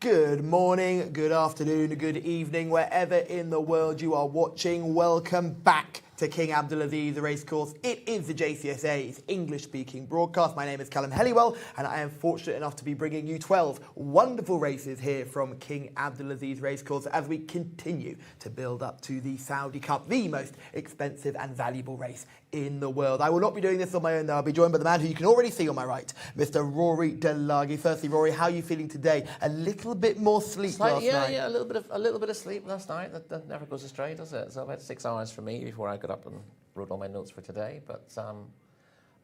Good morning, good afternoon, good evening, wherever in the world you are watching. Welcome back to King Abdulaziz Racecourse. It is the JCSA's English-speaking broadcast. My name is Callum Helliwell, and I am fortunate enough to be bringing you 12 wonderful races here from King Abdulaziz Racecourse as we continue to build up to the Saudi Cup, the most expensive and valuable race in the world. I will not be doing this on my own, though. I'll be joined by the man who you can already see on my right, Mr. Rory Delaghi. Firstly, Rory, how are you feeling today? A little bit more sleep last night? Yeah, a little bit of sleep last night. That never goes astray, does it? So about 6 hours for me before I got up and wrote all my notes for today. But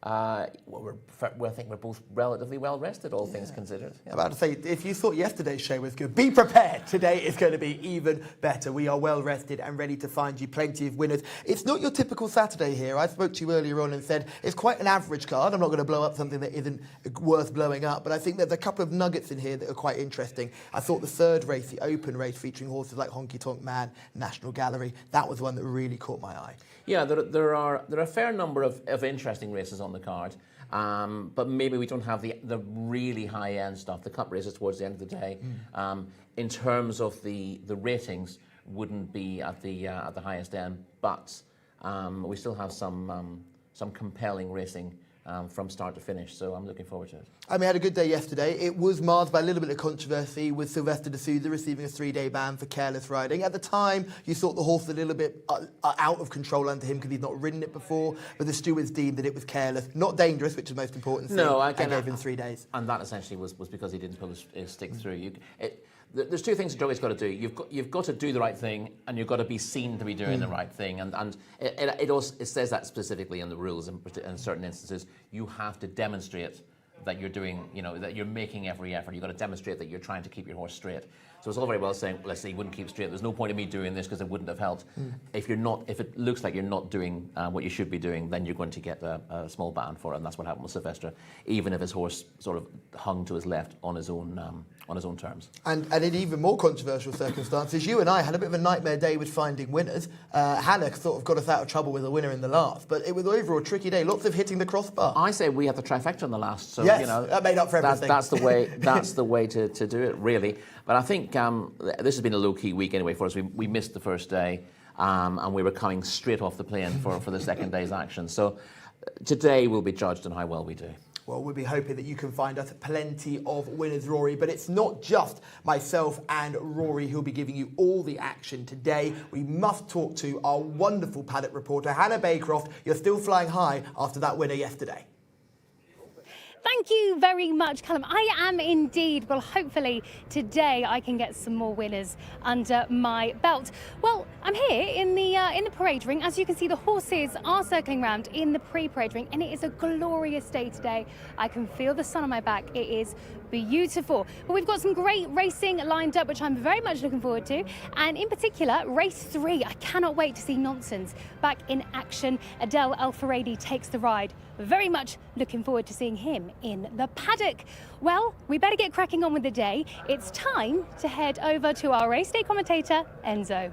I think we're both relatively well rested, all things considered. Yeah. I'm about to say, if you thought yesterday's show was good, be prepared. Today is going to be even better. We are well rested and ready to find you plenty of winners. It's not your typical Saturday here. I spoke to you earlier on and said it's quite an average card. I'm not going to blow up something that isn't worth blowing up, but I think there's a couple of nuggets in here that are quite interesting. I thought the third race, the open race, featuring horses like Honky Tonk Man, National Gallery, that was one that really caught my eye. Yeah, there are a fair number of interesting races on the card, but maybe we don't have the really high-end stuff. The Cup races towards the end of the day, in terms of the ratings, wouldn't be at the highest end, but we still have some compelling racing from start to finish, so I'm looking forward to it. I mean, I had a good day yesterday. It was marred by a little bit of controversy with Sylvester de Souza receiving a 3-day ban for careless riding. At the time, you thought the horse was a little bit out of control under him because he'd not ridden it before, but the stewards deemed that it was careless, not dangerous, which is the most important thing, and gave him 3 days. And that essentially was because he didn't pull his stick through. There's two things a jockey's got to do. You've got to do the right thing, and you've got to be seen to be doing the right thing. And it says that specifically in the rules. In certain instances, you have to demonstrate that you're doing, that you're making every effort. You've got to demonstrate that you're trying to keep your horse straight. So it's all very well saying, let's say you wouldn't keep straight. There's no point in me doing this because it wouldn't have helped. If it looks like you're not doing what you should be doing, then you're going to get a small ban for it. And that's what happened with Sylvester, even if his horse sort of hung to his left on his own terms. And in even more controversial circumstances, you and I had a bit of a nightmare day with finding winners. Hannah sort of got us out of trouble with a winner in the last, but it was overall a tricky day. Lots of hitting the crossbar. I say we had the trifecta in the last, so yes, that made up for everything. That's the way. That's the way to do it, really. But I think this has been a low-key week anyway for us. We missed the first day, and we were coming straight off the plane for the second day's action. So today we'll be judged on how well we do. Well, we'll be hoping that you can find us plenty of winners, Rory. But it's not just myself and Rory who'll be giving you all the action today. We must talk to our wonderful paddock reporter, Hannah Baycroft. You're still flying high after that winner yesterday. Thank you very much, Callum. I am indeed. Well, hopefully today I can get some more winners under my belt. Well, I'm here in the parade ring. As you can see, the horses are circling around in the pre-parade ring, and it is a glorious day today. I can feel the sun on my back. It is beautiful. But we've got some great racing lined up, which I'm very much looking forward to. And in particular, race 3. I cannot wait to see Nonsense back in action. Adel Al-Faradi takes the ride. Very much looking forward to seeing him in the paddock. Well, we better get cracking on with the day. It's time to head over to our race day commentator, Enzo.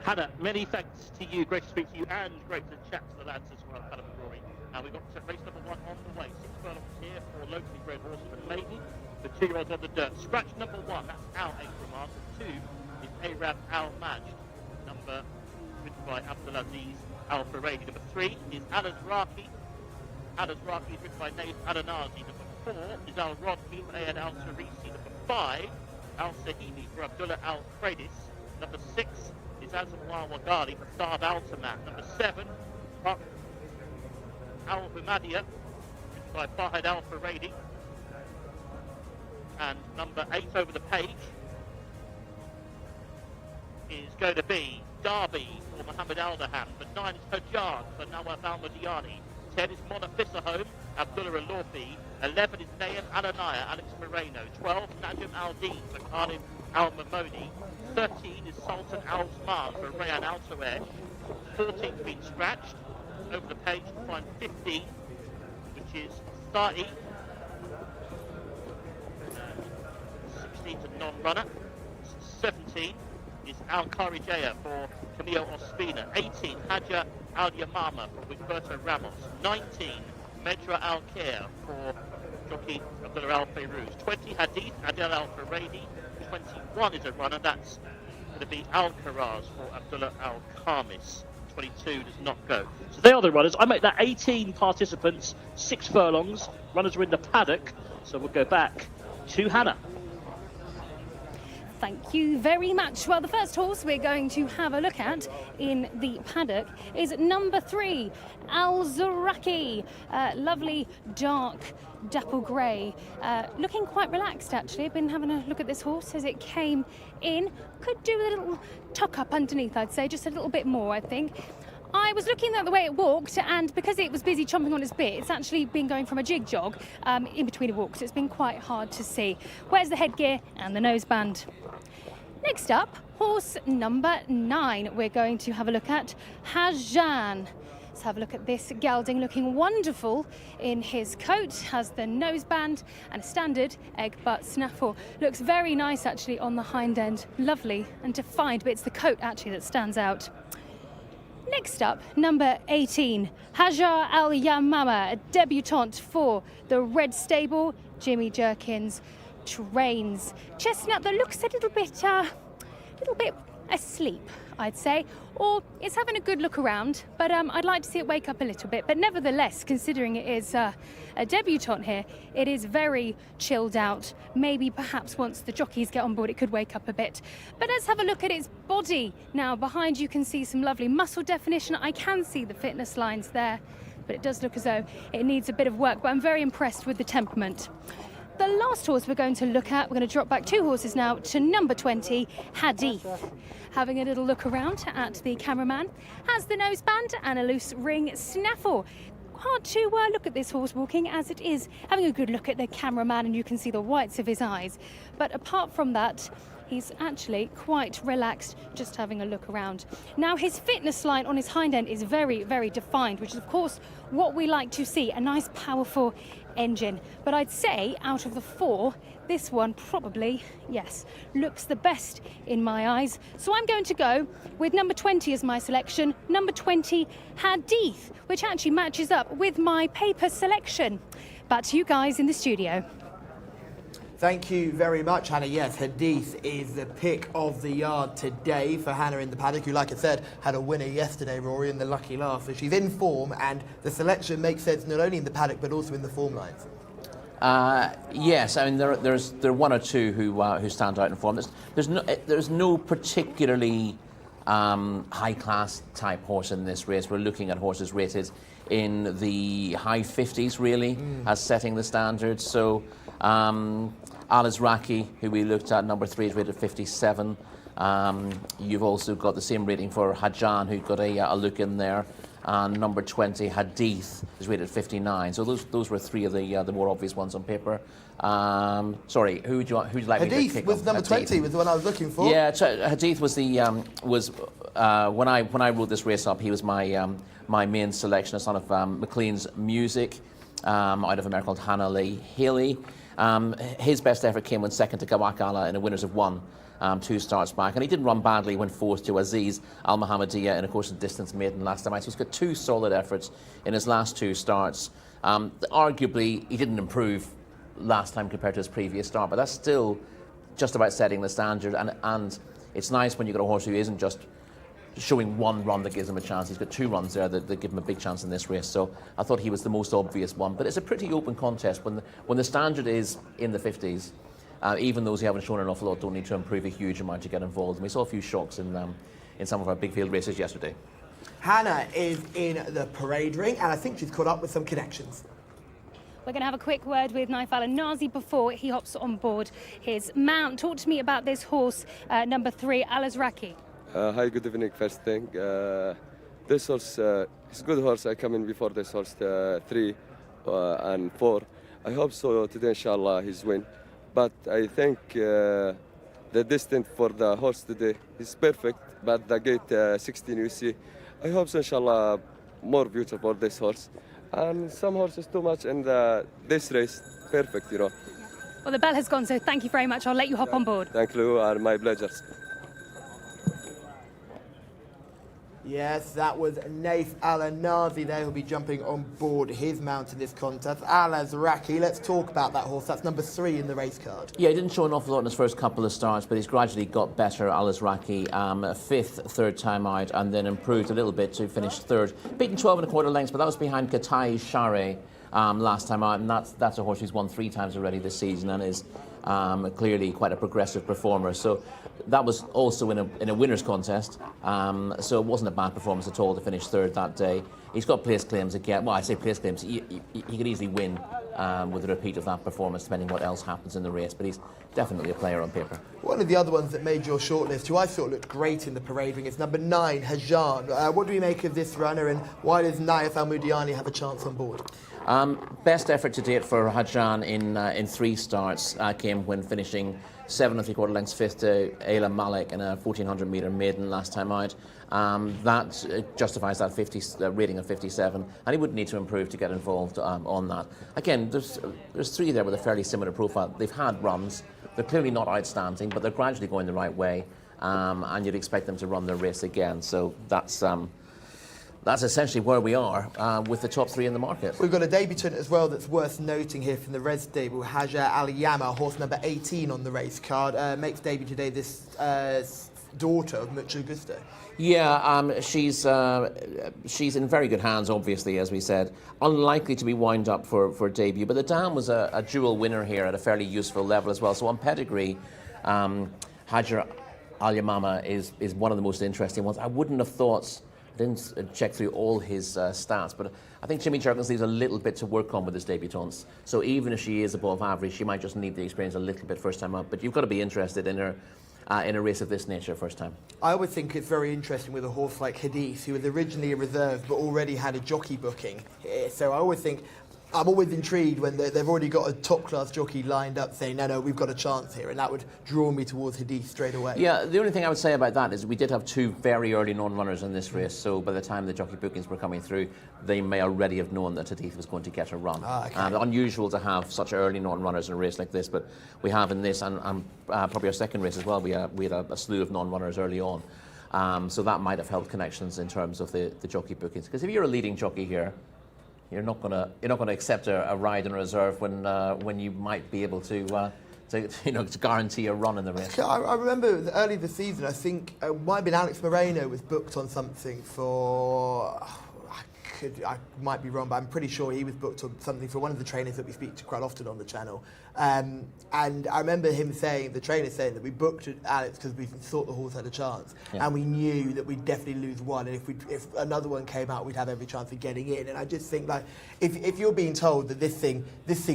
Hannah, many thanks to you. Great to speak to you and great to chat to the lads as well, Callum and Rory. We've got race number 1 on the way. 6 furlongs here for locally bred horses and maiden. The 2-year-olds on the dirt. Scratch number 1, that's Al Akramant. 2 is Arab Al Majd. Number written by Abdulaziz Al-Faradi. Number 3 is Al-Azraqi. Al-Azraqi is written by Naif Al-Anazi. Number 4 is Al-Rodmi and Al-Sarisi. Number 5, Al-Sahimi for Abdullah Al-Kradis. Number 6 is Azamwa Wagali for Saad Al-Tamat. Number 7, Al-Humadia, written by Fahad Al-Faradi. And number 8 over the page is going to be Derby for Mohammed Al-Dahan. Number 9 is Hajjaj for Nawaf Al-Madiani. 10 is Monafissa Abdullah Al-Lawfi. 11 is Nayem Al-Anaya, Alex Moreno. 12, Najim Al-Din for Khalid Al-Mamoni. 13 is Sultan Al-Zman for Rayan Al-Tawesh. 14's been scratched. Over the page to find 15, which is Sa'i. 16 to non-runner. 17 is Al-Karijaya for Camille Ospina. 18, Haja Al-Yamama for Wigberto Ramos. 19, Medra Al-Khair for jockey Abdullah Al Fayrouz. 20 Hadith, Adel Al Faradi. 21 is a runner. That's going to be Al Karaz for Abdullah Al Khamis. 22 does not go. So they are the runners. I make that 18 participants, 6 furlongs. Runners are in the paddock. So we'll go back to Hannah. Thank you very much. Well, the first horse we're going to have a look at in the paddock is number 3, Al Zaraki. Lovely dark dapple grey. Looking quite relaxed, actually. I've been having a look at this horse as it came in. Could do a little tuck up underneath, I'd say, just a little bit more, I think. I was looking at the way it walked, and because it was busy chomping on its bit, it's actually been going from a jig jog in between the walks. It's been quite hard to see. Where's the headgear and the noseband? Next up, horse number 9, we're going to have a look at Hajan. Let's have a look at this gelding, looking wonderful in his coat, has the noseband and a standard egg butt snaffle. Looks very nice actually on the hind end, lovely and defined, but it's the coat actually that stands out. Next up, number 18, Hajar Al Yamama, a debutante for the Red Stable. Jimmy Jerkins trains. Chestnut that looks a little bit asleep, I'd say, or it's having a good look around, but I'd like to see it wake up a little bit. But nevertheless, considering it is a debutante here, it is very chilled out. Maybe perhaps once the jockeys get on board, it could wake up a bit. But let's have a look at its body. Now, behind you can see some lovely muscle definition. I can see the fitness lines there, but it does look as though it needs a bit of work, but I'm very impressed with the temperament. The last horse we're going to look at, we're going to drop back 2 horses now to number 20, Hadith. Having a little look around at the cameraman, has the noseband and a loose ring snaffle. Hard to look at this horse walking as it is. Having a good look at the cameraman and you can see the whites of his eyes. But apart from that, he's actually quite relaxed, just having a look around. Now, his fitness line on his hind end is very, very defined, which is, of course, what we like to see, a nice, powerful engine. But I'd say, out of the 4, this one probably, yes, looks the best in my eyes. So I'm going to go with number 20 as my selection, number 20, Hadith, which actually matches up with my paper selection. Back to you guys in the studio. Thank you very much, Hannah. Yes, Hadith is the pick of the yard today for Hannah in the paddock, who, like I said, had a winner yesterday, Rory, in the lucky last. So she's in form, and the selection makes sense not only in the paddock but also in the form lines. Yes, I mean there are 1 or 2 who stand out in form. There's no particularly high class type horse in this race. We're looking at horses rated in the high 50s, really, as setting the standard. So. Al Azraqi, who we looked at, number 3, is rated 57. You've also got the same rating for Hajan, who got a look in there. And number 20, Hadith, is rated 59. So those were 3 of the more obvious ones on paper. Sorry, who'd you like me to pick? Hadith was number 20, was the one I was looking for. Yeah, Hadith was the when I wrote this race up, he was my main selection, a son of McLean's Music, out of a mare called Hannah Lee Haley. His best effort came when second to Gawakala in a winners of 1, 2 starts back, and he didn't run badly when fourth to Aziz Al Mohammadiya in a course of distance maiden last time out. So he's got 2 solid efforts in his last 2 starts. Arguably, he didn't improve last time compared to his previous start, but that's still just about setting the standard. And it's nice when you've got a horse who isn't just showing 1 run that gives him a chance. He's got 2 runs there that give him a big chance in this race. So I thought he was the most obvious one. But it's a pretty open contest. When the standard is in the 50s, even those who haven't shown an awful lot don't need to improve a huge amount to get involved. And we saw a few shocks in some of our big field races yesterday. Hannah is in the parade ring, and I think she's caught up with some connections. We're going to have a quick word with Naif Al-Nazi before he hops on board his mount. Talk to me about this horse, number 3, Al Azraqi. Hi, good evening. First thing, this horse is a good horse. I come in before this horse 3 and 4. I hope so today, inshallah, he's win. But I think the distance for the horse today is perfect. But the gate 16 you see, I hope so, inshallah, more beautiful for this horse. And some horses too much in this race, perfect, you know. Well, the bell has gone, so thank you very much. I'll let you hop on board. Thank you, and my pleasure. Yes, that was Naif Al-Nazi there who'll be jumping on board his mount in this contest. Al-Azraqi, let's talk about that horse. That's number 3 in the race card. Yeah, he didn't show an awful lot in his first couple of starts, but he's gradually got better. Al-Azraqi, 5th, third time out, and then improved a little bit to finish 3rd. Beaten 12 and a quarter lengths, but that was behind Katai Share last time out, and that's a horse who's won 3 times already this season and is clearly quite a progressive performer. So that was also in a winner's contest, so it wasn't a bad performance at all to finish 3rd that day. He's got place claims again. Well, I say place claims. He could easily win with a repeat of that performance, depending what else happens in the race. But he's definitely a player on paper. One of the other ones that made your shortlist, who I thought looked great in the parade ring, is number 9, Hajan. What do we make of this runner, and why does Naif Al-Mudiani have a chance on board? Best effort to date for Hajan in 3 starts came when finishing 7 3/4 lengths 5th to Ayla Malik in a 1400 metre maiden last time out. That justifies that rating of 57, and he would need to improve to get involved on that. Again, there's 3 there with a fairly similar profile. They've had runs. They're clearly not outstanding, but they're gradually going the right way, and you'd expect them to run their race again. So that's essentially where we are with the top 3 in the market. We've got a debutant as well that's worth noting here from the red stable, Haja Al Yama, horse number 18 on the race card. Makes debut today, this daughter of Mucho Gusto. Yeah, she's in very good hands, obviously, as we said. Unlikely to be wound up for debut, but the dam was a dual winner here at a fairly useful level as well. So on pedigree, Hajar Al Yamama is one of the most interesting ones. I wouldn't have thought. Didn't check through all his stats, but I think Jimmy Jerkins leaves a little bit to work on with his debutants. So even if she is above average, she might just need the experience a little bit first time up. But you've got to be interested in her in a race of this nature first time. I would think it's very interesting with a horse like Hadith, who was originally a reserve but already had a jockey booking. So I always think, I'm always intrigued when they've already got a top-class jockey lined up saying, no, we've got a chance here, and that would draw me towards Hadith straight away. Yeah, the only thing I would say about that is we did have 2 very early known runners in this race, so by the time the jockey bookings were coming through, they may already have known that Hadith was going to get a run. Okay. Unusual to have such early known runners in a race like this, but we have in this, and probably our second race as well, we had a slew of non-runners early on. So that might have helped connections in terms of the jockey bookings. Because if you're a leading jockey here, you're not gonna accept a ride in a reserve when you might be able to guarantee a run in the race. I remember early this season, I think it might have been Alex Moreno was booked on something for. I might be wrong, but I'm pretty sure he was booked on something for one of the trainers that we speak to quite often on the channel. And I remember him saying, the trainer saying, that we booked Alex because we thought the horse had a chance, and we knew that we'd definitely lose one, and if another one came out, we'd have every chance of getting in. And I just think, like, if you're being told that this thing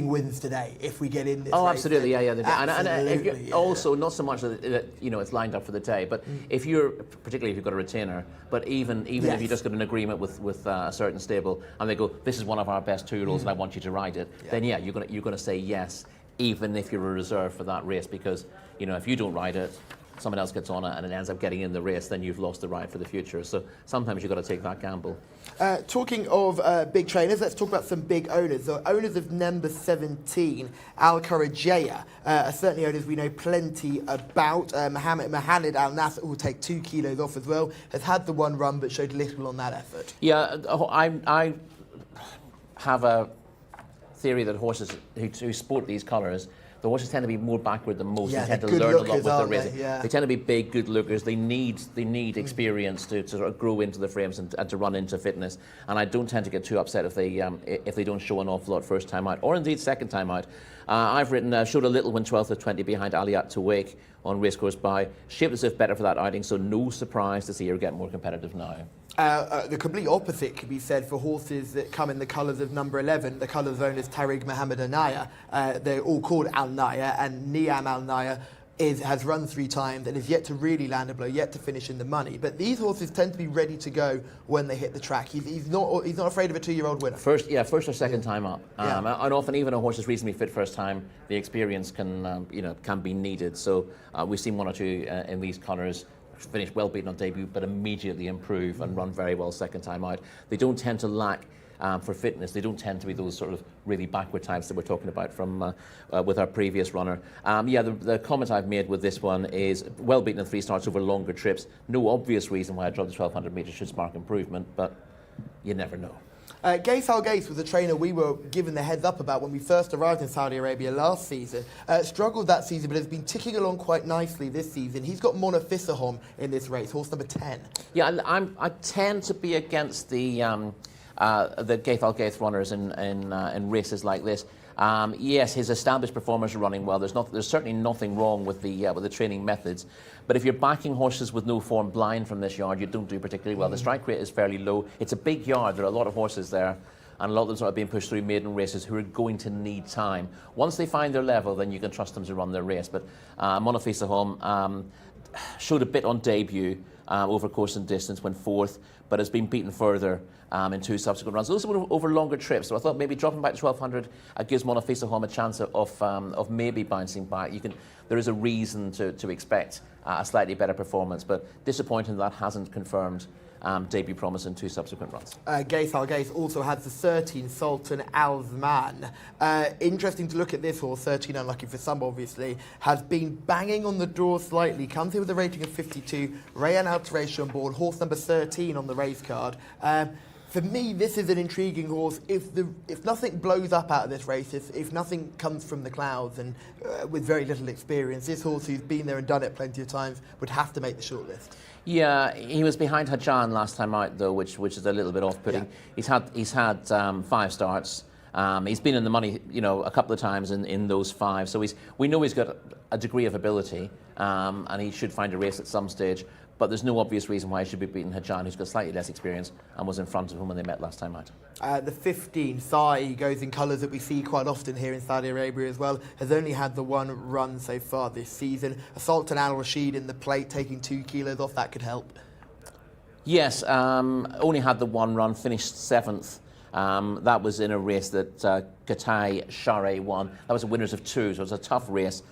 wins today if we get in this. Oh, race, absolutely, yeah. Absolutely, and also not so much that it's lined up for the day, but particularly if you've got a retainer, but even if you just got an agreement with a certain stable and they go, this is one of our best 2-year-olds and I want you to ride it, then you're gonna say yes, even if you're a reserve for that race, because if you don't ride it, someone else gets on it and it ends up getting in the race, then you've lost the ride for the future. So sometimes you've got to take that gamble. Talking of big trainers, let's talk about some big owners. The owners of number 17, Al Kharajaya, are certainly owners we know plenty about. Mohammed Al Nasser, who will take 2 kilos off as well, has had the one run but showed little on that effort. Yeah, I have a theory that horses who sport these colours, the horses tend to be more backward than most. They tend to learn a lot with their racing. They tend to be big, good lookers. They need experience to sort of grow into the frames and to run into fitness. And I don't tend to get too upset if they don't show an awful lot first time out, or indeed second time out. I've written, showed a little when 12th of 20 behind Aliyat to Wake on Racecourse By. Shaped as if better for that outing, so no surprise to see her get more competitive now. The complete opposite could be said for horses that come in the colours of number 11, the colours known as Tariq Muhammad Anaya. They're all called Al Naya, and Niam Al Naya has run 3 times and is yet to really land a blow, yet to finish in the money. But these horses tend to be ready to go when they hit the track. He's not afraid of a 2-year-old winner. First or second time up. And often even a horse is reasonably fit first time, the experience can be needed. So we've seen 1 or 2 in these colours finish well beaten on debut, but immediately improve and run very well second time out. They don't tend to lack for fitness. They don't tend to be those sort of really backward types that we're talking about from with our previous runner. The comment I've made with this one is well beaten in 3 starts over longer trips. No obvious reason why I dropped the 1200 metres should spark improvement, but you never know. Jcsa was a trainer we were given the heads up about when we first arrived in Saudi Arabia last season. Struggled that season, but has been ticking along quite nicely this season. He's got Monofisahom in this race, horse number 10. Yeah, I tend to be against the Gaith Al Gaith runners in races like this. Yes, his established performers are running well. There's certainly nothing wrong with the training methods. But if you're backing horses with no form blind from this yard, you don't do particularly well. The strike rate is fairly low. It's a big yard. There are a lot of horses there, and a lot of them sort of being pushed through maiden races who are going to need time. Once they find their level, then you can trust them to run their race. But Monofisahom showed a bit on debut over course and distance, went 4th, but has been beaten further in 2 subsequent runs. Those were over longer trips, so I thought maybe dropping back to 1200 gives Monofisahom a chance of maybe bouncing back. There is a reason to expect a slightly better performance, but disappointing that hasn't confirmed debut promise in 2 subsequent runs. Gaith Al Gaith also has the 13 Sultan Al Zaman. Interesting to look at this horse, 13 unlucky for some obviously, has been banging on the door slightly, comes here with a rating of 52, Rayan alteration on board, horse number 13 on the race card. For me, this is an intriguing horse. If nothing blows up out of this race, if nothing comes from the clouds and with very little experience, this horse who's been there and done it plenty of times would have to make the shortlist. Yeah, he was behind Hajan last time out though, which is a little bit off-putting. Yeah. He's had 5 starts. He's been in the money, a couple of times in those 5. So we know he's got a degree of ability, and he should find a race at some stage. But there's no obvious reason why he should be beating Hajan, who's got slightly less experience and was in front of him when they met last time out. The 15, Sai, goes in colours that we see quite often here in Saudi Arabia as well, has only had the 1 run so far this season. Sultan Al Rashid in the plate, taking 2 kilos off, that could help. Yes, only had the 1 run, finished 7th. That was in a race that Katai Share won. That was a winners of 2, so it was a tough race.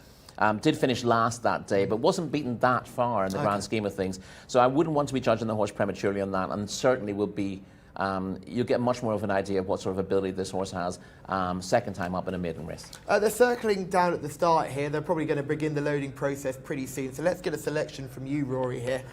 Did finish last that day, but wasn't beaten that far in the grand scheme of things. So I wouldn't want to be judging the horse prematurely on that, and certainly will be, you'll get much more of an idea of what sort of ability this horse has second time up in a maiden race. They're circling down at the start here. They're probably going to begin the loading process pretty soon. So let's get a selection from you, Rory, here.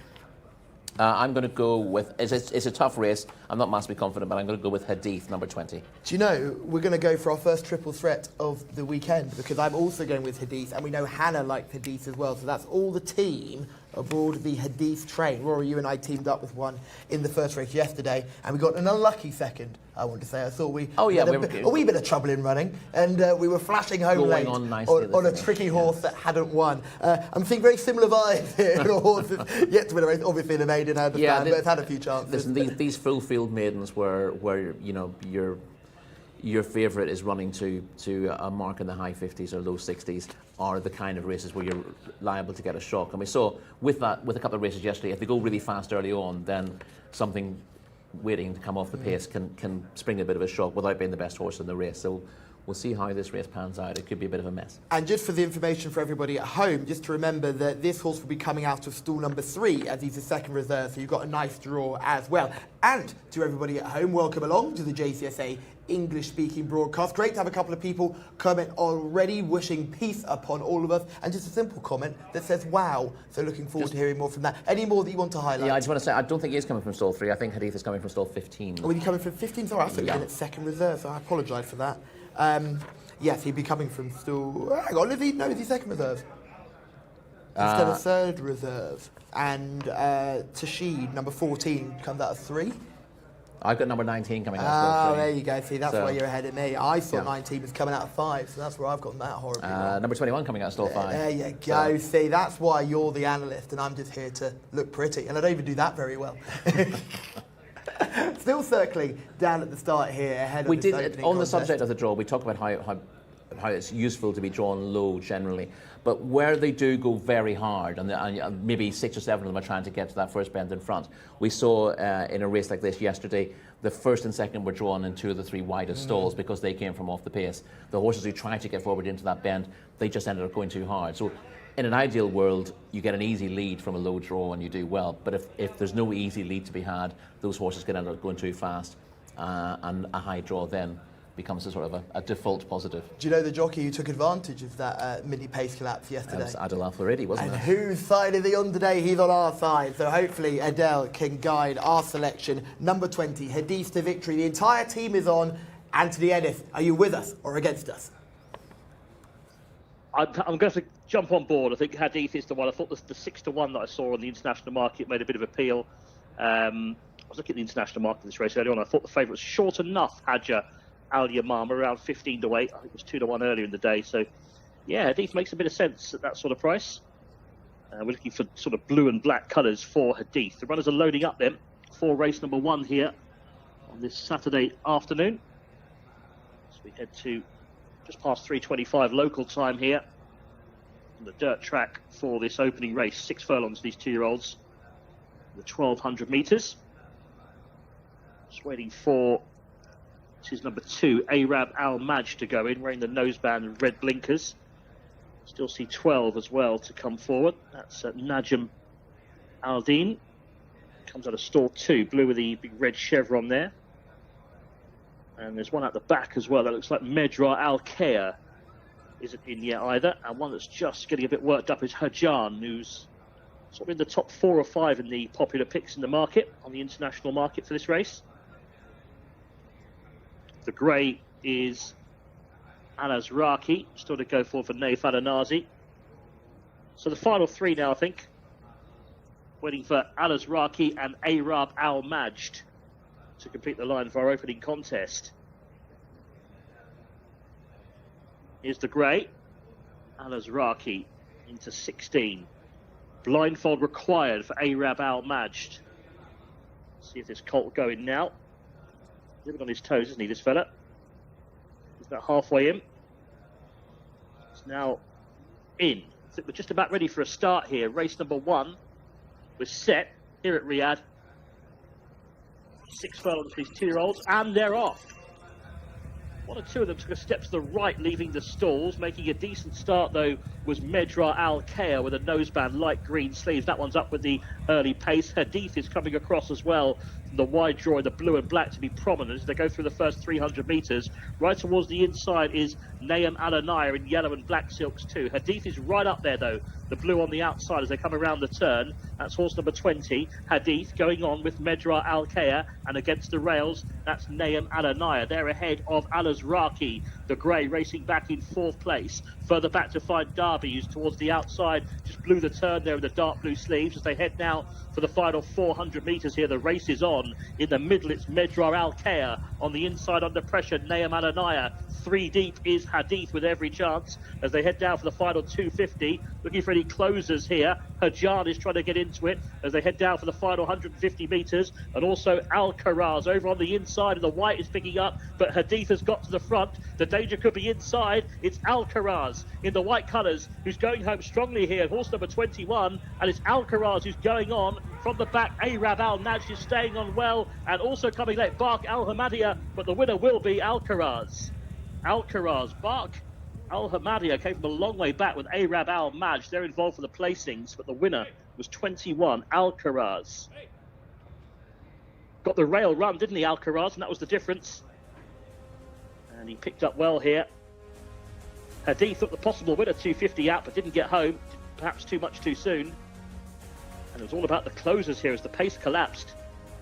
I'm going to go with, it's a tough race. I'm not massively confident, but I'm going to go with Hadith, number 20. Do you know, we're going to go for our first triple threat of the weekend, because I'm also going with Hadith, and we know Hannah liked Hadith as well. So that's all the team aboard the Hadith train. Rory, you and I teamed up with one in the first race yesterday, and we got an unlucky second, I want to say. I thought we had a wee bit of trouble in running, and we were flashing home late on a tricky horse that hadn't won. I'm seeing very similar vibes here in a horse that's yet to win a race. Obviously the maiden, I understand, but it's had a few chances. Listen, these full field maidens where your favourite is running to a mark in the high 50s or low 60s are the kind of races where you're liable to get a shock. And we saw with a couple of races yesterday, if they go really fast early on, then something waiting to come off the pace can spring a bit of a shock without being the best horse in the race. So we'll see how this race pans out. It could be a bit of a mess. And just for the information for everybody at home, just to remember that this horse will be coming out of stall number 3 as he's a second reserve, so you've got a nice draw as well. And to everybody at home, welcome along to the Jcsa English-speaking broadcast. Great to have a couple of people comment already, wishing peace upon all of us, and just a simple comment that says wow. So looking forward to hearing more from that. Any more that you want to highlight? Yeah, I just want to say, I don't think he is coming from stall 3. I think Hadith is coming from stall 15. Oh, is he coming from 15? Sorry, I thought he was at second reserve, so I apologise for that. Yes, he'd be coming from stall... Hang on, is he second reserve? Instead of third reserve. And Tashid, number 14, comes out of 3. I've got number 19 coming out of stall 3. There you go. See, that's why you're ahead of me. I thought 19 was coming out of 5, so that's where I've gotten that horribly wrong. Number 21 coming out of stall 5. There you go. See, that's why you're the analyst and I'm just here to look pretty. And I don't even do that very well. Still circling down at the start here ahead of this opening on the contest. subject of the draw, we talk about how it's useful to be drawn low generally, but where they do go very hard, and maybe 6 or 7 of them are trying to get to that first bend in front. We saw in a race like this yesterday, the first and second were drawn in 2 of the 3 widest stalls because they came from off the pace. The horses who tried to get forward into that bend, they just ended up going too hard. So in an ideal world, you get an easy lead from a low draw and you do well. But if there's no easy lead to be had, those horses can end up going too fast. and a high draw then becomes a sort of a default positive. Do you know the jockey who took advantage of that mini pace collapse yesterday? It was Adel Al-Faridi, wasn't And it? whose side is he on today? He's on our side. So hopefully Adele can guide our selection. Number 20, Hadith to victory. The entire team is on. Anthony Ennis, are you with us or against us? I'm going to jump on board. I think Hadith is the one. I thought the 6-1 that I saw on the international market made a bit of appeal. I was looking at the international market in this race earlier on. I thought the favourite was short enough, Haja Al-Yamama, around 15-8. I think it was 2-1 earlier in the day. So, yeah, Hadith makes a bit of sense at that sort of price. We're looking for sort of blue and black colours for Hadith. The runners are loading up then for race number 1 here on this Saturday afternoon. So we head to just past 3:25 local time here on the dirt track for this opening race. 6 furlongs, these 2-year-olds, the 1,200 metres. Just waiting for, this is number 2, Arab Al-Majd to go in, wearing the noseband and red blinkers. Still see 12 as well to come forward. That's Najm Al-Din. Comes out of stall 2, blue with the big red chevron there. And there's one at the back as well that looks like Medra Al-Khair isn't in yet either. And one that's just getting a bit worked up is Hajan, who's sort of in the top 4 or 5 in the popular picks in the market, on the international market for this race. The grey is Al-Azraqi, still to go for Naif Al-Anazi. So the final 3 now, I think. Waiting for Al-Azraqi and Arab Al-Majd to complete the line for our opening contest. Here's the grey, Al-Azraqi into 16. Blindfold required for Arab Al-Majd. See if this colt going now. Living on his toes, isn't he, this fella? He's about halfway in. It's now in. I think we're just about ready for a start here. Race number 1 was set here at Riyadh. 6 furlongs for these 2-year-olds, and they're off. 1 or 2 of them took a step to the right, leaving the stalls. Making a decent start, though, was Medra Al-Khair with a noseband, light green sleeves. That one's up with the early pace. Hadith is coming across as well. The wide draw in the blue and black to be prominent as they go through the first 300 metres. Right towards the inside is Naim Al-Anaya in yellow and black silks too. Hadith is right up there, though. The blue on the outside as they come around the turn. That's horse number 20, Hadith, going on with Medra Al-Khair, and against the rails, that's Naim Al-Anaya. They're ahead of Al-Azraqi, the grey, racing back in 4th place. Further back to find Derby, who's towards the outside, just blew the turn there in the dark blue sleeves as they head now for the final 400 metres here. The race is on. In the middle, it's Medra Al-Khair. On the inside, under pressure, Naim Al-Anaya. 3 deep is Hadith with every chance as they head down for the final 250. Looking for any closers here. Hajan is trying to get into it as they head down for the final 150 metres. And also Al-Karaz over on the inside, and the white is picking up, but Hadith has got to the front. The danger could be inside. It's Al-Karaz in the white colours who's going home strongly here. Horse number 21, and it's Al-Karaz who's going on from the back. Arab Al-Majd is staying on well, and also coming late, Bark Al-Hamadiya, but the winner will be Al-Karaz. Al-Karaz, Bark Al-Hamadiya came from a long way back with Arab Al-Majd. They're involved for the placings, but the winner was 21, Al-Karaz. Got the rail run, didn't he, Al-Karaz, and that was the difference. And he picked up well here. Hadith thought the possible winner 250 out, but didn't get home, perhaps too much too soon. And it was all about the closers here as the pace collapsed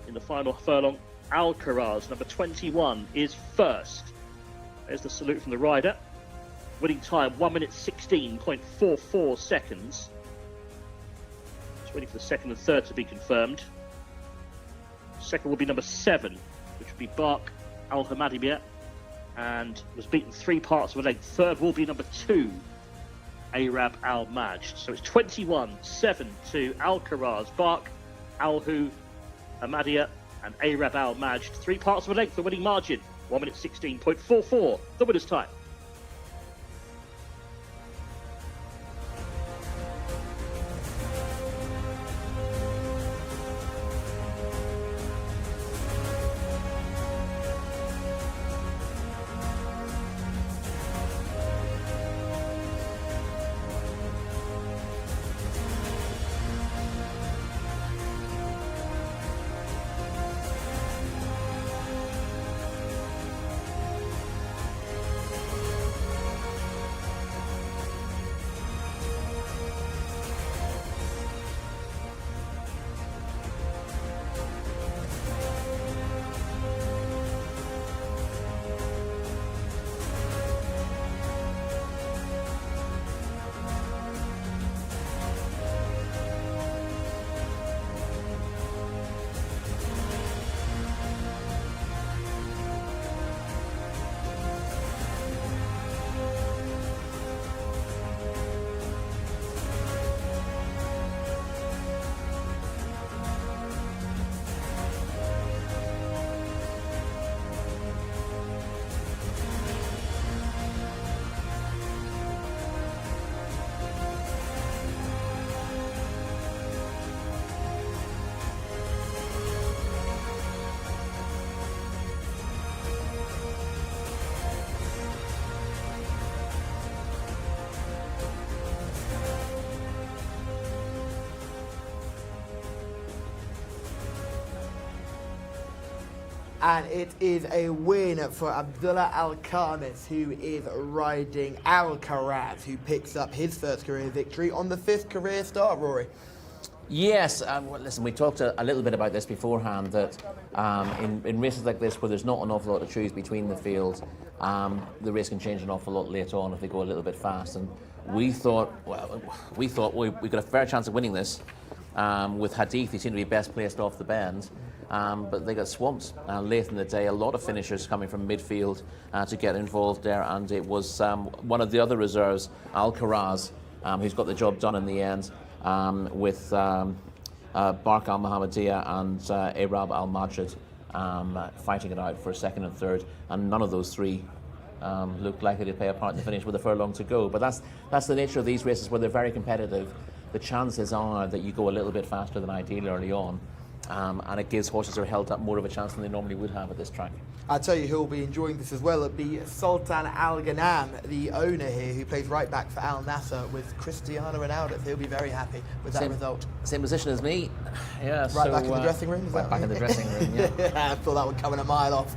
in the final furlong. Al-Karaz, number 21, is first. There's the salute from the rider. Winning time, 1 minute 16.44 seconds. Just waiting for the second and third to be confirmed. Second will be number 7, which will be Bark Al-Hamadiya, and was beaten 3 parts of a length. Third will be number 2, Arab Al-Majd. So it's 21-7 to Al-Karaz, Bark Al-Hamadiya, and Arab Al-Majd. 3 parts of a length, the winning margin. 1 minute 16.44, the winner's time. And it is a win for Abdullah Al-Khamis, who is riding Alcaraz, who picks up his first career victory on the 5th career start, Rory. Yes, well, listen, we talked a little bit about this beforehand, that in races like this where there's not an awful lot to choose between the fields, the race can change an awful lot later on if they go a little bit fast. And we thought we got a fair chance of winning this with Hadith. He seemed to be best placed off the bend. But they got swamped late in the day. A lot of finishers coming from midfield to get involved there, and it was one of the other reserves, Alcaraz, who's got the job done in the end, with Bark Al-Mohammadiyya and Arab Al-Majid fighting it out for second and third, and none of those three looked likely to play a part in the finish with a furlong to go. But that's the nature of these races where they're very competitive. The chances are that you go a little bit faster than ideal early on. And it gives horses who are held up more of a chance than they normally would have at this track. I'll tell you who'll be enjoying this as well. It'll be Sultan Al Ghanam, the owner here, who plays right back for Al Nassr with Cristiano Ronaldo. So he'll be very happy with that result. Same position as me. Yeah. Right back in the dressing room. Right back in the dressing room. Yeah. I thought that would come in a mile off.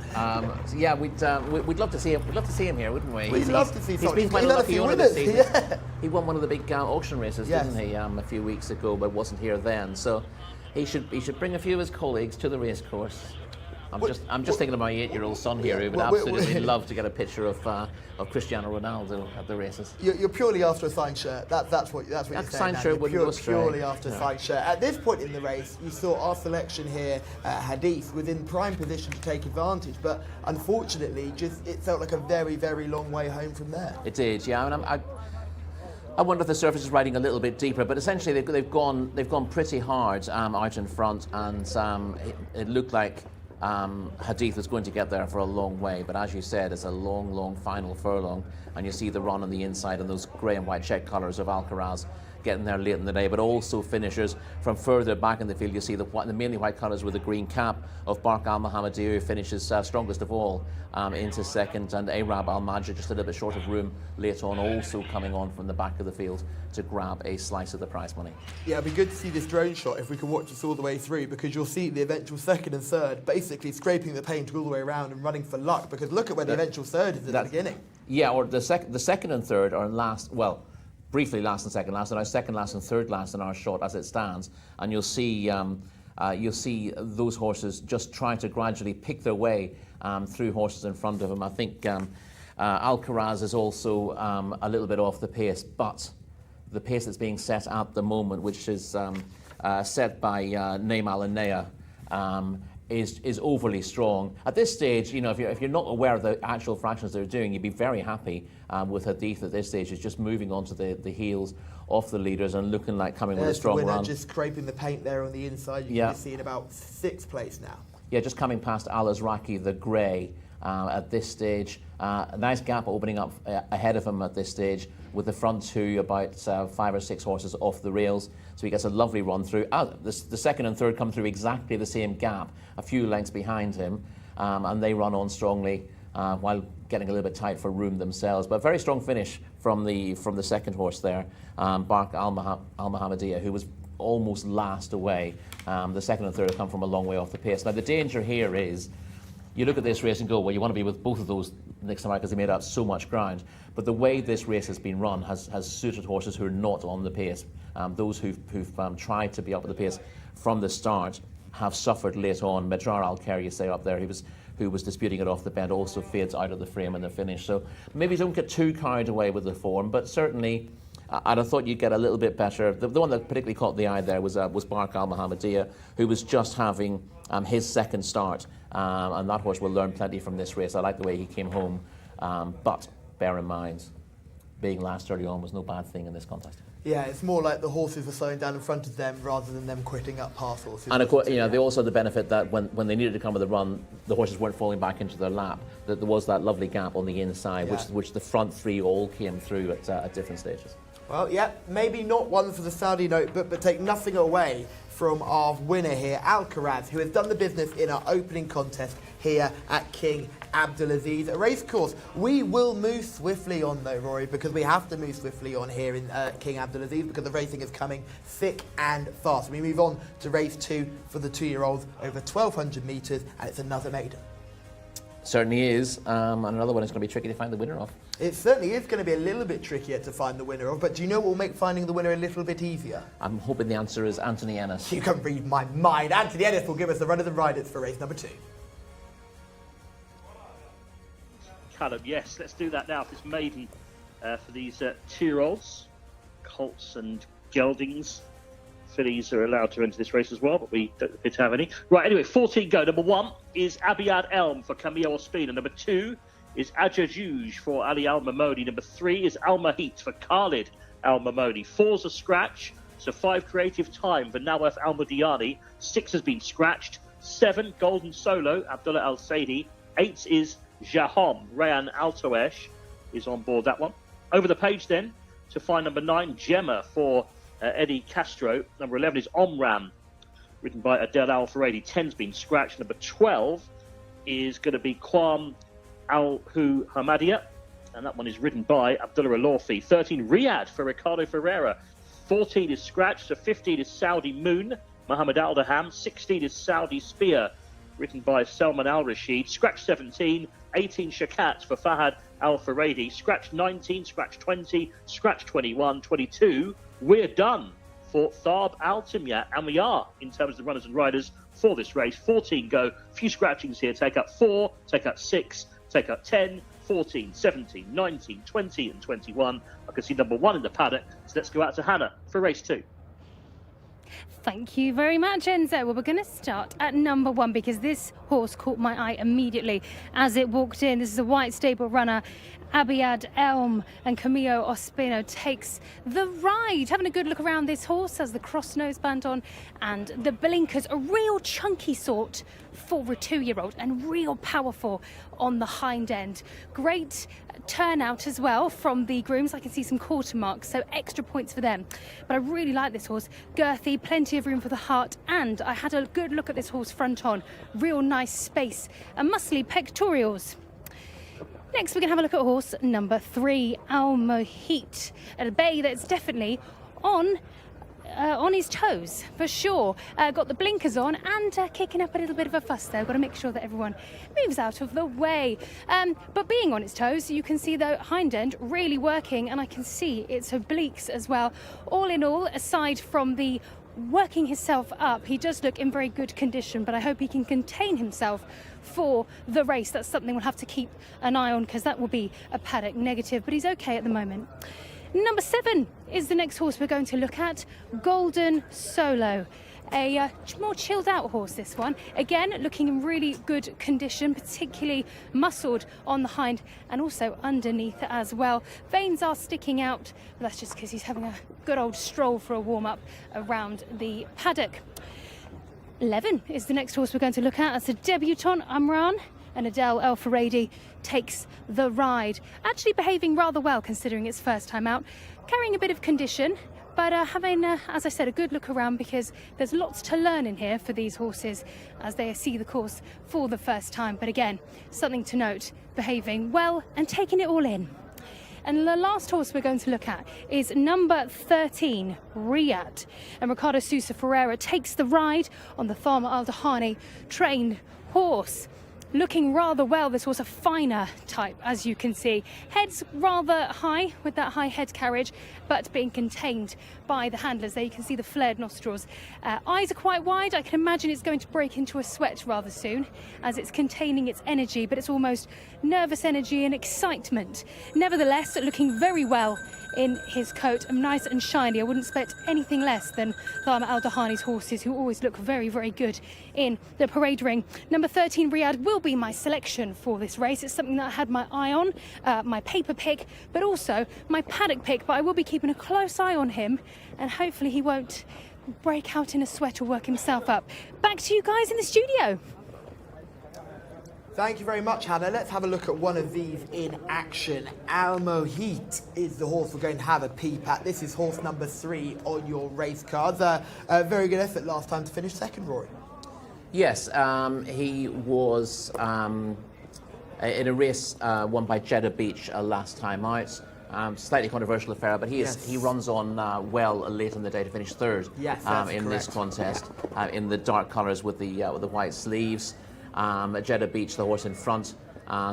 So yeah, we'd love to see him. We'd love to see him here, wouldn't we? We'd love to see. He's been quite a lucky owner this season. Yeah. He won one of the big auction races, didn't he, a few weeks ago, but wasn't here then. So he should bring a few of his colleagues to the racecourse. I'm just thinking of my 8-year-old son here, who would absolutely love to get a picture of Cristiano Ronaldo at the races. You're purely after a signed shirt. That's what you're saying. Signed shirt wouldn't go astray. Purely after a signed shirt. At this point in the race, you saw our selection here, Hadith, was in prime position to take advantage, but unfortunately, it felt like a very, very long way home from there. It did, yeah. I wonder if the surface is riding a little bit deeper, but essentially they've gone pretty hard out in front, and it looked like Hadith was going to get there for a long way, but as you said, it's a long, long final furlong, and you see the run on the inside and those grey and white check colours of Alcaraz getting there late in the day, but also finishers from further back in the field. You see the mainly white colours with the green cap of Bark Al-Mohammadiyya, who finishes strongest of all into second, and Arab Al-Majid just a little bit short of room late on, also coming on from the back of the field to grab a slice of the prize money. Yeah, it'd be good to see this drone shot if we can watch this all the way through, because you'll see the eventual second and third basically scraping the paint all the way around and running for luck, because look at where the eventual third is at the beginning. Yeah, or the second and third are last, well, briefly last and second last, and now second last and third last in our shot as it stands, and you'll see those horses just trying to gradually pick their way through horses in front of them. I think Alcaraz is also a little bit off the pace, but the pace that's being set at the moment, which is set by Neymal and Nea, is overly strong. At this stage, if you're not aware of the actual fractions they're doing, you'd be very happy with Hadith at this stage. Is just moving onto the heels of the leaders and looking like coming with a strong winner, run. just scraping the paint there on the inside. You can see in about 6th place now. Yeah, just coming past Al-Azraqi, the grey, at this stage. A nice gap opening up ahead of him at this stage, with the front two about 5 or 6 horses off the rails. So he gets a lovely run through. The second and third come through exactly the same gap, a few lengths behind him, and they run on strongly while getting a little bit tight for room themselves. But very strong finish from the second horse there, Bark Al-Mohammadiyya, who was almost last away. The second and third have come from a long way off the pace. Now the danger here is, you look at this race and go, well, you want to be with both of those next time because they made up so much ground. But the way this race has been run has suited horses who are not on the pace. Those who've tried to be up at the pace from the start have suffered late on. Medrar Al-Khair, you say up there, who was disputing it off the bend, also fades out of the frame in the finish. So maybe don't get too carried away with the form, but certainly I'd have thought you'd get a little bit better. The one that particularly caught the eye there was Bark Al-Mohammadiyya, who was just having his second start. And that horse will learn plenty from this race. I like the way he came home, but bear in mind, being last early on was no bad thing in this contest. Yeah, it's more like the horses were slowing down in front of them rather than them quitting up past horses. And of course, they also had the benefit that when they needed to come with a run, the horses weren't falling back into their lap. That there was that lovely gap on the inside, which the front three all came through at different stages. Well, yeah, maybe not one for the Saudi note, but take nothing away from our winner here, Alcaraz, who has done the business in our opening contest here at King Abdulaziz Racecourse. We will move swiftly on though, Rory, because we have to move swiftly on here in King Abdulaziz because the racing is coming thick and fast. We move on to race 2 for the 2-year-olds over 1,200 metres, and it's another maiden. Certainly is, and another one is going to be tricky to find the winner of. It certainly is going to be a little bit trickier to find the winner of, but do you know what will make finding the winner a little bit easier? I'm hoping the answer is Anthony Ennis. You can read my mind. Anthony Ennis will give us the run of the riders for race number 2. Callum, yes, let's do that now for this maiden, for these 2-year-olds, colts and geldings. Fillies are allowed to enter this race as well, but we don't appear to have any. Right, anyway, 14 go. Number 1 is Abiyad Elm for Camille Ospina. Number 2 is Ajajuj for Ali Al Mamodi. Number 3 is Al Mahit for Khalid Al Mamodi. 4's a scratch, so 5 creative time for Nawaf Al Mudiani. 6 has been scratched. 7, Golden Solo, Abdullah Al Saidi. 8 is Jahom, Rayan Altoesh is on board that one. Over the page then to find number 9, Gemma for Eddie Castro. Number 11 is Omram, written by Adel Al Faradi. 10's been scratched. Number 12 is going to be Kwam Al Hu Hamadia, and that one is written by Abdullah Alorfi. 13, Riyadh for Ricardo Ferreira. 14 is scratched. So 15 is Saudi Moon, Mohammed Al Daham. 16 is Saudi Spear, written by Salman Al Rashid. Scratch 17, 18 Shakat for Fahad Al Faradi. Scratch 19, scratch 20, scratch 21, 22. We're done for Thab Al Timyat, and we are in terms of the runners and riders for this race. 14 go, few scratchings here. Take up 4, take up 6, take up 10, 14, 17, 19, 20 and 21. I can see number 1 in the paddock, so let's go out to Hannah for race 2. Thank you very much, Enzo. Well, we're going to start at number 1 because this horse caught my eye immediately as it walked in. This is a white stable runner, Abiyad Elm, and Camillo Ospino takes the ride. Having a good look around this horse, has the cross nose band on and the blinkers, a real chunky sort for a 2-year-old and real powerful on the hind end. Great turnout as well from the grooms. I can see some quarter marks, so extra points for them. But I really like this horse. Girthy, plenty of room for the heart, and I had a good look at this horse front on. Real nice space and muscly pectorials. Next, we're going to have a look at horse number 3, Al Mohit, a bay that's definitely on his toes for sure. Got the blinkers on and kicking up a little bit of a fuss there. Got to make sure that everyone moves out of the way. But being on its toes, you can see the hind end really working, and I can see its obliques as well. All in all, aside from the working himself up, he does look in very good condition, but I hope he can contain himself for the race. That's something we'll have to keep an eye on, because that will be a paddock negative, but he's okay at the moment. Number 7 is the next horse we're going to look at, Golden Solo. A more chilled out horse, this one. Again, looking in really good condition, particularly muscled on the hind and also underneath as well. Veins are sticking out, but that's just because he's having a good old stroll for a warm-up around the paddock. 11 is the next horse we're going to look at. That's a debutant, Umran, and Adel El Faradi takes the ride. Actually behaving rather well considering its first time out. Carrying a bit of condition, but having, as I said, a good look around, because there's lots to learn in here for these horses as they see the course for the first time. But again, something to note, behaving well and taking it all in. And the last horse we're going to look at is number 13, Riyadh. And Ricardo Sousa Ferreira takes the ride on the Tharma Al Dahani trained horse. Looking rather well, this horse, a finer type, as you can see. Head's rather high with that high head carriage, but being contained by the handlers. There you can see the flared nostrils. Eyes are quite wide. I can imagine it's going to break into a sweat rather soon as it's containing its energy, but it's almost nervous energy and excitement. Nevertheless, looking very well in his coat, nice and shiny. I wouldn't expect anything less than Tharma Al Dahani's horses, who always look very, very good in the parade ring. Number 13, Riyadh, will be my selection for this race. It's something that I had my eye on, my paper pick, but also my paddock pick. But I will be keeping a close eye on him, and hopefully he won't break out in a sweat or work himself up. Back to you guys in the studio. Thank you very much, Hannah. Let's have a look at one of these in action. Al Mohit is the horse we're going to have a peep at. This is horse number 3 on your race cards. A very good effort last time to finish second, Rory. Yes, he was in a race won by Jeddah Beach last time out. Slightly controversial affair, but he runs on well late in the day to finish third in this contest in the dark colours with the white sleeves. Jeddah Beach, the horse in front,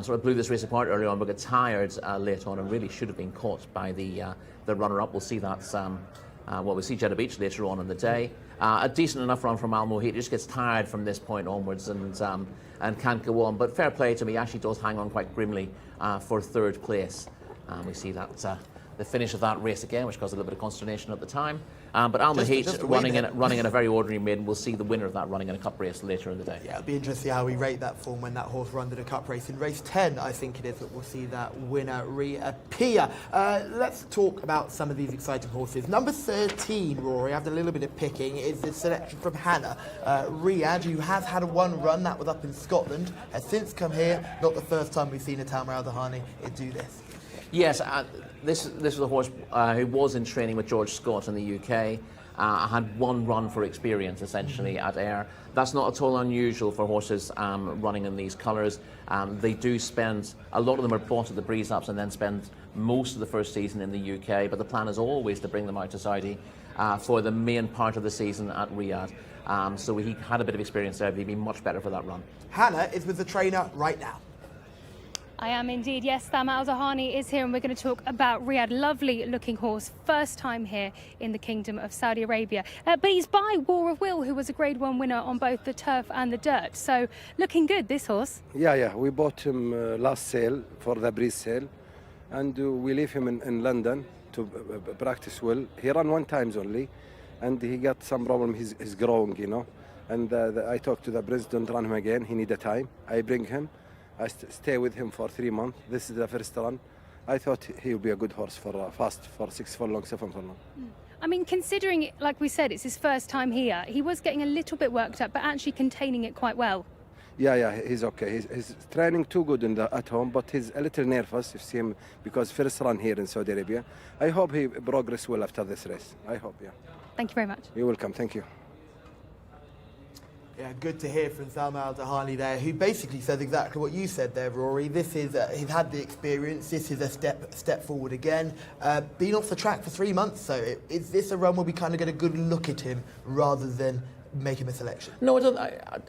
Sort of blew this race apart early on, but got tired late on and really should have been caught by the runner-up. We'll see that. We'll see Jeddah Beach later on in the day. A decent enough run from Al Mohit. He just gets tired from this point onwards and can't go on. But fair play to him. He actually does hang on quite grimly for third place. We see that the finish of that race again, which caused a little bit of consternation at the time. But Al Mohit running in a very ordinary maiden. We'll see the winner of that running in a cup race later in the day. Yeah, it'll be interesting to see how we rate that form when that horse runs in a cup race. In race 10, I think it is that we'll see that winner reappear. Let's talk about some of these exciting horses. Number 13, Rory, after a little bit of picking, is the selection from Hannah. Riyadh, who has had one run, that was up in Scotland, has since come here. Not the first time we've seen a Tamar Al-Dahani do this. Yes, this was a horse who was in training with George Scott in the UK. Had one run for experience, essentially, at Ayr. That's not at all unusual for horses running in these colours. They do spend, a lot of them are bought at the breeze ups and then spend most of the first season in the UK, but the plan is always to bring them out to Saudi for the main part of the season at Riyadh. So he had a bit of experience there, but he'd be much better for that run. Hannah is with the trainer right now. I am indeed, yes. Tamar Al-Dahani is here and we're going to talk about Riyadh. Lovely looking horse, first time here in the Kingdom of Saudi Arabia. But he's by War of Will, who was a Grade 1 winner on both the turf and the dirt. So looking good, this horse. Yeah, we bought him last sale for the breeze sale. And we leave him in London to practice well. He ran one times only and he got some problem, he's growing, you know. And I talked to the president, run him again, he need a time. I bring him. I stay with him for 3 months. This is the first run. I thought he would be a good horse for fast, for 6 furlong, 7 furlong. I mean, considering, like we said, it's his first time here, he was getting a little bit worked up, but actually containing it quite well. Yeah, he's okay. He's training too good at home, but he's a little nervous, you see him, because first run here in Saudi Arabia. I hope he progress well after this race. I hope, yeah. Thank you very much. You're welcome. Thank you. Yeah, good to hear from Tamar Al-Dahani there, who basically says exactly what you said there, Rory. This is he's had the experience. This is a step forward again. Been off the track for 3 months, so is this a run where we kind of get a good look at him rather than make him a selection? No,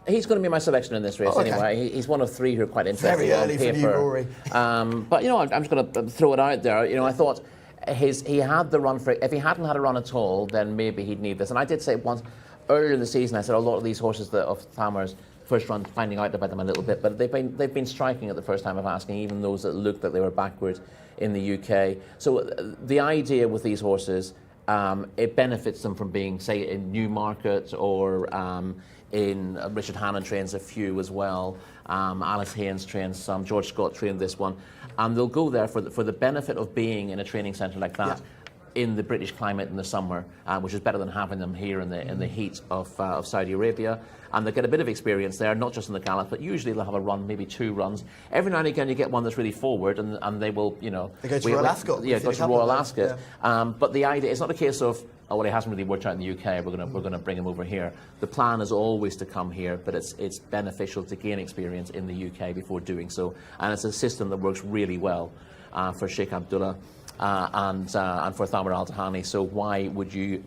he's going to be my selection in this race anyway. He's one of 3 who are quite interesting. Very early from you, Rory. But you know, I'm just going to throw it out there. You know, I thought he had the run for it. If he hadn't had a run at all, then maybe he'd need this. And I did say once. Earlier in the season, I said a lot of these horses of Tamar's first run, finding out about them a little bit, but they've been striking at the first time of asking, even those that looked like they were backward in the UK. So the idea with these horses, it benefits them from being, say, in Newmarket or in Richard Hannon trains a few as well. Alice Haynes trains some. George Scott trained this one, and they'll go there for the benefit of being in a training centre like that. Yeah. In the British climate in the summer, which is better than having them here in the heat of Saudi Arabia. And they get a bit of experience there, not just in the gallop, but usually they'll have a run, maybe 2 runs. Every now and again you get one that's really forward, and they will, you know... They go to Royal Ascot. Yeah, go to Royal Ascot. Yeah. But the idea, it's not a case of, oh, well, he hasn't really worked out in the UK, we're going to bring him over here. The plan is always to come here, but it's beneficial to gain experience in the UK before doing so. And it's a system that works really well for Sheikh Abdullah. And for Tamar Al-Dahani, so why would you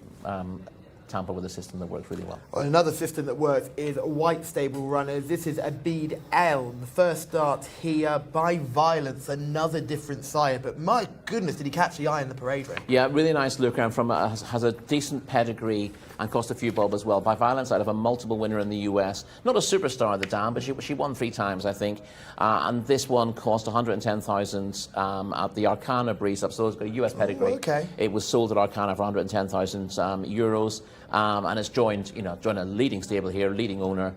tamper with a system that works really well? Well, another system that works is white stable runners. This is Abid Elm. The first start here by Violence, another different sire, but my goodness, did he catch the eye in the parade ring? Yeah, really nice look around from has a decent pedigree and cost a few bob as well. By Violence, out of a multiple winner in the US. Not a superstar at the dam, but she won 3 times, I think. And this one cost 110,000 at the Arcana breeze up, so it's got a US pedigree. Oh, okay. It was sold at Arcana for 110,000 euros. And it's joined a leading stable here, leading owner,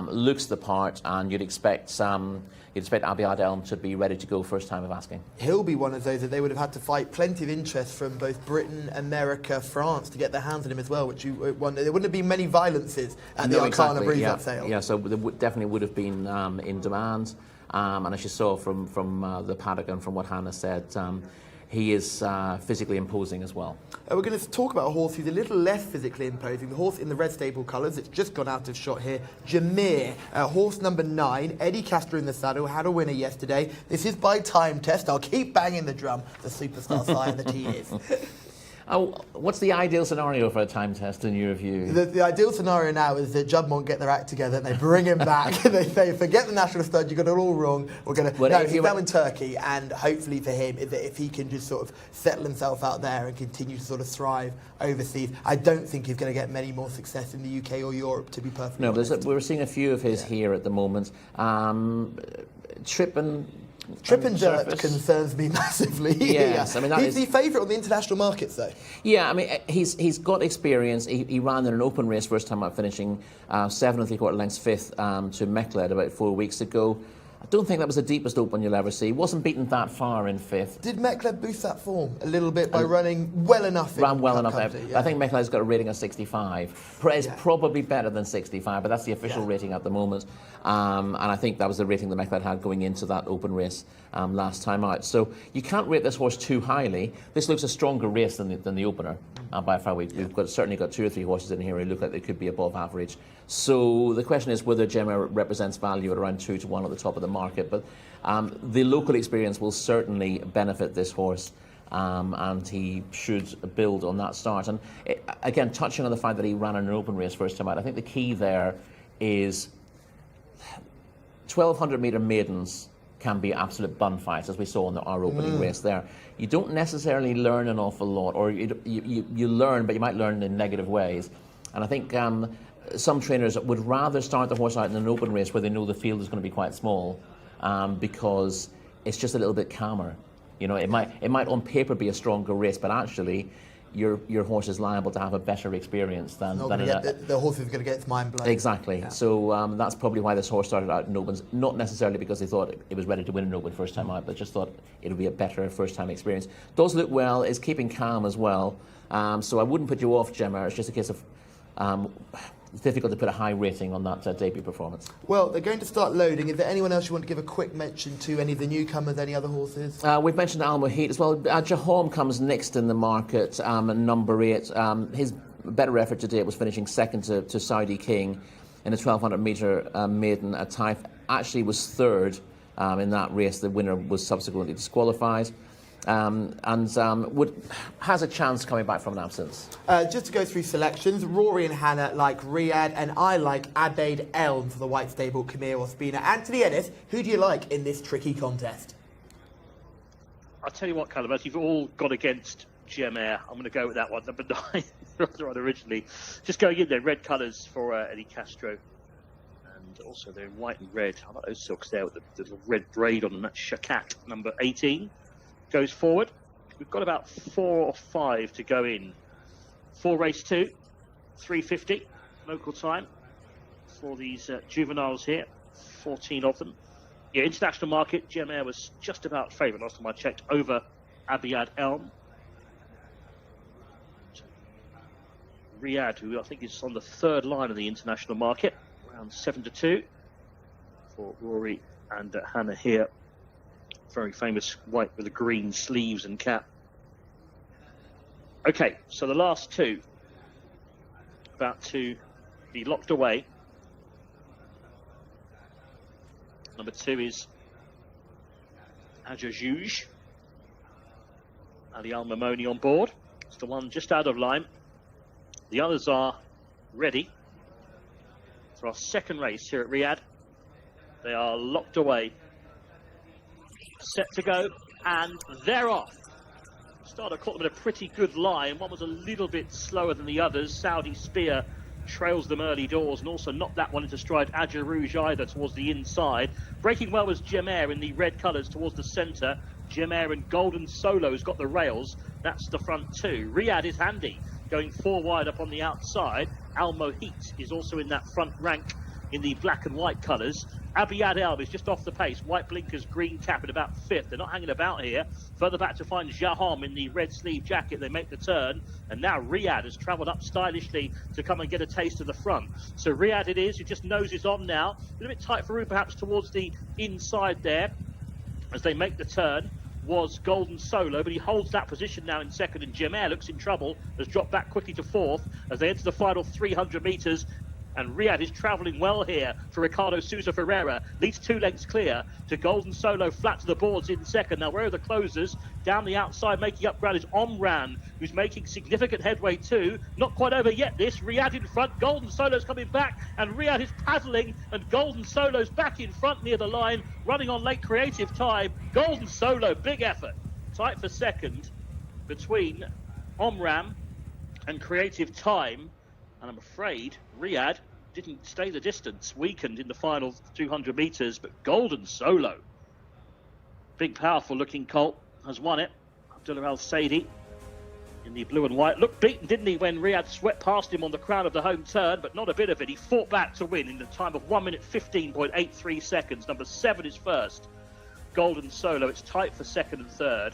looks the part, and you'd expect Abid Elm to be ready to go first time of asking. He'll be one of those that they would have had to fight plenty of interest from both Britain, America, France to get their hands on him as well, which you wonder. There wouldn't have been many Violences at the Arcana breeze up sale. Yeah, so there definitely would have been in demand. And as you saw from the paddock and from what Hannah said, he is physically imposing as well. We're going to talk about a horse who's a little less physically imposing. The horse in the red stable colours, it's just gone out of shot here. Jameer, horse number 9. Eddie Castor in the saddle, had a winner yesterday. This is by time test. I'll keep banging the drum, the superstar sire that he is. What's the ideal scenario for a time test in your view? The ideal scenario now is that Juddmonte get their act together and they bring him back. They say, forget the national stud, you got it all wrong. We're going to... No, he's now in Turkey, and hopefully for him, if he can just sort of settle himself out there and continue to sort of thrive overseas, I don't think he's going to get many more success in the UK or Europe, to be perfectly honest. We're seeing a few of his here at the moment. Trip and dirt concerns me massively. Yes, I mean he's the favourite on the international markets, though. Yeah, I mean he's got experience. He ran in an open race first time out, finishing 7 3/4 lengths fifth to Mechled about 4 weeks ago. I don't think that was the deepest open you'll ever see. He wasn't beaten that far in fifth. Did Mechled boost that form a little bit by running well enough? Ran well enough. I think Mechled's got a rating of 65. It's probably better than 65, but that's the official rating at the moment. And I think that was the rating that Mechled had going into that open race last time out. So you can't rate this horse too highly. This looks a stronger race than the opener by far. We've certainly got 2 or 3 horses in here who look like they could be above average. So the question is whether Jcsa represents value at around 2 to 1 at the top of the market. But the local experience will certainly benefit this horse. And he should build on that start. And again, touching on the fact that he ran in an open race first time out, I think the key there is 1,200-metre maidens can be absolute bun fights, as we saw in our opening race there. You don't necessarily learn an awful lot, or you learn, but you might learn in negative ways. And I think some trainers would rather start the horse out in an open race where they know the field is going to be quite small, because it's just a little bit calmer. You know, it might on paper be a stronger race, but actually your horse is liable to have a better experience than the horse is going to get its mind blown. Exactly. Yeah. So that's probably why this horse started out in opens, not necessarily because they thought it was ready to win an open first time out, but just thought it would be a better first time experience. Does look well, is keeping calm as well. So I wouldn't put you off, Jcsa. It's just a case of it's difficult to put a high rating on that debut performance. Well, they're going to start loading. Is there anyone else you want to give a quick mention to? Any of the newcomers, any other horses? We've mentioned Al Mohit as well. Jahom comes next in the market, number 8. His better effort today was finishing second to Saudi King in a 1,200-metre maiden at Taif. Actually was third in that race. The winner was subsequently disqualified. Has a chance coming back from an absence. Just to go through selections, Rory and Hannah like Riyadh, and I like Abeid Elm for the White Stable, Camille Ospina. Anthony Ennis, who do you like in this tricky contest? I'll tell you what, Callum, as you've all gone against Jcsa, I'm going to go with that one, number 9, rather originally. Just going in there, red colours for Eddie Castro. And also they're in white and red. I like those silks there with the little red braid on them. That's Shakat, number 18. Goes forward. We've got about 4 or 5 to go in. For race 2, 3:50 local time for these juveniles here. 14 of them. Yeah, international market, Jcsa was just about favourite last time I checked over Abeid Elm. Riyadh, who I think is on the 3rd line of the international market, around 7 to 2 for Rory and Hannah here. Very famous white with the green sleeves and cap. Okay, so the last 2 about to be locked away. Number 2 is Ajajuj. Ali Al-Mamoni on board. It's the one just out of line. The others are ready for our second race here at Riyadh. They are locked away. Set to go, and they're off. Starter caught them in a pretty good line. One was a little bit slower than the others. Saudi Spear trails them early doors and also knocked that one into stride. Adja Rouge either towards the inside. Breaking well was Jcsa in the red colours towards the centre. Jcsa and Golden Solo's got the rails. That's the front 2. Riyadh is handy, going 4 wide up on the outside. Al Mohit is also in that front rank in the black and white colours. Abeid Elm is just off the pace. White blinkers, green cap at about 5th. They're not hanging about here. Further back to find Jahom in the red sleeve jacket. They make the turn. And now Riyadh has travelled up stylishly to come and get a taste of the front. So Riyadh it is, who just noses on now. A little bit tight for room perhaps towards the inside there as they make the turn. Was Golden Solo, but he holds that position now in second, and Jcsa looks in trouble, has dropped back quickly to 4th as they enter the final 300 metres. And Riyadh is travelling well here for Ricardo Sousa Ferreira. Leads 2 lengths clear to Golden Solo, flat to the boards in second. Now, where are the closers? Down the outside, making up ground is Omran, who's making significant headway too. Not quite over yet, this. Riyadh in front. Golden Solo's coming back, and Riyadh is paddling, and Golden Solo's back in front near the line, running on late creative time. Golden Solo, big effort. Tight for second between Omran and creative time. And I'm afraid Riyadh didn't stay the distance, weakened in the final 200 metres, but Golden Solo, big powerful looking colt, has won it. Abdullah Al Saidi in the blue and white. Looked beaten, didn't he, when Riyadh swept past him on the crown of the home turn, but not a bit of it. He fought back to win in the time of 1 minute 15.83 seconds. Number 7 is first, Golden Solo. It's tight for second and third.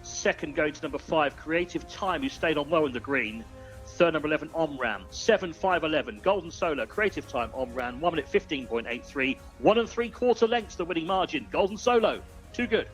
Second going to number 5, Creative Time, who stayed on well in the green. Third, number 11, Omran. 7, 5, 11. Golden Solo, Creative Time, Omran. 1 minute 15.83. 1 3/4 lengths the winning margin. Golden Solo, too good.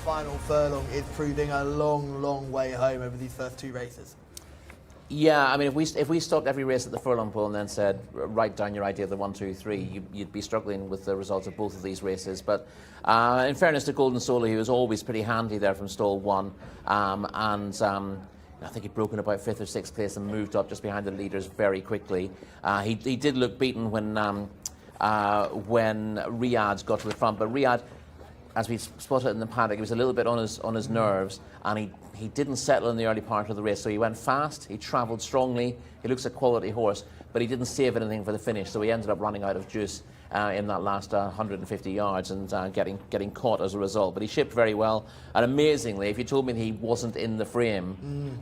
Final furlong is proving a long, long way home over these first 2 races. Yeah, I mean, if we stopped every race at the furlong pole and then said, write down your idea of the 1, 2, 3, you'd be struggling with the results of both of these races. But in fairness to Golden Solo, he was always pretty handy there from stall 1. I think he'd broken about 5th or 6th place and moved up just behind the leaders very quickly. He did look beaten when Riyadh got to the front, but Riyadh, as we spotted in the paddock, he was a little bit on his nerves, and he didn't settle in the early part of the race. So he went fast, he travelled strongly, he looks a quality horse, but he didn't save anything for the finish, so he ended up running out of juice in that last 150 yards and getting caught as a result. But he shipped very well, and amazingly, if you told me that he wasn't in the frame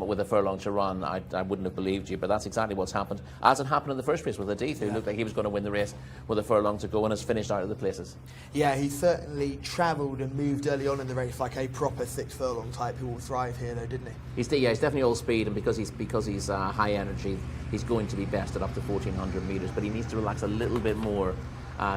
with a furlong to run, I wouldn't have believed you. But that's exactly what's happened, as it happened in the first race with Adith, who looked like he was going to win the race with a furlong to go and has finished out of the places. Yeah, he certainly travelled and moved early on in the race like a proper 6 furlong type who will thrive here, though, didn't he? He's definitely all speed, and because he's high energy, he's going to be best at up to 1400 metres, but he needs to relax a little bit more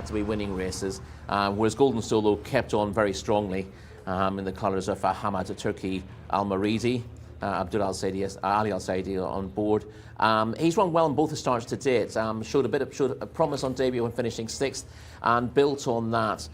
to be winning races. Whereas Golden Solo kept on very strongly in the colours of Hamad Turki Al Maridi, Abdul Al Saidi, Ali Al Saidi on board. He's run well in both the starts to date. Showed a promise on debut when finishing 6th, and built on that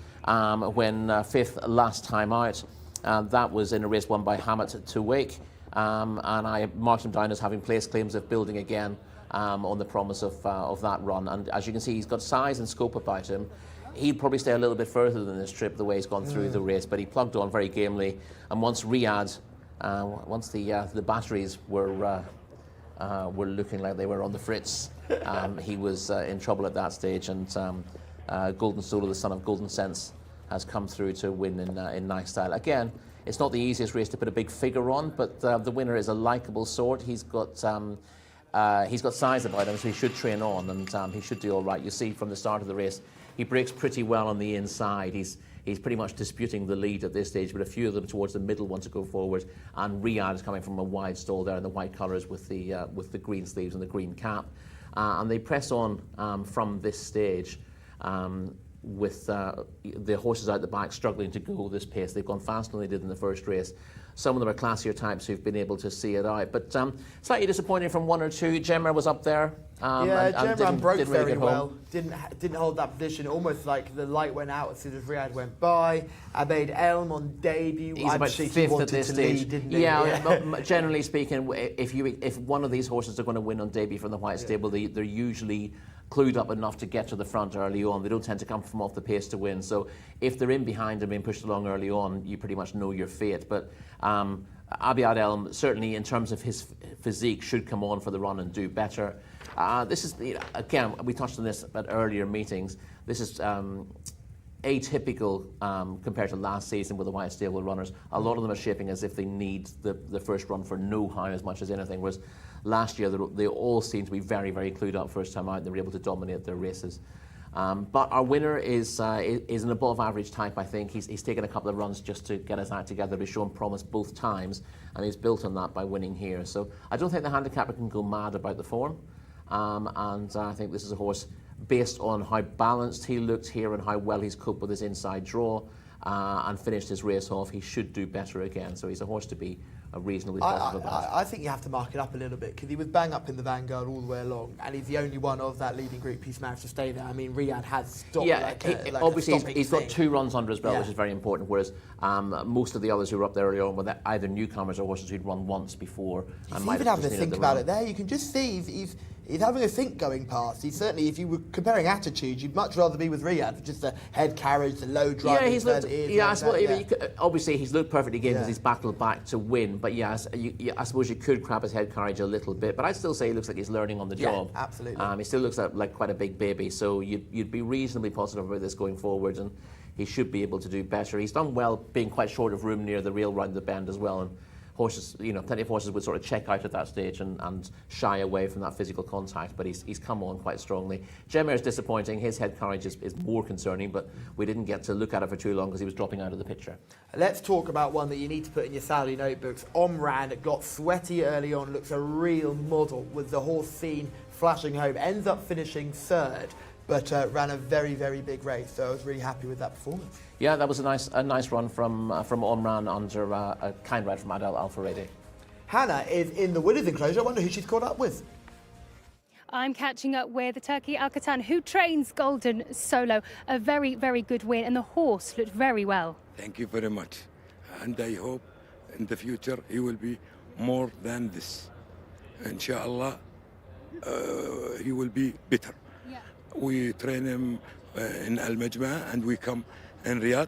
when 5th last time out. That was in a race won by Hamad to Wake, and I marked him down as having placed claims of building again on the promise of that run. And as you can see, he's got size and scope about him. He'd probably stay a little bit further than this trip, the way he's gone through the race, but he plugged on very gamely. And once Riyadh, once the batteries were looking like they were on the fritz, he was in trouble at that stage. And Golden Solo, the son of Golden Sense, has come through to win in nice style. Again, It's not the easiest race to put a big figure on, but the winner is a likeable sort. He's got size about him, so he should train on, and he should do all right. You see from the start of the race, he breaks pretty well on the inside. He's pretty much disputing the lead at this stage, but a few of them towards the middle want to go forward. And Riyadh is coming from a wide stall there in the white colours with the green sleeves and the green cap, and they press on from this stage. With the horses out the back struggling to go this pace. They've gone faster than they did in the first race. Some of them are classier types who've been able to see it out. But slightly disappointing from one or two. Jcsa was up there. Jcsa broke didn't very really get well. home. Didn't hold that position. Almost like the light went out as soon as Riyadh went by. Abeid Elm on debut. He's about fifth at this stage. Lead, Generally speaking, if one of these horses are going to win on debut from the white stable, they're usually clued up enough to get to the front early on. They don't tend to come from off the pace to win. So if they're in behind and being pushed along early on, you pretty much know your fate. But Abeid Elm, certainly in terms of his physique, should come on for the run and do better. This is, again, we touched on this at earlier meetings. This is atypical compared to last season with the white stable runners. A lot of them are shaping as if they need the first run for know-how as much as anything, whereas last year they all seemed to be very, very clued up first time out, and they were able to dominate their races. But our winner is an above average type, I think. He's taken a couple of runs just to get his act together. He's shown promise both times, and he's built on that by winning here. So I don't think the handicapper can go mad about the form. And I think this is a horse based on how balanced he looked here and how well he's coped with his inside draw and finished his race off. He should do better again. So he's a horse to be reasonably positive about. I think you have to mark it up a little bit because he was bang up in the vanguard all the way along, and he's the only one of that leading group who's managed to stay there. I mean, Riyadh has stopped. Obviously he's got 2 runs under his belt, which is very important. Whereas most of the others who were up there early on were either newcomers or horses who'd run once before. He's even having to think about it there. You can just see he's having a think going past. He's certainly, if you were comparing attitudes, you'd much rather be with Riyadh, just the head carriage, the low drive. Yeah, he's looked. Obviously he's looked perfectly game because he's battled back to win. But yes, I suppose you could crab his head carriage a little bit. But I'd still say he looks like he's learning on the job. Yeah, absolutely. He still looks like quite a big baby. So you'd be reasonably positive about this going forward, and he should be able to do better. He's done well being quite short of room near the rail round the bend as well. And horses, plenty of horses would sort of check out at that stage and shy away from that physical contact, but he's come on quite strongly. Jcsa is disappointing. His head carriage is more concerning, but we didn't get to look at it for too long because he was dropping out of the picture. Let's talk about one that you need to put in your Saturday notebooks. Omran got sweaty early on, looks a real model with the horse seen flashing home, ends up finishing third, but ran a very, very big race, so I was really happy with that performance. Yeah, that was a nice run from Omran under a kind ride from Adel Al-Faredi. Hannah is in the winners' enclosure. I wonder who she's caught up with. I'm catching up with Turkey Al-Katan, who trains Golden Solo. A very, very good win, and the horse looked very well. Thank you very much. And I hope in the future he will be more than this. Inshallah, he will be better. Yeah. We train him in Al-Majma, and we come in Riyadh,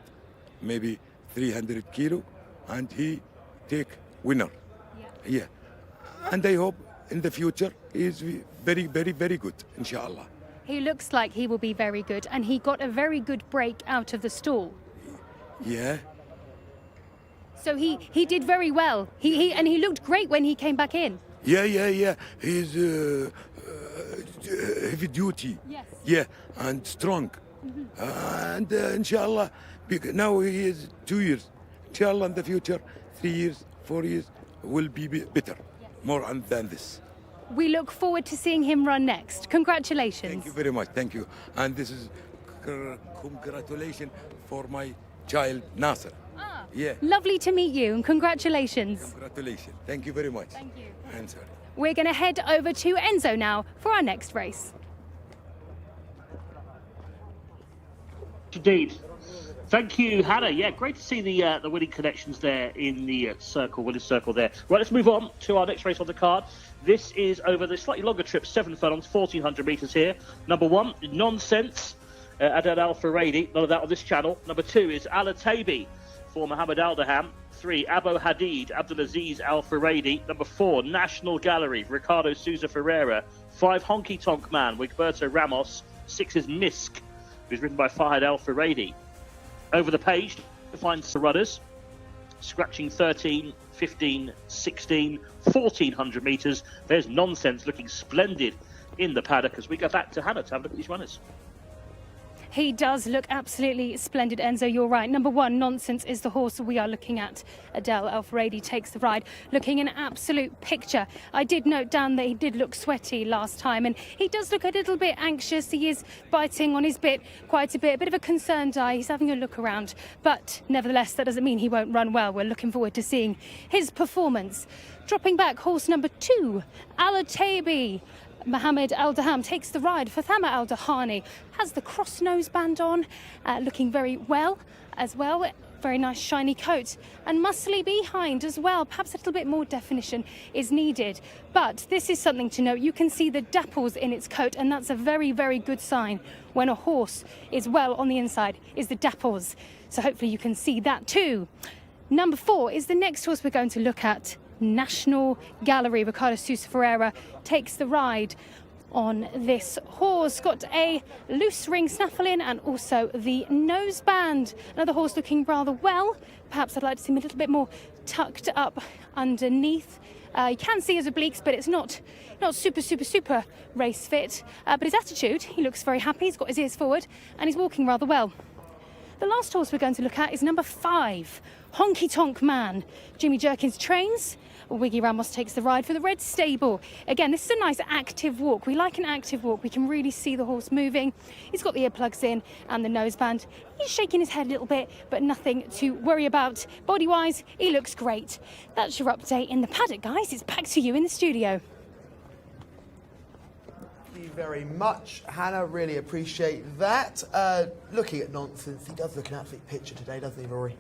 maybe 300 kilo, and he take winner. Yeah. And I hope in the future he is very, very, very good, inshallah. He looks like he will be very good, and he got a very good break out of the stall. Yeah. So he did very well. He looked great when he came back in. Yeah. He's heavy duty. Yes. Yeah, and strong. And inshallah, now he is 2 years. Inshallah, in the future, 3 years, 4 years, will be better, more than this. We look forward to seeing him run next. Congratulations. Thank you very much. Thank you. And this is congratulations for my child, Nasser. Yeah. Lovely to meet you, and congratulations. Congratulations. Thank you very much. Thank you. I'm sorry. We're going to head over to Enzo now for our next race. Indeed. Thank you, Hannah. Yeah, great to see the winning connections there in the winning circle there. Right, let's move on to our next race on the card. This is over the slightly longer trip, 7 furlongs, 1,400 metres here. Number 1, Nonsense, Adel Al-Faredi, none of that on this channel. Number 2 is Al-Atabi for Mohammed Aldaham. 3, Abu Hadid, Abdulaziz Al-Faredi. Number 4, National Gallery, Ricardo Souza Ferreira. 5, Honky Tonk Man, Wigberto Ramos. 6 is Misk, who's written by Fahad Al-Faredi. Over the page to find the runners. scratching 13, 15, 16, 1400 metres. There's Nonsense looking splendid in the paddock as we go back to Hannah to have a look at these runners. He does look absolutely splendid, Enzo, you're right. Number 1, Nonsense, is the horse we are looking at. Adel Alfaredi takes the ride, looking an absolute picture. I did note down that he did look sweaty last time, and he does look a little bit anxious. He is biting on his bit quite a bit of a concerned eye. He's having a look around, but nevertheless, that doesn't mean he won't run well. We're looking forward to seeing his performance. Dropping back, horse number 2, Alatabi. Mohammed Al Daham takes the ride. Fathama Al Dahani has the cross nose band on, looking very well as well. Very nice shiny coat and muscly behind as well. Perhaps a little bit more definition is needed. But this is something to note. You can see the dapples in its coat, and that's a very, very good sign when a horse is well on the inside, is the dapples. So hopefully you can see that too. Number 4 is the next horse we're going to look at. National Gallery. Ricardo Sousa Ferreira takes the ride on this horse. Got a loose ring snaffle in and also the noseband. Another horse looking rather well. Perhaps I'd like to see him a little bit more tucked up underneath. You can see his obliques, but it's not super race fit. But his attitude, he looks very happy. He's got his ears forward and he's walking rather well. The last horse we're going to look at is number 5, Honky Tonk Man. Jimmy Jerkins trains. Wiggy Ramos takes the ride for the Red Stable. Again, this is a nice active walk. We like an active walk. We can really see the horse moving. He's got the earplugs in and the noseband. He's shaking his head a little bit, but nothing to worry about. Body-wise, he looks great. That's your update in the paddock, guys. It's back to you in the studio. Thank you very much, Hannah. Really appreciate that. Looking at Nonsense, he does look an absolute picture today, doesn't he, Rory?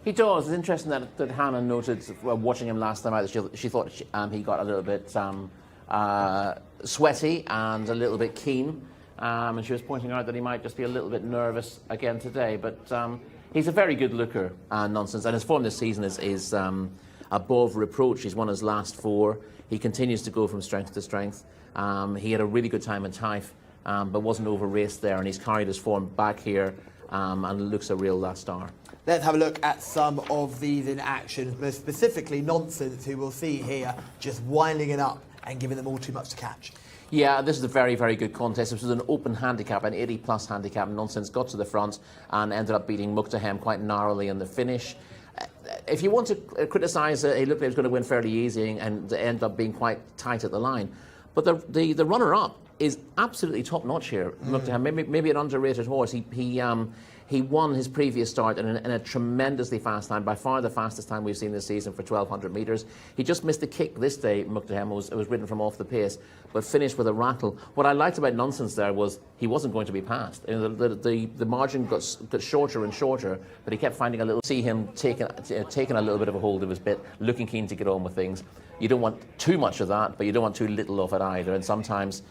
He does. It's interesting that Hannah noted, watching him last time out, that she thought he got a little bit sweaty and a little bit keen. And she was pointing out that he might just be a little bit nervous again today. But he's a very good looker, Nonsense. And his form this season is above reproach. He's won his last 4. He continues to go from strength to strength. He had a really good time in Taif, but wasn't over-raced there. And he's carried his form back here and looks a real star. Let's have a look at some of these in action, most specifically Nonsense, who we'll see here just winding it up and giving them all too much to catch. Yeah, this is a very, very good contest. This was an open handicap, an 80-plus handicap. Nonsense got to the front and ended up beating Muqtahem quite narrowly in the finish. If you want to criticise it, he looked like he was going to win fairly easy and end up being quite tight at the line. But the runner-up is absolutely top-notch here. Muqtahem, maybe an underrated horse. He won his previous start in a tremendously fast time, by far the fastest time we've seen this season for 1,200 metres. He just missed a kick this day, Muqtahem. It was ridden from off the pace, but finished with a rattle. What I liked about Nonsense there was he wasn't going to be passed. The margin got shorter and shorter, but he kept finding a little... See him taking a little bit of a hold of his bit, looking keen to get on with things. You don't want too much of that, but you don't want too little of it either. And sometimes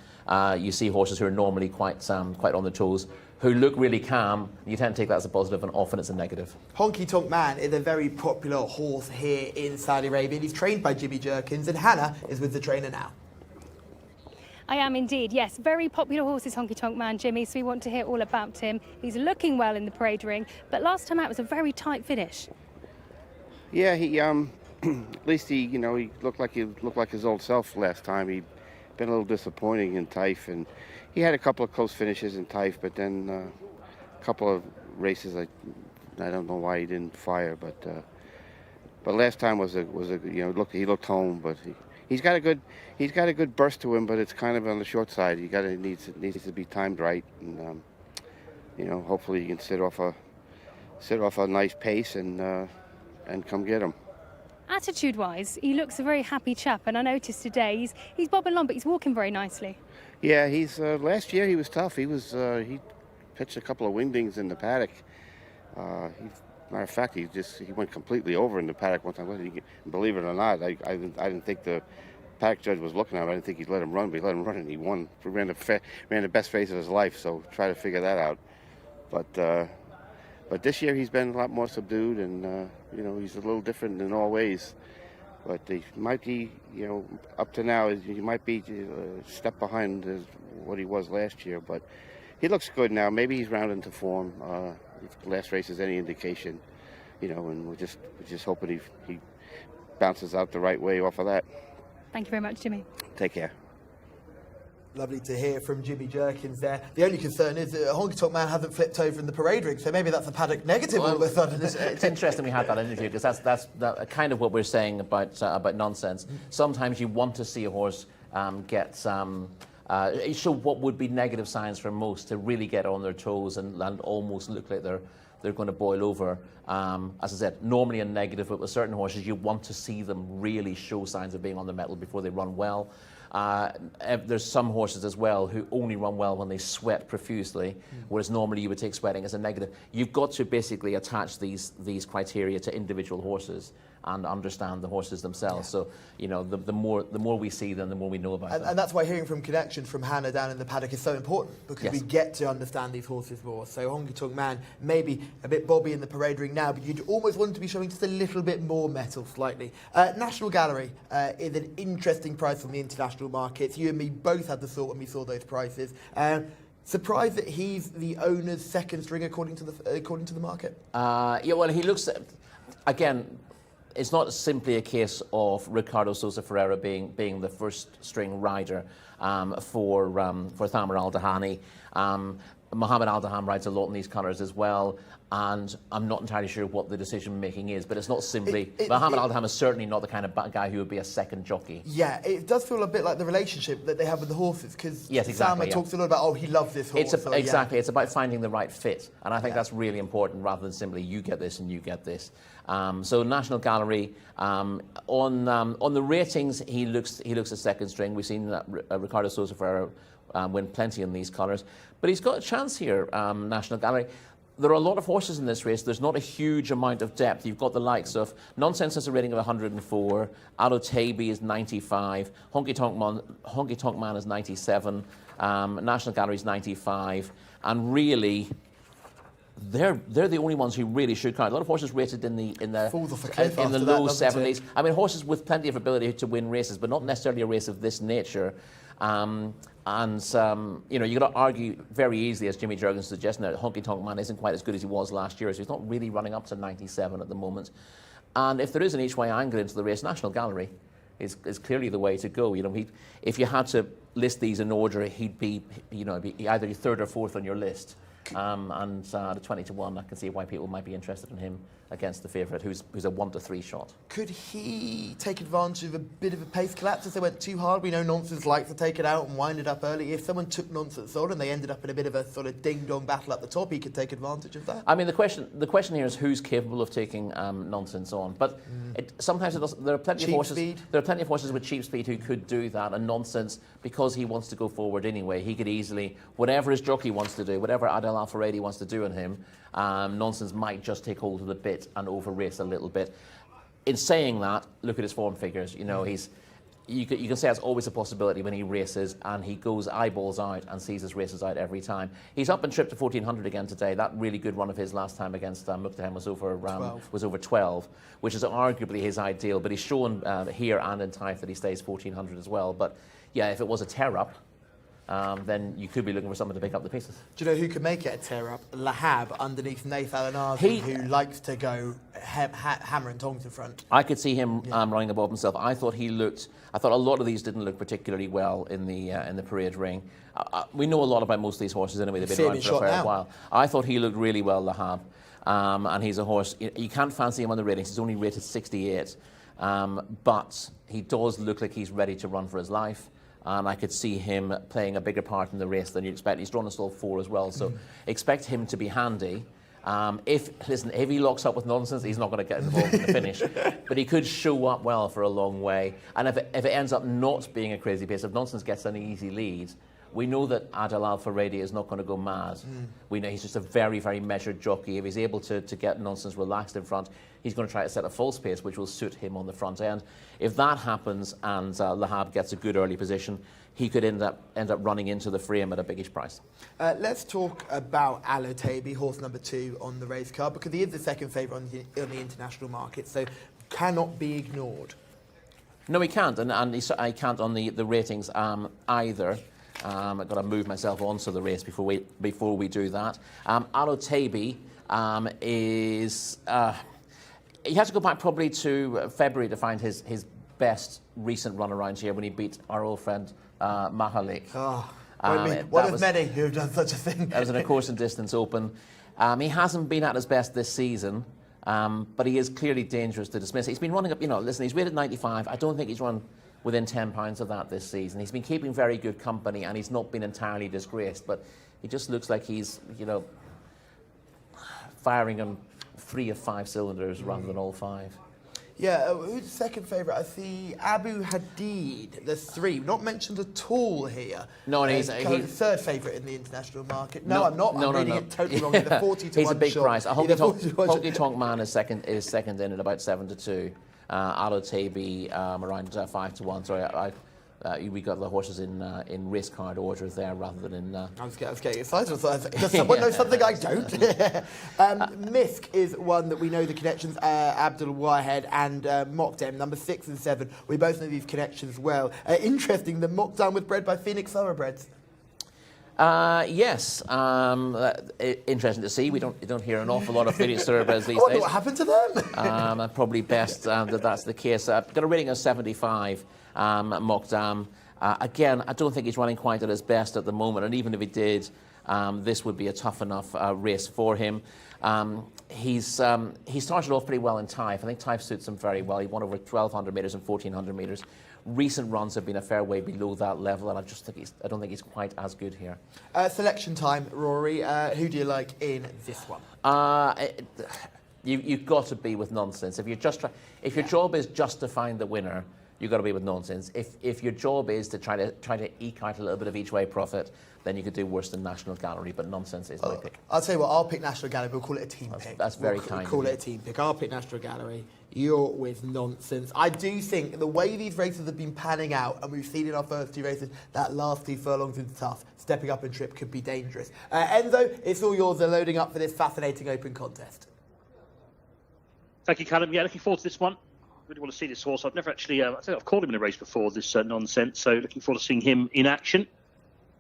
you see horses who are normally quite on the toes, who look really calm. You tend to take that as a positive, and often it's a negative. Honky Tonk Man is a very popular horse here in Saudi Arabia. He's trained by Jimmy Jerkins, and Hannah is with the trainer now. I am indeed, yes. Very popular horse is Honky Tonk Man, Jimmy, so we want to hear all about him. He's looking well in the parade ring, but last time out was a very tight finish. Yeah, he at least he looked like his old self last time. He'd been a little disappointing in Taif, and he had a couple of close finishes in Taif, but then a couple of races I don't know why he didn't fire, but last time was a he looked home, but he's got a good burst to him, but it's kind of on the short side. It needs to be timed right, and hopefully he can sit off a nice pace and come get him. Attitude-wise, he looks a very happy chap, and I noticed today he's bobbing along, but he's walking very nicely. Yeah, he's last year he was tough. He pitched a couple of wingdings in the paddock. Matter of fact, he went completely over in the paddock one time. Believe it or not, I didn't think the paddock judge was looking at him. I didn't think he'd let him run, but he let him run, and he won. He ran the best race of his life. So try to figure that out. But this year he's been a lot more subdued, and he's a little different in all ways. But he might be, up to now, he might be a step behind what he was last year. But he looks good now. Maybe he's rounding to form. If the last race is any indication. you know, and we're just hoping he bounces out the right way off of that. Thank you very much, Jimmy. Take care. Lovely to hear from Jimmy Jerkins there. The only concern is that Honky Tonk Man hasn't flipped over in the parade ring, so maybe that's a paddock negative all of a sudden. It's interesting we had that interview, because that's kind of what we're saying about Nonsense. Things you want to see a horse get show what would be negative signs for most, to really get on their toes and almost look like they're going to boil over. As I said, normally a negative, but with certain horses, you want to see them really show signs of being on the metal before they run well. There's some horses as well who only run well when they sweat profusely, whereas normally you would take sweating as a negative. You've got to basically attach these criteria to individual horses and understand the horses themselves. So, you know, the more we see them, the more we know about them. And that's why hearing from Connection from Hannah down in the paddock is so important, because we get to understand these horses more. So Honky Tonk Man, maybe a bit bobby in the parade ring now, but you'd almost want to be showing just a little bit more metal slightly. National Gallery is an interesting price on the international markets. You and me both had the thought when we saw those prices. Surprised that he's the owner's second string according to the market? Yeah, well, he looks again. It's not simply a case of Ricardo Sosa Ferreira being the first string rider for Thamar Al Dahani. Mohammed Al Daham rides a lot in these colours as well, and I'm not entirely sure what the decision making is, but it's not simply Mohammed Al Daham is certainly not the kind of guy who would be a second jockey. Yeah, it does feel a bit like the relationship that they have with the horses, because Sam talks a lot about, he loves this horse. It's about finding the right fit, and I think that's really important, rather than simply you get this and you get this. So National Gallery, on the ratings, he looks a second string. We've seen that Ricardo Sosa Ferreira win plenty in these colours, but he's got a chance here. National Gallery. There are a lot of horses in this race. There's not a huge amount of depth. You've got the likes of Nonsense has a rating of 104, Alo Taby is 95, Honky Tonk Man is 97, National Gallery is 95, and really, they're the only ones who really should count. A lot of horses rated in the low 70s. I mean, horses with plenty of ability to win races, but not necessarily a race of this nature. You know, you've got to argue very easily, as Jimmy Jergens suggesting, that Honky Tonk Man isn't quite as good as he was last year, so he's not really running up to 97 at the moment. And if there is an each way angle into the race, National Gallery is clearly the way to go. You know, if you had to list these in order, he'd be either third or fourth on your list. And at 20 to 1, I can see why people might be interested in him against the favourite, who's a 1 to 3 shot. Could he take advantage of a bit of a pace collapse if they went too hard? We know Nonsense likes to take it out and wind it up early. If someone took Nonsense on and they ended up in a bit of a sort of ding-dong battle at the top, he could take advantage of that. I mean, the question here is who's capable of taking Nonsense on. But sometimes it doesn't. There are plenty of horses. There are plenty of horses with cheap speed who could do that. And Nonsense, because he wants to go forward anyway, he could easily, whatever his jockey wants to do, whatever Adel Al-Faredi wants to do in him, Nonsense might just take hold of the bit and over race a little bit. In saying that, look at his form figures. You know, you can say it's always a possibility when he races, and he goes eyeballs out and sees his races out every time. He's up and tripped to 1400 again today. That really good run of his last time against Muqtahem was over 12, which is arguably his ideal. But he's shown here and in Taif that he stays 1400 as well. But yeah, if it was a tear up, then you could be looking for someone to pick up the pieces. Do you know who could make it a tear-up? Lahab underneath Nath Al-Anazi, who likes to go hammer and tongs in front. I could see him running above himself. I thought a lot of these didn't look particularly well in the parade ring. We know a lot about most of these horses anyway. They've been around for a fair while. I thought he looked really well, Lahab. And he's a horse, you can't fancy him on the ratings. He's only rated 68. But he does look like he's ready to run for his life. And I could see him playing a bigger part in the race than you expect. He's drawn a stall 4 as well, so expect him to be handy. If he locks up with Nonsense, he's not going to get involved in the finish. But he could show up well for a long way. And if it ends up not being a crazy pace, if Nonsense gets an easy lead, we know that Adel Al-Faredi is not going to go mad. We know he's just a very, very measured jockey. If he's able to get Nonsense relaxed in front, he's going to try to set a false pace, which will suit him on the front end. If that happens and Lahab gets a good early position, he could end up running into the frame at a biggish price. Let's talk about Alo Taby, horse number 2 on the race card, because he is the second favourite on the international market, so cannot be ignored. No, he can't, and I can't on the ratings either. I've got to move myself onto the race before we do that. Alo Taby is He has to go back probably to February to find his best recent run around here when he beat our old friend Mahalik. Oh, one of many who have done such a thing. That was in a course and distance open. He hasn't been at his best this season, but he is clearly dangerous to dismiss. He's been running up, listen, he's rated 95. I don't think he's run within 10 pounds of that this season. He's been keeping very good company and he's not been entirely disgraced, but he just looks like he's, firing on 3 of 5 cylinders rather than all 5. Yeah, who's the second favourite? I see Abu Hadid, the 3, not mentioned at all here. No, and he's the third favourite in the international market. No, I'm not. I'm reading it totally wrong. The 40 to 1 He's a big shot. price. Honky Tonk Man is second in at about 7 to 2. Alo Tabi around 5 to 1. Sorry, we got the horses in race card order there rather than in. I was getting excited. Does someone know something I don't? Misk is one that we know the connections. Abdul Wahed and Mokdem, number 6 and 7. We both know these connections well. Interesting, the Mokdam was bred by Phoenix Thoroughbreds. Yes, interesting to see. We don't hear an awful lot of Phoenix Thoroughbreds these days. What happened to them? Probably best that's the case. Got a rating of 75. Mokdam. Again, I don't think he's running quite at his best at the moment, and even if he did, this would be a tough enough race for him. He started off pretty well in Taif. I think Taif suits him very well. He won over 1,200 metres and 1,400 metres. Recent runs have been a fair way below that level, and I don't think he's quite as good here. Selection time, Rory. Who do you like in this one? You've got to be with Nonsense. If your job is just to find the winner, you've got to be with Nonsense. If your job is to try to eke out a little bit of each way profit, then you could do worse than National Gallery, but Nonsense is my pick. I'll tell you what, I'll pick National Gallery, we'll call it a team pick. That's very kind. We'll call it a team pick. I'll pick National Gallery. You're with Nonsense. I do think the way these races have been panning out, and we've seen in our first 2 races, that last 2 furlongs is tough. Stepping up in trip could be dangerous. Enzo, it's all yours. They're loading up for this fascinating open contest. Thank you, Callum. Yeah, looking forward to this one. Really want to see this horse. I've never actually, I think I've called him in a race before, this Nonsense, so looking forward to seeing him in action.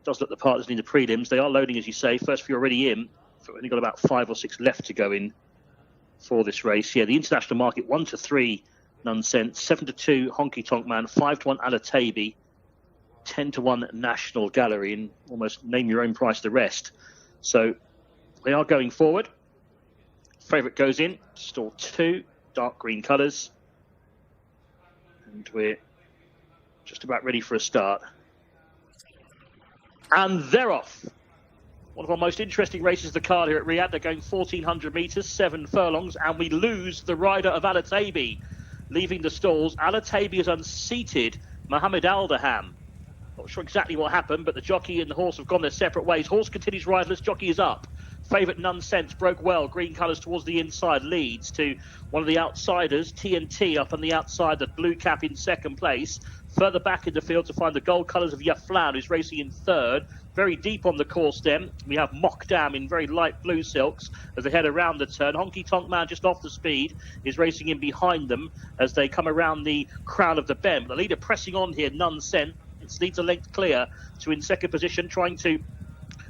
Does look the part in the prelims. They are loading, as you say. First few already in. We've only got about 5 or 6 left to go in for this race. Yeah, the international market, 1 to 3, Nonsense, 7 to 2, Honky Tonk Man, 5 to 1, Alatabi, 10 to 1, National Gallery, and almost name your own price the rest. So they are going forward. Favourite goes in, stall 2, dark green colours. And we're just about ready for a start. And they're off. One of our most interesting races of the card here at Riyadh. They're going 1,400 metres, 7 furlongs, and we lose the rider of Alatabi, leaving the stalls. Alatabi has unseated Mohammed Aldaham. Not sure exactly what happened, but the jockey and the horse have gone their separate ways. Horse continues riderless, jockey is up. Favourite Nonsense broke well. Green colours towards the inside, leads to one of the outsiders, TNT, up on the outside, the blue cap in second place. Further back in the field to find the gold colours of Yaflan, who's racing in third. Very deep on the course then. We have Mokdam in very light blue silks as they head around the turn. Honky Tonk Man just off the speed is racing in behind them as they come around the crown of the bend. The leader pressing on here, Nonsense, leads a length clear to in second position, trying to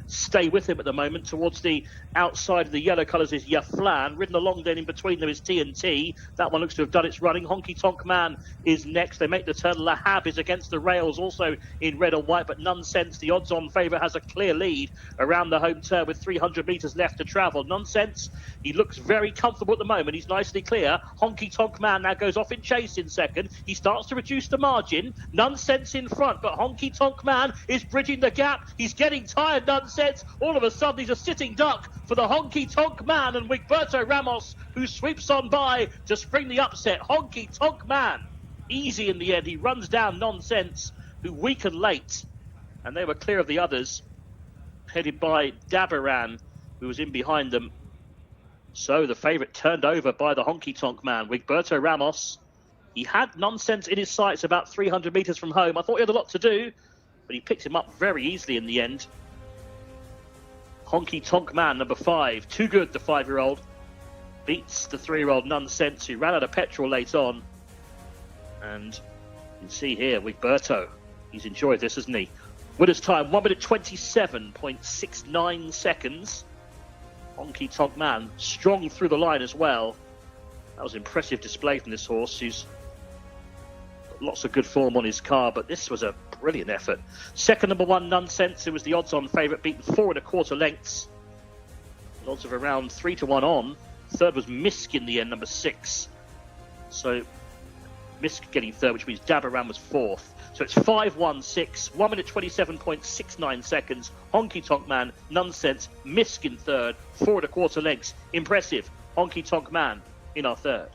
stay with him at the moment. Towards the outside of the yellow colours is Yaflan. Ridden along then in between them is TNT. That one looks to have done its running. Honky Tonk Man is next. They make the turn. Lahab is against the rails, also in red and white, but Nonsense, the odds-on favourite, has a clear lead around the home turn with 300 metres left to travel. Nonsense, he looks very comfortable at the moment. He's nicely clear. Honky Tonk Man now goes off in chase in second. He starts to reduce the margin. Nonsense in front, but Honky Tonk Man is bridging the gap. He's getting tired, Nonsense. All of a sudden, he's a sitting duck for the Honky Tonk Man and Wigberto Ramos, who sweeps on by to spring the upset. Honky Tonk Man, easy in the end. He runs down Nonsense, who weakened late, and they were clear of the others, headed by Dabaran, who was in behind them. So the favourite turned over by the Honky Tonk Man, Wigberto Ramos. He had Nonsense in his sights about 300 metres from home. I thought he had a lot to do, but he picked him up very easily in the end. Honky Tonk Man, number 5. Too good, the 5-year-old. Beats the 3-year-old Nonsense, who ran out of petrol late on. And you can see here, Wigberto. He's enjoyed this, hasn't he? Winner's time, 1 minute 27.69 seconds. Honky Tonk Man, strong through the line as well. That was an impressive display from this horse, who's got lots of good form on his car, but this was a brilliant effort. Second, number 1, Nonsense, who was the odds-on favourite, beaten 4 1/4 lengths. Odds of around 3 to 1 on. Third was Misk in the end, number 6. So Misk getting third, which means Dabaran was 4th. So it's 5-1-6, 1 minute 27.69 seconds. Honky Tonk Man, Nonsense, Misk in third, 4 1/4 lengths. Impressive. Honky Tonk Man in our third.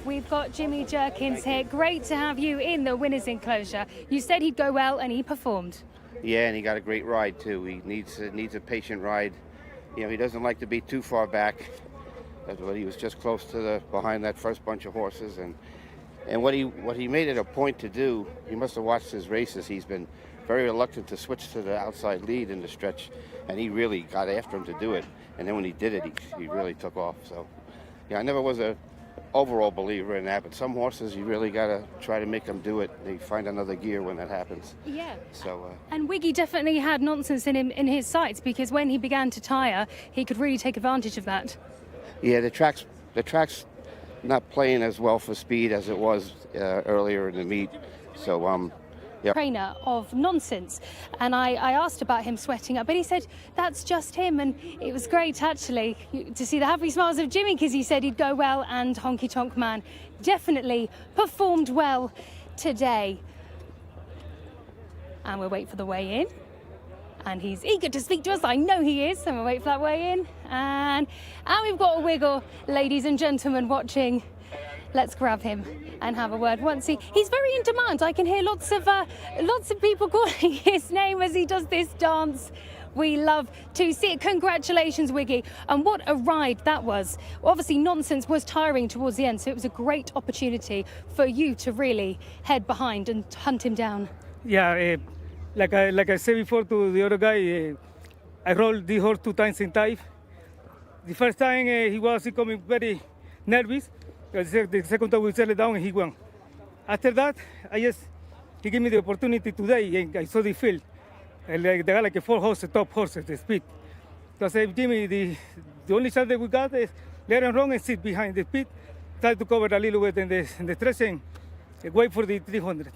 We've got Jimmy Jerkins here. Great to have you in the winner's enclosure. You said he'd go well, and he performed. Yeah, and he got a great ride too. He needs a patient ride. You know, he doesn't like to be too far back. But he was just close to behind that first bunch of horses, and what he made it a point to do. He must have watched his races. He's been very reluctant to switch to the outside lead in the stretch, and he really got after him to do it. And then when he did it, he really took off. So, yeah, I never was a overall believer in that, but some horses you really got to try to make them do it. They find another gear when that happens. Yeah. So. And Wiggy definitely had Nonsense in his sights, because when he began to tire, he could really take advantage of that. Yeah, the track's not playing as well for speed as it was earlier in the meet. So yeah. Trainer of Nonsense, and I asked about him sweating up, but he said that's just him, and it was great actually to see the happy smiles of Jimmy, because he said he'd go well, and Honky Tonk Man definitely performed well today. And we'll wait for the weigh-in, and he's eager to speak to us. I know he is, and we'll wait for that weigh-in, and we've got a wiggle, ladies and gentlemen watching. Let's grab him and have a word. He's very in demand. I can hear lots of people calling his name as he does this dance. We love to see it. Congratulations, Wiggy. And what a ride that was. Obviously, Nonsense was tiring towards the end, so it was a great opportunity for you to really head behind and hunt him down. Yeah, like I said before to the other guy, I rolled the horse 2 times in Taif. The first time he was becoming very nervous. The second time we settled down and he won. After that, he gave me the opportunity today, and I saw the field. And they got like 4 horses, top horses, the speed. So I said, Jimmy, the only chance that we got is let him run and sit behind the speed, try to cover a little bit in the stretch and wait for the 300.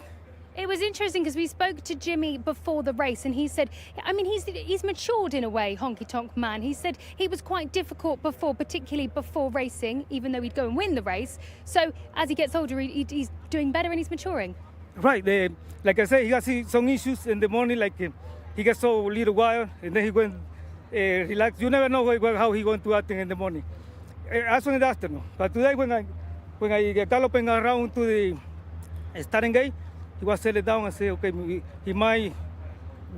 It was interesting because we spoke to Jimmy before the race, and he said, I mean, he's matured in a way, Honky Tonk Man. He said he was quite difficult before, particularly before racing, even though he'd go and win the race. So as he gets older, he's doing better and he's maturing. Right. Like I said, he has some issues in the morning, like he gets so little wild, and then he went relaxed. You never know how he going to act in the morning. Also in the afternoon. But today when I galloping around to the starting gate, he was settled down and said, okay, he might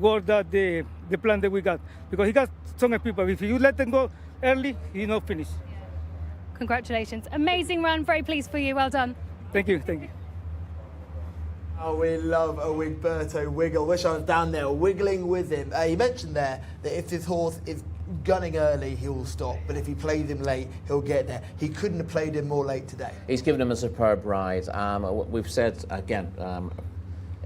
work that the plan that we got. Because he got some people. If you let them go early, he's not finished. Congratulations. Amazing run. Very pleased for you. Well done. Thank you. Oh, we love a Wigberto wiggle. Wish I was down there wiggling with him. He mentioned there that if his horse is gunning early, he'll stop. But if he plays him late, he'll get there. He couldn't have played him more late today. He's given him a superb ride. We've said, again,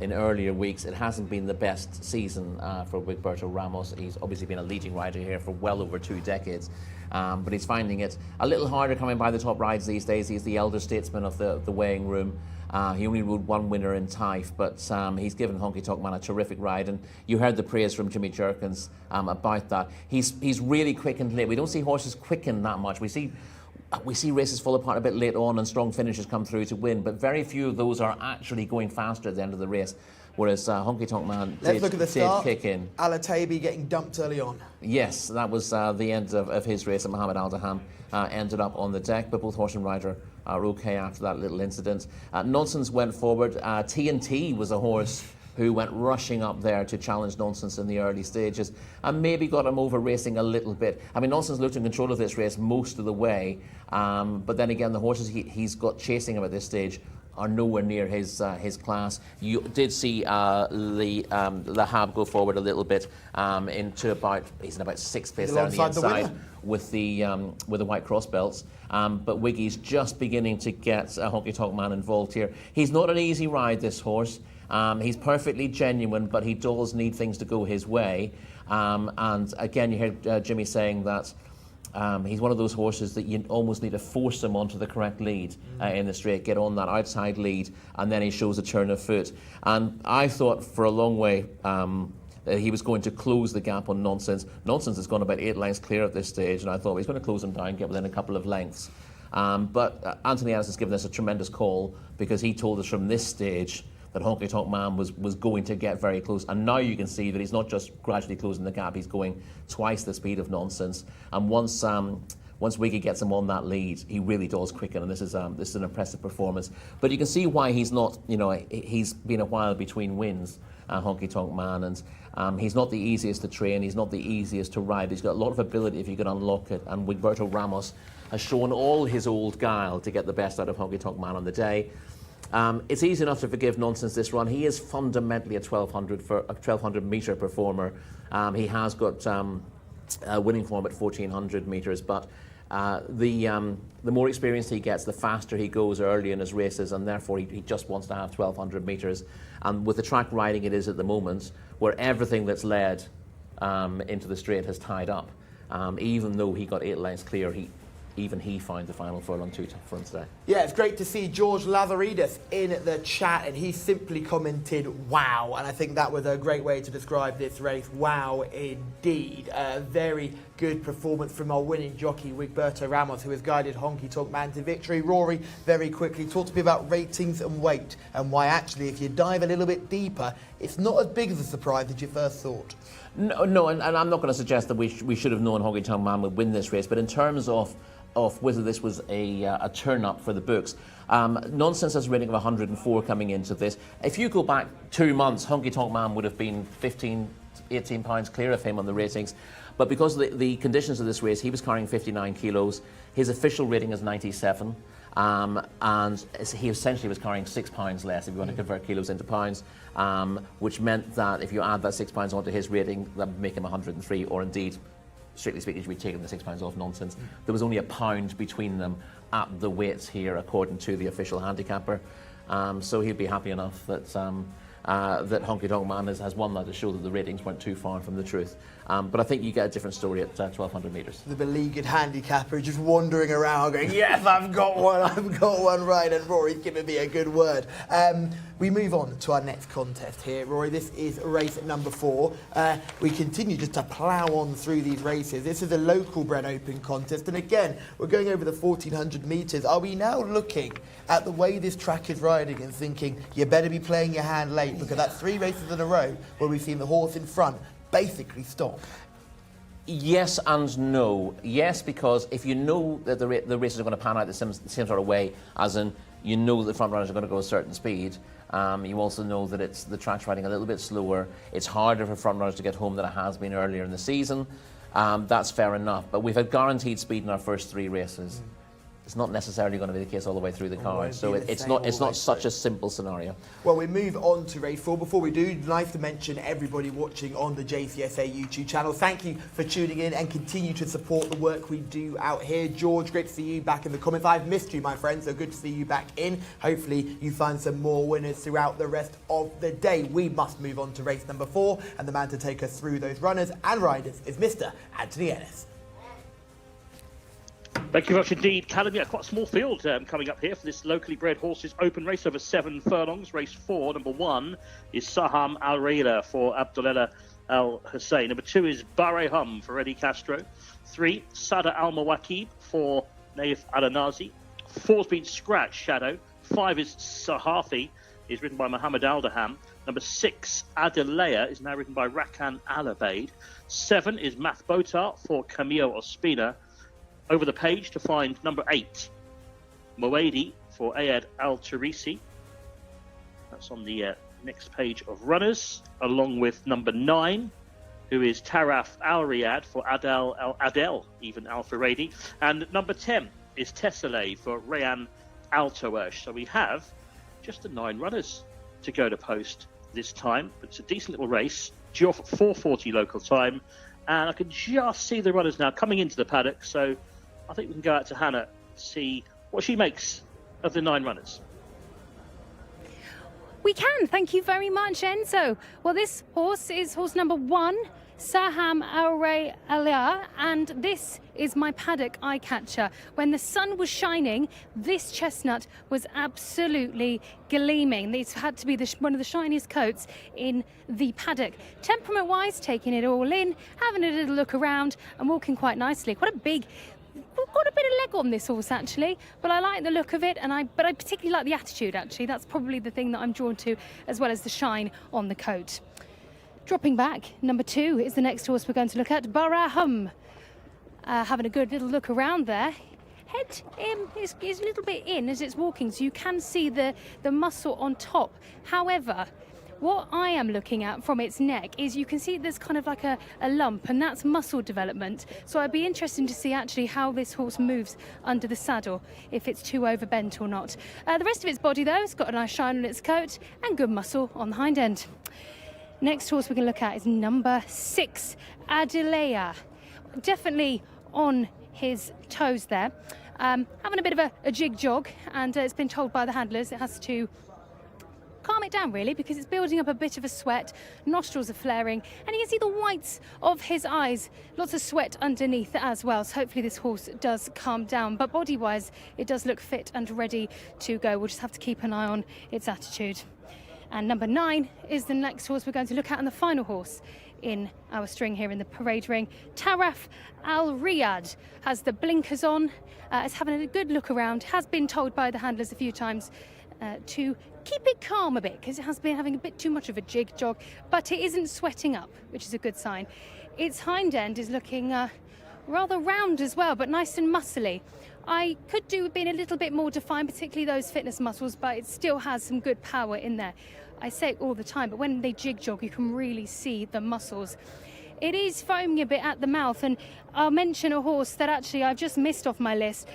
in earlier weeks. It hasn't been the best season for Wigberto Ramos. He's obviously been a leading rider here for well over 2 decades. But he's finding it a little harder coming by the top rides these days. He's the elder statesman of the weighing room. He only rode 1 winner in Taif, but he's given Honky Tonk Man a terrific ride, and you heard the praise from Jimmy Jerkins about that. He's really quickened late. We don't see horses quicken that much. We see races fall apart a bit late on and strong finishers come through to win, but very few of those are actually going faster at the end of the race. Whereas Honky Tonk Man Let's look at the start. kick in. Alatabi getting dumped early on. Yes, that was the end of his race, and Mohammed Al-Daham ended up on the deck, but both horse and rider are okay after that little incident. Nonsense went forward. TNT was a horse who went rushing up there to challenge Nonsense in the early stages and maybe got him over racing a little bit. I mean, Nonsense looked in control of this race most of the way, but then again, the horses he's got chasing him at this stage are nowhere near his class. You did see Lahab go forward a little bit he's in about 6th place there on the inside with the white cross belts. But Wiggy's just beginning to get Honky Tonk Man involved here. He's not an easy ride, this horse. He's perfectly genuine, but he does need things to go his way. And again, you heard Jimmy saying that he's one of those horses that you almost need to force him onto the correct lead in the straight, get on that outside lead, and then he shows a turn of foot. And I thought for a long way that he was going to close the gap on Nonsense. Nonsense has gone about 8 lengths clear at this stage, and I thought he's going to close him down, get within a couple of lengths. But Anthony Ellis has given us a tremendous call, because he told us from this stage that Honky Tonk Man was going to get very close. And now you can see that he's not just gradually closing the gap, he's going twice the speed of Nonsense. And once Wiggy gets him on that lead, he really does quicken, and this is an impressive performance. But you can see why he's not, he's been a while between wins, Honky Tonk Man, and he's not the easiest to train, he's not the easiest to ride. He's got a lot of ability if you can unlock it, and Wigberto Ramos has shown all his old guile to get the best out of Honky Tonk Man on the day. It's easy enough to forgive Nonsense this run. He is fundamentally a 1200 metre performer. He has got winning form at 1400 metres, but the more experience he gets, the faster he goes early in his races, and therefore he just wants to have 1200 metres. And with the track riding it is at the moment, where everything that's led into the straight has tied up, even though he got 8 lengths clear, even he found the final furlong too tough for him today. Yeah, it's great to see George Lazaridis in the chat, and he simply commented, wow, and I think that was a great way to describe this race. Wow, indeed. A very good performance from our winning jockey, Wigberto Ramos, who has guided Honky Tonk Man to victory. Rory, very quickly, talk to me about ratings and weight, and why actually, if you dive a little bit deeper, it's not as big of a surprise as you first thought. No, and I'm not going to suggest that we should have known Honky Tonk Man would win this race, but in terms of whether this was a turn-up for the books. Nonsense has a rating of 104 coming into this. If you go back 2 months, Honky Tonk Man would have been 15, 18 pounds clear of him on the ratings. But because of the conditions of this race, he was carrying 59 kilos. His official rating is 97. And he essentially was carrying 6 pounds less if you want to convert kilos into pounds, which meant that if you add that 6 pounds onto his rating, that would make him 103, or indeed, strictly speaking, should be taking the 6 pounds off Nonsense. There was only a pound between them at the weights here, according to the official handicapper. So he'd be happy enough that that Honky Tonk Man has won that to show that the ratings weren't too far from the truth. But I think you get a different story at 1200 metres. The beleaguered handicapper just wandering around going, yes, I've got one right, and Rory's giving me a good word. We move on to our next contest here, Rory. This is race number 4. We continue just to plough on through these races. This is a local bred open contest, and again, we're going over the 1400 metres. Are we now looking at the way this track is riding and thinking, you better be playing your hand late, because that's 3 races in a row where we've seen the horse in front basically stop? Yes and no. Yes, because if you know that the races are going to pan out the same sort of way, as in you know the front runners are going to go a certain speed, you also know that the track's riding a little bit slower. It's harder for front runners to get home than it has been earlier in the season. That's fair enough. But we've had guaranteed speed in our first 3 races. it's not necessarily going to be the case all the way through the card. won't So be the it's same all not the way such through. a simple scenario. Well, we move on to race 4. Before we do, nice to mention everybody watching on the JCSA YouTube channel. Thank you for tuning in and continue to support the work we do out here. George, great to see you back in the comments. I've missed you, my friend, so good to see you back in. Hopefully you find some more winners throughout the rest of the day. We must move on to race number 4, and the man to take us through those runners and riders is Mr. Anthony Ennis. Thank you very much indeed, Callum. Yeah, quite a small field coming up here for this locally bred horses open race over 7 furlongs. Race 4, number 1 is Saham Al Raila for Abdullah Al Hussein. Number 2 is Bare Hum for Eddie Castro. 3, Sada Al Mawakib for Naif Al Anazi. 4's been Scratch Shadow. 5 is Sahafi, is written by Muhammad Aldaham. Number 6, Adeleia, is now written by Rakan Al Abaid. 7 is Math Botar for Camille Ospina. Over the page to find number 8, Moedi for Ayad Al Tarisi. That's on the next page of runners, along with number 9, who is Taraf Al Riyadh for Adel even Al Faradi. And number 10 is Tesselae for Rayan Al Tawash. So we have just the 9 runners to go to post this time. It's a decent little race, due off at 4:40 local time. And I can just see the runners now coming into the paddock. So I think we can go out to Hannah, see what she makes of the 9 runners. We can. Thank you very much, Enzo. Well, this horse is horse number 1, Saham Al Raila, and this is my paddock eye catcher. When the sun was shining, this chestnut was absolutely gleaming. These had to be one of the shiniest coats in the paddock. Temperament-wise, taking it all in, having a little look around, and walking quite nicely. Quite a big. Got a bit of leg on this horse actually, but I like the look of it, and I particularly like the attitude actually. That's probably the thing that I'm drawn to, as well as the shine on the coat. Dropping back, number 2 is the next horse we're going to look at, Bare Hum. Having a good little look around there. Head is a little bit in as it's walking, so you can see the muscle on top. However, what I am looking at from its neck is you can see there's kind of like a lump, and that's muscle development. So I'd be interested to see actually how this horse moves under the saddle, if it's too overbent or not. The rest of its body though, it's got a nice shine on its coat and good muscle on the hind end. Next horse we're going to look at is number 6, Adeleia. Definitely on his toes there. Having a bit of a jig jog, and it's been told by the handlers it has to calm it down really, because it's building up a bit of a sweat, nostrils are flaring, and you can see the whites of his eyes, lots of sweat underneath as well. So hopefully this horse does calm down, but body wise it does look fit and ready to go. We'll just have to keep an eye on its attitude. And number 9 is the next horse we're going to look at, and the final horse in our string here in the parade ring. Taraf Al Riyadh has the blinkers on, is having a good look around, has been told by the handlers a few times to keep it calm a bit, because it has been having a bit too much of a jig jog, but it isn't sweating up, which is a good sign. Its hind end is looking rather round as well, but nice and muscly. I could do with being a little bit more defined, particularly those fitness muscles, but it still has some good power in there. I say it all the time, but when they jig jog, you can really see the muscles. It is foaming a bit at the mouth, and I'll mention a horse that actually I've just missed off my list,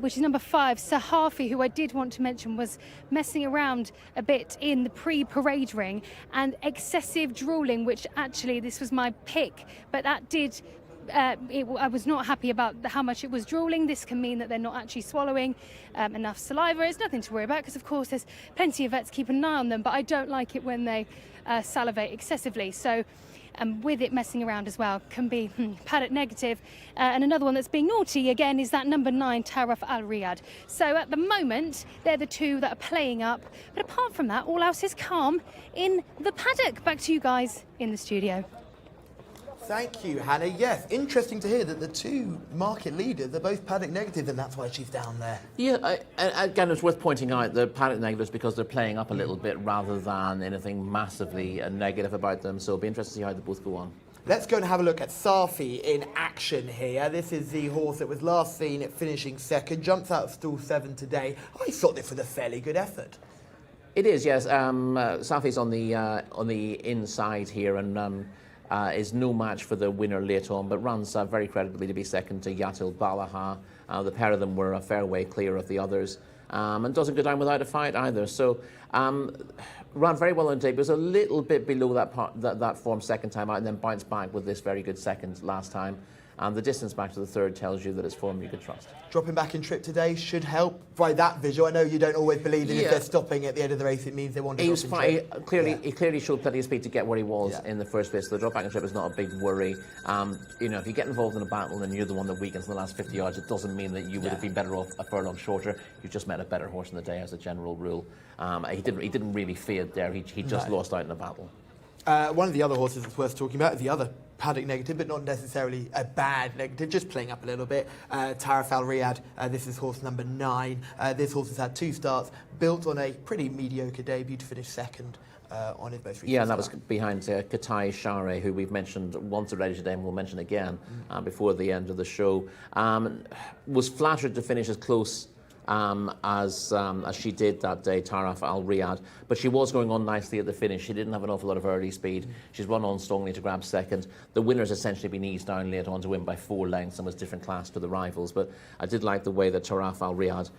which is number 5, Sahafi, who I did want to mention was messing around a bit in the pre-parade ring, and excessive drooling, which actually this was my pick, but that did I was not happy about how much it was drooling. This can mean that they're not actually swallowing enough saliva. It's nothing to worry about, because of course there's plenty of vets keep an eye on them, but I don't like it when they salivate excessively. So with it messing around as well can be paddock negative. And another one that's being naughty again is that number 9, Taraf Al Riyadh. So at the moment they're the 2 that are playing up, but apart from that all else is calm in the paddock. Back to you guys in the studio. Thank you, Hannah. Yes, interesting to hear that the 2 market leaders are both paddock negative, and that's why she's down there. Yeah, again, it's worth pointing out the paddock negatives because they're playing up a little bit rather than anything massively negative about them. So it'll be interesting to see how they both go on. Let's go and have a look at Safi in action here. This is the horse that was last seen at finishing second, jumps out of stall 7 today. I thought this was a fairly good effort. It is, yes. Safi's on the inside here, and is no match for the winner late on, but runs very credibly to be second to Yatil Balaha. The pair of them were a fair way clear of the others, and doesn't go down without a fight either. So ran very well on debut. Was a little bit below that form second time out, and then bounced back with this very good second last time. And the distance back to the third tells you that it's form you could trust. Dropping back in trip today should help. By that visual, I know you don't always believe that if they're stopping at the end of the race, it means they want to He drop in trip. He clearly showed plenty of speed to get where he was in the first place. So the drop back in trip is not a big worry. If you get involved in a battle and you're the one that weakens in the last 50 yards, it doesn't mean that you would have been better off a furlong shorter. You just met a better horse in the day as a general rule. He didn't really fade there. He just lost out in a battle. One of the other horses that's worth talking about is the other paddock negative, but not necessarily a bad negative, just playing up a little bit. Taraf Al Riyadh, this is horse number 9. This horse has had 2 starts, built on a pretty mediocre debut to finish second on his most recent and that was start. behind Jcsa, who we've mentioned once already today and we'll mention again before the end of the show. Was flattered to finish as close as she did that day, Taraf Al Riyadh, but she was going on nicely at the finish. She didn't have an awful lot of early speed. She's run on strongly to grab second. The winner's essentially been eased down late on to win by 4 lengths and was different class to the rivals, but I did like the way that Taraf Al Riyadh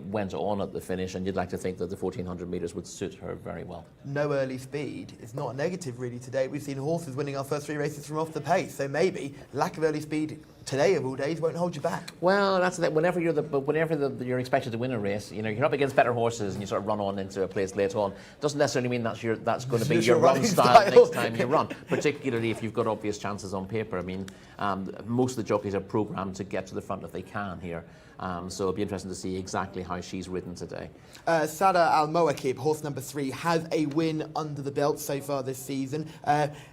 went on at the finish, and you'd like to think that the 1400 metres would suit her very well. No early speed is not a negative really today. We've seen horses winning our first 3 races from off the pace, so maybe lack of early speed today of all days won't hold you back. Well, that's the thing. Whenever you're expected to win a race, you're up against better horses and you sort of run on into a place late on. Doesn't necessarily mean that's going to be your run style next time you run. Particularly if you've got obvious chances on paper. I mean, most of the jockeys are programmed to get to the front if they can here. So it'll be interesting to see exactly how she's ridden today. Sada Al Moakib, horse number 3, has a win under the belt so far this season.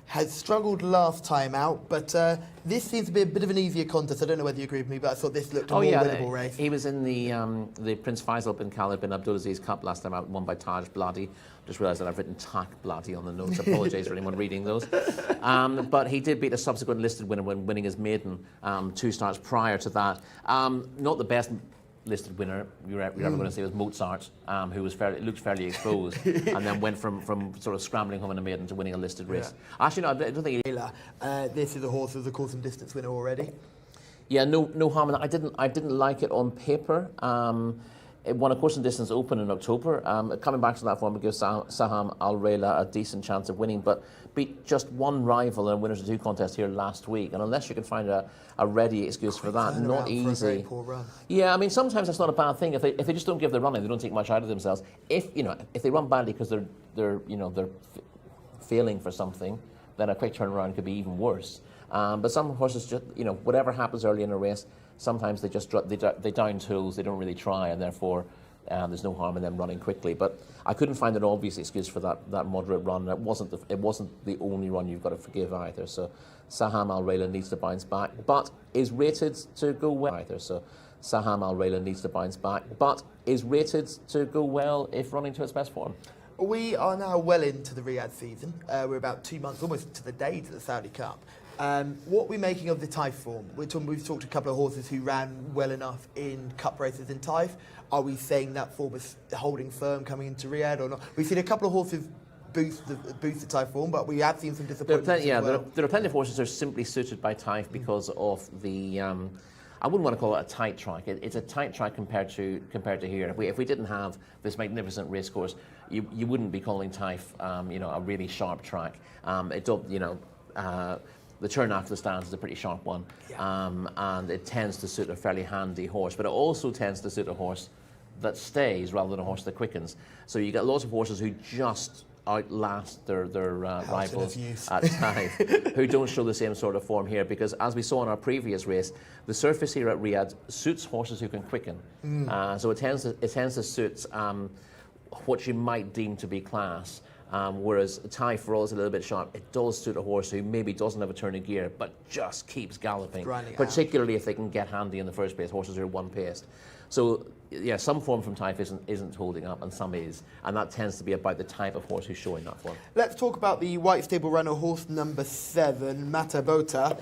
Has struggled last time out, but this seems to be a bit of an easier contest. I don't know whether you agree with me, but I thought this looked a more winnable race. He was in the Prince Faisal bin Khalid bin Abdulaziz Cup last time out, won by Taj Bladi. Just realised that I've written Tak Bladi on the notes. I apologise for anyone reading those. But he did beat a subsequent listed winner when winning his maiden 2 starts prior to that. Not the best listed winner you're ever going to say was Mozart, who was looked fairly exposed and then went from sort of scrambling home in a maiden to winning a listed race. Actually, no, I don't think this is a horse who's a course and distance winner already. Yeah, no harm in that. I didn't like it on paper. It won a course and distance open in October. Coming back to that form, it gives Saham Al Rayla a decent chance of winning, but beat just one rival in a winners of 2 contest here last week. And unless you can find a ready excuse for that, not easy. For a very poor run. Yeah, I mean, sometimes that's not a bad thing. If they just don't give the running, they don't take much out of themselves. If they run badly because they're failing for something, then a quick turnaround could be even worse. But some horses just whatever happens early in a race, sometimes they down tools, they don't really try, and therefore there's no harm in them running quickly. But I couldn't find an obvious excuse for that moderate run. It wasn't the only run you've got to forgive either. So Saham Al Rayla needs to bounce back, but is rated to go well either. So Saham Al Rayla needs to bounce back, but is rated to go well if running to its best form. We are now well into the Riyadh season. We're about 2 months, almost to the day, to the Saudi Cup. What are we making of the Taif form? We've talked to a couple of horses who ran well enough in cup races in Taif. Are we saying that form is holding firm coming into Riyadh or not? We've seen a couple of horses boost the Taif form, but we have seen some disappointments there are plenty of horses that are simply suited by Taif because of the... I wouldn't want to call it a tight track. It's a tight track compared to here. If we didn't have this magnificent race course, you wouldn't be calling Taif a really sharp track. The turn after the stands is a pretty sharp one, and it tends to suit a fairly handy horse, but it also tends to suit a horse that stays rather than a horse that quickens. So you get lots of horses who just outlast their rivals at Taif, who don't show the same sort of form here, because as we saw in our previous race, the surface here at Riyadh suits horses who can quicken. So it tends to suit what you might deem to be class. Whereas Taif, for all it's a little bit sharp, it does suit a horse who maybe doesn't have a turn of gear but just keeps galloping, particularly if they can get handy in the first place, horses who are one-paced. So yeah, some form from Taif isn't holding up and some is, and that tends to be about the type of horse who's showing that form. Let's talk about the white stable runner, horse number 7, Matabota.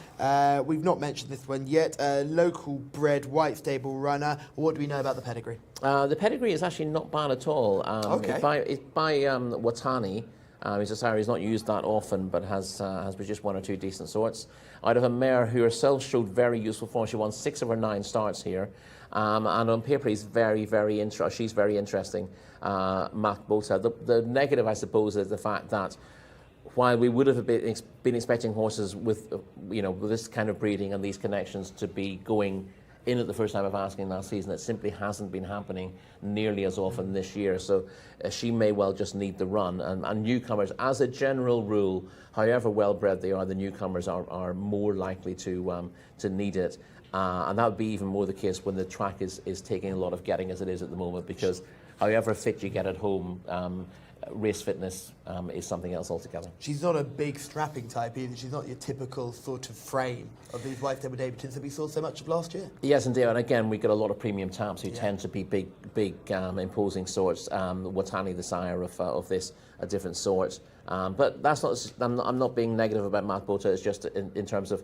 We've not mentioned this one yet. Local bred white stable runner. What do we know about the pedigree? The pedigree is actually not bad at all. Okay. It's by Watani, He's a sire he's not used that often, but has produced 1 or 2 decent sorts. Out of a mare who herself showed very useful form. She won 6 of her 9 starts here. And on paper, she's very interesting, Math Bota. The negative, I suppose, is the fact that while we would have been expecting horses with, with this kind of breeding and these connections to be going in at the first time of asking last season, it simply hasn't been happening nearly as often this year. So she may well just need the run. And newcomers, as a general rule, however well bred they are, the newcomers are more likely to need it. And that would be even more the case when the track is taking a lot of getting, as it is at the moment, because however fit you get at home, race fitness is something else altogether. She's not a big strapping type either. She's not your typical sort of frame of these white-tailed debutants that we saw so much of last year. Yes, indeed. And again, we get a lot of premium taps who tend to be big, imposing sorts. Watani, the sire of this, a different sort. But that's not. I'm not being negative about Math Bota. It's just in terms of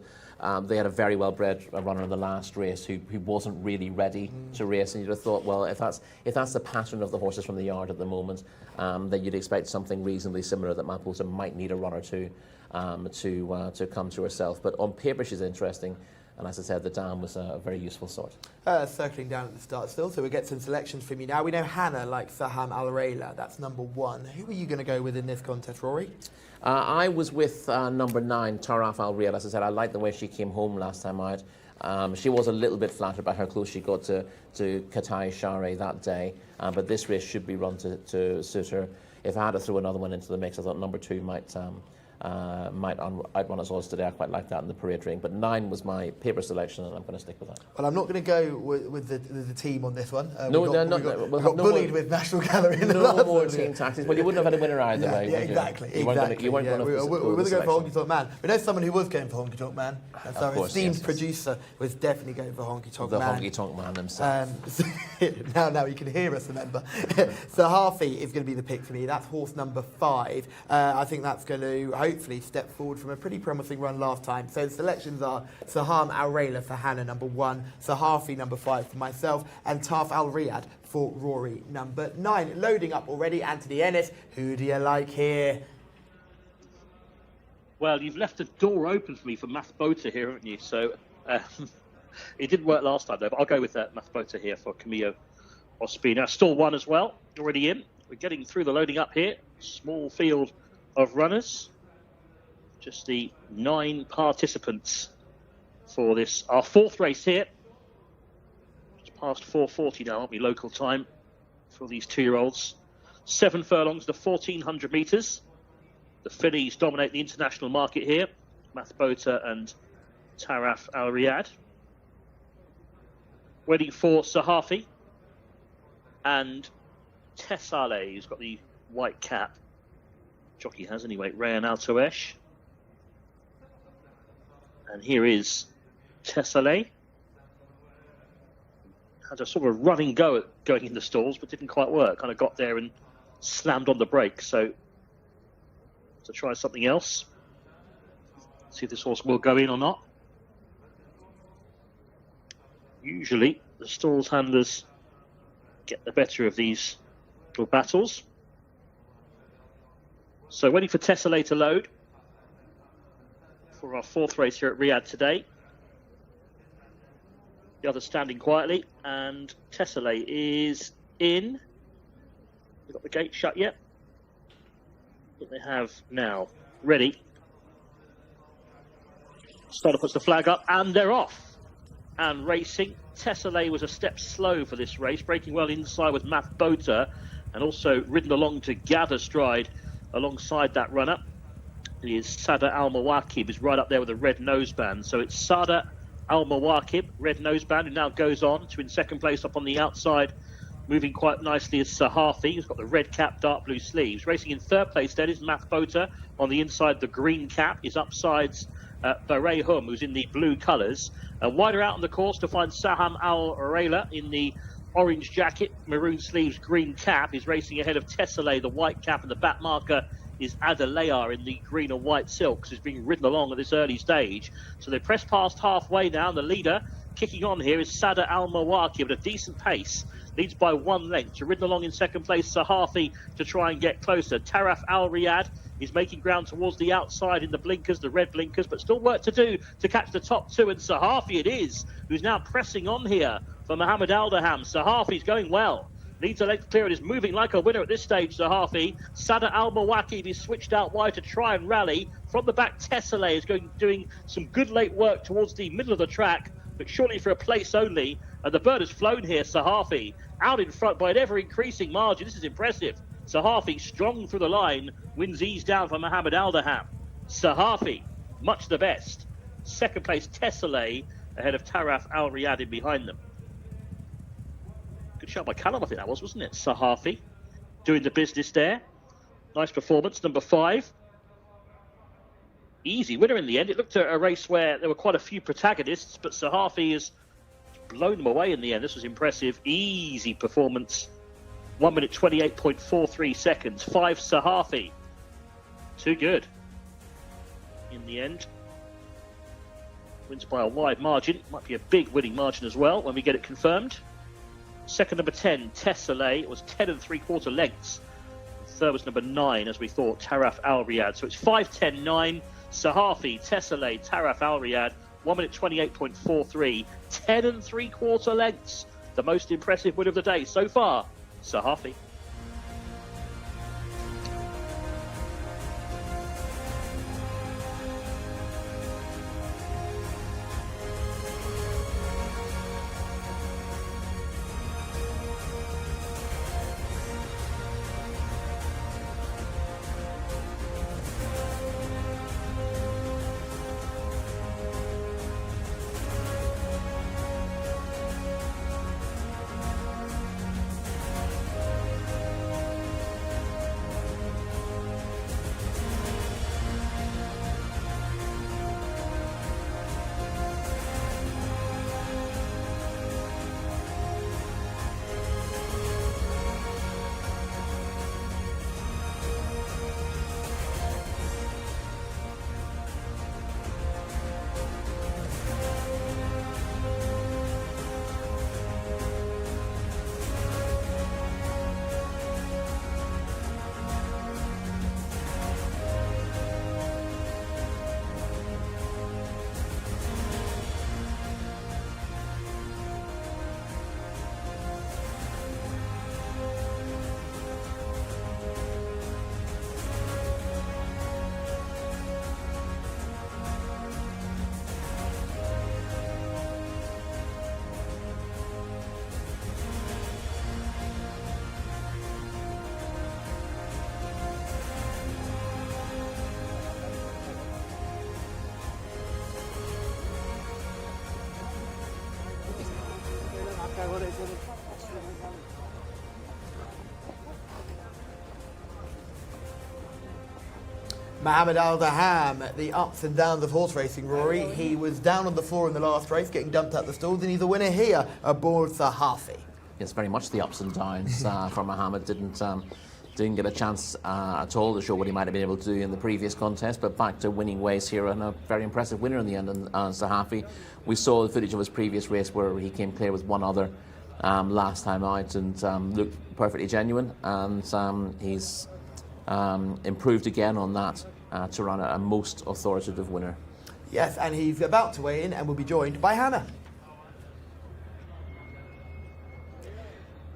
they had a very well-bred runner in the last race who wasn't really ready to race, and you'd have thought, well, if that's the pattern of the horses from the yard at the moment, then you'd expect something reasonably similar, that Math Bota might need a run or two to come to herself. But on paper, she's interesting. And as I said, the dam was a very useful sort. Circling down at the start still, so we'll get some selections from you now. We know Hannah likes Saham Al Rayla. That's number 1. Who are you going to go with in this contest, Rory? I was with number 9, Taraf Al Riyadh. As I said, I liked the way she came home last time out. She was a little bit flattered by how close she got to Katai Share that day, but this race should be run to suit her. If I had to throw another one into the mix, I thought number 2 might outrun us odds today. I quite like that in the parade ring, but 9 was my paper selection, and I'm going to stick with that. Well, I'm not going to go with the team on this one. No, we got bullied with National Gallery in the last No more one. team tactics. Well, you wouldn't have had a winner either way. Yeah, exactly. You weren't going to we wouldn't go for Honky Tonk Man. We know someone who was going for Honky Tonk Man. And so our esteemed producer was definitely going for Honky Tonk Man. The Honky Tonk Man himself. Now you can hear us, remember. Sahafi is going to be the pick for me. That's horse number 5. I think that's going to hopefully step forward from a pretty promising run last time. So the selections are Saham Al Rayla for Hannah, number 1, Sahafi, number 5 for myself, and Taf Al Riyadh for Rory, number 9. Loading up already, Anthony Ennis. Who do you like here? Well, you've left the door open for me for Math Bota here, haven't you? So it didn't work last time, though, but I'll go with Math Bota here for Camillo Ospina. Still 1 as well, already in. We're getting through the loading up here. Small field of runners. Just the 9 participants for this, our 4th race here. It's past 4:40 now, won't be local time for these 2-year-olds. 7 furlongs to 1,400 metres. The fillies dominate the international market here. Math Bota and Taraf Al Riyadh. Waiting for Sahafi and Tessale, who's got the white cap. Jockey has anyway, Rayan Al Toesh. And here is Tessale. Had a sort of running go at going in the stalls, but didn't quite work. Kind of got there and slammed on the brake. So to try something else. See if this horse will go in or not. Usually the stalls handlers get the better of these little battles. So waiting for Tessale to load for our 4th race here at Riyadh today. The others standing quietly, and Tessale is in. They've got the gate shut yet? I think they have now. Ready. Starter puts the flag up, and they're off. And racing. Tessale was a step slow for this race, breaking well inside with Math Bota, and also ridden along to gather stride alongside that runner. It is Sada Al Mawakib, is right up there with a red noseband. So it's Sada Al Mawakib, red noseband, who now goes on to in 2nd place up on the outside. Moving quite nicely is Sahafi, who's got the red cap, dark blue sleeves. Racing in 3rd place then is Math Bota. On the inside, the green cap is upsides Baray Hum, who's in the blue colours. Wider out on the course to find Saham Al Rayla in the orange jacket, maroon sleeves, green cap. Is racing ahead of Tessale, the white cap, and the back marker is Adalea in the green and white silks, who's being ridden along at this early stage. So they press past halfway now, and the leader kicking on here is Sada Al Mawaki at a decent pace. Leads by 1 length. To ridden along in 2nd place, Sahafi to try and get closer. Taraf Al Riyadh He's making ground towards the outside in the blinkers, the red blinkers, but still work to do to catch the top two. And Sahafi it is, who's now pressing on here for Mohammed Aldaham. Sahafi's going well. Needs a leg clear and is moving like a winner at this stage, Sahafi. Sada Al-Mawakib is switched out wide to try and rally. From the back, Tessele is doing some good late work towards the middle of the track, but surely for a place only. And the bird has flown here, Sahafi, out in front by an ever-increasing margin. This is impressive. Sahafi, strong through the line, wins ease down for Mohammed Aldaham. Sahafi, much the best. Second place, Tessele, ahead of Taraf Al-Riyadh in behind them. Good shot by Callum, I think that was, wasn't it? Sahafi doing the business there. Nice performance, number 5. Easy winner in the end. It looked at a race where there were quite a few protagonists, but Sahafi has blown them away in the end. This was impressive. Easy performance. 1 minute 28.43 seconds. 5 Sahafi. Too good. In the end. Wins by a wide margin. Might be a big winning margin as well when we get it confirmed. Second, number 10, Tessele. It was 10 3/4 lengths. Third was number 9, as we thought, Taraf Al-Riyadh. So it's 5, 10, 9. Sahafi, Tessele, Taraf Al-Riyadh. 1 minute 28.43. 10 3/4 lengths. The most impressive win of the day so far. Sahafi. Mohammed Aldaham, the ups and downs of horse racing, Rory. He was down on the floor in the last race, getting dumped out the stalls, and he's a winner here aboard Sahafi. Yes, very much the ups and downs for Mohammed. Didn't get a chance at all to show what he might have been able to do in the previous contest, but back to winning ways here and a very impressive winner in the end. And Sahafi, we saw the footage of his previous race where he came clear with one other last time out and looked perfectly genuine, and he's improved again on that to run a most authoritative winner. Yes, and he's about to weigh in and will be joined by Hannah.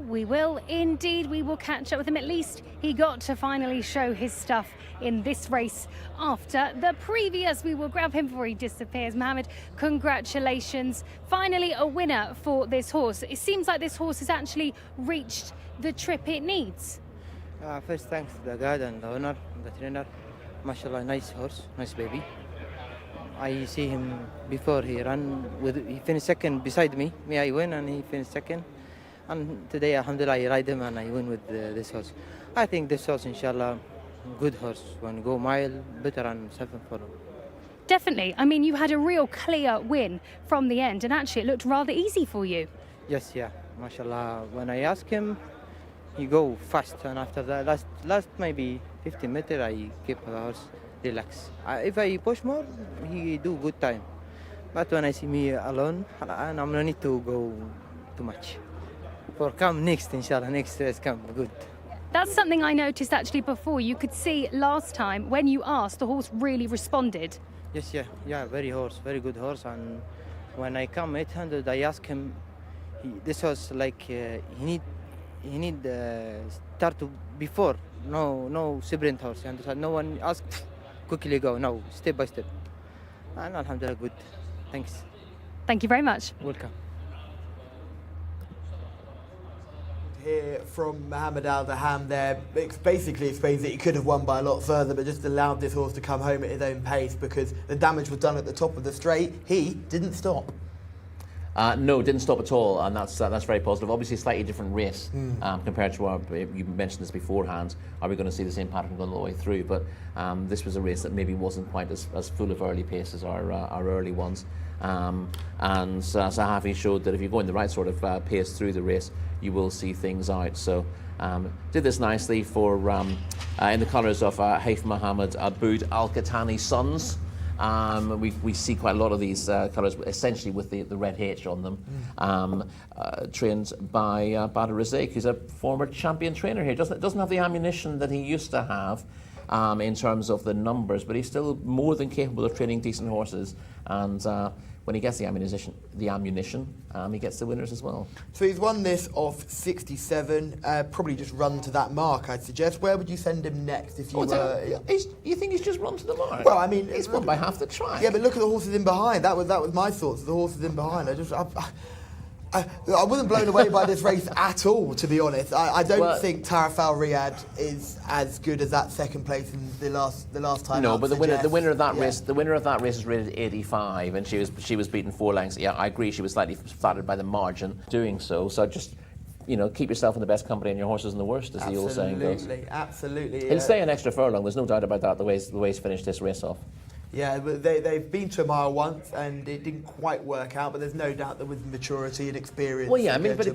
We will indeed. We will catch up with him. At least he got to finally show his stuff in this race after the previous. We will grab him before he disappears. Mohammed, congratulations. Finally a winner for this horse. It seems like this horse has actually reached the trip it needs. First, thanks to the guide and the owner, the trainer. MashaAllah, nice horse, nice baby. I see him before he finished second beside me. I win and he finished second. And today, alhamdulillah, I ride him and I win with this horse. I think this horse, inshallah, good horse. When go mile, better and 7 follow. Definitely. I mean, you had a real clear win from the end, and actually it looked rather easy for you. Yes, yeah, mashallah. When I ask him, he go fast, and after that, last maybe 50 meters, I keep the horse relax. If I push more, he do good time. But when I see me alone, and I'm no need to go too much. For come next, inshallah, next race come good. That's something I noticed actually before. You could see last time when you asked, the horse really responded. Yes, yeah, very good horse. And when I come 800, I ask him, this horse like he need start to before. No sprint horse. You understand? No one ask quickly go. No, step by step. And alhamdulillah, good. Thanks. Thank you very much. Welcome. Hear from Mohammed Al Daham there. It basically explains that he could have won by a lot further, but just allowed this horse to come home at his own pace because the damage was done at the top of the straight. He didn't stop. No, didn't stop at all, and that's very positive. Obviously, a slightly different race compared to our. You mentioned this beforehand. Are we going to see the same pattern going all the way through? But this was a race that maybe wasn't quite as full of early pace as our early ones. And Sahafi showed that if you're going the right sort of pace through the race, you will see things out. So did this nicely for in the colours of Haif Mohammed Aboud Al Qatani sons. We see quite a lot of these colours, essentially with the red H on them, trained by Badr Razaik, who's a former champion trainer here. Doesn't have the ammunition that he used to have in terms of the numbers, but he's still more than capable of training decent horses. And when he gets the ammunition, he gets the winners as well. So he's won this off 67, probably just run to that mark, I'd suggest. Where would you send him next if you were... You think he's just run to the mark? Well, I mean... He's won by half the track. Yeah, but look at the horses in behind. That was my thoughts, the horses in behind. I wasn't blown away by this race at all, to be honest. I don't think Taraf Al Riyadh is as good as that second place in the last time. No, but the winner of that race is rated 85, and she was beaten 4 lengths. Yeah, I agree. She was slightly flattered by the margin doing so. So just keep yourself in the best company and your horse is in the worst, as the old saying goes. Absolutely. He'll stay an extra furlong. There's no doubt about that. The way he's finished this race off. Yeah, but they've been to a mile once and it didn't quite work out, but there's no doubt that with maturity and experience... Well, yeah, I mean, but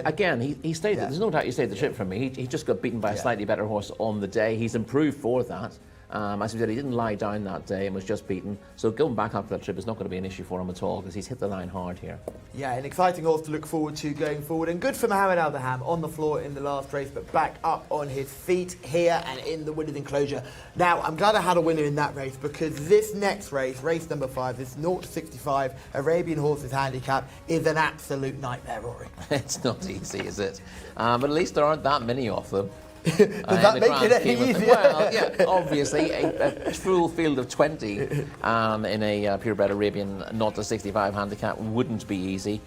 again, he stayed... There's no doubt he stayed the ship from me. He just got beaten by a slightly better horse on the day. He's improved for that. As we said, he didn't lie down that day and was just beaten. So going back after that trip is not going to be an issue for him at all because he's hit the line hard here. Yeah, an exciting horse to look forward to going forward. And good for Mohammed Al Daham on the floor in the last race, but back up on his feet here and in the winner's enclosure. Now, I'm glad I had a winner in that race because this next race, race number 5, this 0 to 65 Arabian Horses Handicap, is an absolute nightmare, Rory. It's not easy, is it? But at least there aren't that many of them. Does that make it any easier? Well, yeah, obviously, a full field of 20 in a purebred Arabian 0 to 65 handicap wouldn't be easy.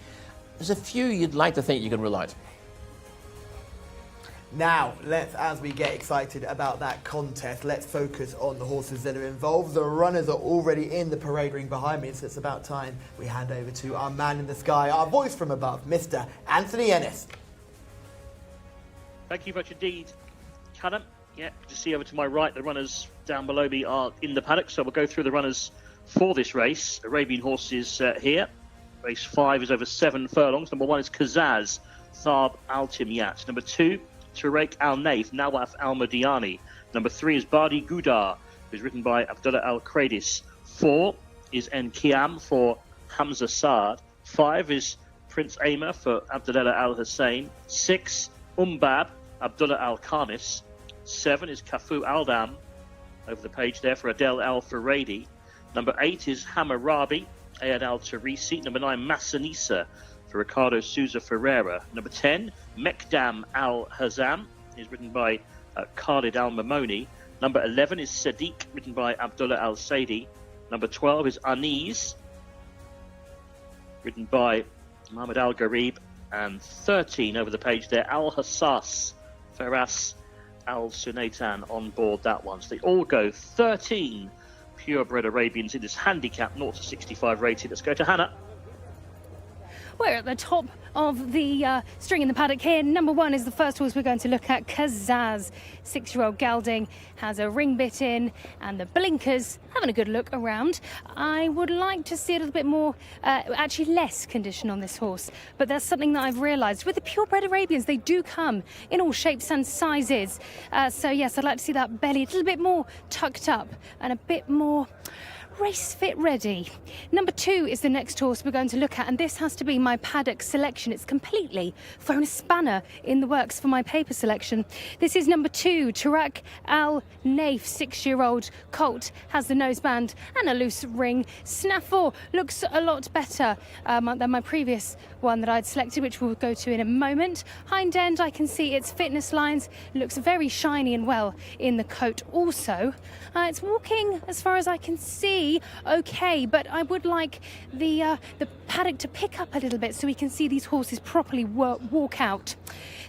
There's a few you'd like to think you can rule out. Now, as we get excited about that contest, let's focus on the horses that are involved. The runners are already in the parade ring behind me, so it's about time we hand over to our man in the sky, our voice from above, Mr. Anthony Ennis. Thank you very much indeed, Callum. Yeah, you see over to my right, the runners down below me are in the paddock, so we'll go through the runners for this race. Arabian horses here. Race 5 is over 7 furlongs. Number 1 is Kazaz, Thab Al Timyat. Number 2, Tariq Al Naif, Nawaf Al Madiani. Number 3 is Badi Gudar, who's written by Abdullah Al Kradis. 4 is Nkiam for Hamza Saad. 5 is Prince Aimer for Abdullah Al Hussein. 6, Umbab, Abdullah Al Khanis. 7 is Kafu Aldam, over the page there for Adel Al Faradi. Number 8 is Hammarabi, Ayad Al Tarisi. Number 9, Massanisa for Ricardo Souza Ferreira. Number 10, Mekdam Al Hazam, is written by Khalid Al Mamoni. Number 11 is Sadiq, written by Abdullah Al Saidi. Number 12 is Anis, written by Muhammad Al Gharib. And 13 over the page there, Al Hassas, Faras Al Sunaitan on board that one. So they all go 13 purebred Arabians in this handicap 0 to 65 rated. Let's go to Hannah. We're at the top of the string in the paddock here. Number 1 is the first horse we're going to look at, Kazaz. 6-year-old gelding, has a ring bit in and the blinkers, having a good look around. I would like to see a little bit more, actually less condition on this horse, but that's something that I've realised. With the purebred Arabians, they do come in all shapes and sizes. So yes, I'd like to see that belly a little bit more tucked up and a bit more race fit ready. Number 2 is the next horse we're going to look at, and this has to be my paddock selection. It's completely thrown a spanner in the works for my paper selection. This is number 2, Tarak Al Naif, 6-year-old colt, has the noseband and a loose ring. Snaffle looks a lot better than my previous one that I'd selected, which we'll go to in a moment. Hind end, I can see its fitness lines, looks very shiny and well in the coat also. It's walking, as far as I can see, okay, but I would like the paddock to pick up a little bit so we can see these horses properly walk out.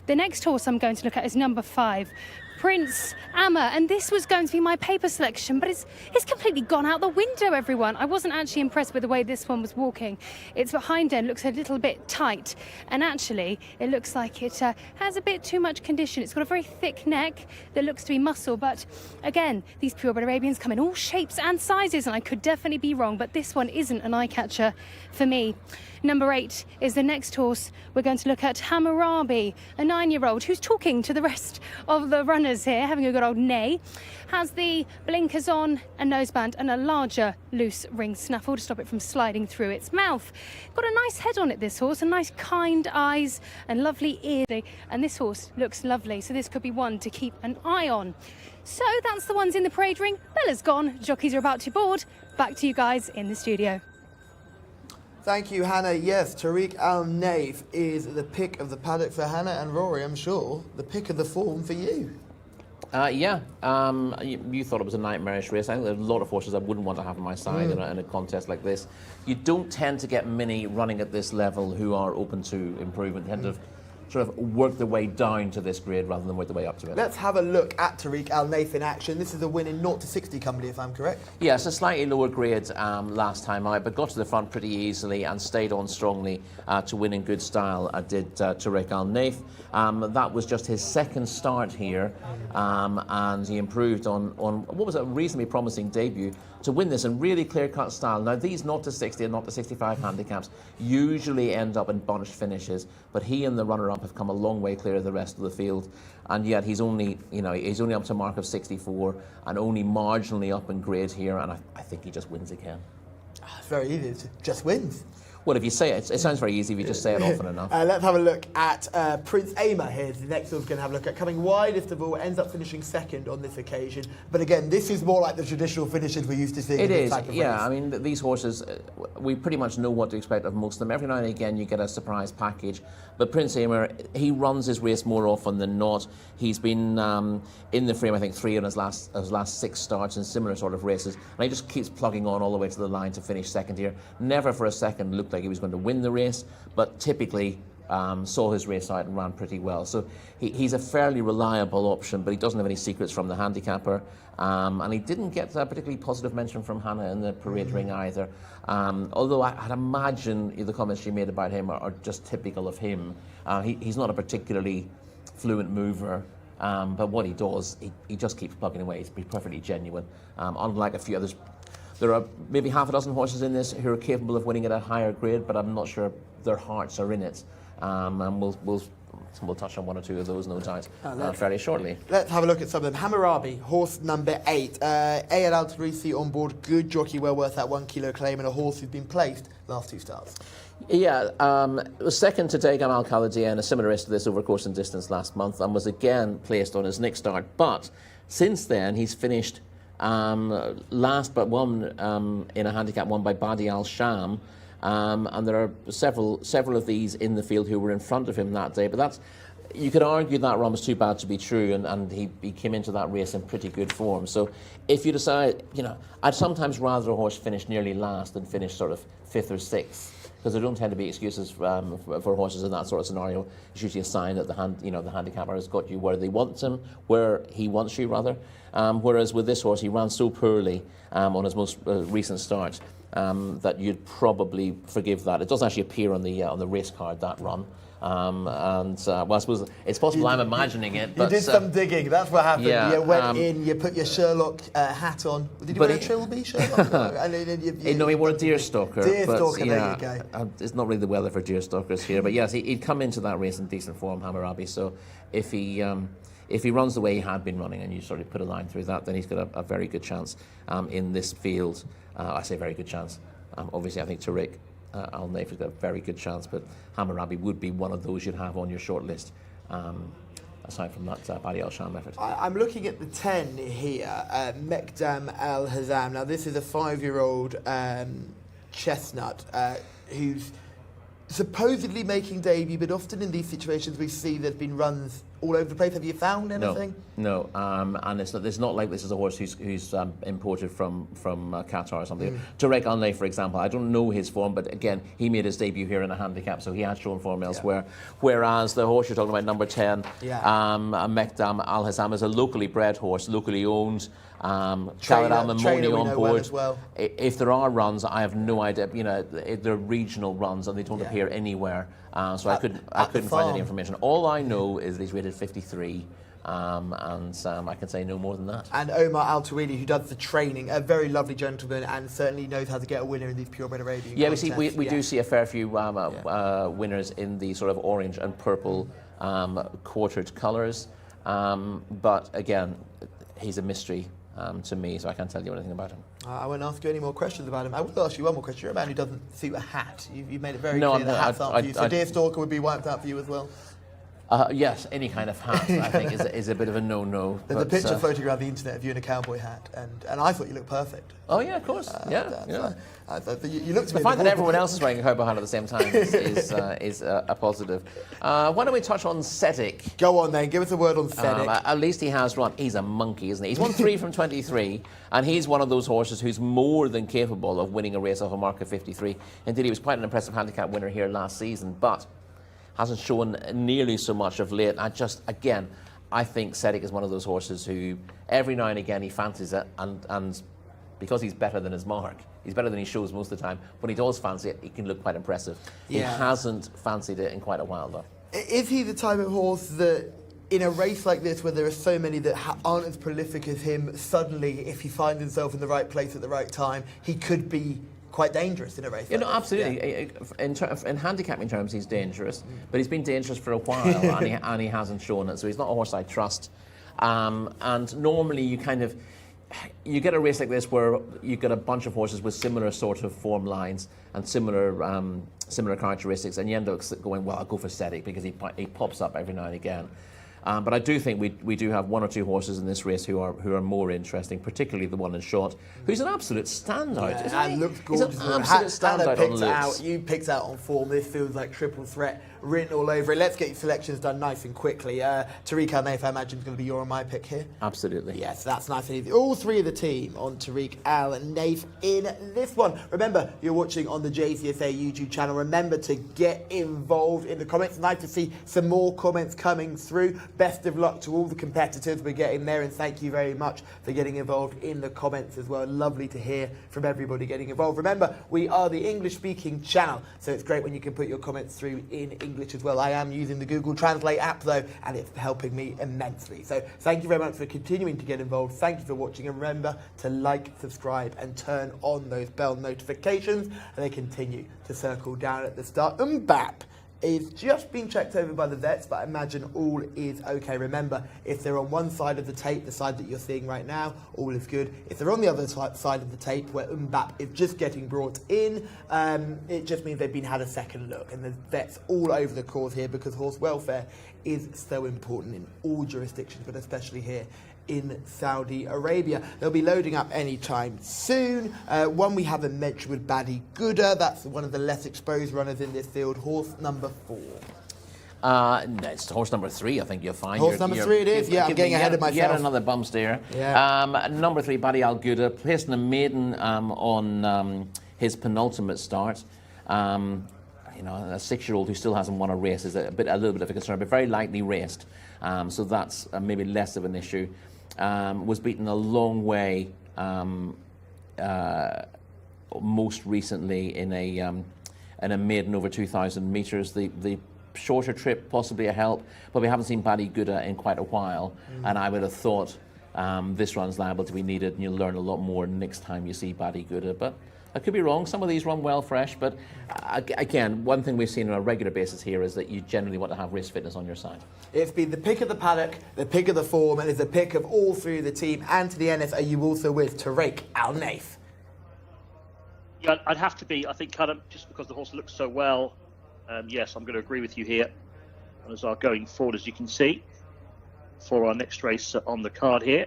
The next horse I'm going to look at is number 5, Prince Amma, and this was going to be my paper selection, but it's completely gone out the window, everyone. I wasn't actually impressed with the way this one was walking. Its hind end looks a little bit tight, and actually it looks like it has a bit too much condition. It's got a very thick neck that looks to be muscle, but again, these purebred Arabians come in all shapes and sizes, and I could definitely be wrong, but this one isn't an eye catcher for me. Number 8 is the next horse we're going to look at, Hammurabi, a 9-year-old who's talking to the rest of the runners here, having a good old neigh. Has the blinkers on, a noseband and a larger loose ring snaffle to stop it from sliding through its mouth. Got a nice head on it, this horse, and nice kind eyes and lovely ears. And this horse looks lovely, so this could be one to keep an eye on. So that's the ones in the parade ring. Bella's gone, jockeys are about to board. Back to you guys in the studio. Thank you, Hannah. Yes, Tariq Al Naif is the pick of the paddock for Hannah, and Rory, I'm sure, the pick of the form for you. You thought it was a nightmarish race. I think there's a lot of horses I wouldn't want to have on my side in a contest like this. You don't tend to get many running at this level who are open to improvement. They tend to sort of work their way down to this grade rather than work their way up to it. Let's have a look at Tariq Al Naif in action. This is a win in 0 to 60 company, if I'm correct. Yeah, it's a slightly lower grade last time out, but got to the front pretty easily and stayed on strongly to win in good style, did Tariq Al Naif. That was just his second start here, and he improved on what was a reasonably promising debut to win this in really clear-cut style. Now, these 0 to 60 and 0 to 65 handicaps usually end up in bunched finishes, but he and the runner-up have come a long way clear of the rest of the field, and yet he's only up to a mark of 64 and only marginally up in grade here, and I think he just wins again. It's very easy. It just wins. Well, if you say it, it sounds very easy if you just say it often enough. Let's have a look at Prince Ama here. The next one we're going to have a look at. Coming widest of all, ends up finishing second on this occasion. But again, this is more like the traditional finishes we're used to seeing. It in is, this type of yeah. race. I mean, these horses, we pretty much know what to expect of most of them. Every now and again, you get a surprise package. But Prince Ama, he runs his race more often than not. He's been in the frame, I think, 3 on his last 6 starts in similar sort of races. And he just keeps plugging on all the way to the line to finish second here. Never for a second looked like he was going to win the race, but typically saw his race out and ran pretty well. So he's a fairly reliable option, but he doesn't have any secrets from the handicapper. And he didn't get a particularly positive mention from Hannah in the parade ring either. Although I'd imagine the comments she made about him are just typical of him. He's not a particularly fluent mover, but what he does, he just keeps plugging away. He's perfectly genuine. Unlike a few others, there are maybe half a dozen horses in this who are capable of winning at a higher grade, but I'm not sure their hearts are in it. And we'll touch on 1 or 2 of those, no doubt, fairly shortly. Let's have a look at some of them. Hammurabi, horse number 8. Ayad Al-Tarisi on board, good jockey, well worth that 1 kilo claim, and a horse who's been placed last 2 starts. Yeah, was second to Degam Al-Khalidi in a similar race to this over course and distance last month, and was again placed on his next start. But since then, he's finished last but one in a handicap won by Badi Al-Sham. And there are several of these in the field who were in front of him that day. But you could argue that run was too bad to be true, and he came into that race in pretty good form. So if you decide, I'd sometimes rather a horse finish nearly last than finish sort of 5th or 6th, because there don't tend to be excuses for horses in that sort of scenario. It's usually a sign that the handicapper has got you where he wants you rather. Whereas with this horse, he ran so poorly on his most recent start that you'd probably forgive that. It doesn't actually appear on the race card, that run. I suppose it's possible I'm imagining it. But, you did some digging, that's what happened. Yeah, you went in, you put your Sherlock hat on. Did you wear a Trilby Sherlock? No, he wore a deerstalker. Deerstalker, there you go. It's not really the weather for deerstalkers here, but yes, he'd come into that race in decent form, Hammurabi. So if he runs the way he had been running, and you sort of put a line through that, then he's got a very good chance in this field. I say very good chance. Obviously, I think Tariq Al Naif has got a very good chance, but Hammurabi would be one of those you'd have on your short list. Aside from that Badi Al Sham effort. I'm looking at the 10 here, Mekdam Al Hazam. Now, this is a 5-year-old chestnut who's supposedly making debut, but often in these situations we see there's been runs all over the place. Have you found anything? No, and it's not like this is a horse who's imported from Qatar or something. Tariq Al Naif, for example, I don't know his form, but again, he made his debut here in a handicap, so he has shown form elsewhere. Whereas the horse you're talking about, number 10, Mekdam Al Hazam, is a locally bred horse, locally owned. Khaled Al Mamoni on board. Well. If there are runs, I have no idea. You know, they're regional runs and they don't appear anywhere. So I couldn't find any information. All I know is he's rated 53. And I can say no more than that. And Omar Al Tawili, who does the training, a very lovely gentleman and certainly knows how to get a winner in these purebred Arabian contests. We do see a fair few winners in the sort of orange and purple quartered colours. But again, he's a mystery to me, so I can't tell you anything about him. I won't ask you any more questions about him. I will ask you one more question. You're a man who doesn't suit a hat. You've made it very clear that hats aren't for you. So Deerstalker would be wiped out for you as well? Yes, any kind of hat I think is a bit of a no-no. There's a picture floating around the internet of you in a cowboy hat, and I thought you looked perfect. Oh yeah, of course. You looked. The fact that everyone else is wearing a cowboy hat at the same time is a positive. Why don't we touch on Setic? Go on then, give us a word on Setic. At least he has run. He's a monkey, isn't he? He's won 3 from 23, and he's one of those horses who's more than capable of winning a race off a mark of 53. Indeed, he was quite an impressive handicap winner here last season, but hasn't shown nearly so much of late. I think Setic is one of those horses who every now and again he fancies it, and because he's better than his mark, he's better than he shows most of the time, when he does fancy it, he can look quite impressive. He hasn't fancied it in quite a while though. Is he the type of horse that, in a race like this where there are so many that aren't as prolific as him, suddenly if he finds himself in the right place at the right time, he could be quite dangerous in a race? Absolutely. Yeah. In handicapping terms, he's dangerous, but he's been dangerous for a while, and he hasn't shown it. So he's not a horse I trust. And normally, you get a race like this where you get a bunch of horses with similar sort of form lines and similar characteristics, and you end up going, well, I'll go for Setic because he pops up every now and again. But I do think we do have 1 or 2 horses in this race who are more interesting, particularly the one in short, who's an absolute standout. And looks gorgeous. He's an absolute standout on looks. You picked out on form. This feels like triple threat written all over it. Let's get your selections done nice and quickly. Tariq Al Naif, I imagine, is going to be your and my pick here. Absolutely. Yes, that's nice and easy. All 3 of the team on Tariq Al Naif in this one. Remember, you're watching on the Jcsa YouTube channel. Remember to get involved in the comments. Nice to see some more comments coming through. Best of luck to all the competitors we're getting there, and thank you very much for getting involved in the comments as well. Lovely to hear from everybody getting involved. Remember, we are the English-speaking channel, so it's great when you can put your comments through in English as well. I am using the Google Translate app though, and it's helping me immensely. So thank you very much for continuing to get involved. Thank you for watching, and remember to like, subscribe, and turn on those bell notifications, and they continue to circle down at the start. Mbap is just being checked over by the vets, but I imagine all is okay. Remember, if they're on one side of the tape, the side that you're seeing right now, all is good. If they're on the other side of the tape, where Mbap is just getting brought in, it just means they've had a second look. And there's vets all over the course here, because horse welfare is so important in all jurisdictions, but especially here in Saudi Arabia. They'll be loading up anytime soon. One we haven't mentioned with Badi Gouda. That's one of the less exposed runners in this field. Horse number 4. It's horse number 3, I think you'll find. Horse number 3 it is, yeah, I'm getting ahead of myself. Yet another bum steer. Yeah. Number 3, Badi Al Gouda, placed in a maiden on his penultimate start. A 6-year-old who still hasn't won a race is a little bit of a concern, but very lightly raced. So that's maybe less of an issue. Was beaten a long way most recently in a maiden over 2,000 metres. The shorter trip possibly a help, but we haven't seen Badi Gouda in quite a while, and I would have thought this run's liable to be needed, and you'll learn a lot more next time you see Badi Gouda. But I could be wrong. Some of these run well fresh, but again, one thing we've seen on a regular basis here is that you generally want to have race fitness on your side. It's been the pick of the paddock, the pick of the form, and it's the pick of all 3 of the team. And to the NS, are you also with Tariq Al Naif? Yeah, I'd have to be, I think, kind of just because the horse looks so well. Yes, I'm going to agree with you here. And as our going forward, as you can see, for our next race on the card here.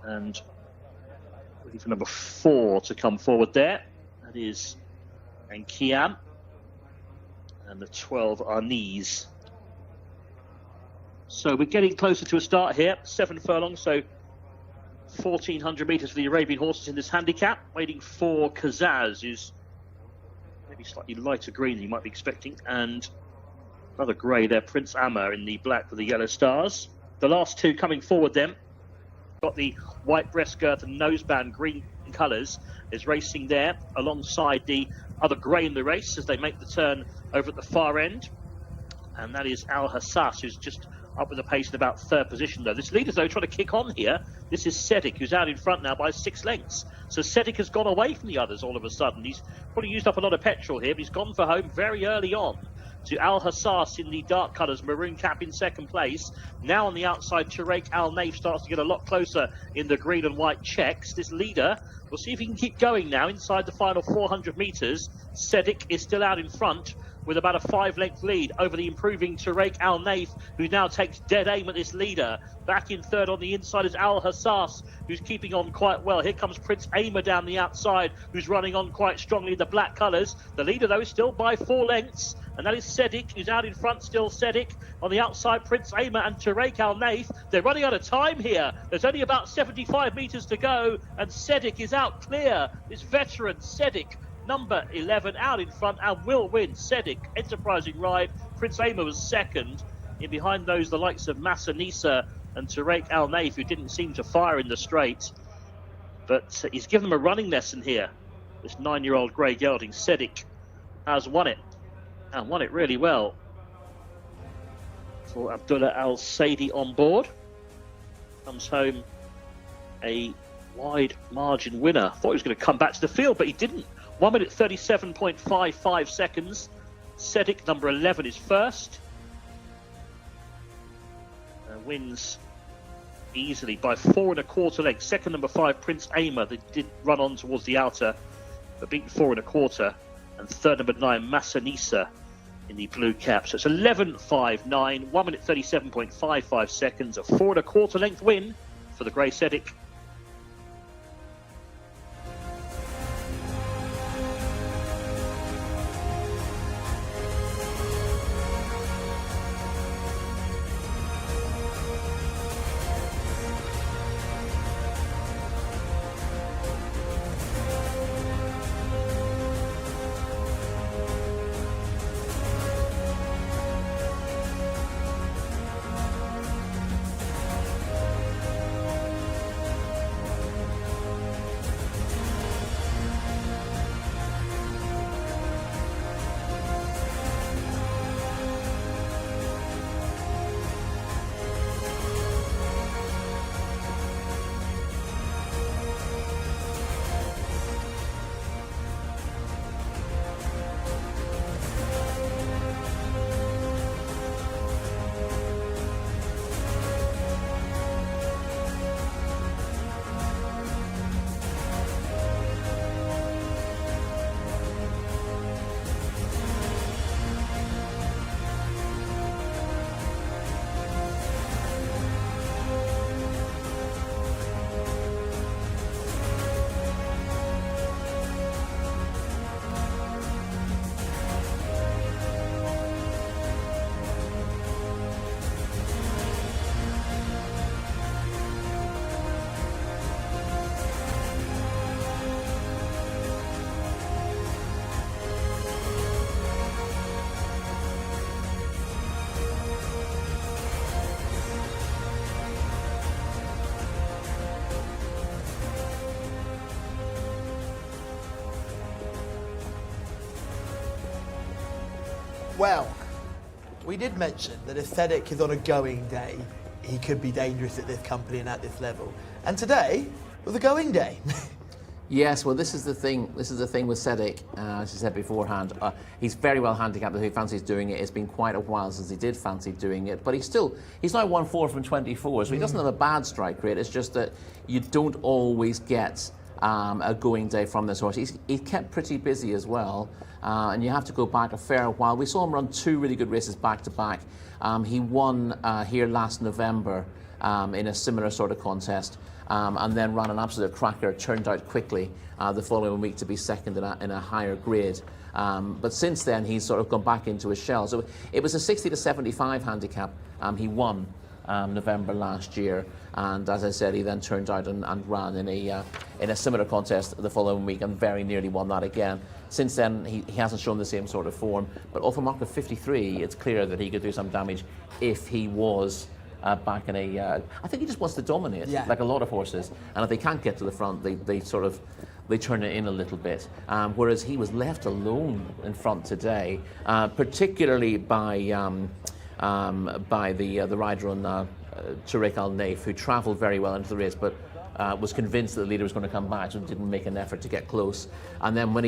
And ready for number 4 to come forward there. That is Kiam. And the 12 Arnese. So we're getting closer to a start here. 7 furlongs, so 1,400 metres for the Arabian horses in this handicap. Waiting for Kazaz, who's maybe slightly lighter green than you might be expecting. And another grey there, Prince Amma in the black with the yellow stars. The last 2 coming forward then. Got the white breast girth and noseband, green colours, is racing there alongside the other grey in the race as they make the turn over at the far end. And that is Al Hassas, who's just up with the pace in about 3rd position, though. This leader's, though, trying to kick on here. This is Sedik, who's out in front now by 6 lengths. So Sedik has gone away from the others all of a sudden. He's probably used up a lot of petrol here, but he's gone for home very early on to Al Hassas in the dark colours, maroon cap in 2nd place. Now on the outside, Tariq Al Naif starts to get a lot closer in the green and white checks. This leader, we'll see if he can keep going now inside the final 400 metres. Sedik is still out in front with about a 5-length lead over the improving Tariq Al Naif, who now takes dead aim at this leader. Back in 3rd on the inside is Al Hassas, who's keeping on quite well. Here comes Prince Aimer down the outside, who's running on quite strongly in the black colours. The leader, though, is still by 4 lengths. And that is Sedik, who's out in front still. Sedik on the outside, Prince Aimer and Tariq Al Naif. They're running out of time here. There's only about 75 metres to go, and Sedik is out clear. This veteran Sedik, number 11, out in front and will win. Sedik, enterprising ride. Prince Aimer was 2nd. In behind those, the likes of Massanisa and Tariq Al Naif, who didn't seem to fire in the straight. But he's given them a running lesson here. This 9-year-old grey gelding, Sedik, has won it. And won it really well. For Abdullah Al Saidi on board. Comes home a wide margin winner. Thought he was going to come back to the field, but he didn't. 1 minute 37.55 seconds. Sedik, number 11, is first. Wins easily by 4 1/4 lengths. Second, number 5, Prince Aimer, that did run on towards the outer, but beaten 4 1/4. And third, number 9, Massanisa in the blue cap. So it's 11.59, 1 minute 37.55 seconds, a 4 1/4 length win for the grey Sedik. Well, we did mention that if Sedik is on a going day, he could be dangerous at this company and at this level. And today was a going day. Yes, well, this is the thing. This is the thing with Sedik, as I said beforehand. He's very well handicapped. He fancies doing it. It's been quite a while since he did fancy doing it, but he's now won 4 from 24, so he doesn't have a bad strike rate. It's just that you don't always get a going day from this horse. He's kept pretty busy as well, and you have to go back a fair while. We saw him run 2 really good races back to back. He won here last November in a similar sort of contest, and then ran an absolute cracker, turned out quickly the following week to be second in a higher grade. But since then, he's sort of gone back into his shell. So it was a 60 to 75 handicap. He won November last year, and as I said, he then turned out and ran in a similar contest the following week and very nearly won that again. Since then, he hasn't shown the same sort of form, but off a mark of 53, it's clear that he could do some damage if he was back in a... I think he just wants to dominate, like a lot of horses, and if they can't get to the front, they turn it in a little bit. Whereas he was left alone in front today, particularly by the rider on Tariq Al Naif, who travelled very well into the race, but was convinced that the leader was going to come back, so didn't make an effort to get close. And then when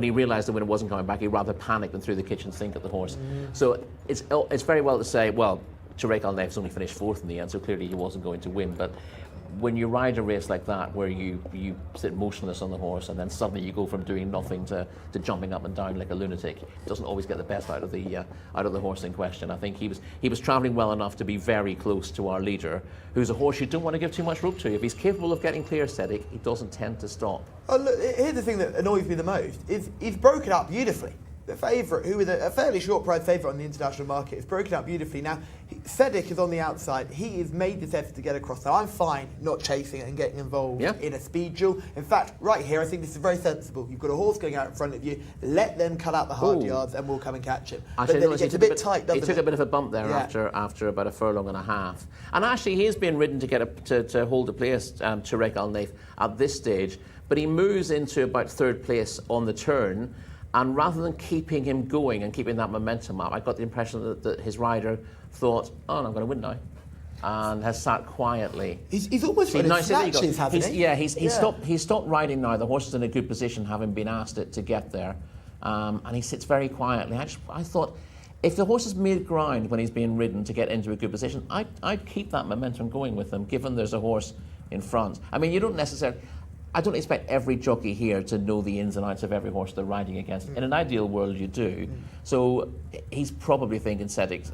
he realised the winner wasn't coming back, he rather panicked and threw the kitchen sink at the horse. So it's very well to say, well, Tariq Al Naif's only finished 4th in the end, so clearly he wasn't going to win. But when you ride a race like that, where you sit motionless on the horse and then suddenly you go from doing nothing to jumping up and down like a lunatic, it doesn't always get the best out of the horse in question. I think he was travelling well enough to be very close to our leader, who's a horse you don't want to give too much rope to. If he's capable of getting clear, Cedric, he doesn't tend to stop. Oh, look, here's the thing that annoys me the most, is he's broken up beautifully. The favourite, who is a fairly short price favourite on the international market, is broken up beautifully. Now, Cedric is on the outside. He has made this effort to get across. Now, I'm fine not chasing it and getting involved in a speed duel. In fact, right here, I think this is very sensible. You've got a horse going out in front of you. Let them cut out the hard yards and we'll come and catch him. Actually, but then it gets a bit tight, doesn't it? He took a bit of a bump there after about a furlong and a half. And actually, he has been ridden to hold a place, Tariq Al Naif, at this stage. But he moves into about 3rd place on the turn. And rather than keeping him going and keeping that momentum up, I got the impression that his rider thought, oh, no, I'm going to win now, and has sat quietly. He's almost running snatches, hasn't he? Yeah, he's stopped riding now. The horse is in a good position, having been asked it to get there. And he sits very quietly. I thought, if the horse is made ground when he's being ridden to get into a good position, I'd keep that momentum going with him, given there's a horse in front. I mean, I don't expect every jockey here to know the ins and outs of every horse they're riding against. In an ideal world, you do. So he's probably thinking Cedric's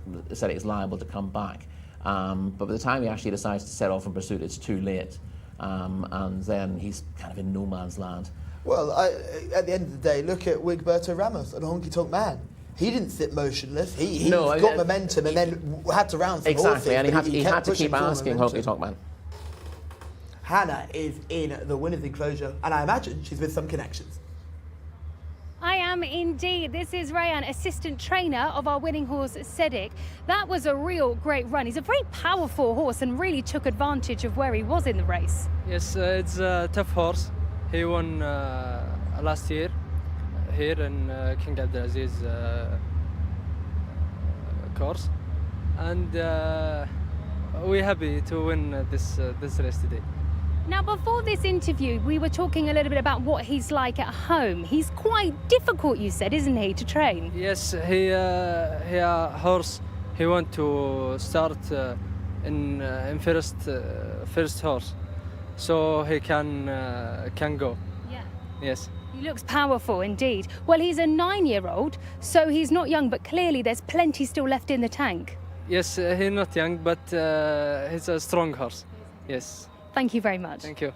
liable to come back. But by the time he actually decides to set off in pursuit, it's too late. And then he's kind of in no man's land. Well, at the end of the day, look at Wigberto Ramos and Honky Tonk Man. He didn't sit motionless. He got momentum and then had to round some horses. Exactly, and he had to keep asking Honky Tonk Man. Hannah is in the winner's enclosure, and I imagine she's with some connections. I am indeed. This is Rayan, assistant trainer of our winning horse, Cedric. That was a real great run. He's a very powerful horse and really took advantage of where he was in the race. Yes, it's a tough horse. He won last year here in King Abdulaziz course. And we're happy to win this race today. Now, before this interview, we were talking a little bit about what he's like at home. He's quite difficult, you said, isn't he, to train? Yes, he a horse. He want to start in first horse, so he can go. Yeah. Yes. He looks powerful indeed. Well, he's a 9-year-old, so he's not young, but clearly there's plenty still left in the tank. Yes, he's not young, but he's a strong horse. Yes. Thank you very much. Thank you.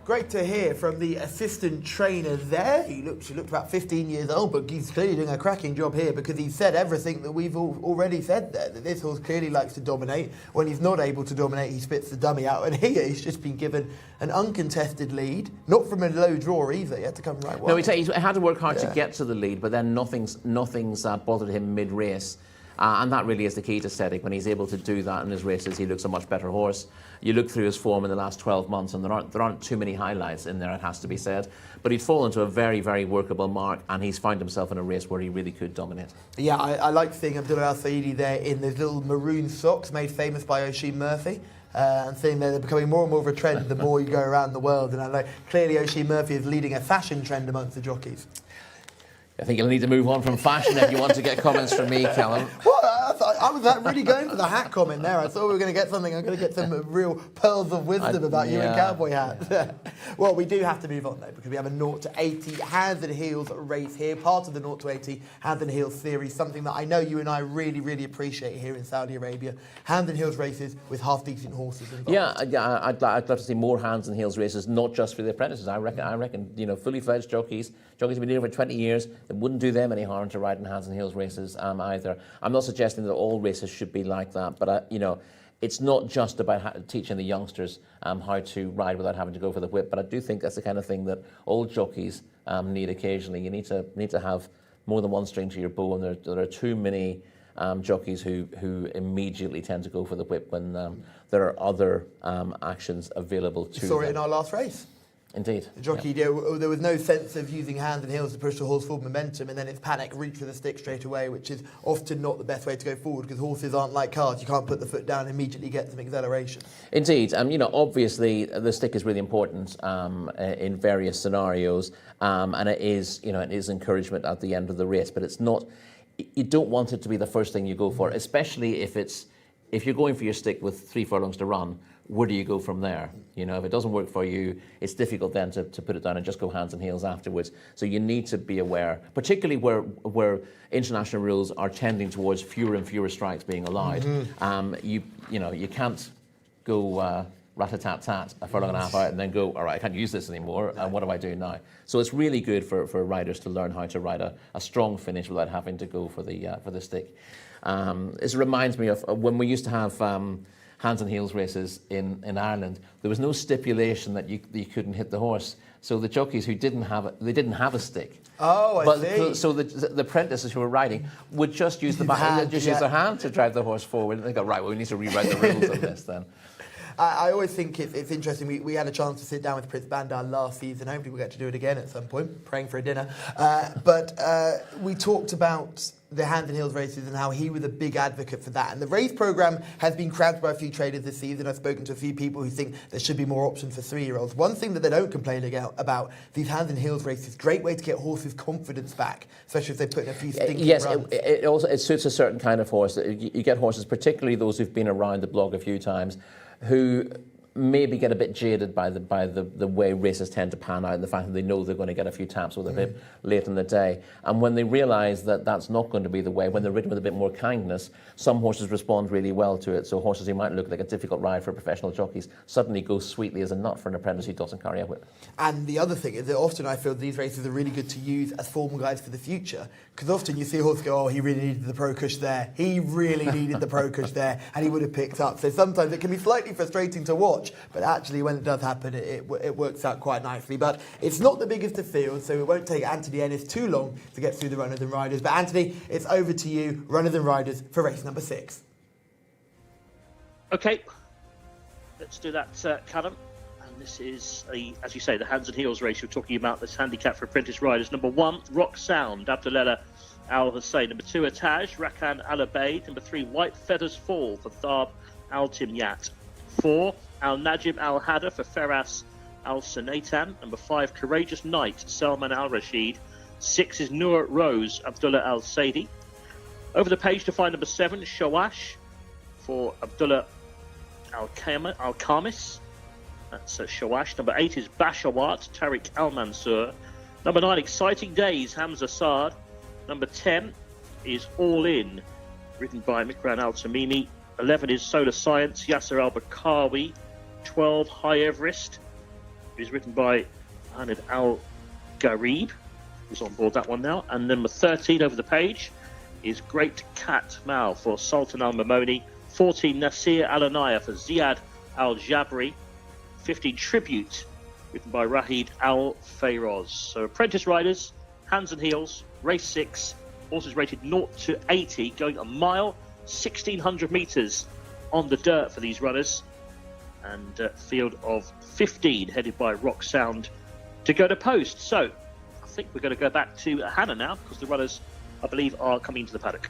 Great to hear from the assistant trainer there. She looked about 15 years old, but he's clearly doing a cracking job here because he said everything that we've already said there, that this horse clearly likes to dominate. When he's not able to dominate, he spits the dummy out, and here he's just been given an uncontested lead, not from a low draw either. He had to come right wide. No, he had to work hard to get to the lead, but then nothing's bothered him mid-race. And that really is the key to Cedric. When he's able to do that in his races, he looks a much better horse. You look through his form in the last 12 months, and there aren't too many highlights in there, it has to be said. But he'd fallen to a very, very workable mark, and he's found himself in a race where he really could dominate. Yeah, I like seeing Abdullah Al Saidi there in those little maroon socks made famous by Oisin Murphy. And seeing they're becoming more and more of a trend the more you go around the world. And I know clearly Oisin Murphy is leading a fashion trend amongst the jockeys. I think you'll need to move on from fashion if you want to get comments from me, Callum. Well, I was really going for the hat comment there. I thought we were going to get something. I'm going to get some real pearls of wisdom about you and cowboy hats. Well, we do have to move on though, because we have a 0 to 80 hands and heels race here, part of the 0 to 80 hands and heels series, something that I know you and I really, really appreciate here in Saudi Arabia. Hands and heels races with half-decent horses involved. Yeah, I'd love to see more hands and heels races, not just for the apprentices. I reckon, you know, fully fledged jockeys have been doing it for 20 years. It wouldn't do them any harm to ride in hands and heels races either. I'm not suggesting that all races should be like that, but you know, it's not just about teaching the youngsters how to ride without having to go for the whip. But I do think that's the kind of thing that old jockeys need occasionally. You need to have more than one string to your bow, and there are too many jockeys who immediately tend to go for the whip when there are other actions available to them. We saw it in our last race. Indeed. The jockey, there was no sense of using hands and heels to push the horse forward momentum, and then it's panic, reach for the stick straight away, which is often not the best way to go forward, because horses aren't like cars. You can't put the foot down and immediately get some acceleration. Indeed. You know, obviously the stick is really important in various scenarios, and it is encouragement at the end of the race, but it's not. You don't want it to be the first thing you go for, especially if you're going for your stick with 3 furlongs to run. Where do you go from there? You know, if it doesn't work for you, it's difficult then to put it down and just go hands and heels afterwards. So you need to be aware, particularly where international rules are tending towards fewer and fewer strikes being allowed. You can't go rat-a-tat-tat a furlong and a half out and then go, all right, I can't use this anymore, and what do I do now? So it's really good for riders to learn how to ride a strong finish without having to go for the stick. This reminds me of when we used to have hands and heels races in Ireland. There was no stipulation that you couldn't hit the horse. So the jockeys who didn't have a stick. Oh, I see. So the apprentices who were riding would just use use their hand to drive the horse forward. And they go, right, well, we need to rewrite the rules of this then. I always think it's interesting. We had a chance to sit down with Prince Bandar last season. Hopefully we'll get to do it again at some point, praying for a dinner. But we talked about the hands and heels races and how he was a big advocate for that. And the race programme has been cramped by a few traders this season. I've spoken to a few people who think there should be more options for 3-year-olds. One thing that they don't complain about, these hands and heels races, great way to get horses' confidence back, especially if they put in a few stinky runs. It suits a certain kind of horse. You get horses, particularly those who've been around the block a few times, who maybe get a bit jaded by the way races tend to pan out, and the fact that they know they're going to get a few taps with a whip late in the day. And when they realise that that's not going to be the way, when they're ridden with a bit more kindness, some horses respond really well to it. So horses who might look like a difficult ride for professional jockeys suddenly go sweetly as a nut for an apprentice who doesn't carry a whip. And the other thing is that often I feel these races are really good to use as formal guides for the future, because often you see a horse go, oh, he really needed the pro cush there, he really needed the pro cush there, and he would have picked up. So sometimes it can be slightly frustrating to watch, but actually when it does happen, it works out quite nicely. But it's not the biggest of fields, so it won't take Anthony Ennis too long to get through the runners and riders. But Anthony, it's over to you, runners and riders, for race number 6. Okay, let's do that, Callum. And this is, as you say, the hands and heels race. You're talking about this handicap for apprentice riders. Number 1, Rock Sound, Abdullah Al Hussein. Number 2, Ataj, Rakan Al Abaid. Number 3, White Feathers Fall for Thab Al Timyat. 4, Al Najib Al Hada for Feras Al Sanatan. Number 5, Courageous Knight, Salman Al Rashid. 6 is Nur Rose, Abdullah Al Saidi. Over the page to find number 7, Shawash for Abdullah Al Khamis. That's Shawash. Number 8 is Bashawat, Tariq Al Mansur. Number 9, Exciting Days, Hamza Saad. Number 10 is All In, written by Mikran Al Tamimi. 11 is Solar Science, Yasser Al Bakawi. 12, High Everest, is written by Ahmed Al Garib, who's on board that one now. And number 13 over the page is Great Cat Mal for Sultan Al Mamoni. 14, Nasir Al Anaya for Ziad Al Jabri. 15, Tribute, written by Rahid Al Fayroz. So apprentice riders, hands and heels, race 6, horses rated 0 to 80, going a mile, 1,600 metres on the dirt for these runners. And field of 15 headed by Rock Sound to go to post. So I think we're going to go back to Hannah now, because the runners, I believe, are coming into the paddock.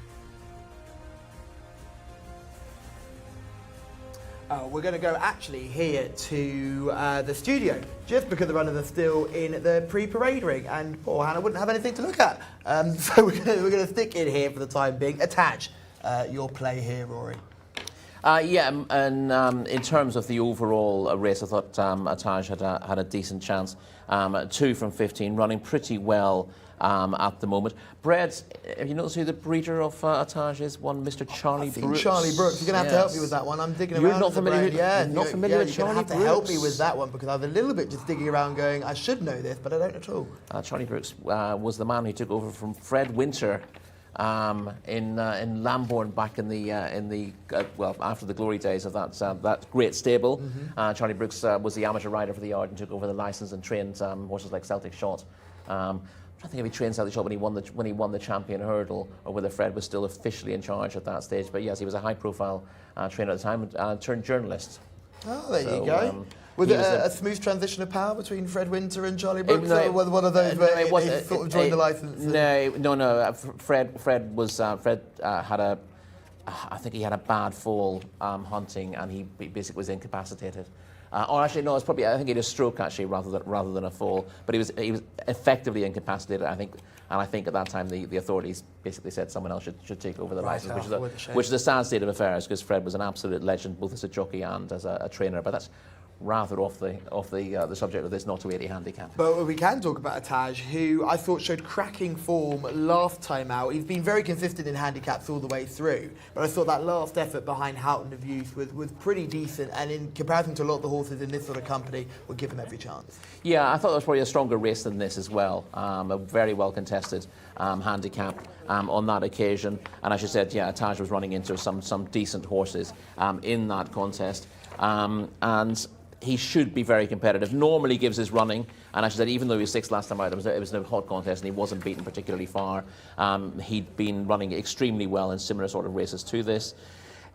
We're going to go actually here to the studio, just because the runners are still in the pre-parade ring, and poor Hannah wouldn't have anything to look at. So we're going to stick in here for the time being. Ataj, your play here, Rory? And in terms of the overall race, I thought Ataj had a decent chance. 2 from 15, running pretty well at the moment. Brad, have you noticed who the breeder of Ataj is? One Mr. Charlie Brooks. Charlie Brooks. You're going to have to help me with that one. I'm digging You're around. not familiar with, you're not familiar with Charlie Brooks. You're going to have Brooks? to help me with that one because I was a little bit just digging around going, I should know this, but I don't at all. Charlie Brooks was the man who took over from Fred Winter in Lambourne back in the well, after the glory days of that great stable. Charlie Brooks was the amateur rider for the yard and took over the licence and trained horses like Celtic Shot. I think if he trained Celtic Shot when he won the champion hurdle, or whether Fred was still officially in charge at that stage. But yes, he was a high-profile trainer at the time and turned journalist. Oh, there you go. Was it a smooth transition of power between Fred Winter and Charlie Brooks? Or was one of those where he sort of joined the licence? No. Fred had a, I think he had a bad fall hunting, and he basically was incapacitated. Or actually, no, it's probably, I think he had a stroke actually rather than a fall. But he was effectively incapacitated, I think. And I think at that time the authorities basically said someone else should take over the licence, which is a sad state of affairs because Fred was an absolute legend both as a jockey and as a trainer. But that's rather off the subject of this not to 80 handicap. But we can talk about Ataj, who I thought showed cracking form last time out. He's been very consistent in handicaps all the way through, but I thought that last effort behind Houghton of Youth was pretty decent, and in comparison to a lot of the horses in this sort of company, would give him every chance. Yeah, I thought it was probably a stronger race than this as well. A very well contested handicap on that occasion, and as you said, yeah, Ataj was running into some decent horses in that contest, and he should be very competitive. Normally gives his running, and as I said, even though he was 6th last time out, it was a hot contest and he wasn't beaten particularly far. He'd been running extremely well in similar sort of races to this.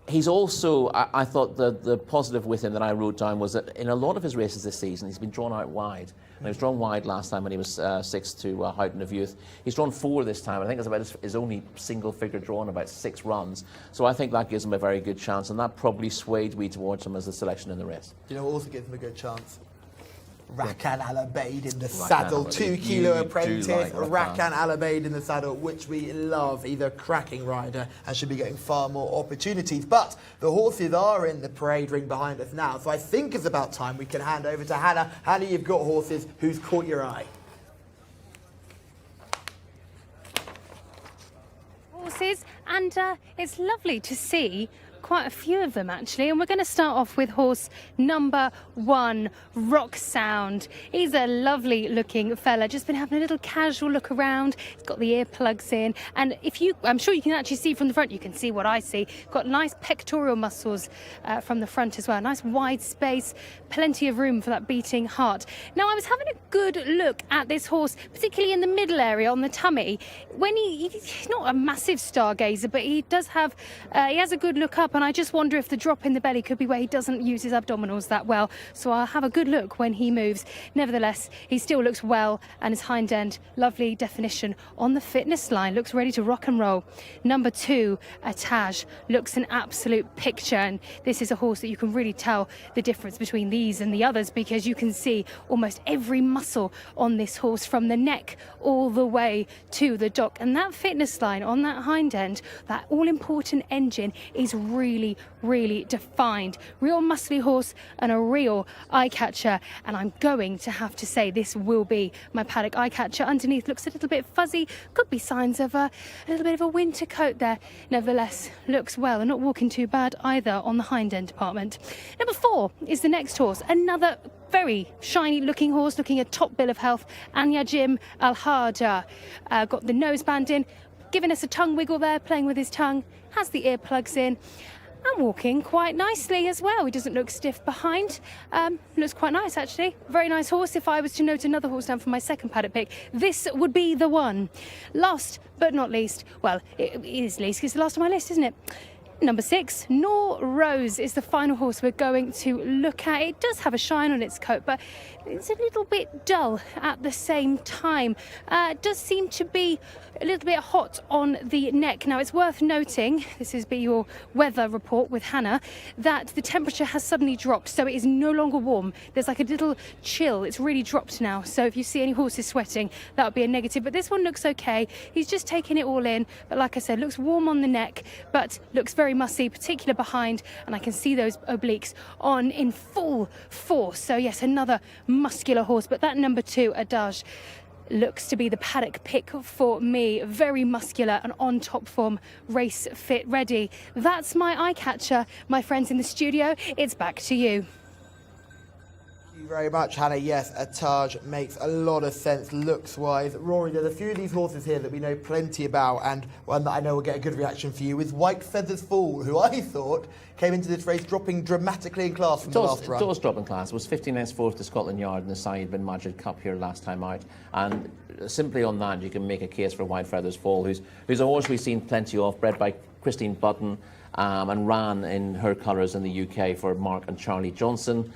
He's also, I thought the positive with him that I wrote down was that in a lot of his races this season, he's been drawn out wide. And he was drawn wide last time when he was 6th to Houghton of Youth. He's drawn 4 this time. I think it's about his only single figure draw in about 6 runs. So I think that gives him a very good chance, and that probably swayed me towards him as the selection in the race. Do you know what also gives him a good chance? Rakan Alabaid in the saddle, 2 kilo apprentice, Rakan Alabaid in the saddle, which we love. He's a cracking rider and should be getting far more opportunities. But the horses are in the parade ring behind us now, so I think it's about time we can hand over to Hannah. Hannah, you've got horses. Who's caught your eye? Horses, and it's lovely to see quite a few of them actually, and we're going to start off with horse number 1, Rock Sound. He's a lovely looking fella, just been having a little casual look around. He's got the earplugs in, and I'm sure you can actually see from the front, you can see what I see, got nice pectoral muscles from the front as well, nice wide space, plenty of room for that beating heart. Now I was having a good look at this horse, particularly in the middle area on the tummy. When he's not a massive stargazer, but he does have he has a good look up, and I just wonder if the drop in the belly could be where he doesn't use his abdominals that well. So I'll have a good look when he moves. Nevertheless, he still looks well, and his hind end, lovely definition on the fitness line, looks ready to rock and roll. Number 2, Ataj, looks an absolute picture, and this is a horse that you can really tell the difference between these and the others, because you can see almost every muscle on this horse from the neck all the way to the dock, and that fitness line on that hind end, that all-important engine, is really defined. Real muscly horse and a real eye catcher, and I'm going to have to say this will be my paddock eye catcher. Underneath looks a little bit fuzzy, could be signs of a little bit of a winter coat there. Nevertheless, looks well and not walking too bad either on the hind end department. Number 4 is the next horse, another very shiny looking horse, looking a top bill of health, Anyajim Al-Hada. Got the noseband in, giving us a tongue wiggle there, playing with his tongue, has the earplugs in, and walking quite nicely as well. He doesn't look stiff behind. Looks quite nice actually. Very nice horse. If I was to note another horse down for my second paddock pick, this would be the one. Last but not least, well, it is least because it's the last on my list, isn't it? Number 6, Nor Rose is the final horse we're going to look at. It does have a shine on its coat, but it's a little bit dull at the same time. It does seem to be a little bit hot on the neck. Now, it's worth noting, this is your weather report with Hannah, that the temperature has suddenly dropped, so it is no longer warm. There's like a little chill. It's really dropped now, so if you see any horses sweating, that would be a negative. But this one looks okay. He's just taking it all in, but like I said, looks warm on the neck, but looks very musty, particularly behind, and I can see those obliques on in full force. So yes, another muscular horse, but that number 2, Adage, looks to be the paddock pick for me. Very muscular and on top form, race fit, ready. That's my eye catcher. My friends in the studio, it's back to you. Thank you very much, Hannah. Yes, Ataj makes a lot of sense looks-wise. Rory, there's a few of these horses here that we know plenty about, and one that I know will get a good reaction for you is White Feathers Fall, who I thought came into this race dropping dramatically in class from the last run. It does drop in class. It was 15 fourth to Scotland Yard in the Saeed bin Majid Cup here last time out, and simply on that you can make a case for White Feathers Fall, who's a horse we've seen plenty of, bred by Christine Button, and ran in her colours in the UK for Mark and Charlie Johnson.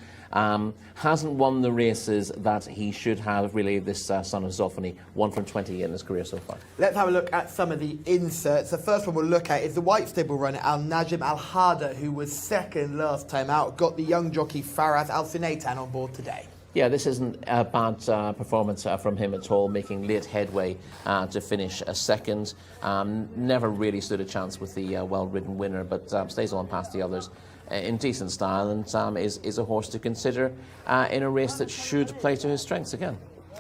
Hasn't won the races that he should have, really, this son of Zophany, 1 from 20 in his career so far. Let's have a look at some of the inserts. The first one we'll look at is the white stable runner Al Najm Al Hada, who was second last time out, got the young jockey Faraz Al Sinaitan on board today. Yeah, this isn't a bad performance from him at all, making late headway to finish a second. Never really stood a chance with the well-ridden winner, but stays on past the others in decent style, and is a horse to consider in a race that should play to his strengths again.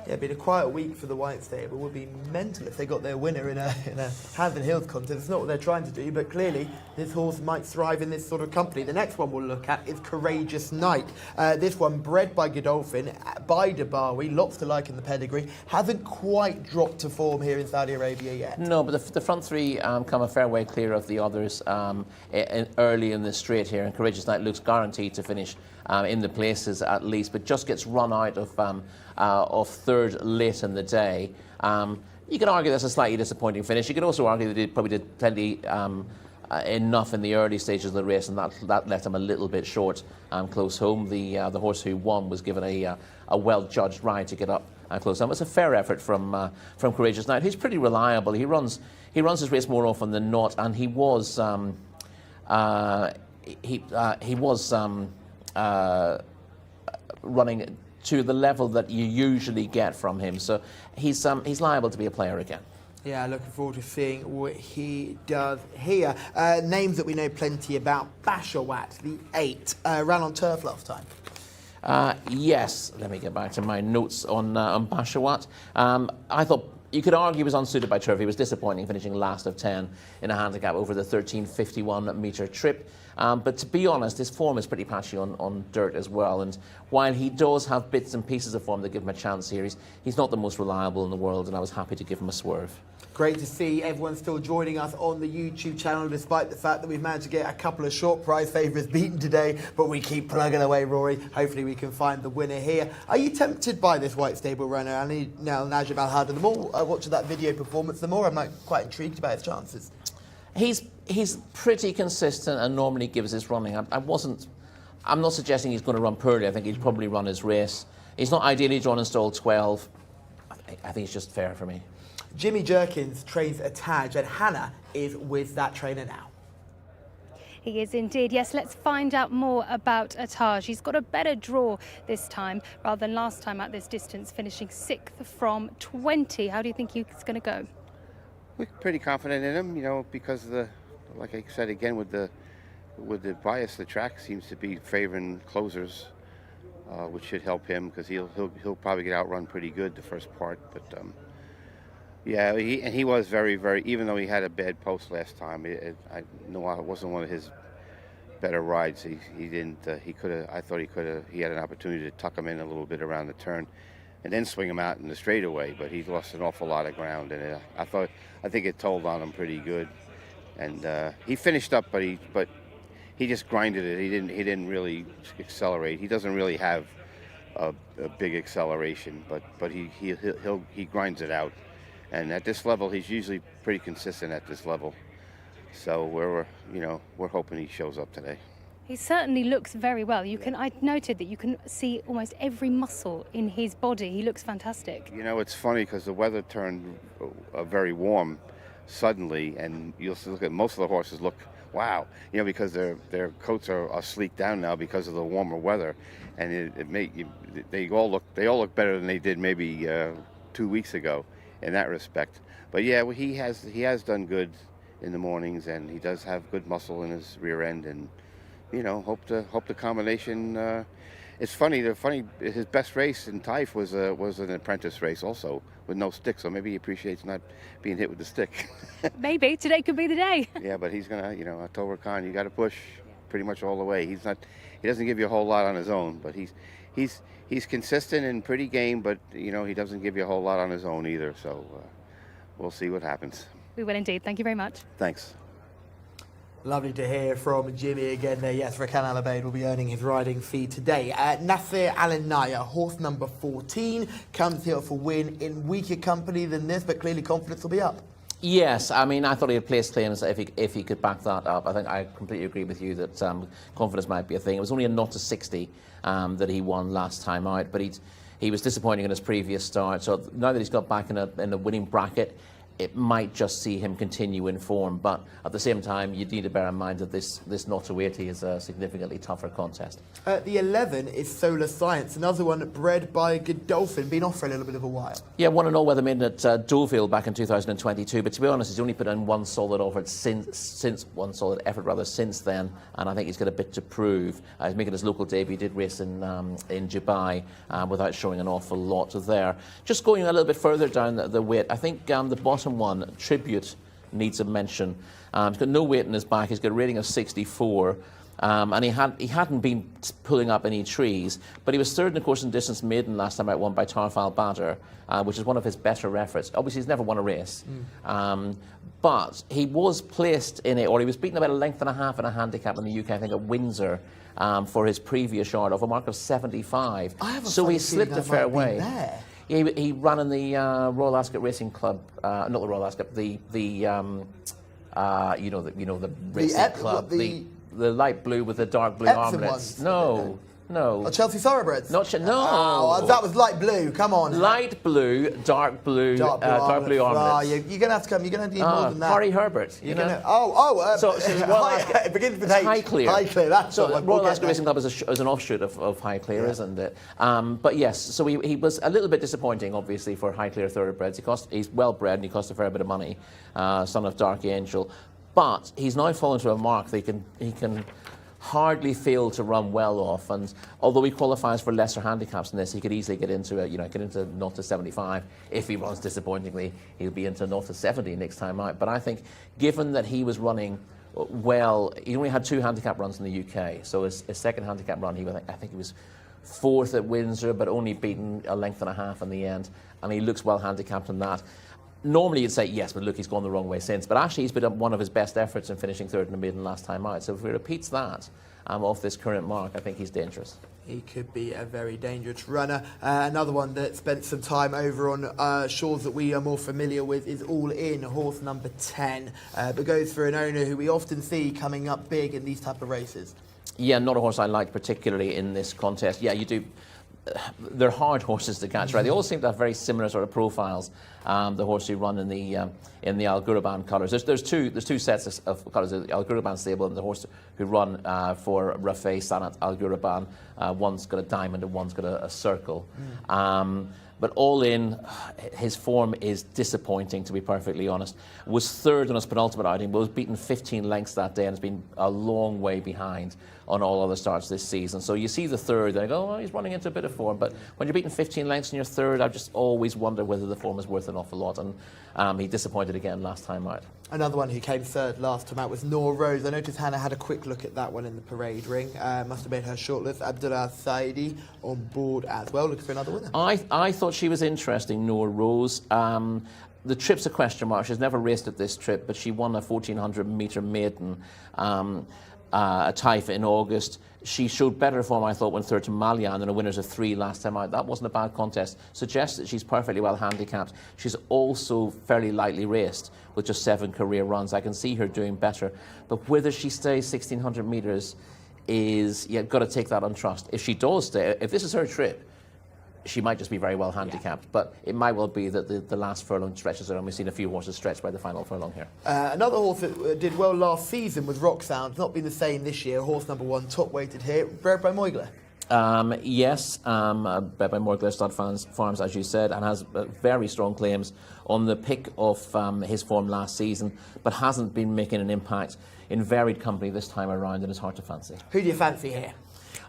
Yeah, been a quiet week for the White Stable. It would be mental if they got their winner in a Hands and Hills contest. It's not what they're trying to do, but clearly this horse might thrive in this sort of company. The next one we'll look at is Courageous Knight. This one, bred by Godolphin, by Dabawi, lots to like in the pedigree, hasn't quite dropped to form here in Saudi Arabia yet. No, but the front three come a fair way clear of the others early in the straight here, and Courageous Knight looks guaranteed to finish in the places at least, but just gets run out of third late in the day. You can argue that's a slightly disappointing finish. You could also argue that he probably did plenty enough in the early stages of the race, and that left him a little bit short close home. The horse who won was given a well-judged ride to get up close home. It's a fair effort from Courageous Knight. He's pretty reliable. He runs his race more often than not, and he was running to the level that you usually get from him. So he's liable to be a player again. Yeah, looking forward to seeing what he does here. Names that we know plenty about. Bashawat, the 8, ran on turf last time. Yes, let me get back to my notes on Bashawat. I thought you could argue he was unsuited by turf. He was disappointing, finishing last of 10 in a handicap over the 1351 metre trip. But to be honest, his form is pretty patchy on dirt as well. And while he does have bits and pieces of form that give him a chance here, he's not the most reliable in the world, and I was happy to give him a swerve. Great to see everyone still joining us on the YouTube channel, despite the fact that we've managed to get a couple of short prize favourites beaten today, but we keep plugging away, Rory. Hopefully we can find the winner here. Are you tempted by this white stable runner, Al Najm Al Hada? The more I watch that video performance, the more I'm quite intrigued about his chances. He's pretty consistent and normally gives his running. I'm not suggesting he's going to run poorly. I think he'd probably run his race. He's not ideally drawn in stall 12. I think it's just fair for me. Jimmy Jerkins trains Ataj, and Hannah is with that trainer now. He is indeed. Yes, let's find out more about Ataj. He's got a better draw this time rather than last time at this distance, finishing 6th from 20. How do you think he's going to go? We're pretty confident in him, because like I said again, with the bias, the track seems to be favoring closers, which should help him because he'll probably get outrun pretty good the first part. But yeah, he was very, very. Even though he had a bad post last time, I know it wasn't one of his better rides. He didn't. He could have. I thought he could have. He had an opportunity to tuck him in a little bit around the turn, and then swing him out in the straightaway. But he lost an awful lot of ground, and I think it told on him pretty good. And he finished up, but he just grinded it. He didn't really accelerate. He doesn't really have a big acceleration, but he grinds it out. And at this level, he's usually pretty consistent at this level. So we're hoping he shows up today. He certainly looks very well. I noted that you can see almost every muscle in his body. He looks fantastic. You know, it's funny because the weather turned very warm suddenly, and you'll look at most of the horses look, wow, because their coats are sleeked down now because of the warmer weather, and they all look better than they did maybe 2 weeks ago in that respect. But yeah, well, he has done good in the mornings, and he does have good muscle in his rear end, and hope the combination. It's funny. His best race in Taif was an apprentice race also with no stick. So maybe he appreciates not being hit with the stick. Maybe today could be the day. Yeah, but he's gonna. October Khan, you got to push pretty much all the way. He doesn't give you a whole lot on his own, but he's consistent and pretty game. But he doesn't give you a whole lot on his own either. So we'll see what happens. We will indeed. Thank you very much. Thanks. Lovely to hear from Jimmy again there. Yes, Rakan Al Abeid will be earning his riding fee today. Nasser Al Naya, horse number 14, comes here for win in weaker company than this, but clearly confidence will be up. Yes, I mean, I thought he had placed claims if he could back that up. I think I completely agree with you that confidence might be a thing. It was only a 0-60 that he won last time out, but he was disappointing in his previous start. So now that he's got back in a winning bracket, it might just see him continue in form, but at the same time, you need to bear in mind that this 0-80 is a significantly tougher contest. The 11 is Solar Science, another one bred by Godolphin, been off for a little bit of a while. Yeah, won an all-weather maiden at Deauville back in 2022, but to be honest, he's only put in one solid effort since then, and I think he's got a bit to prove. He's making his local debut. He did race in Dubai without showing an awful lot there. Just going a little bit further down the weight, I think the bottom one, Tribute, needs a mention. He's got no weight in his back. He's got a rating of 64. And he hadn't been pulling up any trees, but he was third in the course and distance maiden last time out, won by Tarf Al Badr, which is one of his better efforts. Obviously, he's never won a race, but he was placed in it, or he was beaten about a length and a half in a handicap in the UK, I think, at Windsor, for his previous yard of a mark of 75. So he slipped a fair way. He ran in the Royal Ascot Racing Club, not the Royal Ascot, the racing club, the light blue with the dark blue armlets. No. Oh, Chelsea Thoroughbreds? No. Oh, that was light blue. Come on. Light blue, dark blue armlets. You're going to have to come. You're going to need more than that. Harry Herbert. So it begins with H. Highclere. Highclere. That's so Royal Ascot Racing Club is an offshoot of Highclere, isn't it? But yes, so he was a little bit disappointing, obviously, for Highclere Thoroughbreds. He's well bred and he cost a fair bit of money. Son of Dark Angel, but he's now fallen to a mark that he can hardly fail to run well off, and although he qualifies for lesser handicaps than this, he could easily get into 0-75. If he runs disappointingly, he'll be into 0-70 next time out. But I think, given that he was running well, he only had 2 handicap runs in the UK, so his second handicap run, I think he was 4th at Windsor, but only beaten a length and a half in the end, and he looks well handicapped in that. Normally you'd say, yes, but look, he's gone the wrong way since. But actually, he's been one of his best efforts in finishing third in the maiden last time out. So if he repeats that off this current mark, I think he's dangerous. He could be a very dangerous runner. Another one that spent some time over on shores that we are more familiar with is All In, horse number 10, but goes for an owner who we often see coming up big in these type of races. Yeah, not a horse I like particularly in this contest. Yeah, you do. They're hard horses to catch, right? They all seem to have very similar sort of profiles. The horse who run in the Al Ghuraban colours. There's two sets of colours: the Al Ghuraban stable and the horse who run for Rafeh Sanat Al Ghuraban. One's got a diamond and one's got a circle. But All In, his form is disappointing, to be perfectly honest. Was third on his penultimate outing, but was beaten 15 lengths that day and has been a long way behind on all other starts this season. So you see the third, and I go, oh, he's running into a bit of form. But when you're beating 15 lengths in your third, I just always wonder whether the form is worth an awful lot. And he disappointed again last time out. Another one who came third last time out was Noor Rose. I noticed Hannah had a quick look at that one in the parade ring. Must have made her shortlist. Abdullah Saidi on board as well, looking for another winner. I thought she was interesting, Noor Rose. The trip's a question mark. She's never raced at this trip, but she won a 1,400 metre maiden. Taif in August. She showed better form, I thought, when third to Malian in a winners of 3 last time out. That wasn't a bad contest. Suggests that she's perfectly well handicapped. She's also fairly lightly raced with just 7 career runs. I can see her doing better. But whether she stays 1,600 metres is, you've got to take that on trust. If she does stay, if this is her trip, she might just be very well handicapped, but it might well be that the last furlong stretches her, and we've seen a few horses stretched by the final furlong here. Another horse that did well last season was Rock Sound. Not been the same this year. Horse number 1, top weighted here, bred by Moigler. Yes, bred by Moigler Stud Farms, as you said, and has very strong claims on the pick of his form last season, but hasn't been making an impact in varied company this time around, and it's hard to fancy. Who do you fancy here?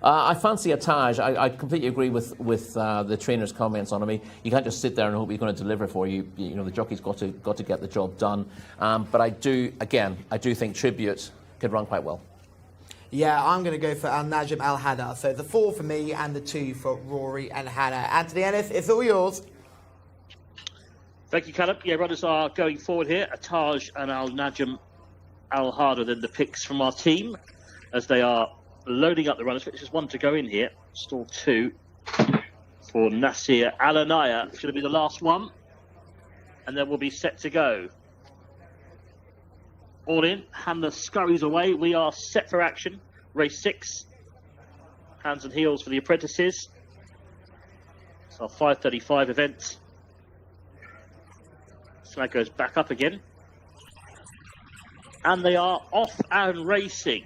I fancy a Taj. I completely agree with the trainer's comments on him. You can't just sit there and hope he's going to deliver for you. You know, the jockey's got to get the job done. But I do think Tribute could run quite well. Yeah, I'm going to go for Al Najm Al Hada. So the 4 for me and the 2 for Rory and Hannah. Anthony Ennis, it's all yours. Thank you, Callum. Yeah, runners are going forward here. Taj and Al Najm Al Hada, then the picks from our team as they are loading up the runners. There's just 1 to go in here. Stall 2 for Nasir Al Anaya. It's going to be the last one. And then we'll be set to go. All in. Hannah scurries away. We are set for action. Race 6. Hands and heels for the apprentices. It's our 5:35 event. Flag goes back up again. And they are off and racing.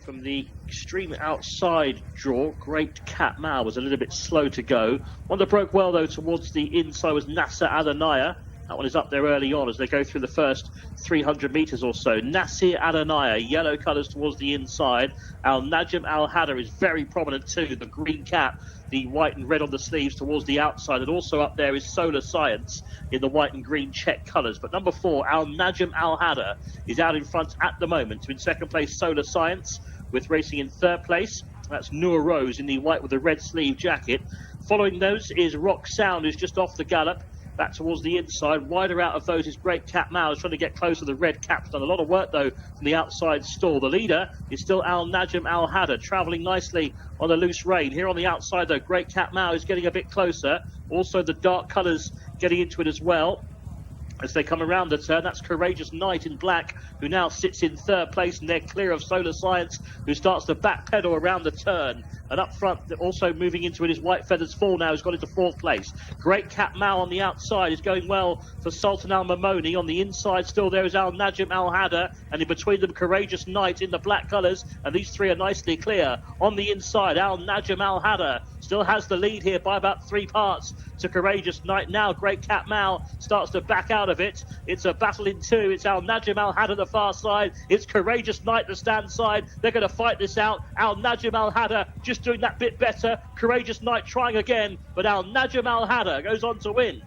From the extreme outside draw, Great Cat Mao was a little bit slow to go. One that broke well, though, towards the inside was Nasser Adanaya. That one is up there early on as they go through the first 300 metres or so. Nasir Adanaya, yellow colours towards the inside. Al Najm Al Hada is very prominent too. The green cap, the white and red on the sleeves towards the outside. And also up there is Solar Science in the white and green check colours. But number 4, Al Najm Al Hada, is out in front at the moment. In second place, Solar Science, with racing in third place. That's Noor Rose in the white with the red sleeve jacket. Following those is Rock Sound, who's just off the gallop. Back towards the inside. Wider out of those is Great Cat Mao, trying to get close to the red cap's done a lot of work, though, from the outside stall. The leader is still Al Najm Al Hada, travelling nicely on a loose rein. Here on the outside, though, Great Cat Mao is getting a bit closer. Also, the dark colours getting into it as well. As they come around the turn, that's Courageous Knight in black, who now sits in third place, and they're clear of Solar Science, who starts to backpedal around the turn. And up front, also moving into it is White Feathers Fall now, who's got into fourth place. Great Cat Mao on the outside is going well for Sultan Al Mamoni. On the inside still there is Al Najm Al Hada, and in between them Courageous Knight in the black colours, and these 3 are nicely clear. On the inside, Al Najm Al Hada still has the lead here by about 3 parts to Courageous Knight. Now Great Cat Mao starts to back out of it. It's a battle in 2. It's Al Najm Al Hada the far side. It's Courageous Knight the stand side. They're going to fight this out. Al Najm Al Hada just doing that bit better. Courageous Knight trying again, but Al Najm Al Hada goes on to win.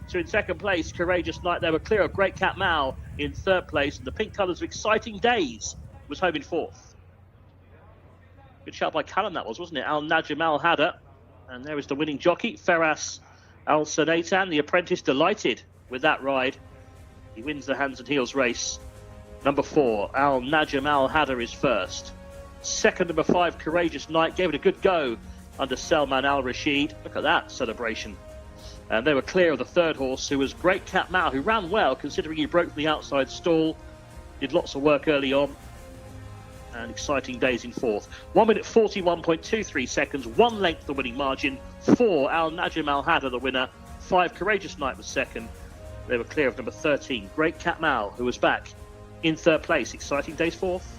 So in second place, Courageous Knight. They were clear of Great Cat Mao in third place. And the pink colours of Exciting Days was home in fourth. Good shout by Callum that was, wasn't it? Al Najm Al Hada. And there is the winning jockey, Feras Al Sanatan, the apprentice, delighted with that ride. He wins the hands and heels race. Number 4, Al Najm Al Hada is first. Second, number 5, Courageous Knight, gave it a good go under Salman Al Rashid. Look at that celebration. And they were clear of the third horse, who was Great Cat Mao, who ran well considering he broke from the outside stall. Did lots of work early on. And Exciting Days in fourth. 1 minute 41.23 seconds, 1 length the winning margin. 4, Al Najm Al Hada the winner. 5, Courageous Knight was second. They were clear of number 13, Great Cat Mao, who was back in third place. Exciting Days fourth.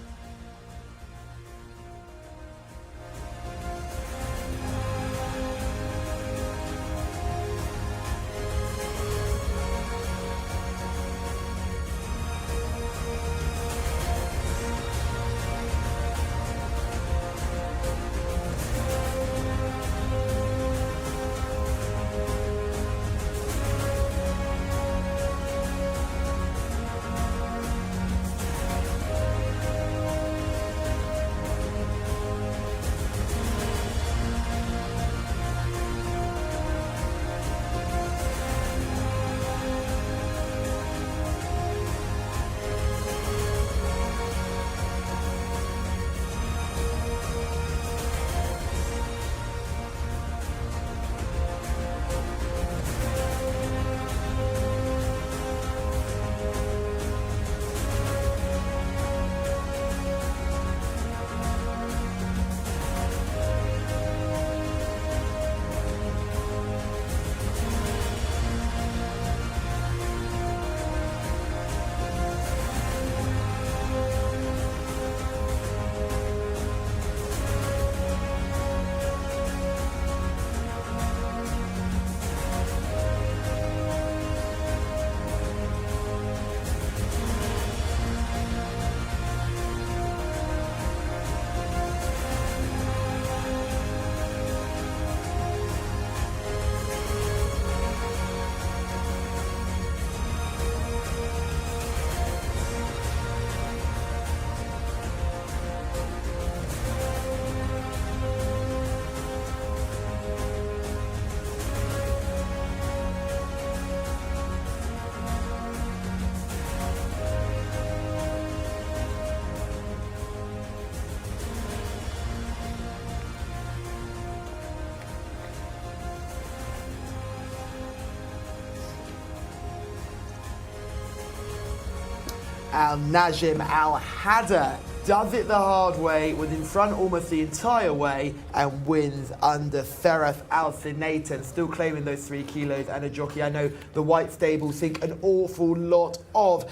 Najim Al Hadda does it the hard way, was in front almost the entire way, and wins under Ferraf Al Sinatan, still claiming those 3 kilos and a jockey I know the White Stables think an awful lot of.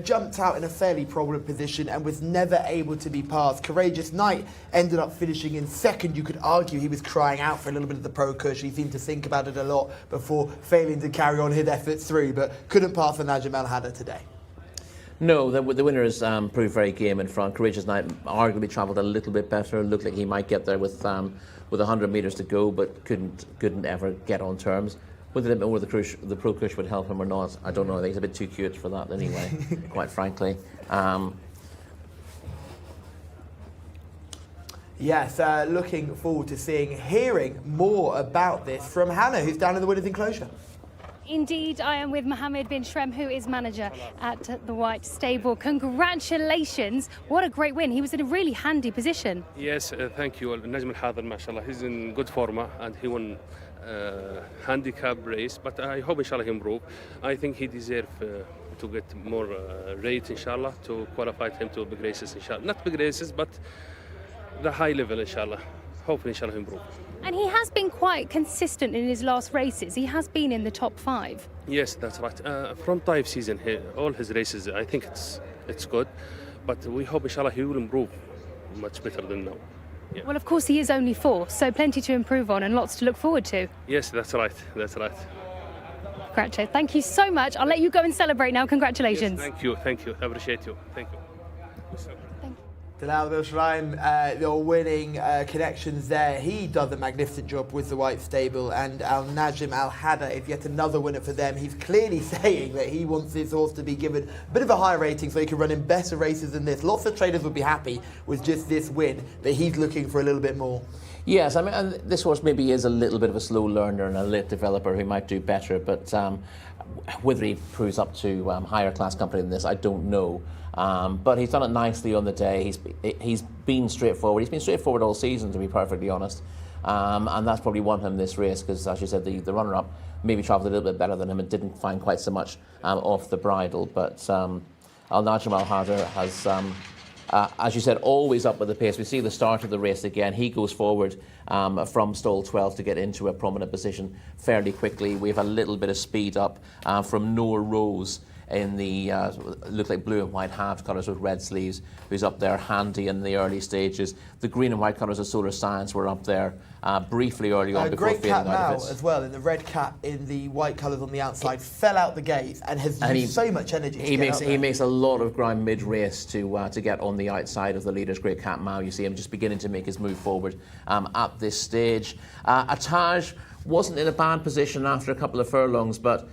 Jumped out in a fairly prominent position and was never able to be passed. Courageous Knight ended up finishing in second. You could argue he was crying out for a little bit of the Pro Kush. He seemed to think about it a lot before failing to carry on his efforts through, but couldn't pass the Najim Al Hadda today. No, the winners proved very game in front. Courageous Knight arguably travelled a little bit better. Looked like he might get there with 100 metres to go, but couldn't ever get on terms. Whether the Pro Kush would help him or not, I don't know. I think he's a bit too cute for that anyway, quite frankly. Yes, looking forward to hearing more about this from Hannah, who's down in the winners' enclosure. Indeed, I am with Mohammed bin Shrem, who is manager at the White Stable. Congratulations. What a great win. He was in a really handy position. Yes, thank you. Najm Al-Hadar, mashallah, he's in good form and he won handicap race, but I hope inshallah he improve. I think he deserves to get more rate, inshallah, to qualify him to big races, inshallah. Not big races, but the high level, inshallah. Hopefully, inshallah, he improve. And he has been quite consistent in his last races. He has been in the top 5. Yes, that's right. From type season, all his races, I think it's good. But we hope, inshallah, he will improve much better than now. Yeah. Well, of course, he is only 4, so plenty to improve on and lots to look forward to. Yes, that's right. That's right. Gratcha, thank you so much. I'll let you go and celebrate now. Congratulations. Yes, thank you. Thank you. I appreciate you. Thank you. Dalal Bilshraim, your winning connections there. He does a magnificent job with the White Stable, and Al Najim Al Hadda is yet another winner for them. He's clearly saying that he wants this horse to be given a bit of a higher rating so he can run in better races than this. Lots of traders would be happy with just this win, but he's looking for a little bit more. Yes, I mean, and this horse maybe is a little bit of a slow learner and a late developer who might do better, but whether he proves up to higher class company than this, I don't know. But he's done it nicely on the day. He's been straightforward. He's been straightforward all season, to be perfectly honest. And that's probably won him this race because, as you said, the runner-up maybe travelled a little bit better than him and didn't find quite so much off the bridle. But Al Najim Al Hadda has, as you said, always up with the pace. We see the start of the race again. He goes forward from stall 12 to get into a prominent position fairly quickly. We have a little bit of speed up from Noah Rose in the look like blue and white halved colours with red sleeves, who's up there handy in the early stages. The green and white colours of Solar Science were up there briefly early on before great fading cat out now of it. as well, in the red cap in the white colours on the outside, fell out the gate and has used so much energy. He makes a lot of ground mid-race to get on the outside of the leaders. Great Cat Mao, you see him just beginning to make his move forward at this stage. Attaj wasn't in a bad position after a couple of furlongs, but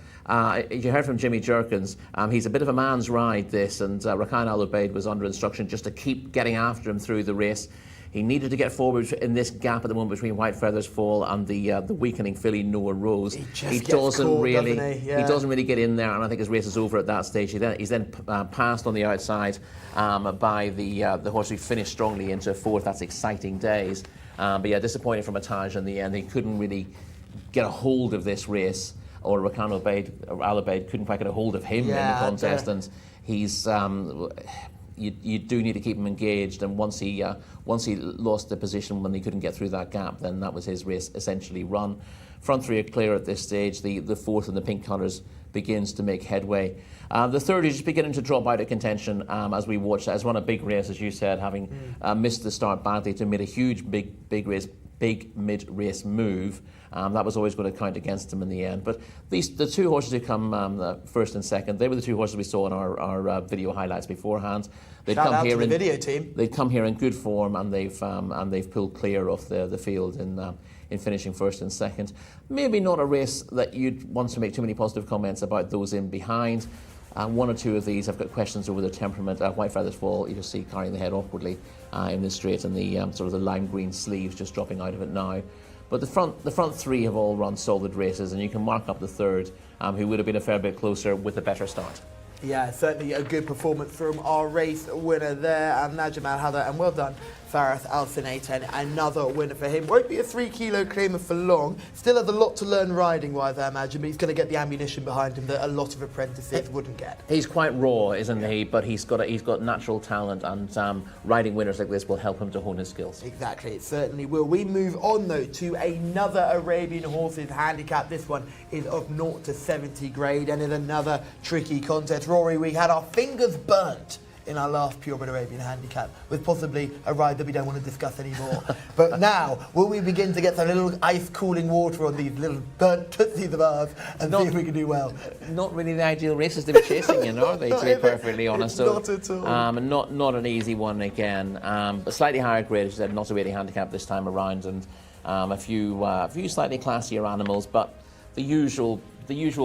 you heard from Jimmy Jerkins, he's a bit of a man's ride this, and Rakan Al Ubaid was under instruction just to keep getting after him through the race. He needed to get forward in this gap at the moment between White Feathers Fall and the weakening filly Noah Rose. He doesn't really get in there, and I think his race is over at that stage. He's then passed on the outside by the horse who finished strongly into 4th. That's Exciting Days. But yeah, disappointing from Attaj in the end. He couldn't really get a hold of this race, or Rakan Al Ubaid couldn't quite get a hold of him in the contest, and he's you do need to keep him engaged, and once he lost the position when he couldn't get through that gap, then that was his race essentially run. Front 3 are clear at this stage. The 4th in the pink colours begins to make headway. The 3rd is just beginning to drop out of contention as we watch. Has run a big race, as you said, having missed the start badly, to made a huge big mid-race move. That was always going to count against him in the end. But the 2 horses who come 1st and 2nd, they were the 2 horses we saw in our video highlights beforehand. Shout out to the video team. They'd come here in good form, and they've pulled clear off the field in finishing 1st and 2nd. Maybe not a race that you'd want to make too many positive comments about those in behind. 1 or 2 of these, I've got questions over their temperament. White Feathers Fall, you just see carrying the head awkwardly in the straight, and the sort of the lime green sleeves just dropping out of it now. But the front 3 have all run solid races, and you can mark up the 3rd, who would have been a fair bit closer with a better start. Yeah, certainly a good performance from our race winner there, Najim Al Hadda, and well done for Farah Al-Sinaitan, another winner for him. Won't be a 3 kilo claimer for long. Still has a lot to learn riding-wise, I imagine, but he's going to get the ammunition behind him that a lot of apprentices wouldn't get. He's quite raw, isn't he? But he's got natural talent, and riding winners like this will help him to hone his skills. Exactly, it certainly will. We move on, though, to another Arabian horse's handicap. This one is of 0 to 70 grade, and is another tricky contest. Rory, we had our fingers burnt in our last purebred Arabian handicap with possibly a ride that we don't want to discuss anymore. But now, will we begin to get some little ice cooling water on these little burnt tootsies of ours and see if we can do well? Not really the ideal races to be chasing in, are they, to be perfectly honest? Not at all. Not an easy one again. But slightly higher grade, as you said, not a weighty handicap this time around, and a few slightly classier animals, but the usual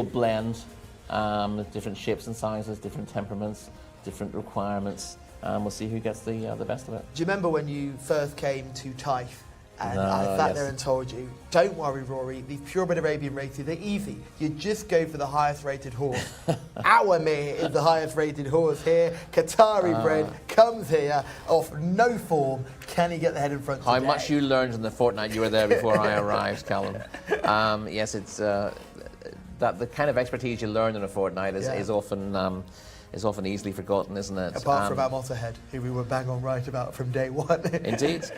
blend, different shapes and sizes, different temperaments, different requirements. We'll see who gets the best of it. Do you remember when you first came to Taif and I sat there and told you, don't worry, Rory, these purebred Arabian races are easy. You just go for the highest rated horse. Our Mir is the highest rated horse here. Qatari bred, comes here off no form. Can he get the head in front today? How much you learned in the fortnight you were there before I arrived, Callum. Yes, it's that the kind of expertise you learn in a fortnight is often easily forgotten, isn't it? Apart from our Motterhead, who we were bang on right about from day one. Indeed.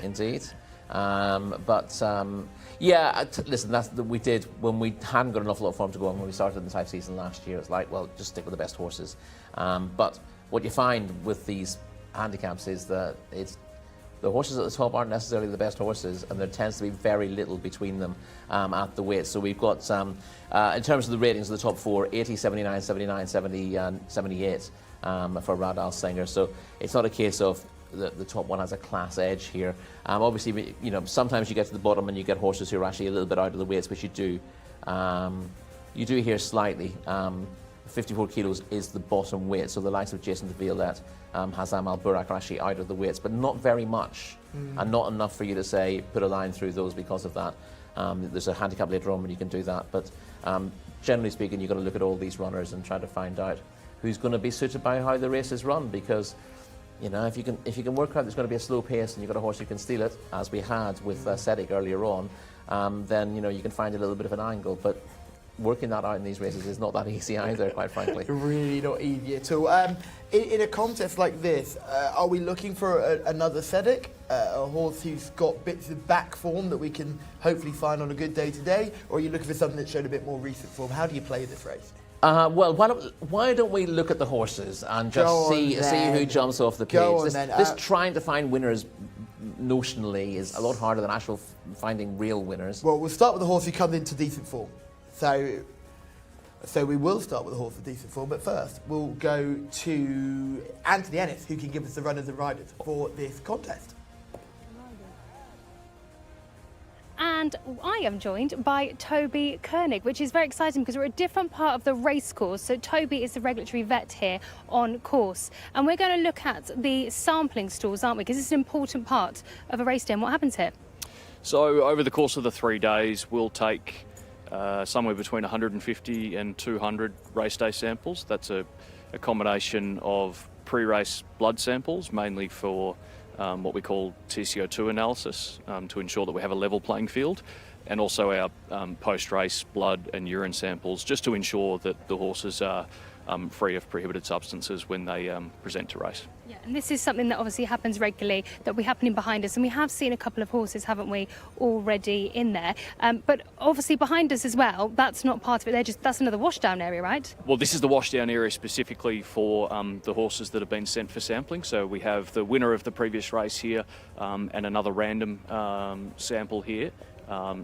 Listen, that's what we did when we hadn't got an awful lot of form to go on when we started the type season last year. It's like, well, just stick with the best horses. But what you find with these handicaps is that the horses at the top aren't necessarily the best horses, and there tends to be very little between them at the weight. So we've got, in terms of the ratings of the top four, 80, 79, 79, 70, and 78 for Rad Al Singer. So it's not a case of the top one has a class edge here. Obviously, sometimes you get to the bottom and you get horses who are actually a little bit out of the weights, which you do. You do here slightly. 54 kilos is the bottom weight, so the likes of Jason de Violet, Hazam Al Burak are actually out of the weights, but not very much, and not enough for you to say put a line through those because of that. There's a handicap later on when you can do that, but generally speaking, you've got to look at all these runners and try to find out who's going to be suited by how the race is run, because if you can work out there's going to be a slow pace and you've got a horse who can steal it, as we had with Sedic earlier on, then you can find a little bit of an angle, but working that out in these races is not that easy either, quite frankly. Really not easy at all. In a contest like this, are we looking for another Sedic, a horse who's got bits of back form that we can hopefully find on a good day today, or are you looking for something that showed a bit more recent form? How do you play this race? Well, why don't we look at the horses and just see who jumps off the page? This trying to find winners notionally is a lot harder than actual finding real winners. Well, we'll start with the horse who comes into decent form. So we will start with the horse of decent form, but first we'll go to Anthony Ennis, who can give us the runners and riders for this contest. And I am joined by Toby Koenig, which is very exciting because we're at a different part of the race course. So Toby is the regulatory vet here on course. And we're going to look at the sampling stalls, aren't we? Because this is an important part of a race day. And what happens here? So over the course of the 3 days, we'll take somewhere between 150 and 200 race day samples. That's a combination of pre-race blood samples, mainly for what we call TCO2 analysis, to ensure that we have a level playing field, and also our post-race blood and urine samples, just to ensure that the horses are free of prohibited substances when they present to race. Yeah, and this is something that obviously happens regularly, that we happening behind us, and we have seen a couple of horses, haven't we, already in there. But obviously behind us as well, that's not part of it. That's another washdown area, right? Well, this is the washdown area specifically for the horses that have been sent for sampling. So we have the winner of the previous race here and another random sample here.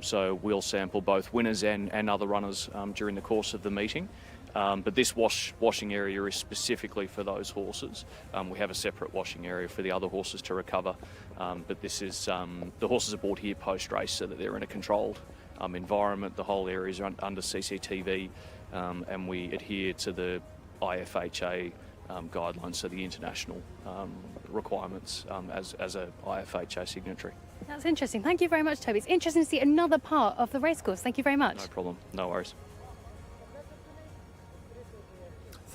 So we'll sample both winners and other runners during the course of the meeting. But this washing area is specifically for those horses. We have a separate washing area for the other horses to recover. But this is, the horses are brought here post-race so that they're in a controlled environment. The whole area is under CCTV, and we adhere to the IFHA guidelines, so the international requirements as a IFHA signatory. That's interesting. Thank you very much, Toby. It's interesting to see another part of the racecourse. Thank you very much. No problem. No worries.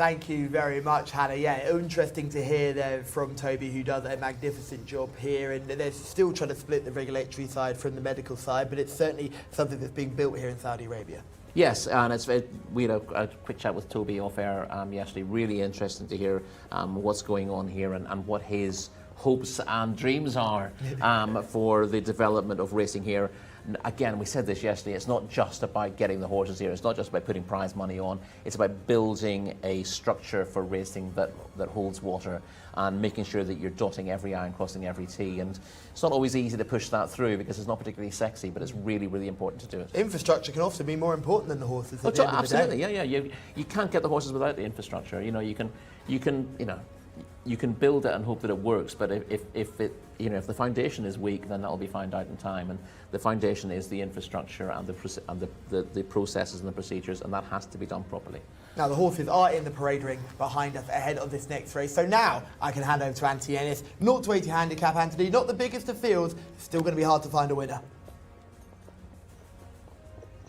Thank you very much, Hannah. Yeah, interesting to hear there from Toby, who does a magnificent job here, and they're still trying to split the regulatory side from the medical side, but it's certainly something that's being built here in Saudi Arabia. Yes, and we had a quick chat with Toby off air yesterday. Really interesting to hear what's going on here and what his hopes and dreams are for the development of racing here. Again, we said this yesterday, it's not just about getting the horses here, it's not just about putting prize money on, it's about building a structure for racing that holds water and making sure that you're dotting every I and crossing every T. And it's not always easy to push that through because it's not particularly sexy, but it's really, really important to do it. Infrastructure can often be more important than the horses at the end of the day. Absolutely, yeah. You can't get the horses without the infrastructure. You know, you can build it and hope that it works, but if the foundation is weak, then that'll be found out in time. And the foundation is the infrastructure and the processes and the procedures, and that has to be done properly. Now the horses are in the parade ring behind us ahead of this next race. So now I can hand over to Anthony Ennis. 0 to 80 handicap, Anthony. Not the biggest of fields. Still going to be hard to find a winner.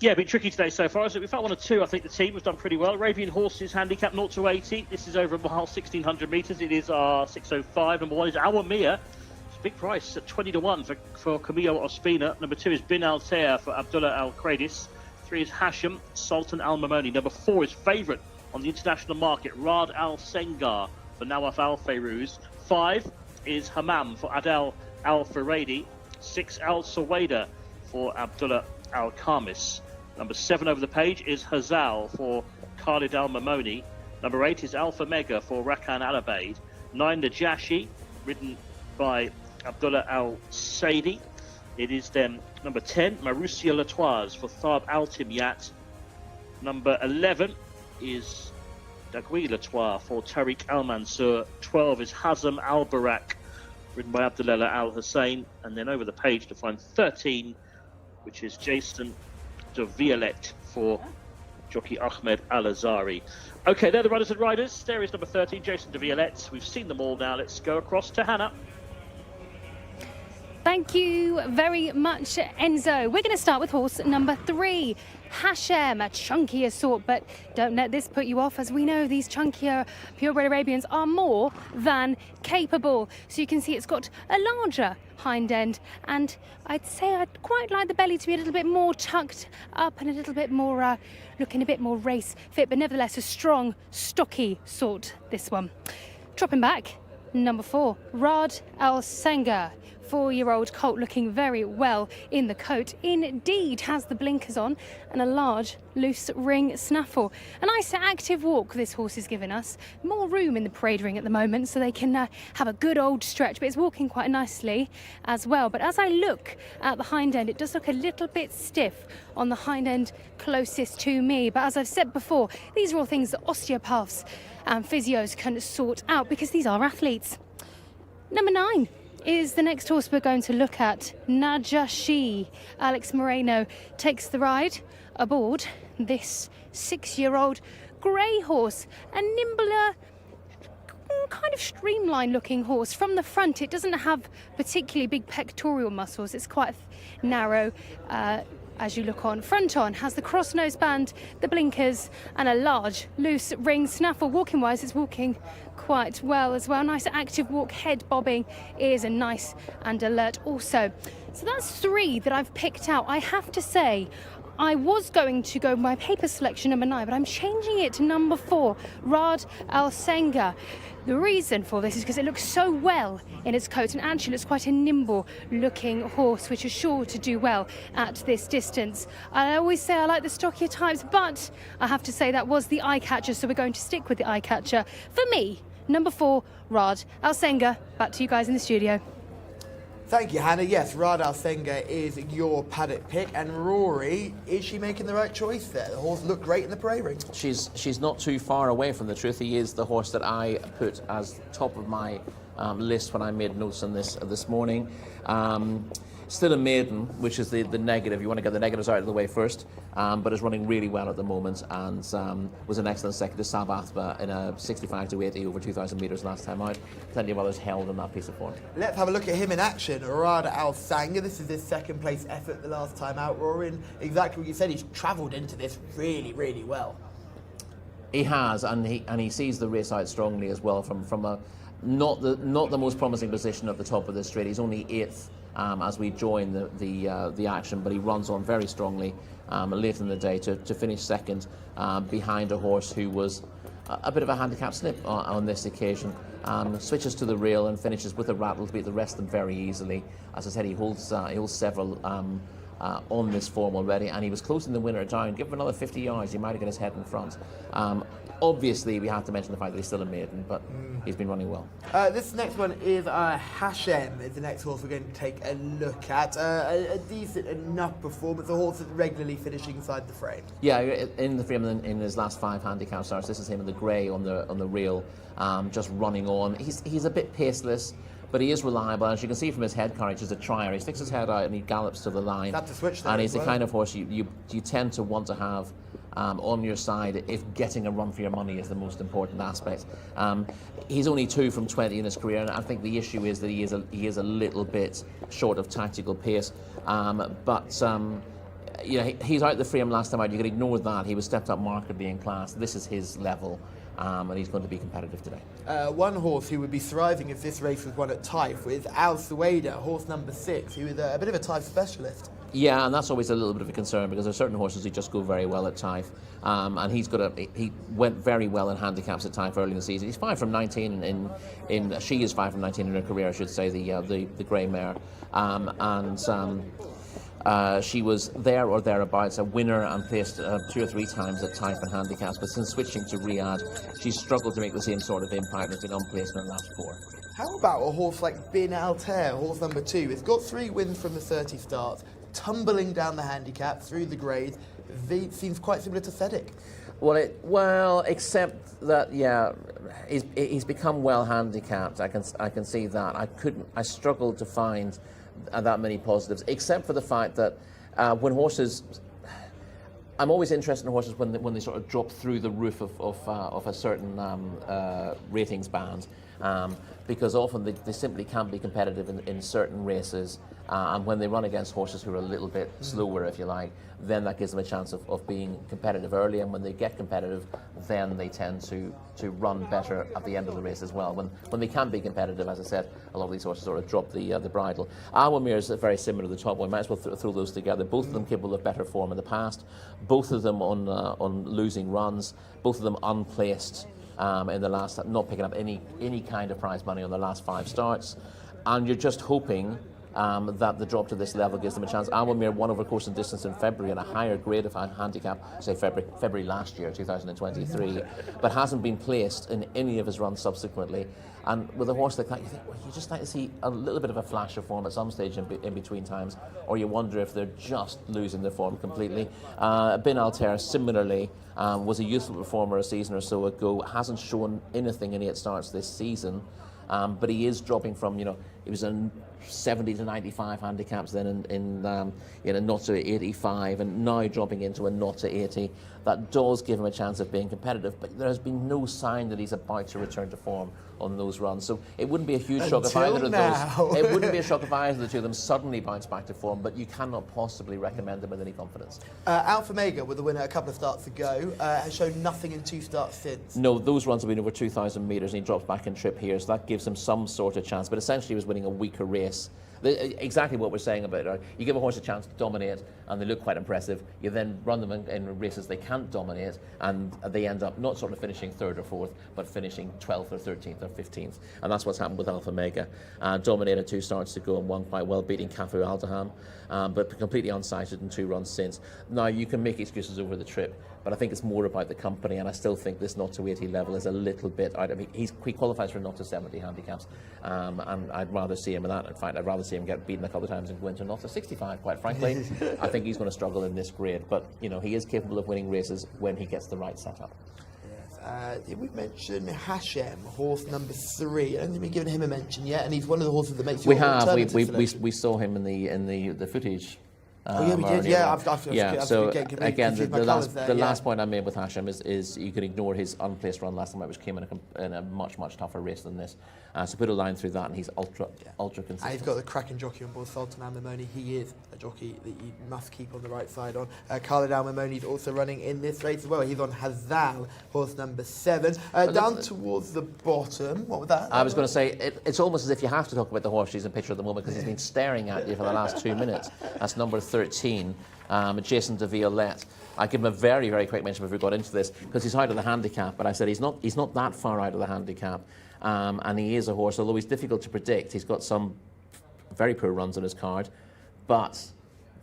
Yeah, a bit tricky today so far. So we found 1 or 2. I think the team has done pretty well. Arabian Horses handicap 0 to 80. This is over a mile, 1,600 metres. It is our 6:05. Number 1 is Awamia. It's a big price at 20 to 1 for Camillo Ospina. Number 2 is Bin Altair for Abdullah Al Kradis. 3 is Hashem Sultan Al Mamoni. Number 4 is favourite on the international market, Rad Al Sengar for Nawaf Al Fairuz. 5 is Hammam for Adel Al Faradi. 6 Al Suwaida for Abdullah Al Khamis. Number 7 over the page is Hazal for Khalid Al Mamoni. Number 8 is Alpha Mega for Rakan Al Abaid. 9 Najashi, ridden by Abdullah Al Saidi. It is then number 10, Marussia Latoise for Thab Al Timyat. Number 11 is Dagui Latois for Tariq Al Mansur. 12 is Hazm Al Barak, ridden by Abdullah Al Hussein. And then over the page to find 13, which is Jason de Violet for jockey Ahmed Al Azari. Okay, they're the runners and riders. There is number 13, Jason de Violet. We've seen them all now. Let's go across to Hannah. Thank you very much, Enzo. We're going to start with horse number 3, Hashem, a chunkier sort, but don't let this put you off, as we know these chunkier purebred Arabians are more than capable. So you can see it's got a larger hind end, and I'd say I'd quite like the belly to be a little bit more tucked up and a little bit more, looking a bit more race fit, but nevertheless a strong, stocky sort, this one. Dropping back, number 4, Rad Al Sengar. 4-year-old colt looking very well in the coat. Indeed has the blinkers on and a large loose ring snaffle. A nice active walk this horse is giving us. More room in the parade ring at the moment so they can have a good old stretch, but it's walking quite nicely as well. But as I look at the hind end, it does look a little bit stiff on the hind end closest to me. But as I've said before, these are all things that osteopaths and physios can sort out because these are athletes. Number 9 is the next horse we're going to look at, Najashi. Alex Moreno takes the ride aboard this 6-year-old grey horse, a nimbler, kind of streamlined looking horse. From the front, it doesn't have particularly big pectoral muscles. It's quite narrow as you look on. Front on has the cross nose band, the blinkers, and a large loose ring snaffle. Walking wise, it's walking quite well as well. Nice active walk, head bobbing, ears are nice and alert also. So that's 3 that I've picked out. I have to say, I was going to go my paper selection number 9, but I'm changing it to number 4, Rad Al Sengar. The reason for this is because it looks so well in its coat and actually looks quite a nimble looking horse, which is sure to do well at this distance. I always say I like the stockier types, but I have to say that was the eye catcher, so we're going to stick with the eye catcher. For me, number 4, Rad Al Sengar. Back to you guys in the studio. Thank you, Hannah. Yes, Rad Al Sengar is your paddock pick. And Rory, is she making the right choice there? The horse looked great in the parade ring. She's not too far away from the truth. He is the horse that I put as top of my list when I made notes on this morning. Still a maiden, which is the negative. You want to get the negatives out of the way first, but is running really well at the moment and was an excellent second to Sabathba in a 65 to 80 over 2,000 metres last time out. Plenty of others held in that piece of form. Let's have a look at him in action. Rad Al Sengar. This is his 2nd place effort the last time out, Rory. And exactly what you said, he's travelled into this really, really well. He has, and he sees the race out strongly as well from a not the most promising position at the top of the straight. He's only 8th as we join the action, but he runs on very strongly late in the day to finish 2nd behind a horse who was a bit of a handicap slip on this occasion. Switches to the rail and finishes with a rattle to beat the rest of them very easily. As I said, he holds several on this form already, and he was closing the winner down. Give him another 50 yards, he might have got his head in front. Obviously, we have to mention the fact that he's still a maiden, but he's been running well. This next one is Hashem, is the next horse we're going to take a look at. A decent enough performance, a horse that's regularly finishing inside the frame. Yeah, in the frame in his last 5 handicap starts. This is him in the grey on the rail, just running on. He's a bit paceless, but he is reliable. As you can see from his head carriage, he's a trier. He sticks his head out and he gallops to the line. That's to switch there and he's as the well. kind of horse you tend to want to have on your side if getting a run for your money is the most important aspect. He's only 2 from 20 in his career, and I think the issue is that he is a little bit short of tactical pace. You know, he's out the frame last time out. You could ignore that. He was stepped up markedly in class. This is his level. And he's going to be competitive today. One horse who would be thriving if this race was won at Taif was Al Suwaida, horse number 6, who is a bit of a Taif specialist. Yeah, and that's always a little bit of a concern because there are certain horses who just go very well at Taif. And he went very well in handicaps at Taif early in the season. He's 5 from 19 she is 5 from 19 in her career, I should say, the grey mare. She was there or thereabouts, a winner, and placed 2 or 3 times at Taif in handicaps, but since switching to Riyadh, she's struggled to make the same sort of impact and has been unplaced in her last 4. How about a horse like Bin Altair, horse number 2? It's got 3 wins from the 30 starts, tumbling down the handicap through the grade. Seems quite similar to Fedek. Well, except that, yeah, he's become well handicapped. I can see that. I struggled to find that many positives, except for the fact that when horses, I'm always interested in horses when they sort of drop through the roof of a certain ratings band, because often they simply can't be competitive in certain races, and when they run against horses who are a little bit slower, if you like, then that gives them a chance of being competitive early, and when they get competitive, then they tend to run better at the end of the race as well. When they can be competitive, as I said, a lot of these horses sort of drop the bridle. Awamir is very similar to the top one. Might as well throw those together. Both of them capable of better form in the past. Both of them on losing runs. Both of them unplaced in the last, not picking up any kind of prize money on the last 5 starts. And you're just hoping that the drop to this level gives them a chance. Awamir won over course and distance in February in a higher grade of handicap, say February last year, 2023, but hasn't been placed in any of his runs subsequently. And with a horse like that, you think, well, you just like to see a little bit of a flash of form at some stage in between times, or you wonder if they're just losing their form completely. Bin Altair, similarly, was a youthful performer a season or so ago, hasn't shown anything in 8 starts this season, but he is dropping from, he was in 70 to 95 handicaps then in a not to 85, and now dropping into a not to 80. That does give him a chance of being competitive, but there has been no sign that he's about to return to form on those runs. So it wouldn't be a huge shock if either of those. It wouldn't be a shock if either of the 2 of them suddenly bounce back to form, but you cannot possibly recommend them with any confidence. Alpha Mega, with the winner a couple of starts ago, has shown nothing in 2 starts since. No, those runs have been over 2,000 metres, and he drops back in trip here, so that gives him some sort of chance. But essentially, he was winning a weaker race. Exactly what we're saying about it. You give a horse a chance to dominate, and they look quite impressive. You then run them in races they can't dominate, and they end up not sort of finishing 3rd or 4th, but finishing 12th or 13th or 15th. And that's what's happened with Alpha Mega. Dominated 2 starts to go and won quite well, beating Cafu Aldaham, but completely unsighted in 2 runs since. Now, you can make excuses over the trip, but I think it's more about the company, and I still think this not to 80 level is a little bit out. I mean, he qualifies for not to 70 handicaps, and I'd rather see him in that. In fact, I'd rather see him get beaten a couple of times and go into not to 65, quite frankly. I think he's going to struggle in this grade, but he is capable of winning races when he gets the right setup. Did we mention Hashem, horse number 3? I don't think we've given him a mention yet, and he's one of the horses that makes you We have. We saw him in the footage Oh yeah, we did. earlier Yeah, on. So again, the last point I made with Hashem is you can ignore his unplaced run last time out, which came in a much tougher race than this. So put a line through that, and he's ultra consistent. And he's got the cracking jockey on board, Sultan Al Mamoni. He is a jockey that you must keep on the right side on. Khalid Al Mamoni's also running in this race as well. He's on Hazal, horse number 7. Down towards the bottom. What was that? I was going to say, it's almost as if you have to talk about the horse she's in picture at the moment because he's been staring at you for the last 2 minutes. That's number 13, Jason de Violette. I give him a very quick mention before we got into this because he's out of the handicap, but I said he's not that far out of the handicap. And he is a horse, although he's difficult to predict. He's got some very poor runs on his card, but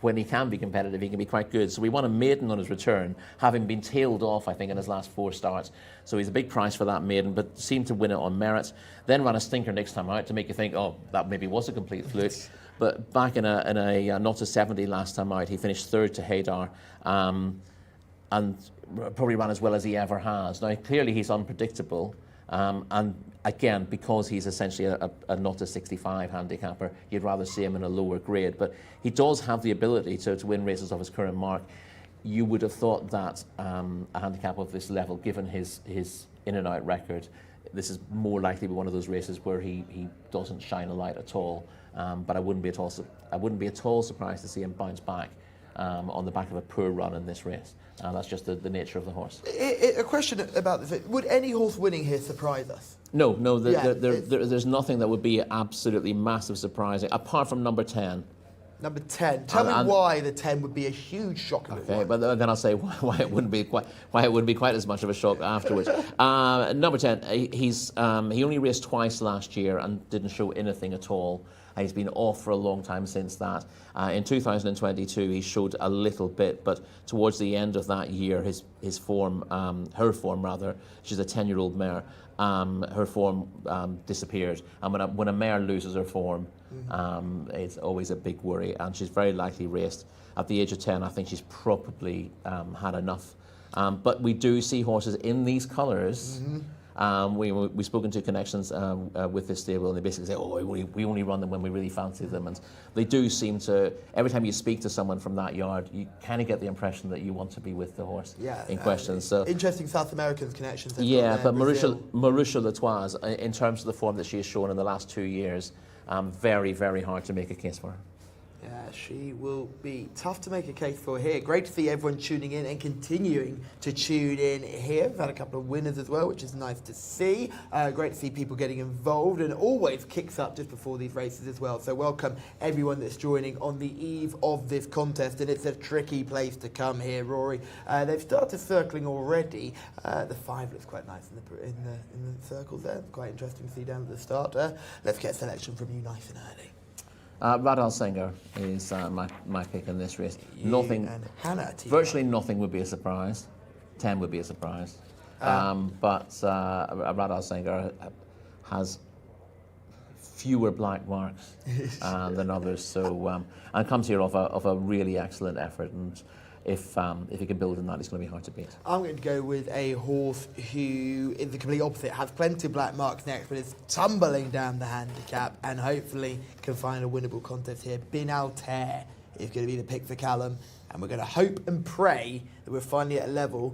when he can be competitive, he can be quite good. So we won a maiden on his return, having been tailed off, I think, in his last 4 starts. So he's a big price for that maiden, but seemed to win it on merit. Then ran a stinker next time out to make you think, oh, that maybe was a complete fluke. But back in a not a 70 last time out, he finished 3rd to Haydar, and probably ran as well as he ever has. Now, clearly he's unpredictable, and again, because he's essentially a not a 65 handicapper, you'd rather see him in a lower grade. But he does have the ability to win races of his current mark. You would have thought that a handicap of this level, given his in and out record, this is more likely to be one of those races where he doesn't shine a light at all. But I wouldn't be at all surprised to see him bounce back on the back of a poor run in this race. That's just the nature of the horse. A question about this: would any horse winning here surprise us? No. There's nothing that would be absolutely massive surprising apart from number 10. Number 10. Tell me why the 10 would be a huge shock. Okay, but then I'll say why it wouldn't be quite as much of a shock afterwards. Number 10. He only raced twice last year and didn't show anything at all. He's been off for a long time since that. In 2022, he showed a little bit, but towards the end of that year, her form, she's a 10-year-old mare, her form disappeared. And when a mare loses her form, it's always a big worry. And she's very likely raced. At the age of 10, I think she's probably had enough. But we do see horses in these colours. We've spoken to connections with this stable, and they basically say, oh, we only run them when we really fancy them. And they do seem to, every time you speak to someone from that yard, you kind of get the impression that you want to be with the horse in question. So interesting South American connections. Yeah, but Marusha Latoise, in terms of the form that she has shown in the last 2 years, very hard to make a case for her. Yeah, she will be tough to make a case for here. Great to see everyone tuning in and continuing to tune in here. We've had a couple of winners as well, which is nice to see. Great to see people getting involved, and always kicks up just before these races as well. So welcome everyone that's joining on the eve of this contest, and it's a tricky place to come here, Rory. They've started circling already. The 5 looks quite nice in the circles there. Quite interesting to see down at the start. Let's get a selection from you nice and early. Radal Singer is my pick in this race. Virtually nothing would be a surprise. 10 would be a surprise. But Radal Singer has fewer black marks than others, so and comes here of a really excellent effort. And if he can build on that, it's going to be hard to beat. I'm going to go with a horse who is the complete opposite, has plenty of black marks next, but is tumbling down the handicap and hopefully can find a winnable contest here. Bin Altair is going to be the pick for Callum, and we're going to hope and pray that we're finally at a level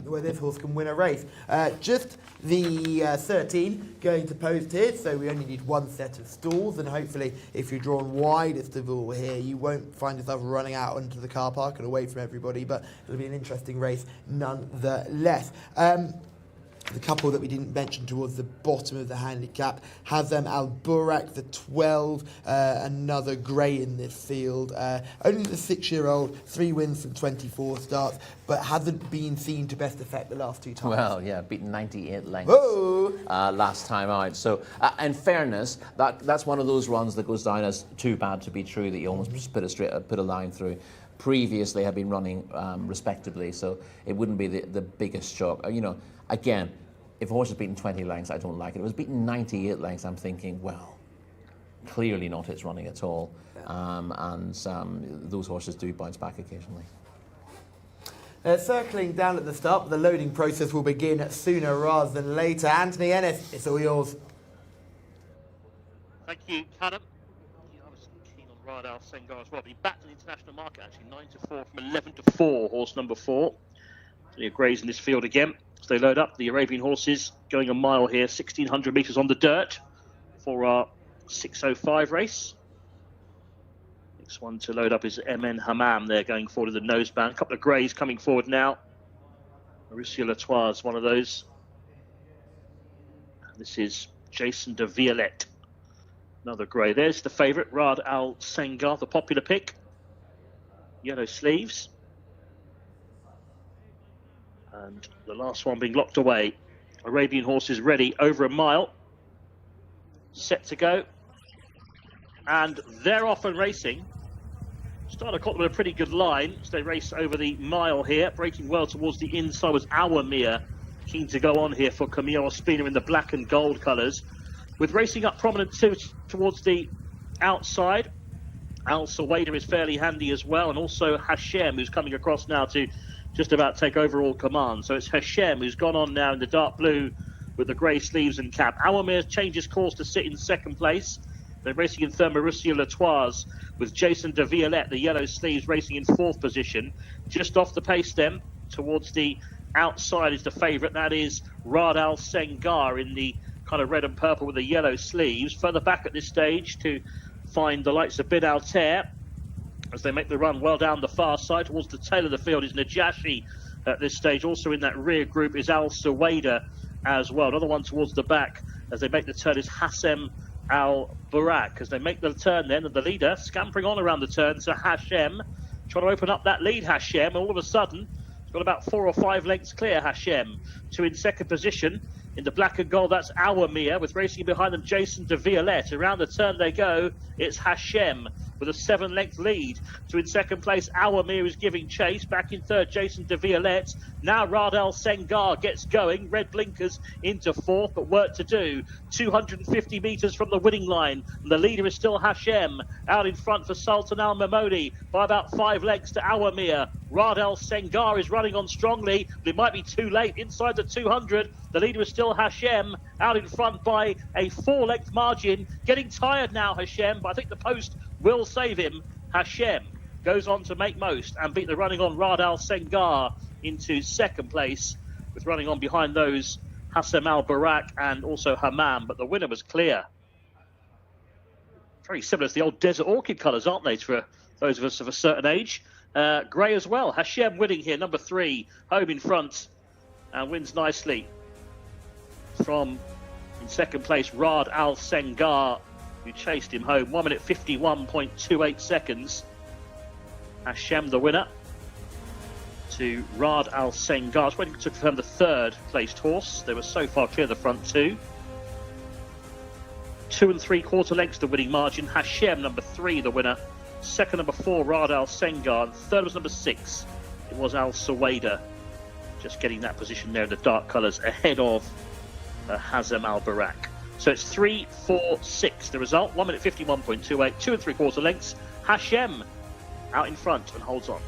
where this horse can win a race. Just the 13 going to post here, so we only need 1 set of stalls, and hopefully if you're drawn widest of all here, you won't find yourself running out onto the car park and away from everybody, but it'll be an interesting race nonetheless. The couple that we didn't mention towards the bottom of the handicap, Hazem Al Burak, the 12, another grey in this field. Only the 6-year-old, 3 wins from 24 starts, but hasn't been seen to best effect the last 2 times. Well, yeah, beaten 98 lengths Whoa! Last time out. So, in fairness, that's one of those runs that goes down as too bad to be true, that you almost just put a line through. Previously had been running respectably, so it wouldn't be the biggest shock. Again, if a horse is beaten 20 lengths, I don't like it. If it was beaten 98 lengths, I'm thinking, well, clearly not its running at all. Those horses do bounce back occasionally. Circling down at the start, the loading process will begin sooner rather than later. Anthony Ennis, it's all yours. Thank you, Callum. I was keen on Riyadh Al Sengar as well. But he backed an international market actually, 9-4 from 11-4. Horse number 4. So you're grazing this field again. So they load up the Arabian horses, going a mile here, 1,600 metres on the dirt for our 6:05 race. Next one to load up is MN Hammam there, going forward in the noseband. A couple of greys coming forward now. Marussia Latoise, one of those. And this is Jason de Violette, another grey. There's the favourite, Riyadh Al Sengar, the popular pick. Yellow sleeves. And the last one being locked away. Arabian horses ready, over a mile. Set to go. And they're off and racing. Started caught them in a pretty good line. So they race over the mile here. Breaking well towards the inside was Awamir. Keen to go on here for Camille Ospina in the black and gold colours. With racing up prominent towards the outside. Al Suwaida is fairly handy as well. And also Hashem, who's coming across now to just about take overall command. So it's Hashem who's gone on now in the dark blue with the grey sleeves and cap. Awamir changes course to sit in second place. They're racing in third, Marussia Latoise, with Jason de Violette, the yellow sleeves, racing in fourth position. Just off the pace then, towards the outside is the favourite. That is Riyadh Al Sengar in the kind of red and purple with the yellow sleeves. Further back at this stage to find the likes of Bin Altair as they make the run well down the far side. Towards the tail of the field is Najashi at this stage. Also in that rear group is Al Suwaida as well. Another one towards the back as they make the turn is Hassem Al Barak. As they make the turn then, and the leader scampering on around the turn, so Hashem trying to open up that lead. Hashem all of a sudden he's got about 4 or 5 lengths clear. Hashem to in second position in the black and gold, that's Awamir, with racing behind them Jason de Violette. Around the turn they go, it's Hashem with a 7-length lead. To in second place, Awamir is giving chase. Back in third, Jason de Violette. Now Riyadh Al Sengar gets going. Red blinkers into fourth, but work to do. 250 metres from the winning line. And the leader is still Hashem. Out in front for Sultan Al Mamoni by about 5 lengths to Awamir. Riyadh Al Sengar is running on strongly, but it might be too late. Inside the 200, the leader is still Hashem. Out in front by a 4-length margin. Getting tired now, Hashem, but I think the post will save him. Hashem goes on to make most and beat the running on Riyadh Al Sengar into second place, with running on behind those Hassem Al Barak and also Hammam, but the winner was clear. Very similar to the old Desert Orchid colours, aren't they, for those of us of a certain age? Grey as well. Hashem winning here, number 3, home in front, and wins nicely from, in second place, Riyadh Al Sengar, who chased him home. 1 minute 51.28 seconds. Hashem the winner to Riyadh Al Sengar. I was waiting to confirm the 3rd placed horse. They were so far clear of the front 2. 2 3/4 lengths the winning margin. Hashem number 3 the winner. Second number 4 Riyadh Al Sengar. And third was number 6. It was Al Suwaida. Just getting that position there in the dark colours ahead of Hassem Al Barak. So it's 3, 4, 6 the result. 1 minute 51.28. 2 3/4 lengths. Hashem out in front and holds on.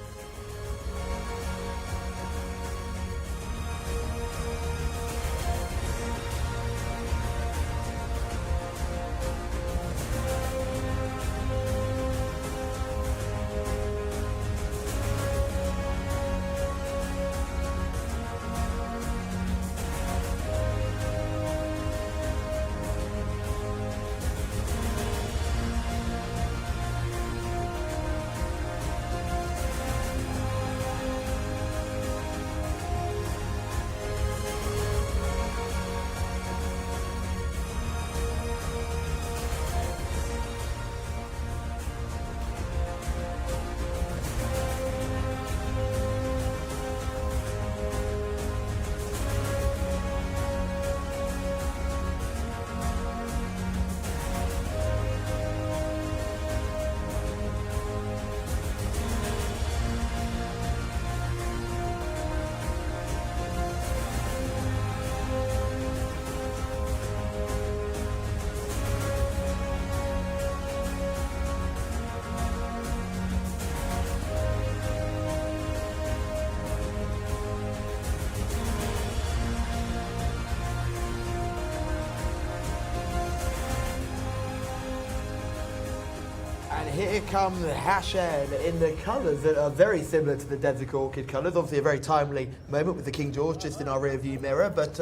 And here comes Hashem in the colours that are very similar to the Desert Orchid colours. Obviously a very timely moment with the King George just in our rear view mirror. But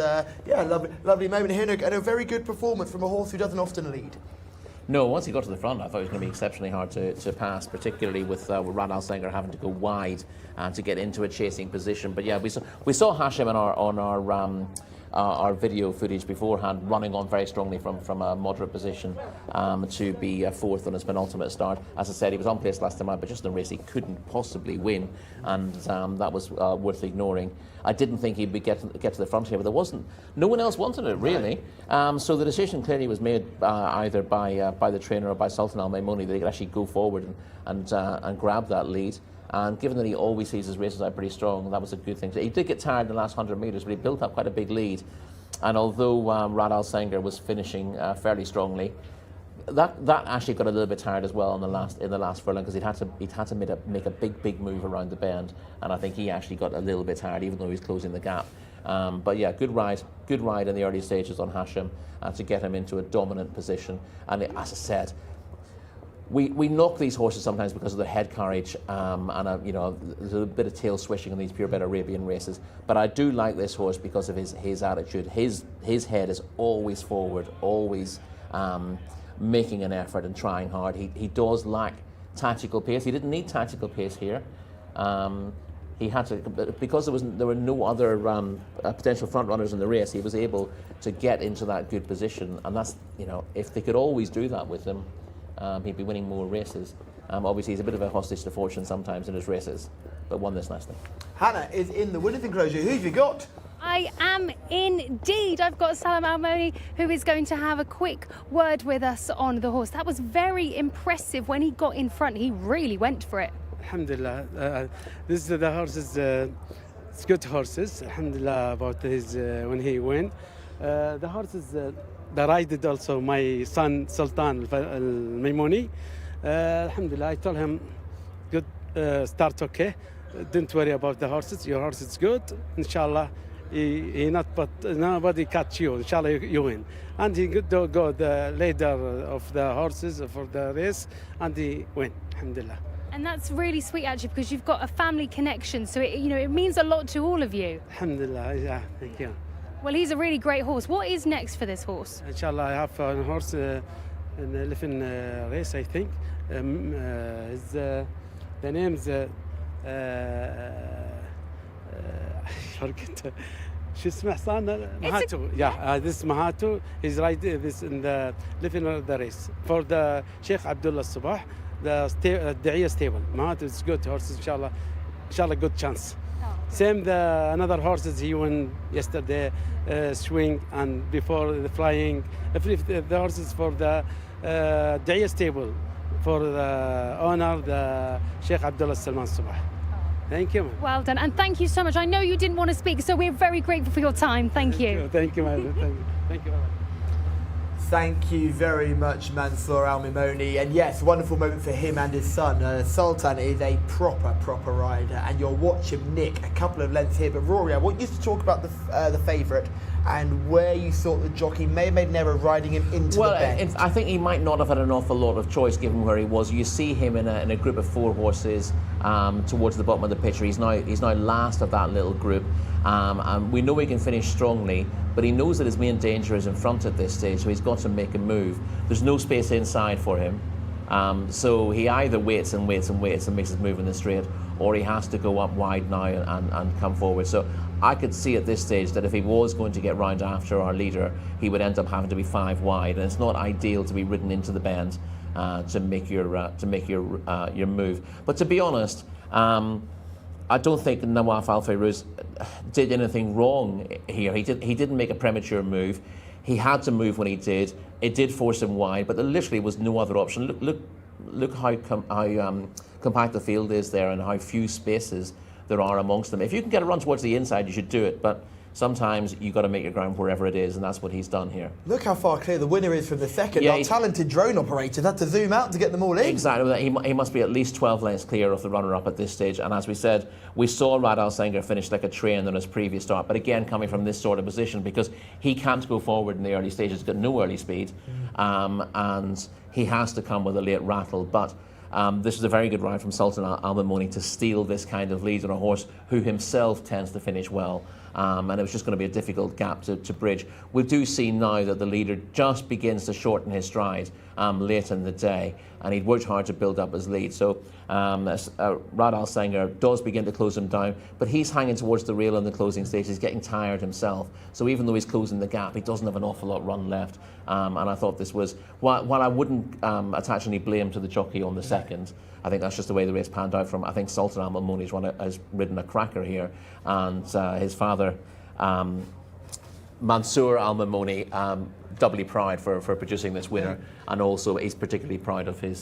yeah, lovely moment here and a very good performance from a horse who doesn't often lead. No, once he got to the front, I thought it was going to be exceptionally hard to pass, particularly with Riyadh Al Sanger having to go wide to get into a chasing position. But yeah, we saw Hashem on our video footage beforehand running on very strongly from a moderate position to be fourth on his penultimate start. As I said, he was on pace last time out, but just in a race he couldn't possibly win, and that was worth ignoring. I didn't think he'd get to the front here, but no one else wanted it really. So the decision clearly was made either by the trainer or by Sultan Al Maimoni that he could actually go forward and grab that lead. And given that he always sees his races out pretty strong, that was a good thing. He did get tired in the last 100 metres, but he built up quite a big lead. And although Riyadh Al Sanger was finishing fairly strongly, that actually got a little bit tired as well in the last furlong, because he'd had to make a big move around the bend, and I think he actually got a little bit tired, even though he was closing the gap. But yeah, good ride in the early stages on Hashem to get him into a dominant position. And as I said, we knock these horses sometimes because of their head carriage, and there's a bit of tail swishing in these purebred Arabian races. But I do like this horse because of his attitude. His head is always forward, always making an effort and trying hard. He does lack tactical pace. He didn't need tactical pace here. He had to, because there were no other potential front runners in the race. He was able to get into that good position, and that's, if they could always do that with him, he'd be winning more races. Obviously, he's a bit of a hostage to fortune sometimes in his races, but won this nicely. Hannah is in the winners enclosure. Who have you got? I am indeed. I've got Salam Al-Moni, who is going to have a quick word with us on the horse. That was very impressive when he got in front. He really went for it. Alhamdulillah. This is the horses. It's good horses. Alhamdulillah about his when he went. The horses. The ride also my son Sultan Al-Maimoni. Alhamdulillah. I told him good start. Okay. Don't worry about the horses. Your horse is good. Inshallah. Nobody catch you. Inshallah, you win. And he go the leader of the horses for the race, and he win. Alhamdulillah. And that's really sweet, actually, because you've got a family connection. So it means a lot to all of you. Alhamdulillah. Yeah. Thank you. Well, he's a really great horse. What is next for this horse? Inshallah, I have a horse in an elephant race, I think. The name's forget. شو اسمه حصان مهاتو. Yeah, this Mahato is right this in the living of the race for the Sheikh Abdullah Sabah, the Jcsa stable. Mahato is good horses. Inshallah, good chance. Same another horses he won yesterday, swing and before the flying. The horses for the Jcsa stable for the owner, the Sheikh Abdullah Salman Sabah. Thank you. Well done, and thank you so much. I know you didn't want to speak, so we're very grateful for your time. Thank you. Thank you, madam. Thank you. Thank you very much, Mansour Al-Maimoni. And yes, wonderful moment for him and his son. Sultan is a proper rider, and you'll watch him nick a couple of lengths here. But Rory, I want you to talk about the favourite and where you thought the jockey may have made an error riding him into the bend. I think he might not have had an awful lot of choice given where he was. You see him in a group of four horses towards the bottom of the picture. He's now last of that little group, and we know he can finish strongly, but he knows that his main danger is in front at this stage, so he's got to make a move. There's no space inside for him, so he either waits and makes his move in the straight, or he has to go up wide now and come forward. So I could see at this stage that if he was going to get round after our leader, he would end up having to be 5 wide, and it's not ideal to be ridden into the bend to make your move. But to be honest, I don't think Nawaf Al-Fairuz did anything wrong here. He didn't make a premature move. He had to move when he did. It did force him wide, but there literally was no other option. Look how compact the field is there and how few spaces there are amongst them. If you can get a run towards the inside, you should do it, but sometimes you've got to make your ground wherever it is, and that's what he's done here. Look how far clear the winner is from the second. Our talented drone operator had to zoom out to get them all in. Exactly. He must be at least 12 lengths clear of the runner-up at this stage, and as we said, we saw Riyadh Al Sanger finish like a train on his previous start, but again coming from this sort of position because he can't go forward in the early stages. He's got no early speed, and he has to come with a late rattle. But This is a very good ride from Sultan Al Mamoni to steal this kind of lead on a horse who himself tends to finish well. And it was just going to be a difficult gap to bridge. We do see now that the leader just begins to shorten his stride late in the day, and he'd worked hard to build up his lead. So Rad Al Sanger does begin to close him down, but he's hanging towards the rail in the closing stage. He's getting tired himself. So even though he's closing the gap, he doesn't have an awful lot run left. And I thought this was, while I wouldn't attach any blame to the jockey on the second, I think that's just the way the race panned out from. I think Sultan Al Mamoni has ridden a cracker here, and his father, Mansour Al Mamoni, doubly proud for producing this winner, and also he's particularly proud of his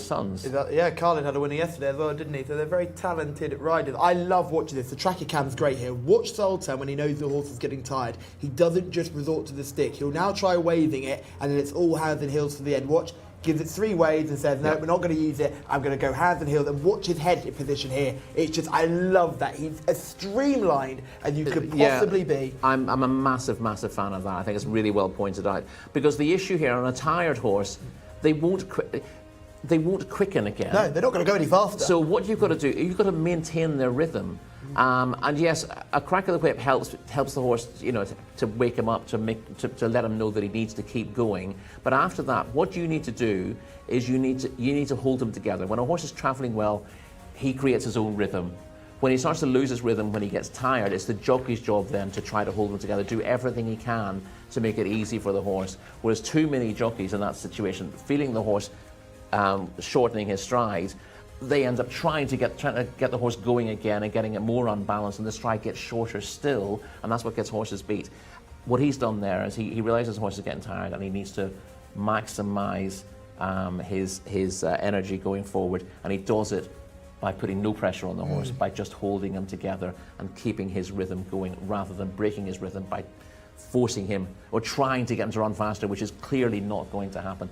sons. Carlin had a winner yesterday as well, didn't he? So they're very talented riders. I love watching this. The tracker cam's great here. Watch Sultan when he knows the horse is getting tired. He doesn't just resort to the stick. He'll now try waving it, and then it's all hands and heels to the end. Watch. Gives it 3 waves and says, no, we're not going to use it. I'm going to go hands and heels, and watch his head in position here. It's just, I love that. He's as streamlined as you could possibly be. I'm a massive, massive fan of that. I think it's really well pointed out. Because the issue here on a tired horse, they won't quicken again. No, they're not going to go any faster. So what you've got to do, you've got to maintain their rhythm. And yes, a crack of the whip helps the horse, to wake him up, to let him know that he needs to keep going. But after that, what you need to do is you need to hold him together. When a horse is travelling well, he creates his own rhythm. When he starts to lose his rhythm, when he gets tired, it's the jockey's job then to try to hold him together, do everything he can to make it easy for the horse. Whereas too many jockeys in that situation, feeling the horse shortening his stride, they end up trying to get the horse going again and getting it more unbalanced, and the stride gets shorter still, and that's what gets horses beat. What he's done there is he realises the horse is getting tired, and he needs to maximise his energy going forward, and he does it by putting no pressure on the horse, by just holding him together and keeping his rhythm going, rather than breaking his rhythm by forcing him or trying to get him to run faster, which is clearly not going to happen.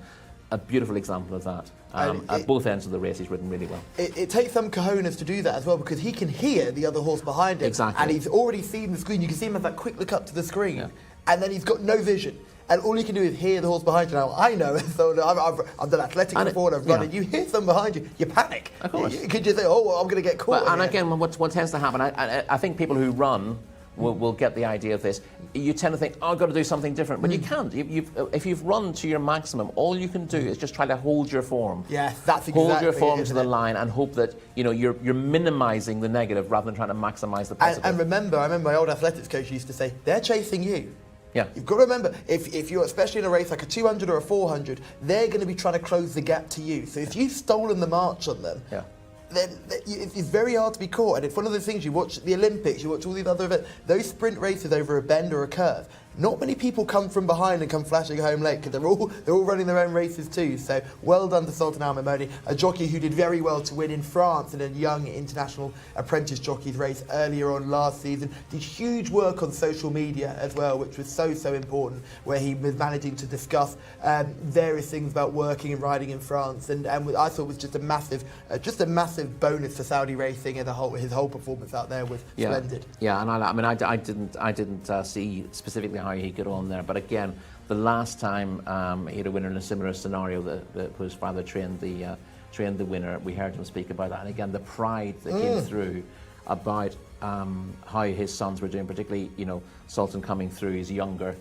A beautiful example of that. At both ends of the race, he's ridden really well. It takes some cojones to do that as well, because he can hear the other horse behind him. Exactly. And he's already seen the screen. You can see him have that quick look up to the screen, and then he's got no vision. And all you can do is hear the horse behind you. Now, I know, so I've done athletic before, and I've run it. You hear something behind you, you panic. Of course. You could just say, oh, well, I'm going to get caught. And again, what tends to happen, I think people who run will get the idea of this. You tend to think, oh, I've got to do something different. But you can't. If you've run to your maximum, all you can do is just try to hold your form. Yeah, that's exactly hold your form it, to the line and hope that you're minimising the negative rather than trying to maximise the positive. And remember, I remember my old athletics coach used to say, they're chasing you. Yeah. You've got to remember, if you're especially in a race like a 200 or a 400, they're going to be trying to close the gap to you. So if you've stolen the march on them, then it's very hard to be caught. And it's one of those things, you watch the Olympics, you watch all these other events, those sprint races over a bend or a curve, not many people come from behind and come flashing home late, because they're all running their own races too. So well done to Sultan Al Mamoni, a jockey who did very well to win in France in a young international apprentice jockey's race earlier on last season. Did huge work on social media as well, which was so important, where he was managing to discuss various things about working and riding in France, and I thought was just a massive bonus for Saudi racing as a whole. His whole performance out there was splendid. Yeah, and I didn't see specifically how he got on there, but again, the last time he had a winner in a similar scenario that his father trained the winner, we heard him speak about that, and again, the pride that came through about how his sons were doing, particularly Sultan coming through. He's younger,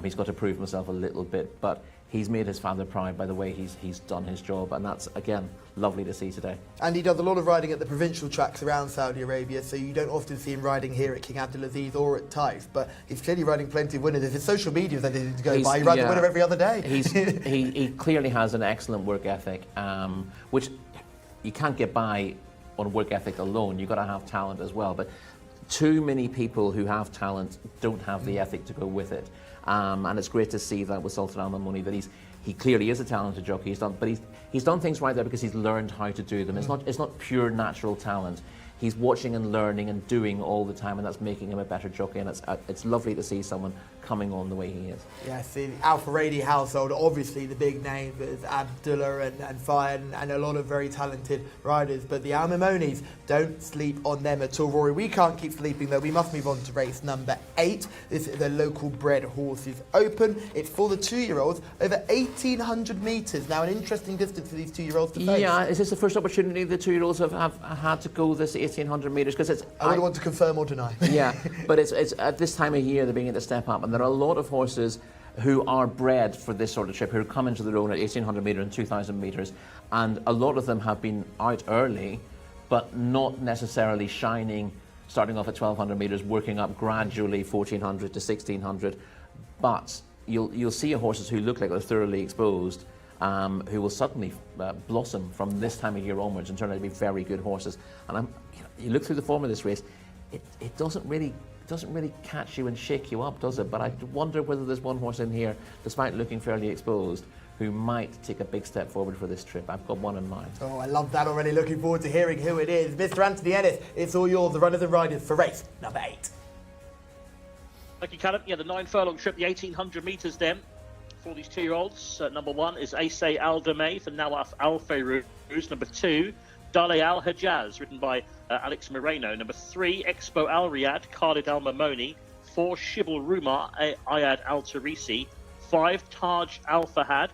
he's got to prove himself a little bit, but he's made his father proud by the way he's done his job, and that's, again, lovely to see today. And he does a lot of riding at the provincial tracks around Saudi Arabia, so you don't often see him riding here at King Abdulaziz or at Taif, but he's clearly riding plenty of winners. If his social media that he goes by, he rides a winner every other day. He clearly has an excellent work ethic, which you can't get by on work ethic alone. You've got to have talent as well, but too many people who have talent don't have the ethic to go with it. And it's great to see that with Sultan Al Mamoni, that he clearly is a talented jockey. He's done things right there because he's learned how to do them. It's not pure natural talent. He's watching and learning and doing all the time, and that's making him a better jockey. And it's lovely to see someone coming on the way he is. Yes, the Al-Faradi household, obviously the big names, there's Abdullah and Fayed and a lot of very talented riders, but the Al-Mamonis, don't sleep on them at all. Rory, we can't keep sleeping though, we must move on to race number 8. This is the local bred horses open. It's for the 2-year-olds, over 1,800 metres. Now an interesting distance for these 2-year-olds to face. Yeah, is this the first opportunity the 2-year-olds have had to go this 1,800 metres? Because it's... I wouldn't want to confirm or deny. Yeah, but it's at this time of year they're beginning to step up, and there are a lot of horses who are bred for this sort of trip, who come into their own at 1,800 metres and 2,000 metres, and a lot of them have been out early, but not necessarily shining, starting off at 1,200 metres, working up gradually 1,400 to 1,600. But you'll see horses who look like they're thoroughly exposed, who will suddenly blossom from this time of year onwards and turn out to be very good horses. And you look through the form of this race, it doesn't really catch you and shake you up, does it? But I wonder whether there's one horse in here, despite looking fairly exposed, who might take a big step forward for this trip. I've got one in mind. Oh, I love that already. Looking forward to hearing who it is. Mr. Anthony Ennis, it's all yours, the runners and riders for race number 8. Thank you, Callum. Yeah, the 9 furlong trip, the 1,800 metres then for these 2-year-olds. Number 1 is Jcsa Al-Damay for Nawaf Al-Fayrouz. Number 2, Dale Al-Hajaz, written by Alex Moreno. Number 3, Expo Al-Riyadh, Khalid Al-Mamoni. 4, Shibal Rumar, Ayad Al-Tarisi. 5, Taj Al-Fahad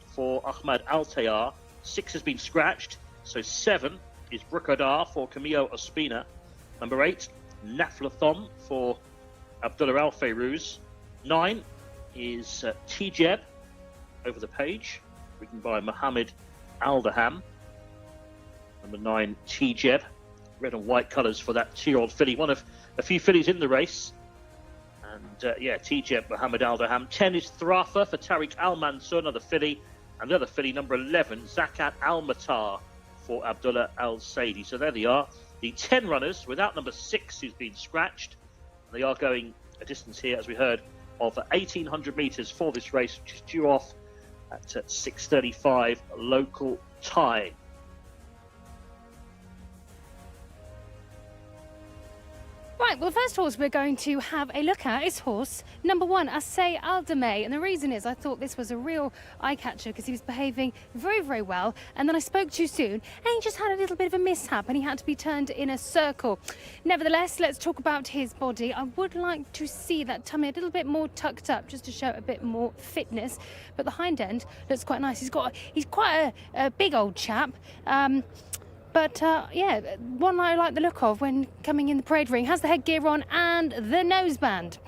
for Ahmad Al-Tayar. 6 has been scratched, so 7 is Brukadar for Camillo Ospina. Number 8, Naflathom for Abdullah Al-Fayrouz. 9 is Tijeb, over the page, written by Mohammed Al-Daham. Number 9, Tijeb, red and white colours for that 2-year-old filly. One of a few fillies in the race. And yeah, Tijeb, Mohammed Al-Daham. 10 is Thrafa for Tariq Al-Mansur, another filly. And the other filly, number 11, Zakat Al-Matar for Abdullah Al-Saidi. So there they are, the 10 runners without number 6 who's been scratched. They are going a distance here, as we heard, of 1,800 metres for this race, which is due off at 6:35 local time. Right, well, the first horse we're going to have a look at is horse number 1, Jcsa Al-Damay. And the reason is I thought this was a real eye-catcher because he was behaving very, very well. And then I spoke too soon and he just had a little bit of a mishap and he had to be turned in a circle. Nevertheless, let's talk about his body. I would like to see that tummy a little bit more tucked up just to show a bit more fitness. But the hind end looks quite nice. He's quite a big old chap. But yeah, one I like the look of when coming in the parade ring. Has the headgear on and the noseband.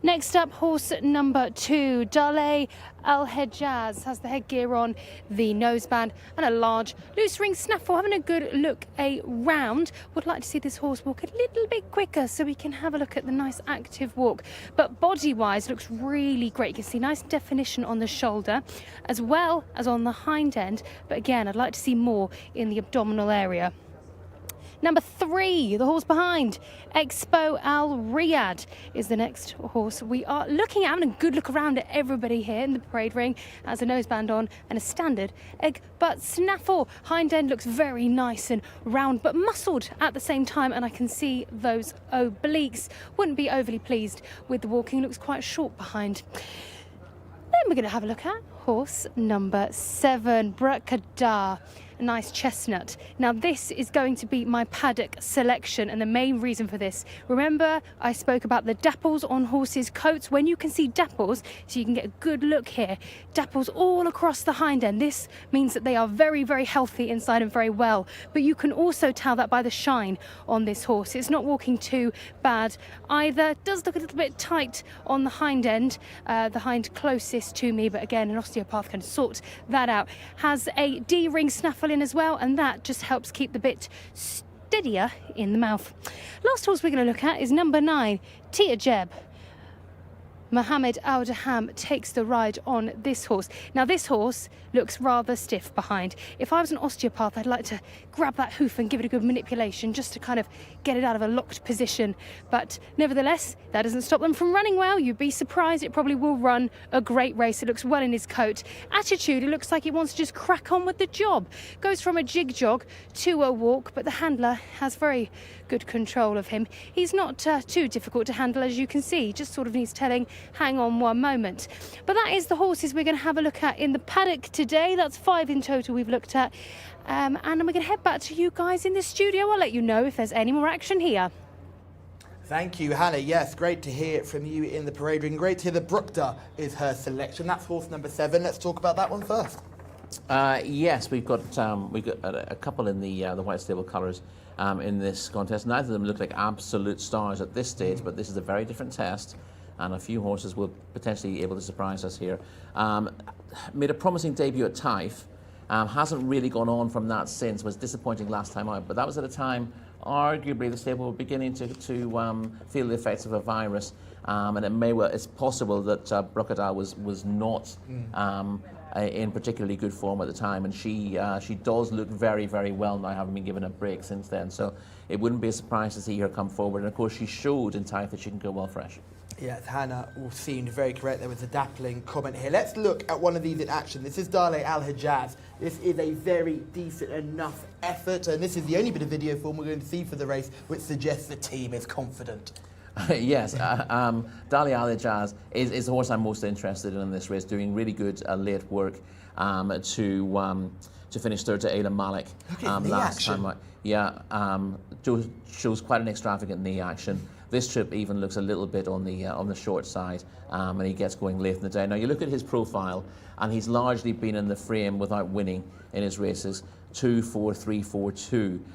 Next up, horse number 2, Dale Al-Hajaz, has the headgear on, the noseband, and a large loose ring snaffle. Having a good look around. Would like to see this horse walk a little bit quicker so we can have a look at the nice active walk. But body-wise, looks really great. You can see nice definition on the shoulder as well as on the hind end. But again, I'd like to see more in the abdominal area. Number 3, the horse behind, Expo Al-Riyadh, is the next horse we are looking at. Having a good look around at everybody here in the parade ring. Has a noseband on and a standard egg butt snaffle. Hind end looks very nice and round but muscled at the same time, and I can see those obliques. Wouldn't be overly pleased with the walking, looks quite short behind. Then we're going to have a look at horse number 7, Brukadar. A nice chestnut. Now this is going to be my paddock selection, and the main reason for this, remember I spoke about the dapples on horses' coats. When you can see dapples, so you can get a good look here, dapples all across the hind end, this means that they are very, very healthy inside and very well. But you can also tell that by the shine on this horse. It's not walking too bad either. It does look a little bit tight on the hind end, the hind closest to me, but again, an osteopath can sort that out. Has a D-ring snaffle in as well, and that just helps keep the bit steadier in the mouth. Last horse we're going to look at is number 9, Tijeb. Mohammed Al-Daham takes the ride on this horse. Now this horse looks rather stiff behind. If I was an osteopath, I'd like to grab that hoof and give it a good manipulation just to kind of get it out of a locked position. But nevertheless, that doesn't stop them from running well. You'd be surprised. It probably will run a great race. It looks well in his coat. Attitude, it looks like it wants to just crack on with the job. Goes from a jig jog to a walk, but the handler has very good control of him. He's not too difficult to handle, as you can see. Just sort of needs telling hang on one moment. But that is the horses we're going to have a look at in the paddock today. That's 5 in total we've looked at. And we're going to head back to you guys in the studio. I'll let you know if there's any more action here. Thank you, Hannah. Yes, great to hear it from you in the parade ring. Great to hear that Brookda is her selection. That's horse number 7. Let's talk about that one first. Yes, we've got a couple in the white stable colours in this contest. Neither of them look like absolute stars at this stage, but this is a very different test, and a few horses will potentially be able to surprise us here. Made a promising debut at Taif. Hasn't really gone on from that since. Was disappointing last time out, but that was at a time arguably the stable were beginning to feel the effects of a virus, and it's possible that Brookda was not in particularly good form at the time, and she does look very, very well now, having been given a break since then. So it wouldn't be a surprise to see her come forward, and of course she showed in Taif that she can go well fresh. Yes, Hannah seemed very correct. There was a dappling comment here. Let's look at one of these in action. This is Dale Al Hijaz. This is a very decent enough effort, and this is the only bit of video form we're going to see for the race, which suggests the team is confident. Yes, Dale Al Hijaz is the horse I'm most interested in this race, doing really good late work to finish third to Ayla Malik last time out. Yeah, shows quite an extravagant knee action. This trip even looks a little bit on the short side, and he gets going late in the day. Now you look at his profile, and he's largely been in the frame without winning in his races. 2, 4, 3, 4, 2.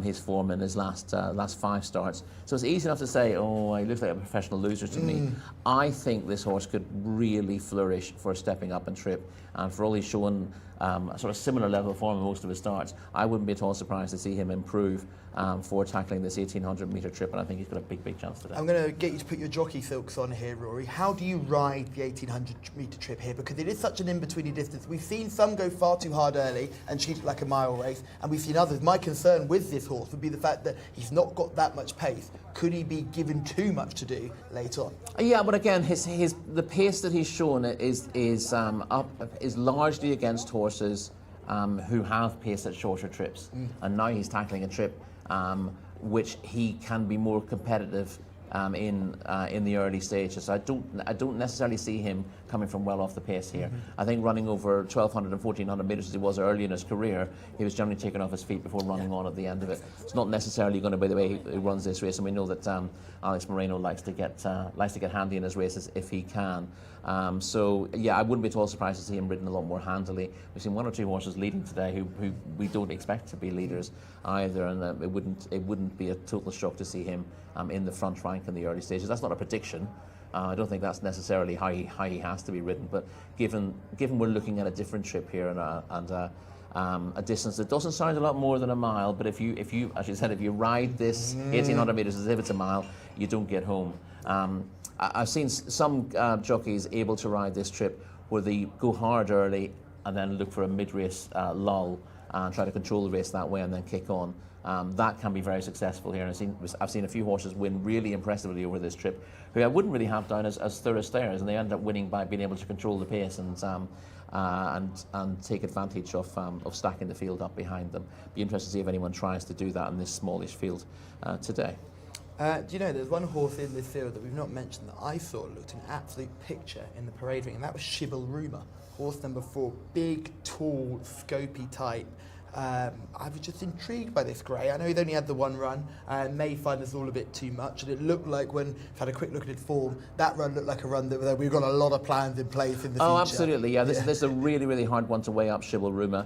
His form in his last 5 starts. So it's easy enough to say, oh, he looks like a professional loser to me. I think this horse could really flourish for stepping up and trip, and for all he's shown a sort of similar level of form in most of his starts, I wouldn't be at all surprised to see him improve for tackling this 1800 metre trip, and I think he's got a big chance today. I'm going to get you to put your jockey silks on here, Rory. How do you ride the 1800 metre trip here? Because it is such an in-betweeny distance. We've seen some go far too hard early and treat it like a mile race, and we've seen others. My concern with this horse would be the fact that he's not got that much pace. Could he be given too much to do late on? Yeah, but again, the pace that he's shown is largely against horses who have pace at shorter trips, and now he's tackling a trip which he can be more competitive in the early stages. So I don't necessarily see him coming from well off the pace here. I think running over 1200 and 1400 metres as he was early in his career, he was generally taken off his feet before running on at the end of it. It's not necessarily going to be the way he runs this race, and we know that Alex Moreno likes to get handy in his races if he can. So yeah, I wouldn't be at all surprised to see him ridden a lot more handily. We've seen 1 or 2 horses leading today who we don't expect to be leaders either, and it wouldn't be a total shock to see him in the front rank in the early stages. That's not a prediction. I don't think that's necessarily how he has to be ridden, but given we're looking at a different trip here and a distance that doesn't sound a lot more than a mile, but if you as you said, if you ride this 1800 metres as if it's a mile, you don't get home. I've seen some jockeys able to ride this trip where they go hard early and then look for a mid-race lull and try to control the race that way and then kick on. That can be very successful here. And I've seen a few horses win really impressively over this trip, who I wouldn't really have down as thorough stayers, and they end up winning by being able to control the pace and take advantage of stacking the field up behind them. Be interested to see if anyone tries to do that in this smallish field today. Do you know, there's one horse in this field that we've not mentioned that I thought looked an absolute picture in the parade ring, and that was Shibble Rumour, horse number 4, big, tall, scopy type. I was just intrigued by this grey. I know he'd only had the 1 run, and may find this all a bit too much, and it looked like, when I've had a quick look at its form, that run looked like a run that we've got a lot of plans in place in the future. Oh, absolutely, yeah. This is a really, really hard one to weigh up, Shibble Rumour.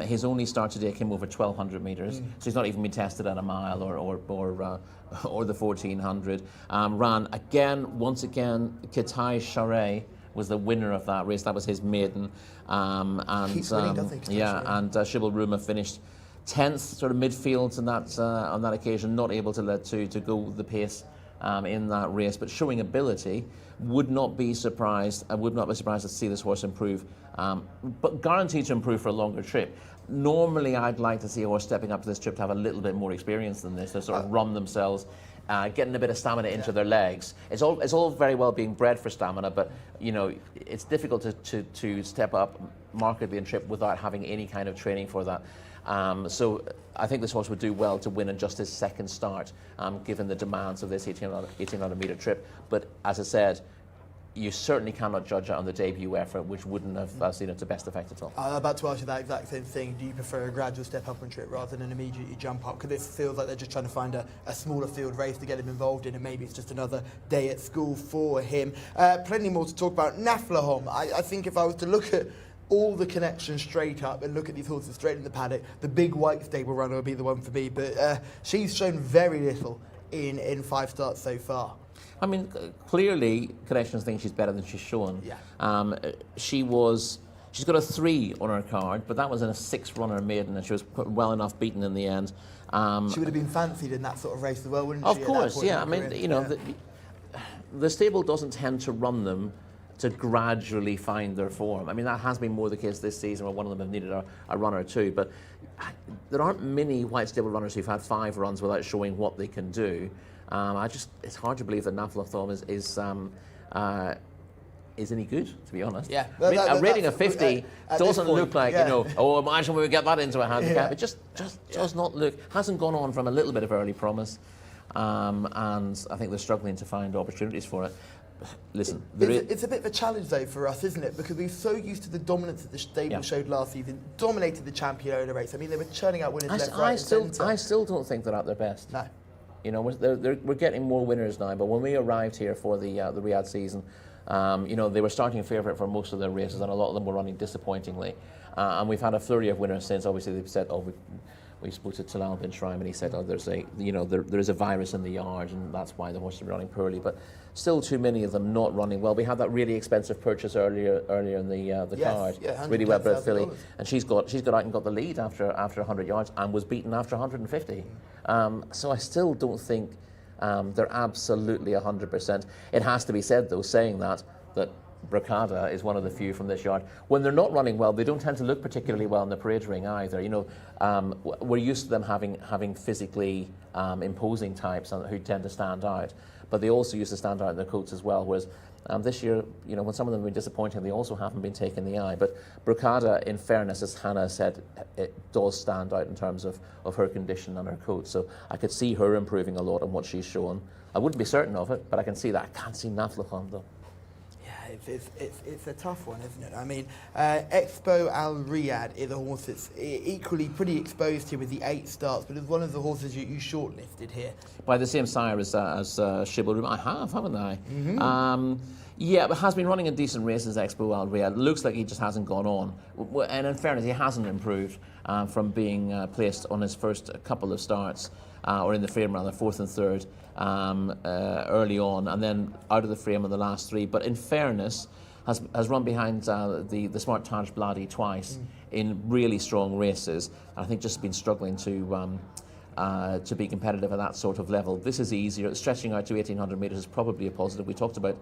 His only start today came over 1200 metres, so he's not even been tested at a mile or the 1400. Once again, Kitai Charret was the winner of that race. That was his maiden. Keeps winning, doesn't he? And Shibble Rumour finished 10th, sort of midfield on that occasion, not able to go the pace in that race, but showing ability. Would not be surprised. I would not be surprised to see this horse improve, but guaranteed to improve for a longer trip. Normally, I'd like to see a horse stepping up to this trip to have a little bit more experience than this, to sort of run themselves, getting a bit of stamina into their legs. It's all very well being bred for stamina, but you know, it's difficult to step up markedly and trip without having any kind of training for that. So I think this horse would do well to win in just his second start, given the demands of this 1800 metre trip. But as I said, you certainly cannot judge it on the debut effort, which wouldn't have seen it to best effect at all. I was about to ask you that exact same thing. Do you prefer a gradual step up and trip rather than an immediately jump up? Because this feels like they're just trying to find a smaller field race to get him involved in, and maybe it's just another day at school for him. Plenty more to talk about. Naflahom, I think if I was to look at all the connections straight up and look at these horses straight in the paddock, the big white stable runner would be the one for me. But she's shown very little in 5 starts so far. I mean, clearly, Connections think she's better than she's shown. Yeah. She's got a 3 on her card, but that was in a 6-runner maiden, and she was well enough beaten in the end. She would have been fancied in that sort of race as well, wouldn't Of she? course, yeah. I mean, you know, the stable doesn't tend to run them to gradually find their form. I mean, that has been more the case this season, where one of them have needed a run or two, but there aren't many white stable runners who've had 5 runs without showing what they can do. It's hard to believe that Naflahom is any good, to be honest. Yeah. I mean, a rating of 50 doesn't look like, yeah. you know, oh, imagine when we get that into a handicap. It just does not look, hasn't gone on from a little bit of early promise. And I think they're struggling to find opportunities for it. Listen, it's a bit of a challenge though for us, isn't it? Because we're so used to the dominance that the stable showed last season, dominated the champion owner race. I mean, they were churning out winners left, right, and centre. I still don't think they're at their best. No. You know, we're getting more winners now, but when we arrived here for the Riyadh season, you know, they were starting favourite for most of their races, and a lot of them were running disappointingly. And we've had a flurry of winners since. Obviously, they've said, oh, we spoke to Talal bin Shraim, and he said, oh, there is a virus in the yard, and that's why the horses are running poorly. But still, too many of them not running well. We had that really expensive purchase earlier in the card, really well bred filly, and she's got out and got the lead after 100 yards, and was beaten after 150. So I still don't think they're absolutely 100%. It has to be said, though, saying that Bracada is one of the few from this yard. When they're not running well, they don't tend to look particularly well in the parade ring either. You know, we're used to them having physically imposing types who tend to stand out, but they also used to stand out in their coats as well. Whereas this year, you know, when some of them have been disappointing, they also haven't been taking the eye. But Bracada, in fairness, as Hannah said, it does stand out in terms of her condition and her coat. So I could see her improving a lot on what she's shown. I wouldn't be certain of it, but I can see that. I can't see Naflahom though. It's a tough one, isn't it? I mean, Expo Al Riyadh is a horse that's equally pretty exposed here with the 8 starts, but it's one of the horses you shortlisted here. By the same sire as Shibble, I have, haven't I? Mm-hmm. Yeah, but has been running in decent races, Expo Al Riyadh. Looks like he just hasn't gone on. And in fairness, he hasn't improved from being placed on his first couple of starts, or in the frame rather, 4th and 3rd. Early on, and then out of the frame in the last 3. But in fairness, has run behind the smart Taj Bladi twice in really strong races. And I think just been struggling to be competitive at that sort of level. This is easier. Stretching out to 1,800 metres is probably a positive. We talked about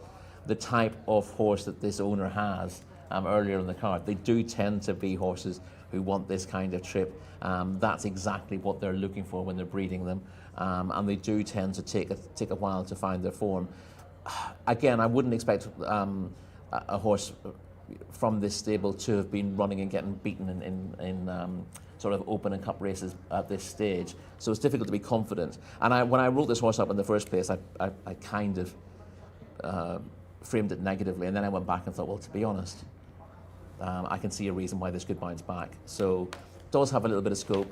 the type of horse that this owner has earlier in the card. They do tend to be horses who want this kind of trip. That's exactly what they're looking for when they're breeding them. And they do tend to take a while to find their form. Again, I wouldn't expect a horse from this stable to have been running and getting beaten in sort of open and cup races at this stage. So it's difficult to be confident. And when I wrote this horse up in the first place, I kind of framed it negatively, and then I went back and thought, well, to be honest, I can see a reason why this could bounce back. So does have a little bit of scope.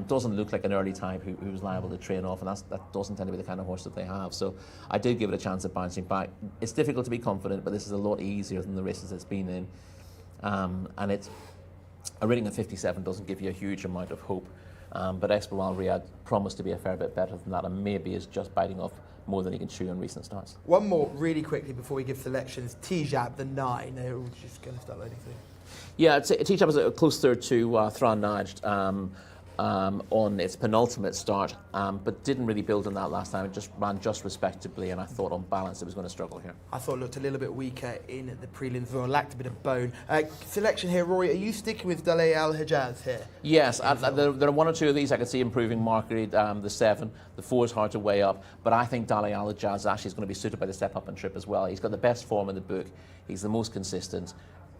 Doesn't look like an early type who's liable to train off, and that doesn't tend to be the kind of horse that they have. So I did give it a chance at bouncing back. It's difficult to be confident, but this is a lot easier than the races it's been in. And it's a rating of 57 doesn't give you a huge amount of hope. But Expo Al Riyadh promised to be a fair bit better than that, and maybe is just biting off more than he can chew in recent starts. One more really quickly before we give selections. Tijab, the 9. They're all just going to start loading through. Yeah, Tijab was a close third to Thran Najd. On its penultimate start, but didn't really build on that last time. It just ran just respectably, and I thought on balance it was going to struggle here. I thought it looked a little bit weaker in the prelims, or lacked a bit of bone. Selection here, Rory, are you sticking with Dalay Al Hijaz here? Yes, there are one or two of these I could see improving markedly. The 7, the 4 is hard to weigh up, but I think Dalay Al Hijaz actually is going to be suited by the step up and trip as well. He's got the best form in the book, he's the most consistent.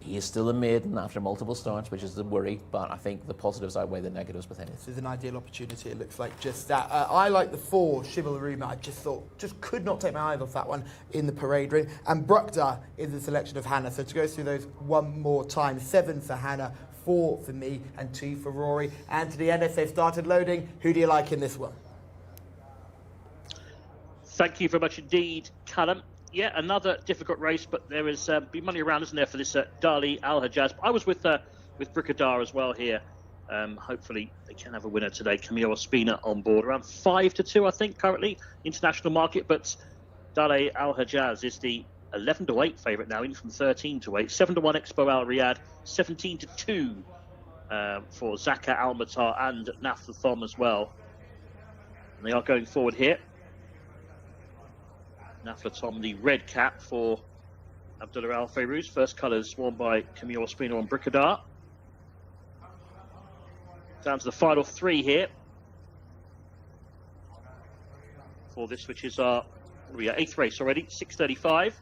He is still a maiden after multiple starts, which is the worry, but I think the positives outweigh the negatives with him. This is an ideal opportunity, it looks like, just that. I like the 4, Shibaluruma. I just could not take my eyes off that one in the parade ring. And Bruckda is the selection of Hannah. So to go through those one more time, 7 for Hannah, 4 for me, and 2 for Rory. And to the end, as they've started loading, who do you like in this one? Thank you very much indeed, Callum. Yeah, another difficult race, but there is be money around, isn't there, for this Dali Al-Hajjaz. I was with Brickadar as well here. Hopefully they can have a winner today. Camille Ospina on board, around 5-2, I think, currently international market. But Dali Al-Hajjaz is the 11-8 favourite now, in from 13-8. 7-1 Expo Al Riyadh, 17-2 for Zaka Al Matar and Nafla Thom as well. And they are going forward here. Nafla Thom, the red cap for Abdullah Al Fayrouz. First colours worn by Camille Ospina on Brickadar. Down to the final 3 here for this, which is our 8th race already, 6:35.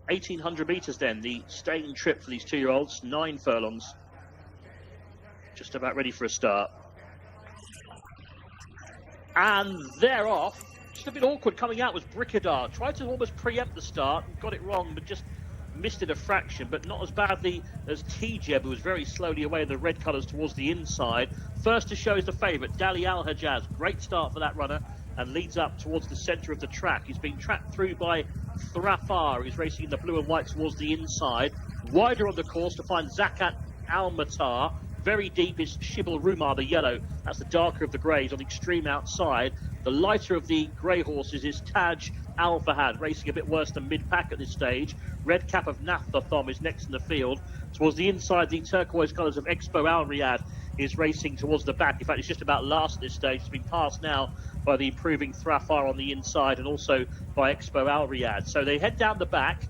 1,800 metres then, the staying trip for these 2-year-olds, 9 furlongs. Just about ready for a start. And they're off. Just a bit awkward coming out was Brickadar. Tried to almost preempt the start, got it wrong, but just missed it a fraction, but not as badly as Tjeb, who was very slowly away in the red colours towards the inside. First to show is the favourite, Dali Al-Hajjaz. Great start for that runner and leads up towards the centre of the track. He's being tracked through by Thrafar, who's racing in the blue and white towards the inside. Wider on the course to find Zakat Al-Matar. Very deep is Shibal Rumar, the yellow. That's the darker of the greys on the extreme outside. The lighter of the grey horses is Taj Al Fahad, racing a bit worse than mid-pack at this stage. Red cap of Nafla Thom is next in the field. Towards the inside, the turquoise colours of Expo Al Riyadh is racing towards the back. In fact, it's just about last at this stage. It's been passed now by the improving Thrafar on the inside and also by Expo Al Riyadh. So they head down the back.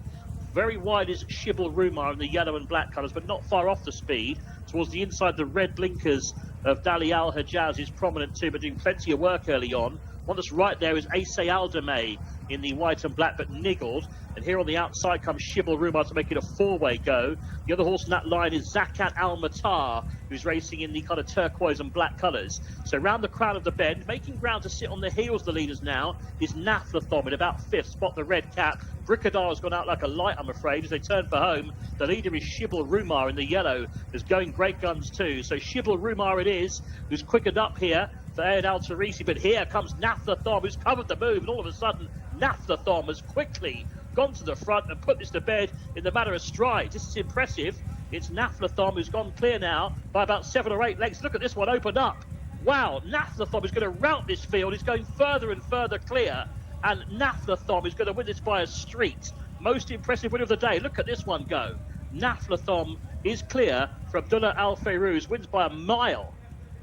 Very wide is Shibal Rumar in the yellow and black colours, but not far off the speed. Towards the inside, the red blinkers of Dali Al-Hajjaz is prominent too, but doing plenty of work early on. One that's right there is Ace Aldemay in the white and black, but niggled. And here on the outside comes Shibal Rumar to make it a 4-way go. The other horse in that line is Zakat Al Matar, who's racing in the kind of turquoise and black colours. So round the crown of the bend, making ground to sit on the heels of the leaders now, is Nafla Thom in about 5th. Spot the red cap. Brickadar has gone out like a light, I'm afraid, as they turn for home. The leader is Shibal Rumar in the yellow, who's going great guns too. So Shibal Rumar it is, who's quickened up here for Ed Al Tarisi. But here comes Nafla Thom, who's covered the move, and all of a sudden, Nafla Thom has quickly gone to the front and put this to bed in the matter of strides. This is impressive. It's Nafla Thom who's gone clear now by about 7 or 8 lengths. Look at this one open up. Wow, Nafla Thom is going to rout this field. He's going further and further clear. And Nafla Thom is going to win this by a street. Most impressive win of the day. Look at this one go. Nafla Thom is clear for Abdullah Al Fayrouz. Wins by a mile.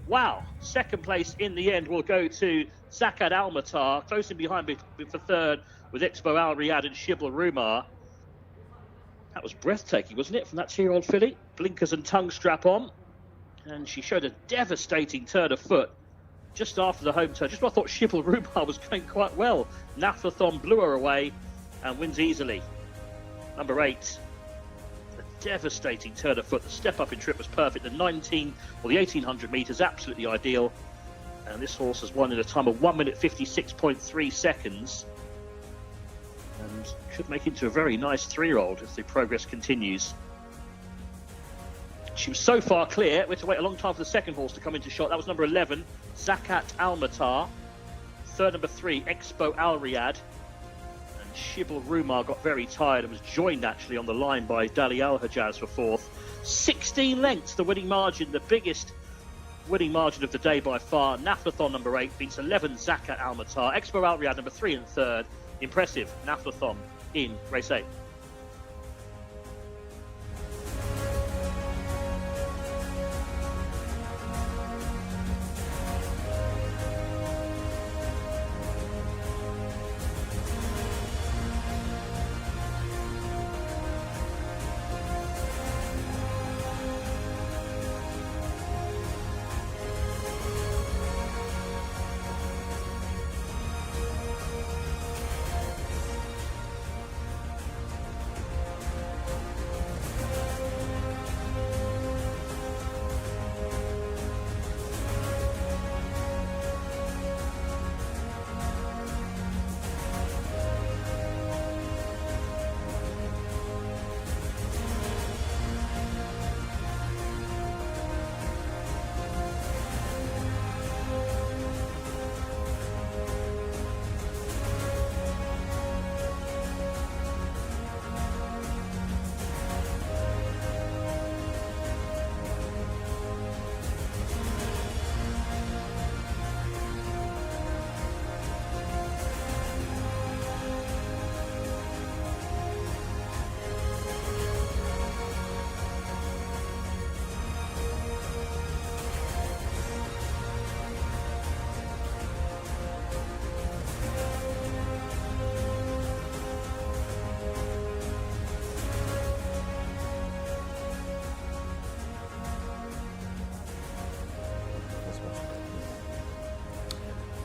Wow. Second place in the end will go to Zakat Al Matar. Close in behind for third with Expo Al Riyadh and Shibal Rumar. That was breathtaking, wasn't it, from that 2-year-old filly? Blinkers and tongue strap on. And she showed a devastating turn of foot just after the home turn. Just when I thought Shibal Rumar was going quite well. Nafla Thom blew her away and wins easily. Number 8. A devastating turn of foot. The step up in trip was perfect. The 1,800 metres, absolutely ideal. And this horse has won in a time of 1 minute 56.3 seconds. And should make into a very nice 3-year-old if the progress continues. She was so far clear, we had to wait a long time for the second horse to come into shot. That was number 11, Zakat Al Matar. Third, number 3, Expo Al Riyadh. And Shibal Rumar got very tired and was joined actually on the line by Dali Al-Hajjaz for 4th. 16 lengths, the winning margin, the biggest winning margin of the day by far. Nafla Thom, number 8, beats 11, Zakat Al Matar. Expo Al Riyadh, number 3 and 3rd. Impressive, Nafla Thom in race 8.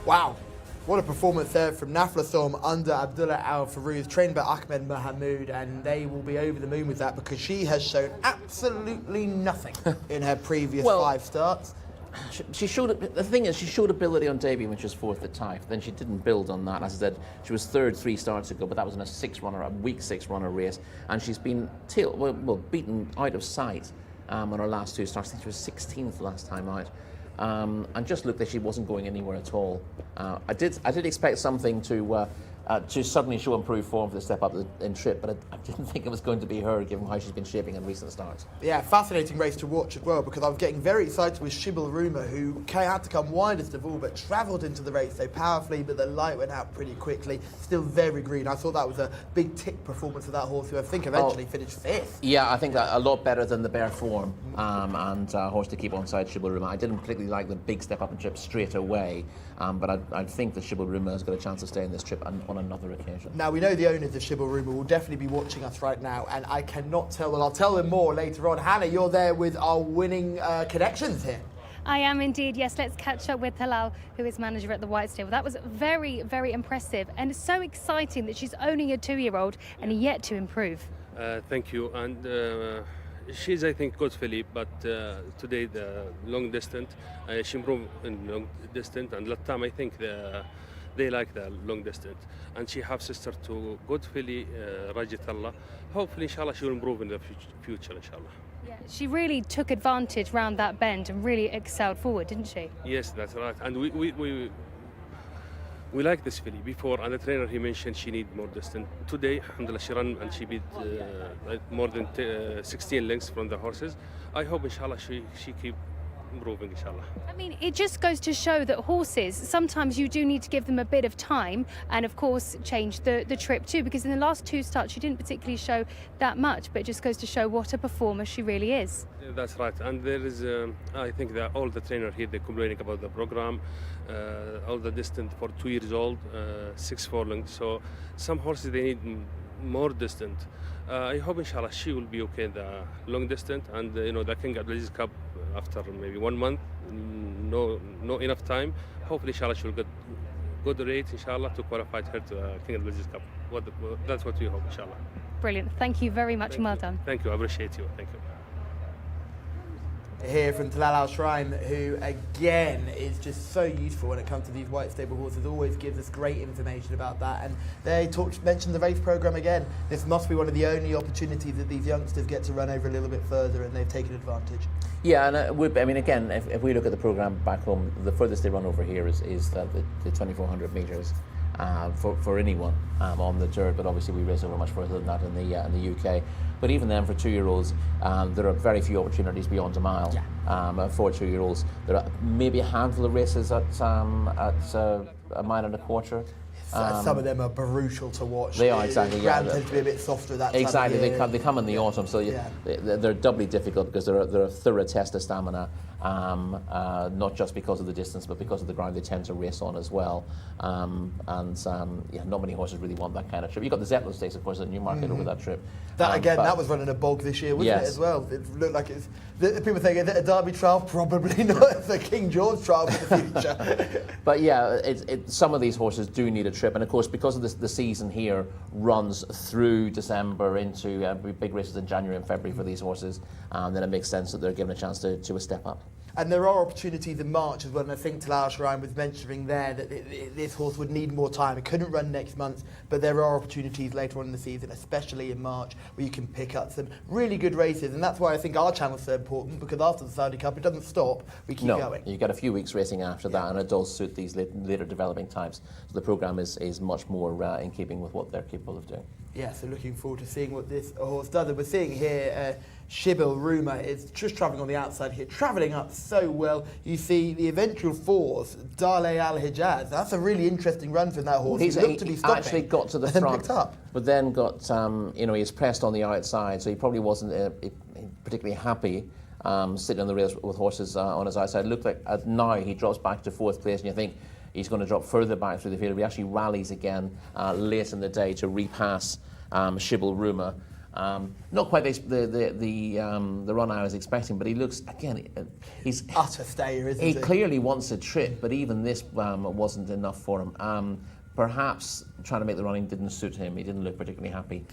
Wow. What a performance there from Naflasom under Abdullah Al Farouz, trained by Ahmed Mahmoud, and they will be over the moon with that because she has shown absolutely nothing in her previous 5 starts. She showed, the thing is, she showed ability on debut when she was 4th at Taif. Then she didn't build on that. As I said, she was 3rd 3 starts ago, but that was in a week 6 runner race, and she's been beaten out of sight on her last 2 starts. I think she was 16th last time out. And just looked like she wasn't going anywhere at all. I did expect something to suddenly show improved form for the step up in trip, but I didn't think it was going to be her, given how she's been shaping in recent starts. Yeah, fascinating race to watch as well, because I was getting very excited with Shibal Ruma, who had to come widest of all, but travelled into the race so powerfully, but the light went out pretty quickly. Still very green. I thought that was a big tick performance of that horse, who I think eventually finished 5th. Yeah, I think that a lot better than the bare form, and horse to keep on side Shibal Ruma. I didn't particularly like the big step up in trip straight away, but I think that Shibal Ruma has got a chance to stay in this trip on another occasion. Now, we know the owners of Shibal Ruma will definitely be watching us right now, and I cannot tell, well, I'll tell them more later on. Hannah, you're there with our winning connections here. I am indeed, yes. Let's catch up with Talal, who is manager at the White Stable. That was very, very impressive, and it's so exciting that she's only a 2-year-old and yet to improve. Thank you. And she's, I think, good filly, but today the long distance, she improved in long distance, and last time I think they like the long distance. And she has sister to good filly, Rajatullah. Hopefully, inshallah, she will improve in the future, inshallah. Yeah, she really took advantage round that bend and really excelled forward, didn't she? Yes, that's right. And we like this filly before, and the trainer, he mentioned she need more distance. Today, alhamdulillah, she ran and she beat more than 16 lengths from the horses. I hope, inshallah, she keep improving, inshallah. I mean, it just goes to show that horses, sometimes you do need to give them a bit of time, and of course change the trip too, because in the last 2 starts she didn't particularly show that much, but it just goes to show what a performer she really is. That's right. And there is, I think that all the trainers here, they're complaining about the program, all the distance for 2 years old, 6 furlongs. So some horses, they need more distance. I hope, inshallah, she will be okay in the long distance, and the King Abdulaziz Cup after maybe 1 month, no enough time. Hopefully, inshallah, she will get good rate, inshallah, to qualify her to King Abdulaziz Cup. That's what we hope, inshallah. Brilliant. Thank you very much, and well done. Thank you. I appreciate you. Thank you. Here from Talal Al Shrine, who again is just so useful when it comes to these White Stable horses, always gives us great information about that. And they mentioned the race programme again. This must be one of the only opportunities that these youngsters get to run over a little bit further, and they've taken advantage. Yeah, and I mean, again, if we look at the programme back home, the furthest they run over here is the 2,400 metres. For anyone on the dirt, but obviously we race over much further than that in the UK. But even then, for 2-year-olds, there are very few opportunities beyond a mile. Yeah. For 2-year-olds, there are maybe a handful of races at a mile and a quarter. Some of them are brutal to watch. They are, exactly. Ground tends to be a bit softer that exactly. time of year. They come in the autumn, so they're doubly difficult because they're a thorough test of stamina. Not just because of the distance, but because of the ground they tend to race on as well. Not many horses really want that kind of trip. You've got the Zeppelin Stakes, of course, at Newmarket over that trip. That was running a bog this year, wasn't it, as well? It looked like it's... People think, is it a Derby trial? Probably not. It's a King George trial for the future. But yeah, some of these horses do need a trip. And of course, because of the season here runs through December into big races in January and February for these horses, then it makes sense that they're given a chance to a step up. And there are opportunities in March as well, and I think Talal Shrine was mentioning there that this horse would need more time. It couldn't run next month, but there are opportunities later on in the season, especially in March, where you can pick up some really good races, and that's why I think our channel's so important, because after the Saudi Cup, it doesn't stop, we keep going. You get a few weeks racing after that, and it does suit these later developing types. So the programme is much more in keeping with what they're capable of doing. Yeah, so looking forward to seeing what this horse does. And we're seeing here Shibal Ruma is just travelling on the outside here, travelling up so well. You see the eventual fourth, Dale Al Hijaz. That's a really interesting run from that horse. He actually got to the front, but then got, he's pressed on the outside, so he probably wasn't particularly happy sitting on the rails with horses on his outside. It looked like now he drops back to 4th place, and you think he's going to drop further back through the field. He actually rallies again late in the day to repass Shibal Ruma. Not quite the run I was expecting, but he looks, again, he's utter stayer, isn't he? He clearly wants a trip, but even this wasn't enough for him. Perhaps trying to make the running didn't suit him. He didn't look particularly happy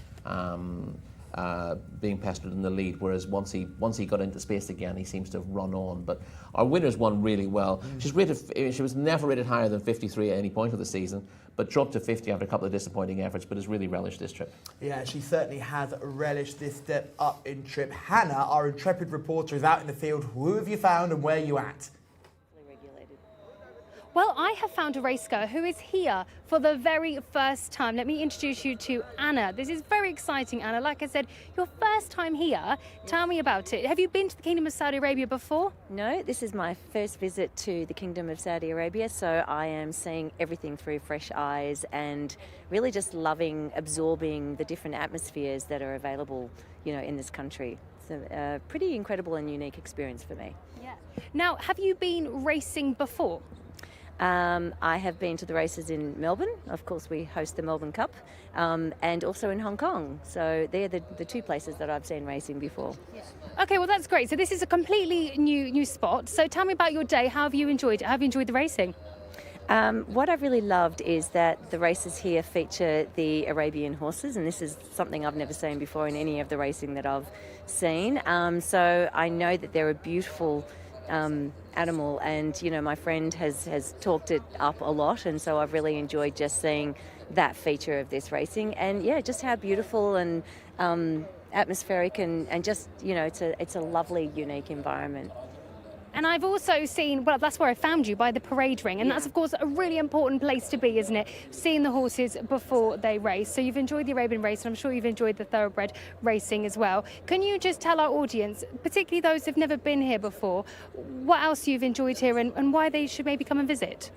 being pestered in the lead, whereas once he got into space again, he seems to have run on. But our winner's won really well. She was never rated higher than 53 at any point of the season, but dropped to 50 after a couple of disappointing efforts, but has really relished this trip. Yeah, she certainly has relished this step up in trip. Hannah, our intrepid reporter, is out in the field. Who have you found and where are you at? Well, I have found a racegoer who is here for the very first time. Let me introduce you to Anna. This is very exciting, Anna. Like I said, your first time here. Tell me about it. Have you been to the Kingdom of Saudi Arabia before? No, this is my first visit to the Kingdom of Saudi Arabia, so I am seeing everything through fresh eyes and really just loving, absorbing the different atmospheres that are available, in this country. It's a pretty incredible and unique experience for me. Yeah. Now, have you been racing before? I have been to the races in Melbourne. Of course, we host the Melbourne Cup, and also in Hong Kong. So they're the two places that I've seen racing before. Yeah. Okay, well, that's great. So this is a completely new spot. So tell me about your day. How have you enjoyed it? How have you enjoyed the racing? What I've really loved is that the races here feature the Arabian horses, and this is something I've never seen before in any of the racing that I've seen. So I know that they're a beautiful animal, and my friend has talked it up a lot, and so I've really enjoyed just seeing that feature of this racing, and just how beautiful and atmospheric and just it's a lovely, unique environment. And I've also seen, well, that's where I found you, by the parade ring. And that's, of course, a really important place to be, isn't it? Seeing the horses before they race. So you've enjoyed the Arabian race, and I'm sure you've enjoyed the thoroughbred racing as well. Can you just tell our audience, particularly those who've never been here before, what else you've enjoyed here and why they should maybe come and visit?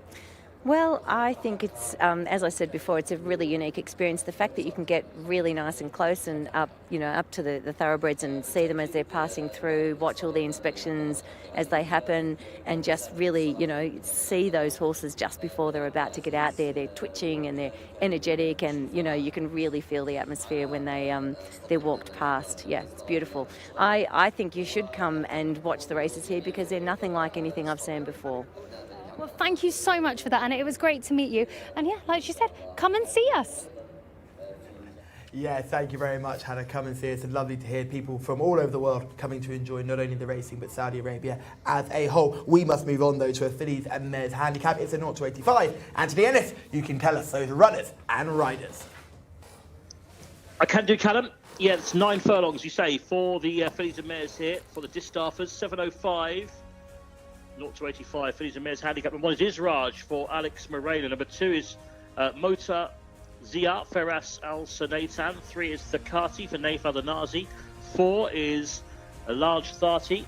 Well, I think it's, as I said before, it's a really unique experience. The fact that you can get really nice and close and up to the thoroughbreds and see them as they're passing through, watch all the inspections as they happen, and just really, see those horses just before they're about to get out there. They're twitching and they're energetic, and you can really feel the atmosphere when they're walked past. Yeah, it's beautiful. I think you should come and watch the races here because they're nothing like anything I've seen before. Well, thank you so much for that, Anna. It was great to meet you. And yeah, like she said, come and see us. Yeah, thank you very much, Hannah. Come and see us. It's lovely to hear people from all over the world coming to enjoy not only the racing, but Saudi Arabia as a whole. We must move on, though, to a fillies and mares handicap. It's a 0 to 85. Anthony Ennis, you can tell us those runners and riders. I can do, Callum. Yeah, it's 9 furlongs, you say, for the fillies and mares here, for the distaffers. 7:05. 0 to 85, fillies and mares handicap. And 1 is Israj for Alex Moreno. Number 2 is Mota Zia Feras Al Sanatan. 3 is Thakati for Naif Al Nazi. 4 is a large authority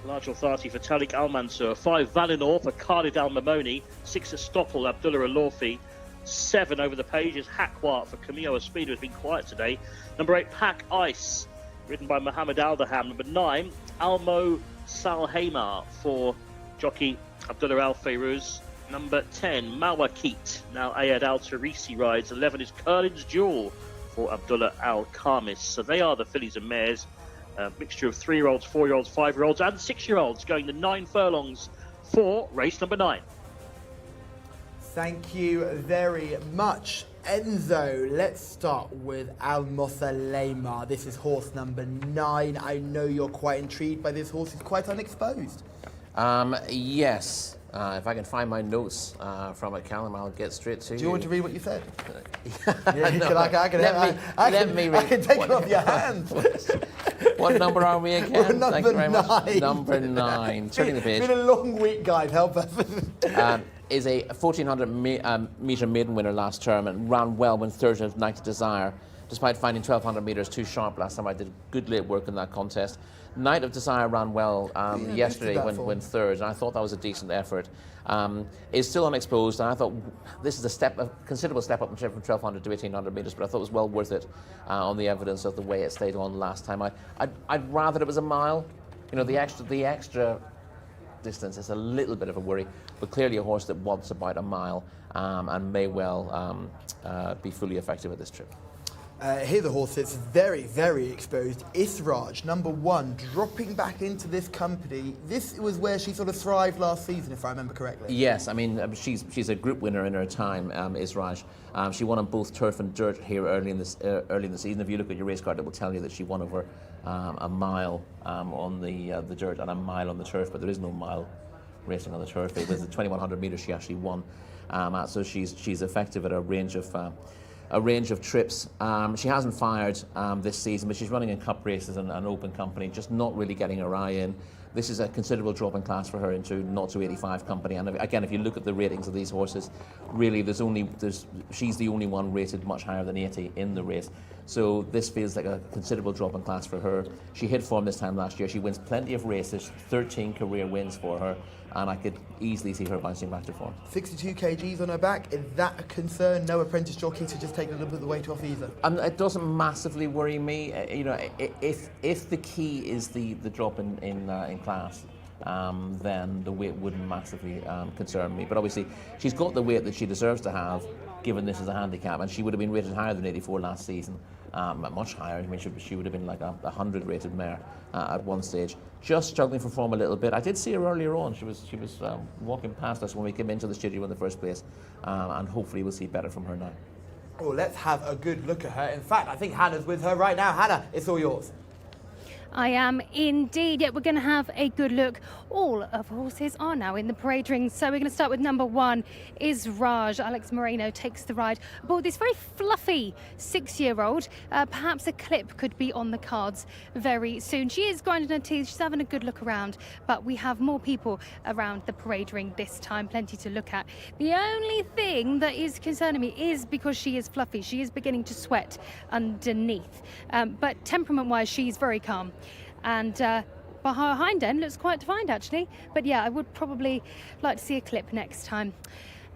for Talik Al Mansur. 5 Valinor for Khalid Al Mamoni. 6 is Stoppel Abdullah Al-Lawfi. 7 over the page is Hakwat for Camillo Espino, who's been quiet today. Number 8 Pack Ice, ridden by Mohammed Aldaham. Number 9 Almo Salhema for jockey Abdullah Al Fairuz. Number 10, Mawakit. Now Ayad Al Tarisi rides. 11 is Curlin's Jewel for Abdullah Al Khamis. So they are the fillies and mares. A mixture of 3-year-olds, 4-year-olds, 5-year-olds, and 6-year-olds going the 9 furlongs for race number 9. Thank you very much, Enzo. Let's start with Al Mosalema. This is horse number 9. I know you're quite intrigued by this horse. It's quite unexposed. Yes. If I can find my notes from it, Callum, I'll get straight to you. Do you want to read what you said? No, I can take it off your hands. What number are we again? We're number Thank you very 9. Much. Number 9. Turning the page. It's been a long week, guys. Help us. Is a 1,400 metre maiden winner last term and ran well when third of Night of Desire, despite finding 1,200 metres too sharp last time. I did good late work in that contest. Night of Desire ran well yesterday when third, and I thought that was a decent effort. Is still unexposed, and I thought this is a considerable step up in from 1,200 to 1,800 metres, but I thought it was well worth it on the evidence of the way it stayed on last time. I'd rather it was a mile. The extra distance is a little bit of a worry, but clearly a horse that wants about a mile and may well be fully effective at this trip. Here the horse sits very, very exposed. Israj, number 1, dropping back into this company. This was where she sort of thrived last season, if I remember correctly. Yes, I mean, she's a group winner in her time, Israj. She won on both turf and dirt here early in the season. If you look at your race card, it will tell you that she won over a mile on the dirt and a mile on the turf, but there is no mile racing on the turf. It was the 2100 metres she actually won. So she's effective at a range of trips. She hasn't fired this season, but she's running in cup races and an open company, just not really getting her eye in. This is a considerable drop in class for her into not to 85 company. And again, if you look at the ratings of these horses, really she's the only one rated much higher than 80 in the race. So this feels like a considerable drop in class for her. She hit form this time last year. She wins plenty of races, 13 career wins for her, and I could easily see her bouncing back to form. 62 kgs on her back, is that a concern? No apprentice jockey to just take a little bit of the weight off either? It doesn't massively worry me. If the key is the drop in class, then the weight wouldn't massively concern me. But obviously, she's got the weight that she deserves to have, given this is a handicap, and she would have been rated higher than 84 last season, much higher. I mean, she would have been like a 100 rated mare at one stage. Just struggling for form a little bit. I did see her earlier on. She was walking past us when we came into the studio in the first place, and hopefully we'll see better from her now. Oh, let's have a good look at her. In fact, I think Hannah's with her right now. Hannah, it's all yours. I am indeed. Yeah, we're going to have a good look. All of horses are now in the parade ring. So we're going to start with number 1, Israj. Alex Moreno takes the ride aboard this very fluffy 6-year-old. Perhaps a clip could be on the cards very soon. She is grinding her teeth. She's having a good look around. But we have more people around the parade ring this time. Plenty to look at. The only thing that is concerning me is because she is fluffy. She is beginning to sweat underneath. But temperament-wise, she's very calm. And her hind end looks quite defined, actually. But yeah, I would probably like to see a clip next time.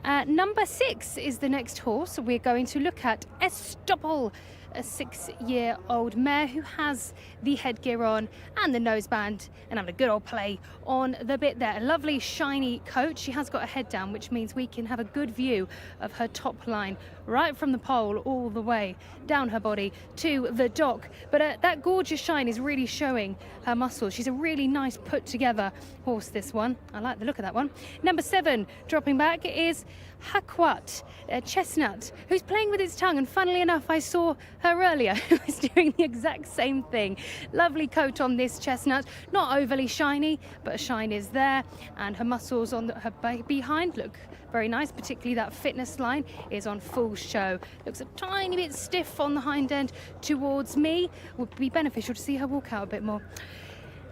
Number 6 is the next horse. We're going to look at Estopol, a 6-year-old mare who has the headgear on and the noseband and having a good old play on the bit there. A lovely shiny coat. She has got her head down, which means we can have a good view of her top line right from the pole all the way down her body to the dock. But that gorgeous shine is really showing her muscles. She's a really nice put together horse, this one. I like the look of that one. Number 7 dropping back is Hakwat, a chestnut, who's playing with its tongue, and funnily enough I saw her earlier who was doing the exact same thing. Lovely coat on this chestnut, not overly shiny, but a shine is there, and her muscles on her behind look very nice, particularly that fitness line is on full show. Looks a tiny bit stiff on the hind end towards me. Would be beneficial to see her walk out a bit more.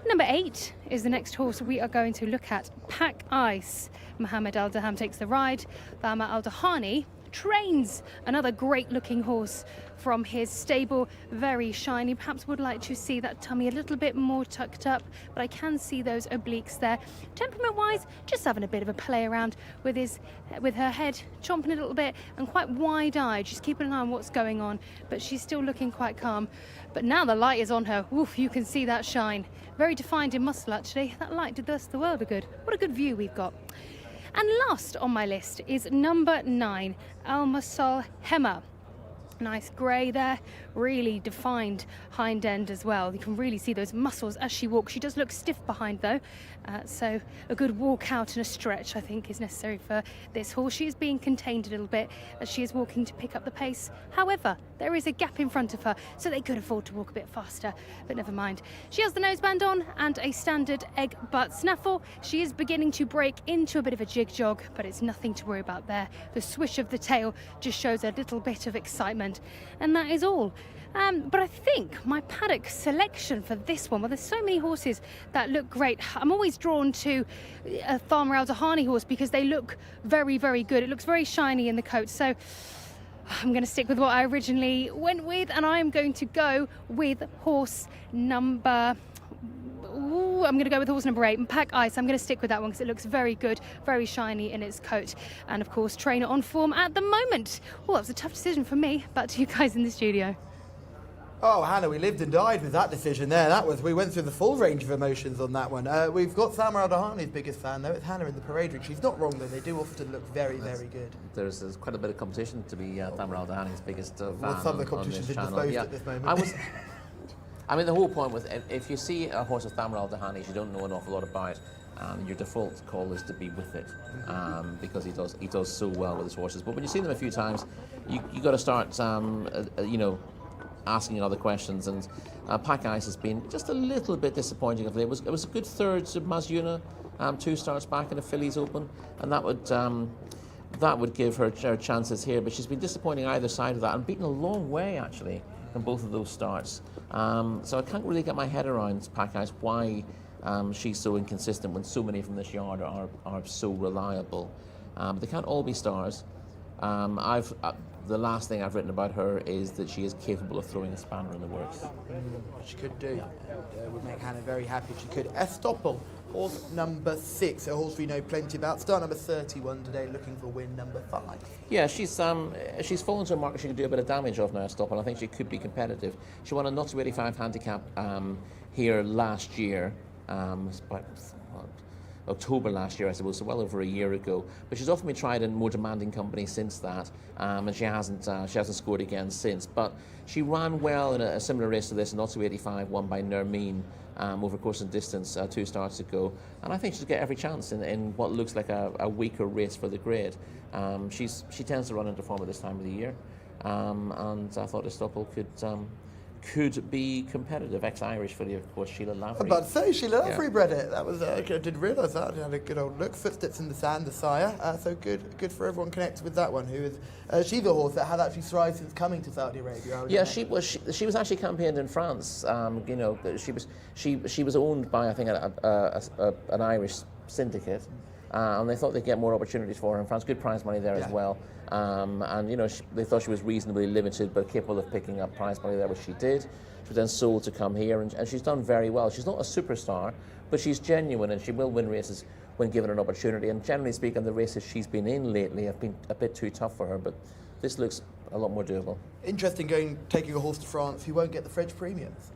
Number 8 is the next horse we are going to look at, Pack Ice. Mohammed Al Daham takes the ride. Bama Al Dahani trains another great looking horse from his stable, very shiny. Perhaps would like to see that tummy a little bit more tucked up, but I can see those obliques there. Temperament wise, just having a bit of a play around with her head chomping a little bit and quite wide eyed. She's keeping an eye on what's going on, but she's still looking quite calm. But now the light is on her. Woof, you can see that shine. Very defined in muscle, actually. That light did us the world of good. What a good view we've got. And last on my list is number 9, Al Masal Hema. Nice grey there, really defined hind end as well. You can really see those muscles as she walks. She does look stiff behind though, so a good walk out and a stretch I think is necessary for this horse. She is being contained a little bit as she is walking to pick up the pace. However, there is a gap in front of her, so they could afford to walk a bit faster, but never mind. She has the noseband on and a standard egg butt snaffle. She is beginning to break into a bit of a jig jog, but it's nothing to worry about there. The swish of the tail just shows a little bit of excitement, and that is all. But I think my paddock selection for this one, well, there's so many horses that look great. I'm always drawn to a Farmer Al Dahani horse because they look very, very good. It looks very shiny in the coat. So I'm going to stick with what I originally went with, and I'm going to go with horse number... I'm going to go with horse number 8, Pack Ice. I'm going to stick with that one because it looks very good, very shiny in its coat. And of course, trainer on form at the moment. Well, that was a tough decision for me. Back to you guys in the studio. Oh, Hannah, we lived and died with that decision there. We went through the full range of emotions on that one. We've got Sam Al-Dahani's biggest fan, though. It's Hannah in the parade ring. She's not wrong, though. They do often look very, very good. There's quite a bit of competition to be Sam Al-Dahani's biggest fan. Well, some of the competition's been disposed at this moment. I mean, the whole point with if you see a horse of Thamar Al-Dahani's you don't know an awful lot about, your default call is to be with it, because he does so well with his horses. But when you see them a few times, you got to start, asking other questions. And Pack Ice has been just a little bit disappointing of late. It was a good third to Mazuna, 2 starts back in the Fillies Open, and that would give her chances here. But she's been disappointing either side of that and beaten a long way actually in both of those starts. So I can't really get my head around Pack Ice why she's so inconsistent when so many from this yard are so reliable. They can't all be stars. The last thing I've written about her is that she is capable of throwing a spanner in the works. She could do. Would make Hannah very happy if she could. Estoppel, horse number 6, a horse we know plenty about. Start number 31 today, looking for win number 5. Yeah, she's fallen to a market she could do a bit of damage of now, Estoppel. I think she could be competitive. She won a not to 85 handicap here last year. About October last year, I suppose, so well over a year ago. But she's often been tried in more demanding company since that, and she hasn't scored again since. But she ran well in a similar race to this, not to 85, won by Nermeen over course and distance 2 starts ago. And I think she'll get every chance in what looks like a weaker race for the grade. She tends to run into form at this time of the year, and I thought Estoppel could be competitive. Ex-Irish filly, of course, Sheila Lavery. I'm about to say, Sheila Lavery bred it. That was, I didn't realise that. It had a good old look. Footsteps in the sand, the sire. So good for everyone connected with that one. Who is, she's a horse that had actually thrived since coming to Saudi Arabia. Yeah, she was actually campaigned in France. She was owned by, I think, an Irish syndicate. And they thought they'd get more opportunities for her in France. Good prize money there as well. And they thought she was reasonably limited but capable of picking up prize money there, which she did. She was then sold to come here, and she's done very well. She's not a superstar, but she's genuine, and she will win races when given an opportunity. And generally speaking, the races she's been in lately have been a bit too tough for her, but this looks a lot more doable. Interesting taking a horse to France who won't get the French premiums.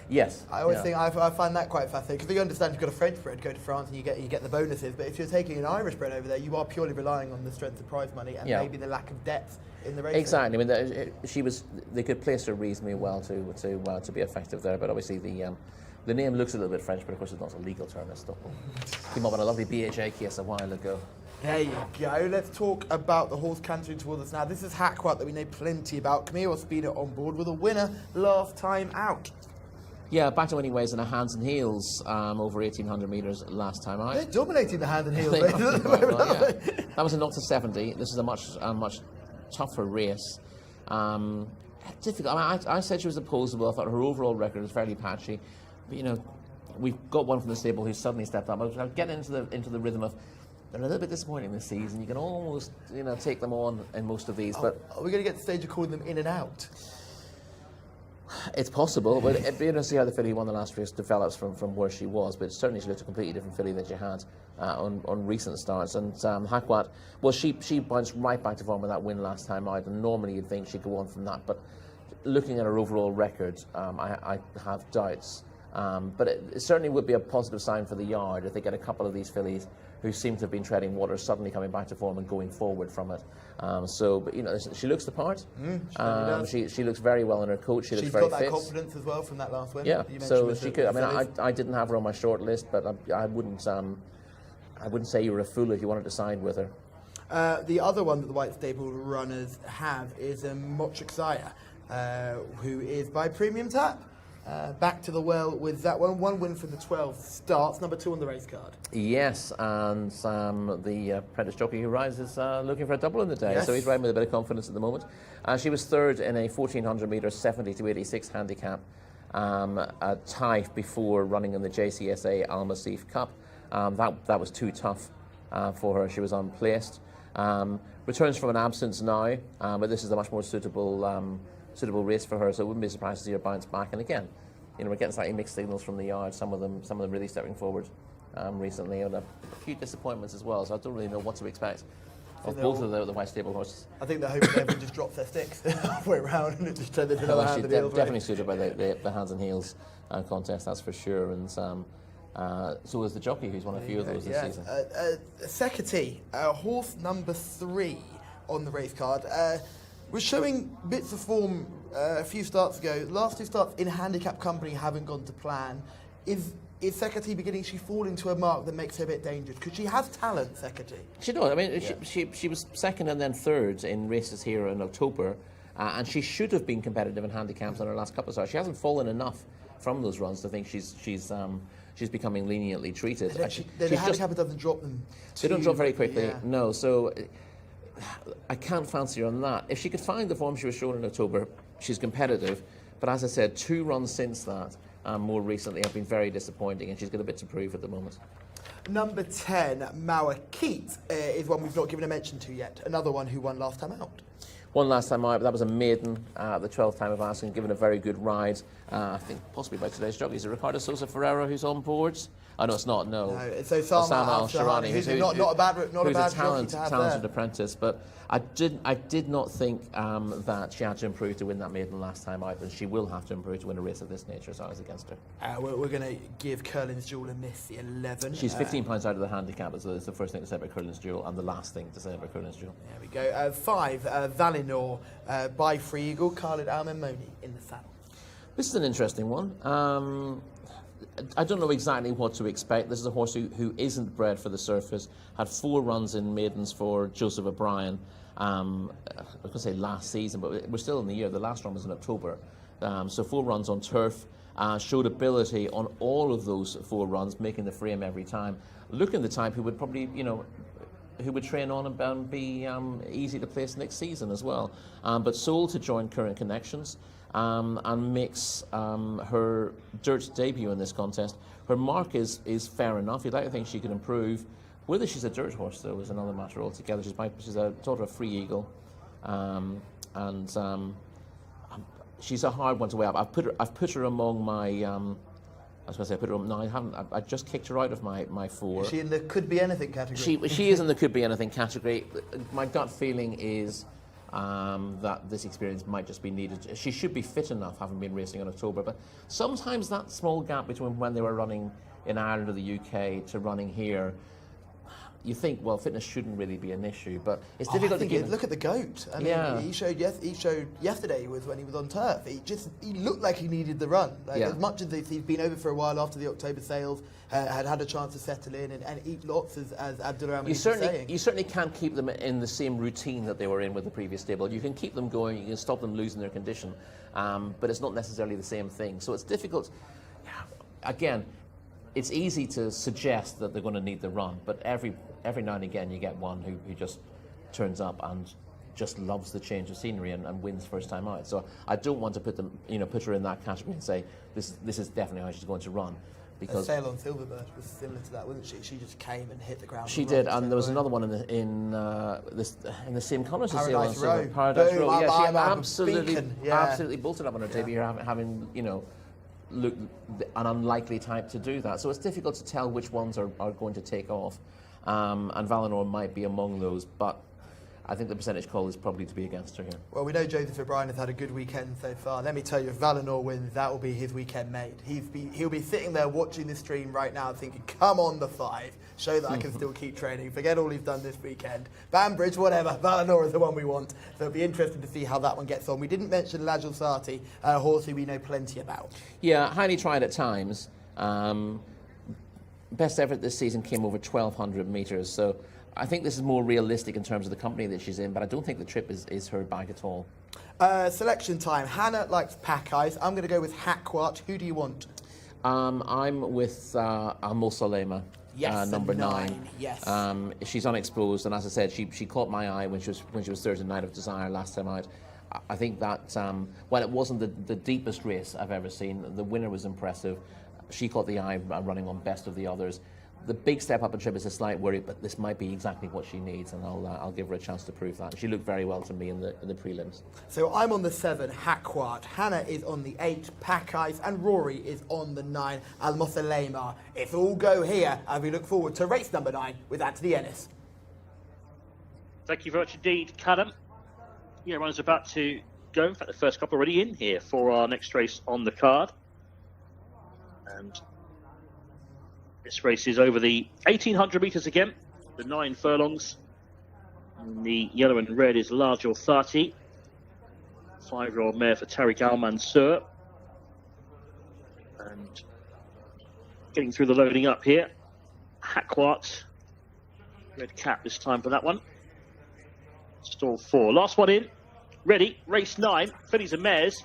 Yes. I always think I find that quite fascinating, because you understand you've got a French bred, go to France and you get the bonuses, but if you're taking an Irish bred over there, you are purely relying on the strength of prize money and maybe the lack of depth in the race. Exactly. I mean, they could place her reasonably well to be effective there, but obviously the name looks a little bit French, but of course it's not a legal term. Came up on a lovely BHA case a while ago. There you go. Let's talk about the horse cantering towards us now. This is Hackwat that we know plenty about. Camille Ospina on board with a winner last time out. Yeah, back to winning ways in a hands and heels over 1,800 metres last time out. They're dominating the hands and heels. That was a 0 to 70. This is a much tougher race. Difficult. I mean, I said she was opposable. I thought her overall record was fairly patchy. But, we've got one from the stable who's suddenly stepped up. I'm getting into the rhythm of they're a little bit disappointing this season. You can almost take them on in most of these. But are we going to get to the stage of calling them in and out? It's possible, but it'd be interesting to see how the filly who won the last race develops from where she was. But certainly she looked a completely different filly than she had on recent starts. And Hackwat, well, she bounced right back to form with that win last time out, and normally you'd think she'd go on from that. But looking at her overall record, I have doubts. But it certainly would be a positive sign for the yard if they get a couple of these fillies who seem to have been treading water suddenly coming back to form and going forward from it. She looks the part. She looks very well in her coat. She looks very fit. She's got that confidence as well from that last win. Yeah, so she could. I mean, I didn't have her on my short list, but I wouldn't say you were a fool if you wanted to side with her. The other one that the White Stable runners have is Jcsa, who is by Premium Tap. Back to the well with that one. One win from the 12 starts, number 2 on the race card. Yes, and the apprentice jockey who rides is looking for a double in the day, yes. So he's riding with a bit of confidence at the moment. She was third in a 1,400 metre 70 to 86 handicap at Taif before running in the JCSA Al Masif Cup. That was too tough for her. She was unplaced. Returns from an absence now, but this is a much more suitable race for her, so I wouldn't be surprised to see her bounce back. And again, we're getting slightly mixed signals from the yard. Some of them really stepping forward recently, and a few disappointments as well. So I don't really know what to expect of both of the white stable horses. I think they're hoping everyone just drops their sticks halfway around and it just turned into another hand and heels. Definitely suited by the hands and heels contest, that's for sure. And so is the jockey, who's won a few of those this season. Secretary, horse number 3 on the race card, was showing bits of form a few starts ago. Last 2 starts in handicap company haven't gone to plan. Is Secretary beginning to fall into a mark that makes her a bit dangerous? Because she has talent, Secretary. She does. I mean, she was second and then third in races here in October, and she should have been competitive in handicaps on her last couple of starts. She hasn't fallen enough from those runs to think she's becoming leniently treated. The handicapper doesn't drop them. They don't drop very quickly. Yeah. No, so I can't fancy her on that. If she could find the form she was showing in October, she's competitive. But as I said, 2 runs since that, more recently, have been very disappointing, and she's got a bit to prove at the moment. Number 10, Mawakit, is one we've not given a mention to yet. Another one who won last time out. Won last time out, but that was a maiden, the 12th time of asking, given a very good ride. I think possibly by today's jockey. Is it Ricardo Sosa Ferreira who's on boards? Oh, no, it's not. No, so Osama Al-Shirani, who's not a bad talented apprentice. But I did not think that she had to improve to win that maiden last time out, and she will have to improve to win a race of this nature. So I was against her. We're going to give Curlin's Jewel a miss, the 11. She's 15 points out of the handicap. So it's the first thing to say about Curlin's Jewel, and the last thing to say about Curlin's Jewel. There we go. 5, Valinor by Free Eagle, Khalid Al-Mamoni in the saddle. This is an interesting one. I don't know exactly what to expect. This is a horse who isn't bred for the surface. Had 4 runs in maidens for Joseph O'Brien. I was going to say last season, but we're still in the year. The last run was in October. So 4 runs on turf. Showed ability on all of those 4 runs, making the frame every time. Looking the type who would probably, who would train on and be easy to place next season as well. But sold to join Current Connections. And makes her dirt debut in this contest. Her mark is fair enough. You'd like to think she could improve. Whether she's a dirt horse, though, is another matter altogether. She's a daughter of Free Eagle, and she's a hard one to weigh up. I've put her among my. I was going to say I put her. No, I haven't. I just kicked her out of my 4. Is she in the could be anything category? She is in the could be anything category. My gut feeling is. That this experience might just be needed. She should be fit enough, having been racing in October, but sometimes that small gap between when they were running in Ireland or the UK to running here, you think, well, fitness shouldn't really be an issue, but it's difficult to keep. Look at the goat. I mean, he showed yesterday was when he was on turf. He looked like he needed the run. As much as he's been over for a while after the October sales, had a chance to settle in and eat lots, as Abdullah Rahman was saying. You certainly can't keep them in the same routine that they were in with the previous stable. You can keep them going, you can stop them losing their condition, but it's not necessarily the same thing. So it's difficult. Again, it's easy to suggest that they're going to need the run, but every now and again you get one who just turns up and just loves the change of scenery and wins first time out. So I don't want to put her in that category and say this is definitely how she's going to run. Because Sail on Silverbird was similar to that, wasn't she? She just came and hit the ground. She did, and there was another one in the same colours as Sail on Silverbird. Paradise Row. Yeah, she absolutely bolted up on her debut, having looked an unlikely type to do that. So it's difficult to tell which ones are going to take off, and Valinor might be among those, but I think the percentage call is probably to be against her here. Well, we know Joseph O'Brien has had a good weekend so far. Let me tell you, if Valinor wins, that will be his weekend made. He'll be sitting there watching the stream right now thinking, come on the 5, show that I can still keep training, forget all he's done this weekend. Banbridge, whatever, Valinor is the one we want. So it'll be interesting to see how that one gets on. We didn't mention Lajal Sati, a horse who we know plenty about. Yeah, highly tried at times. Best effort this season came over 1,200 metres, so I think this is more realistic in terms of the company that she's in, but I don't think the trip is her bag at all. Selection time. Hannah likes Pack Eyes. I'm going to go with Hakwat. Who do you want? I'm with Al Salema. Yes, number 9. Yes. She's unexposed, and as I said, she caught my eye when she was third in Night of Desire last time out. I think that while it wasn't the deepest race I've ever seen, the winner was impressive. She caught the eye running on best of the others. The big step up in trip is a slight worry, but this might be exactly what she needs, and I'll give her a chance to prove that. She looked very well to me in the prelims. So I'm on the 7, Hakwat. Hannah is on the 8, Pack Eyes, and Rory is on the 9, Al Mosalema. It's all go here as we look forward to race number 9 with Anthony Ennis. Thank you very much indeed, Callum. Yeah, runners about to go. In fact, the first couple already in here for our next race on the card. And this race is over the 1,800 metres again, the 9 furlongs. And the yellow and red is Large Authority, 5-year-old mare for Tariq Al Mansour. And getting through the loading up here, Hakwat, red cap this time for that one. Stall 4. Last one in. Ready. Race 9. Fillies and mares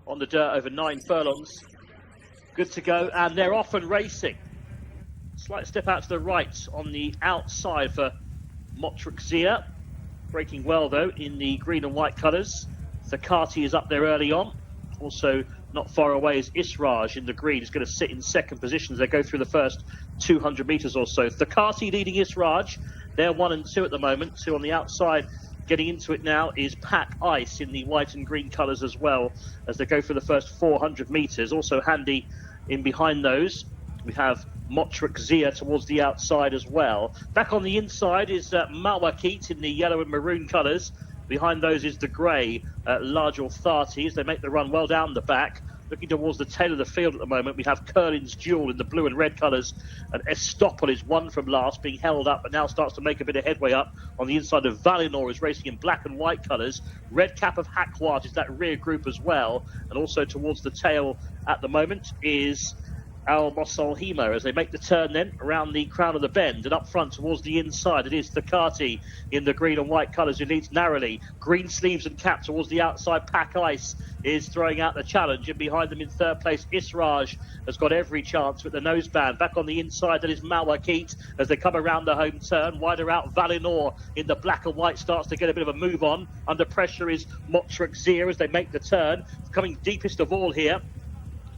on the dirt over 9 furlongs. Good to go. And they're off and racing. Slight step out to the right on the outside for Jcsa. Breaking well, though, in the green and white colours. Thakati is up there early on. Also, not far away is Israj in the green. He's going to sit in second position as they go through the first 200 metres or so. Thakati leading Israj. They're 1 and 2 at the moment. 2 on the outside. Getting into it now is Pack Ice in the white and green colours as well as they go through the first 400 metres. Also handy in behind those, we have Jcsa towards the outside as well. Back on the inside is Mawakit in the yellow and maroon colours. Behind those is the grey Large Authority as they make the run well down the back. Looking towards the tail of the field at the moment, we have Curlin's Jewel in the blue and red colours. And Estopol is 1 from last, being held up, but now starts to make a bit of headway up. On the inside of Valinor is racing in black and white colours. Red cap of Hakwat is that rear group as well. And also towards the tail at the moment is Al Mosalhima as they make the turn then around the crown of the bend, and up front towards the inside it is Thakati in the green and white colours who leads narrowly. Green sleeves and cap towards the outside. Pack Ice is throwing out the challenge, and behind them in third place Israj has got every chance with the noseband. Back on the inside that is Mawakit as they come around the home turn. Wider out Valinor in the black and white starts to get a bit of a move on. Under pressure is Jcsa as they make the turn. Coming deepest of all here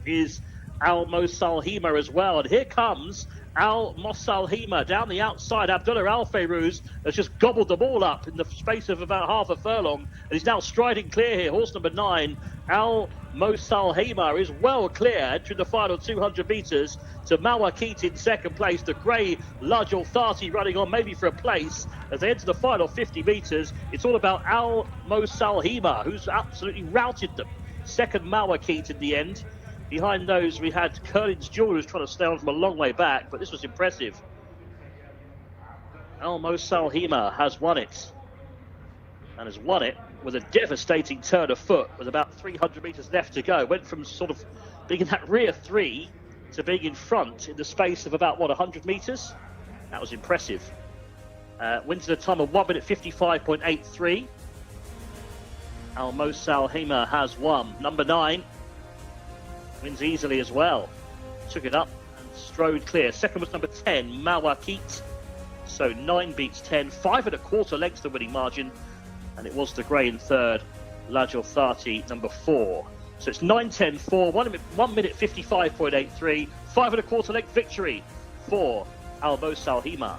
is Al Mosalhima as well. And here comes Al Mosalhima down the outside. Abdullah Al Fayrouz has just gobbled them all up in the space of about half a furlong. And he's now striding clear here. Horse number 9, Al Mosalhima, is well clear entering the final 200 metres to Mawakit in second place. The grey Large Authority running on maybe for a place as they enter the final 50 metres. It's all about Al Mosalhima, who's absolutely routed them. Second Mawakit in the end. Behind those, we had Curlin's Jewel, who's trying to stay on from a long way back, but this was impressive. Al Mosalhima has won it, and has won it with a devastating turn of foot with about 300 metres left to go. Went from sort of being in that rear 3 to being in front in the space of about, 100 metres? That was impressive. Wins at a time of 1 minute 55.83. Al Mosalhima has won. Number 9. Wins easily as well. Took it up and strode clear. Second was number 10, Mawakit. So 9 beats 10. 5 1/4 lengths the winning margin. And it was the grey in third, Large Authority, number 4. So it's 9-10-4, 1 minute 55.83. 5 1/4 length victory for Al Mosalhima.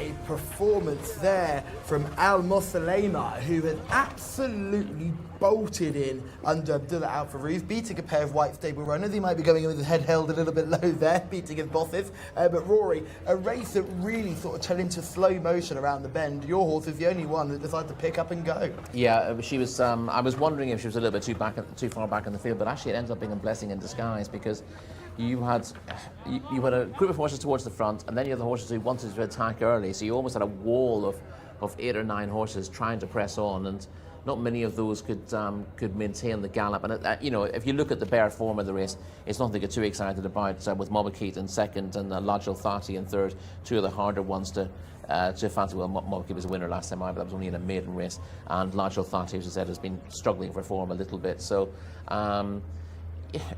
a performance there from Al Mosalema, who has absolutely bolted in under Abdullah Al Farouz, beating a pair of white stable runners. He might be going in with his head held a little bit low there, beating his bosses. But Rory, a race that really sort of turned into slow motion around the bend. Your horse is the only one that decided to pick up and go. Yeah, she was. I was wondering if she was a little bit too far back in the field, but actually it ends up being a blessing in disguise, because you had a group of horses towards the front, and then you had the horses who wanted to attack early. So you almost had a wall of 8 or 9 horses trying to press on, and not many of those could maintain the gallop. And if you look at the bare form of the race, it's nothing to get too excited about. With Mobakit in second and Lajal Thati in third, two of the harder ones to fancy. Well, Mobakit was a winner last time out, but that was only in a maiden race. And Lajal Thati, as I said, has been struggling for form a little bit. So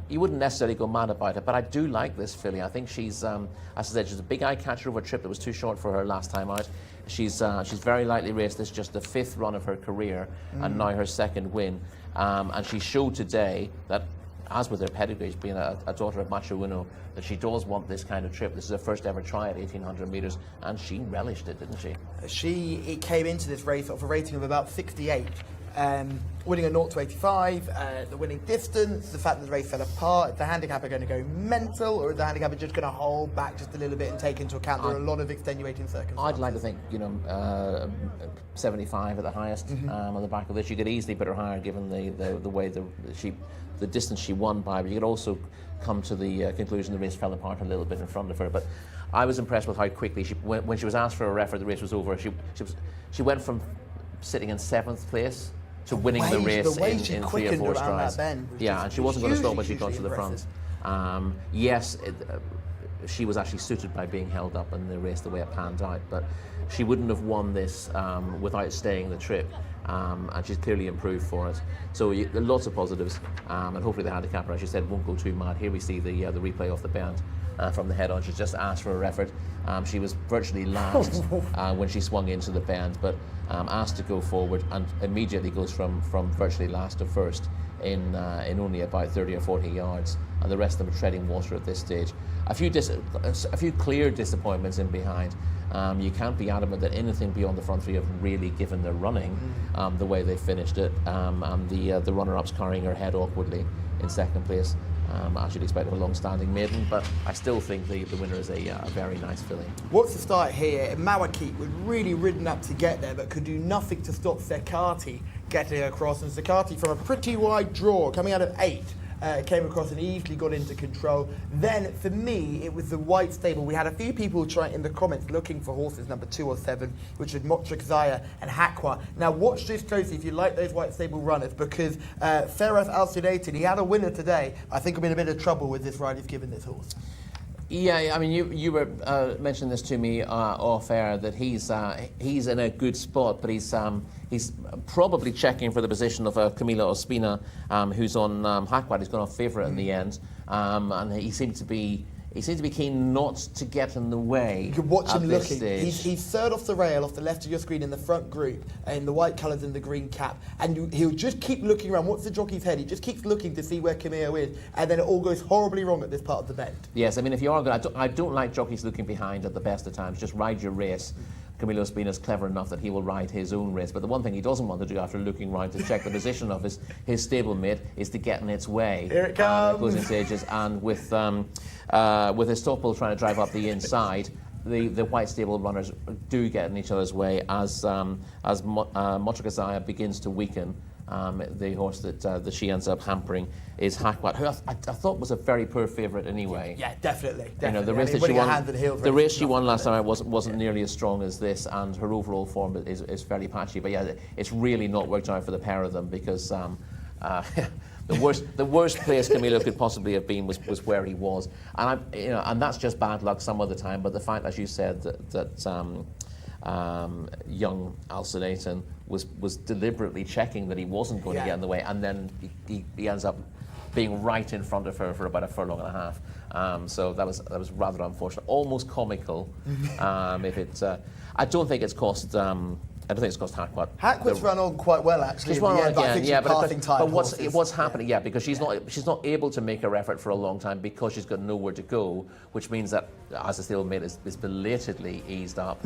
you wouldn't necessarily go mad about it, but I do like this filly. I think she's, as I said, she's a big eye catcher over a trip that was too short for her last time out. She's very lightly raced. This is just the 5th run of her career, and now her 2nd win. And she showed today that, as with her pedigree, being a daughter of Macho Uno, that she does want this kind of trip. This is her first ever try at 1,800 metres, and she relished it, didn't she? She came into this race off a rating of about 68. Winning a 0 to 85, the winning distance, the fact that the race fell apart. Is the handicapper going to go mental, or is the handicapper just going to hold back just a little bit and take into account there are a lot of extenuating circumstances? I'd like to think, 75 at the highest on the back of this. You could easily put her higher given the way the distance she won by, but you could also come to the conclusion the race fell apart a little bit in front of her. But I was impressed with how quickly when she was asked for a referee, the race was over. She went from sitting in 7th place to winning the race in 3 or 4 strides. Yeah, and she wasn't going to stop when she got to the front. Yes, she was actually suited by being held up in the race the way it panned out, but she wouldn't have won this without staying the trip, and she's clearly improved for it. So lots of positives, and hopefully the handicapper, as you said, won't go too mad. Here we see the replay off the bend from the head on. She's just asked for a referee. She was virtually last when she swung into the bend, but asked to go forward, and immediately goes from virtually last to first in only about 30 or 40 yards, and the rest of them are treading water at this stage. A few clear disappointments in behind. You can't be adamant that anything beyond the front 3 have really given their running the way they finished it, and the runner-ups carrying her head awkwardly in 2nd place. I should expect a long-standing maiden, but I still think the winner is a very nice filly. What's the start here? Mawakit was really ridden up to get there, but could do nothing to stop Sekati getting across. And Sekati, from a pretty wide draw, coming out of 8, came across and easily got into control. Then, for me, it was the white stable. We had a few people trying in the comments looking for horses number 2 or 7, which was Motrek and Hakwa. Now, watch this closely if you like those white stable runners, because Ferraz Al Sudatin, he had a winner today. I think I'm in a bit of trouble with this ride he's given this horse. Yeah, I mean, you were mentioning this to me off air, that he's in a good spot, but he's probably checking for the position of Camila Ospina, who's on Hakwa. He's gone off favourite in the end, and he seemed to be keen not to get in the way. You can watch him looking. Stage. He's 3rd off the rail, off the left of your screen in the front group, in the white colours and the green cap. And he'll just keep looking around. What's the jockey's head? He just keeps looking to see where Camillo is. And then it all goes horribly wrong at this part of the bend. Yes, I mean, if you are good, I don't like jockeys looking behind at the best of times. Just ride your race. Camilo Espina's clever enough that he will ride his own race, but the one thing he doesn't want to do after looking round to check the position of his stablemate is to get in its way. Here it comes. Closing stages, and with his top bull trying to drive up the inside, the white stable runners do get in each other's way as Motrek begins to weaken. The horse that she ends up hampering is Hakwat, who I thought was a very poor favourite anyway. Yeah, definitely. You know, the race she won last time wasn't nearly as strong as this, and her overall form is fairly patchy. But yeah, it's really not worked out for the pair of them, because the worst place Camilo could possibly have been was where he was, and that's just bad luck some of the time. But the fact, as you said, that young Al-Sudatin was deliberately checking that he wasn't going to get in the way, and then he ends up being right in front of her for about a furlong and a half. So that was rather unfortunate, almost comical. I don't think it's cost. I don't think it's cost Hackwatt. Hackwatt's run on quite well actually. She's run on but I think again, she's passing time. but what's happening? Yeah, because she's not able to make her effort for a long time because she's got nowhere to go, which means that as the stablemate is belatedly eased up,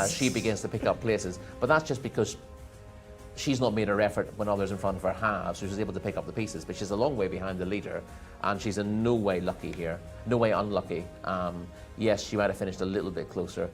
she begins to pick up places. But that's just because she's not made her effort when others in front of her have, so she's able to pick up the pieces. But she's a long way behind the leader, and she's in no way lucky here, no way unlucky. Yes, she might have finished a little bit closer.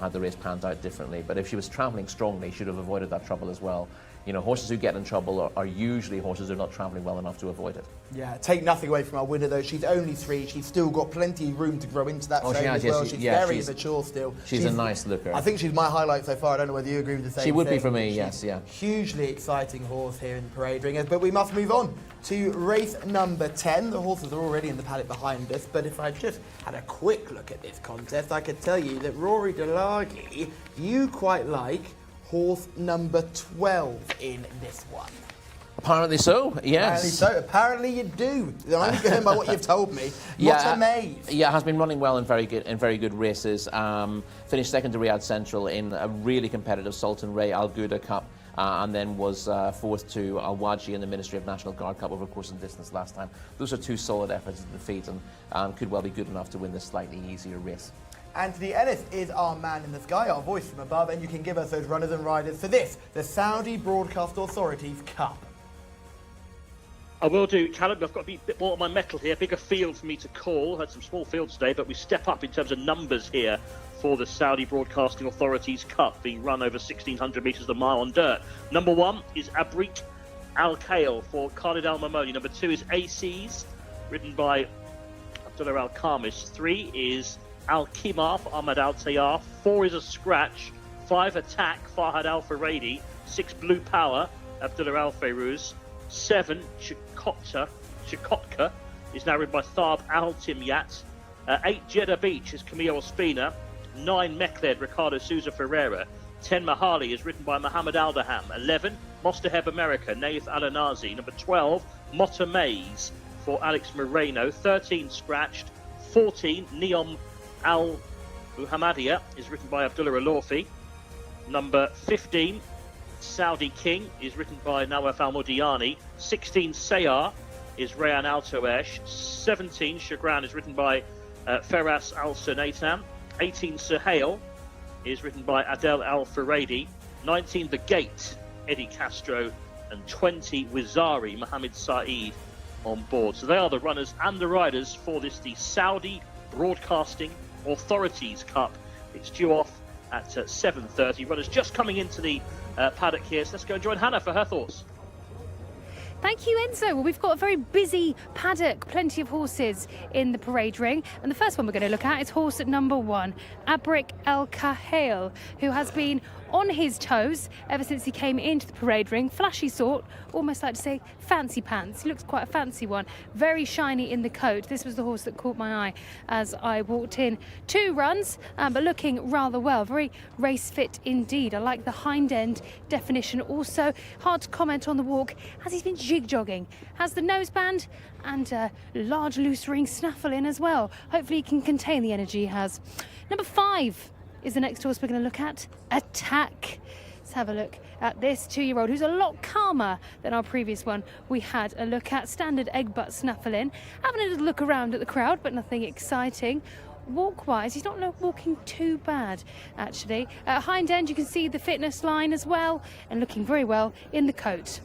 Had the race panned out differently, but if she was travelling strongly, she'd have avoided that trouble as well. You know, horses who get in trouble are usually horses who are not travelling well enough to avoid it. Yeah, take nothing away from our winner though. She's only 3. She's still got plenty of room to grow into that frame as well. She's very mature still. She's a nice looker. I think she's my highlight so far. I don't know whether you agree with the same thing. She would be for me, yes, yeah. Hugely exciting horse here in the Parade Ring. But we must move on to race number 10. The horses are already in the paddock behind us, but if I just had a quick look at this contest, I could tell you that Rory Delagi, you quite like horse number 12 in this one. Apparently so, yes. Apparently you do. I'm only going by what you've told me. What a maze. Yeah, has been running well in very good races. Finished second to Riyadh Central in a really competitive Sultan Ray Al Ghouda Cup. And then was fourth to Al Waji in the Ministry of National Guard Cup over course and distance last time. Those are 2 solid efforts to defeat and could well be good enough to win this slightly easier race. Anthony Ellis is our man in the sky, our voice from above, and you can give us those runners and riders for this, the Saudi Broadcast Authorities Cup. I will do, Callum. I've got to be a bit more on my mettle here. Bigger field for me to call. Had some small fields today, but we step up in terms of numbers here for the Saudi Broadcasting Authorities Cup, being run over 1,600 metres the mile on dirt. Number 1 is Abrik Al-Khail for Khalid Al-Mamoni. Number 2 is ACs, ridden by Abdullah Al-Khamis. 3 is Al-Kimar for Ahmad Al-Tayyar. 4 is a scratch. 5 Attack, Farhad Al-Faradi. 6 Blue Power, Abdullah Al-Fayruz. 7 Chukotka is now ridden by Thab Al-Timyat. 8 Jeddah Beach is Camilo Ospina. 9 Mekhled, Ricardo Souza Ferreira. 10 Mahali is ridden by Mohammed Aldaham. 11 Mostaheb America, Naif Al-Anazi. Number 12 Motta Maze for Alex Moreno. 13 Scratched. 14 Neom Al-Muhammadiyah is written by Abdullah Alorfi. Number 15 Saudi King is written by Nawaf Al-Mudiani. 16 Sayar is Rayan Al-Toesh. 17 Shagran is written by Feras Al-Sunaitan. 18 Suhail is written by Adel Al-Faradi. 19 The Gate, Eddie Castro. And 20 Wizari, Mohammed Saeed on board. So they are the runners and the riders for this, the Saudi Broadcasting Authorities Cup. It's due off at 7:30. Runners just coming into the paddock here. So let's go and join Hannah for her thoughts. Thank you, Enzo. Well, we've got a very busy paddock, plenty of horses in the parade ring. And the first one we're going to look at is horse at number 1, Abrik Al-Khail, who has been on his toes ever since he came into the parade ring. Flashy sort, almost like to say fancy pants. He looks quite a fancy one. Very shiny in the coat. This was the horse that caught my eye as I walked in. 2 runs, but looking rather well. Very race fit indeed. I like the hind end definition. Also, hard to comment on the walk as he's been jig jogging. Has the noseband and a large loose ring snaffle in as well. Hopefully he can contain the energy he has. Number 5 is the next horse we're going to look at, Attack. Let's have a look at this 2-year-old who's a lot calmer than our previous one we had a look at. Standard egg butt snaffle in. Having a little look around at the crowd, but nothing exciting. Walk-wise, he's not walking too bad, actually. At hind end, you can see the fitness line as well, and looking very well in the coat.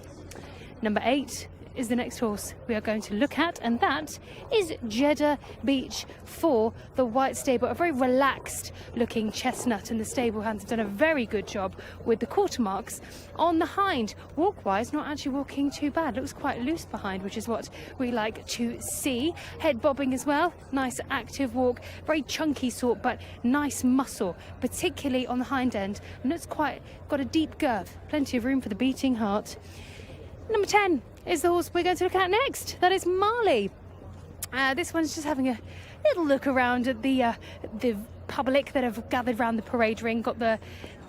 Number 8 is the next horse we are going to look at, and that is Jeddah Beach for the White Stable. A very relaxed looking chestnut, and the stable hands have done a very good job with the quarter marks on the hind. Walk-wise, not actually walking too bad. Looks quite loose behind, which is what we like to see. Head bobbing as well. Nice active walk. Very chunky sort, but nice muscle, particularly on the hind end. And it's quite got a deep girth. Plenty of room for the beating heart. Number 10 is the horse we're going to look at next. That is Marley. This one's just having a little look around at the public that have gathered around the parade ring. Got the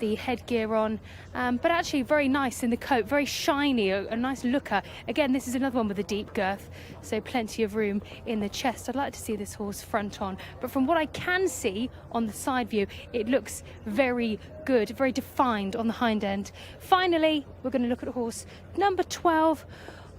the headgear on, but actually very nice in the coat, very shiny, a nice looker. Again, this is another one with a deep girth, so plenty of room in the chest. I'd like to see this horse front on, but from what I can see on the side view, it looks very good, very defined on the hind end. Finally, we're going to look at horse number 12,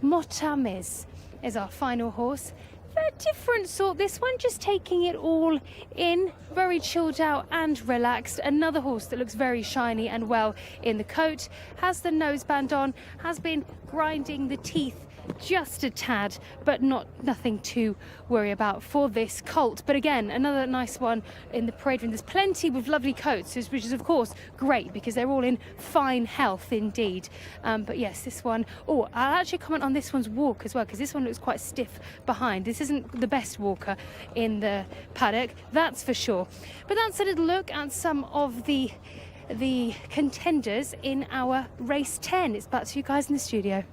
Motamiz is our final horse. A different sort, this one just taking it all in, very chilled out and relaxed. Another horse that looks very shiny and well in the coat, has the noseband on, has been grinding the teeth just a tad, but nothing to worry about for this colt. But again, another nice one in the parade ring. There's plenty with lovely coats, which is of course great because they're all in fine health indeed. But yes, this one, I'll actually comment on this one's walk as well, because this one looks quite stiff behind. This isn't the best walker in the paddock, that's for sure. But that's a little look at some of the contenders in our race 10. It's back to you guys in the studio.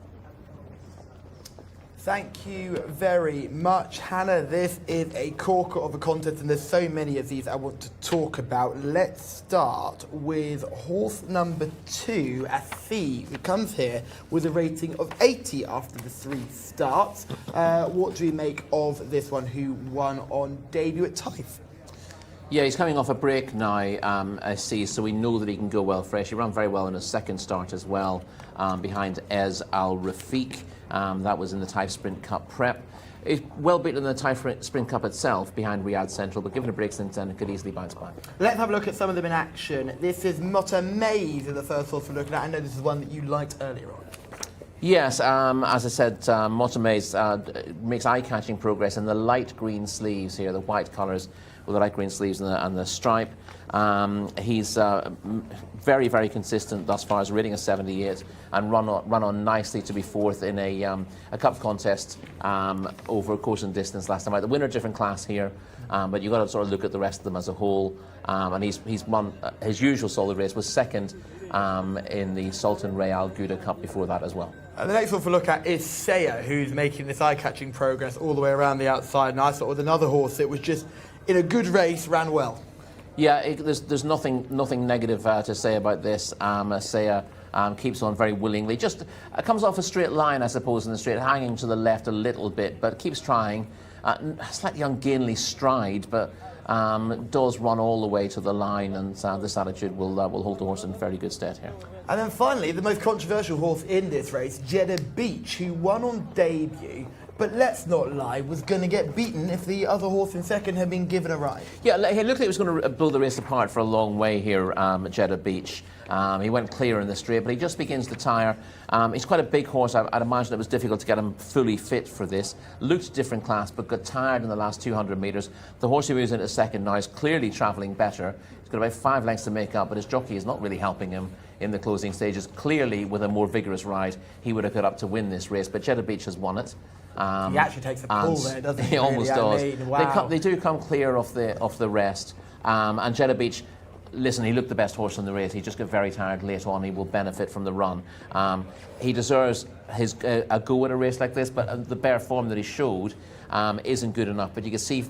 Thank you very much, Hannah. This is a corker of a contest, and there's so many of these I want to talk about. Let's start with horse number 2, Athi, who comes here with a rating of 80 after the 3 starts. What do we make of this one, who won on debut at Taif? Yeah, he's coming off a break now, I see, so we know that he can go well fresh. He ran very well in his second start as well, behind Ez Al Rafiq. That was in the Taif Sprint Cup prep. He's well beaten in the Taif Sprint Cup itself behind Riyadh Central, but given a break since then, could easily bounce back. Let's have a look at some of them in action. This is Motamiz, the first horse we're looking at. I know this is one that you liked earlier on. Yes, as I said, Motamiz makes eye-catching progress in the light green sleeves here, the white colours with the light green sleeves and the stripe. He's very, very consistent thus far, as rating of 78, and run on nicely to be fourth in a cup contest over course and distance last time out. The winner, different class here, but you've got to sort of look at the rest of them as a whole. And he's won his usual solid race, was second in the Sultan Real Gouda Cup before that as well. And the next one to look at is Jcsa, who's making this eye-catching progress all the way around the outside. And I thought with another horse that was just in a good race, ran well. Yeah, there's nothing negative to say about this. Jcsa keeps on very willingly. Just comes off a straight line, I suppose, in the straight, hanging to the left a little bit, but keeps trying. Slightly ungainly stride, but does run all the way to the line, and this attitude will hold the horse in very good stead here. And then finally, the most controversial horse in this race, Jeddah Beach, who won on debut, but let's not lie, was going to get beaten if the other horse in second had been given a ride. Yeah, it looked like he was going to blow the race apart for a long way here, Jeddah Beach. He went clear in the straight, but he just begins to tire. He's quite a big horse. I'd imagine it was difficult to get him fully fit for this. Looked different class, but got tired in the last 200 metres. The horse he moves into second now is clearly travelling better. He's got about 5 lengths to make up, but his jockey is not really helping him in the closing stages. Clearly, with a more vigorous ride, he would have got up to win this race, but Jeddah Beach has won it. He actually takes a pull there, doesn't he? He almost does. I mean, wow. They do come clear off the rest. And Jeddah Beach, listen, he looked the best horse in the race. He just got very tired late on. He will benefit from the run. He deserves a go at a race like this, but the bare form that he showed isn't good enough. But you can see,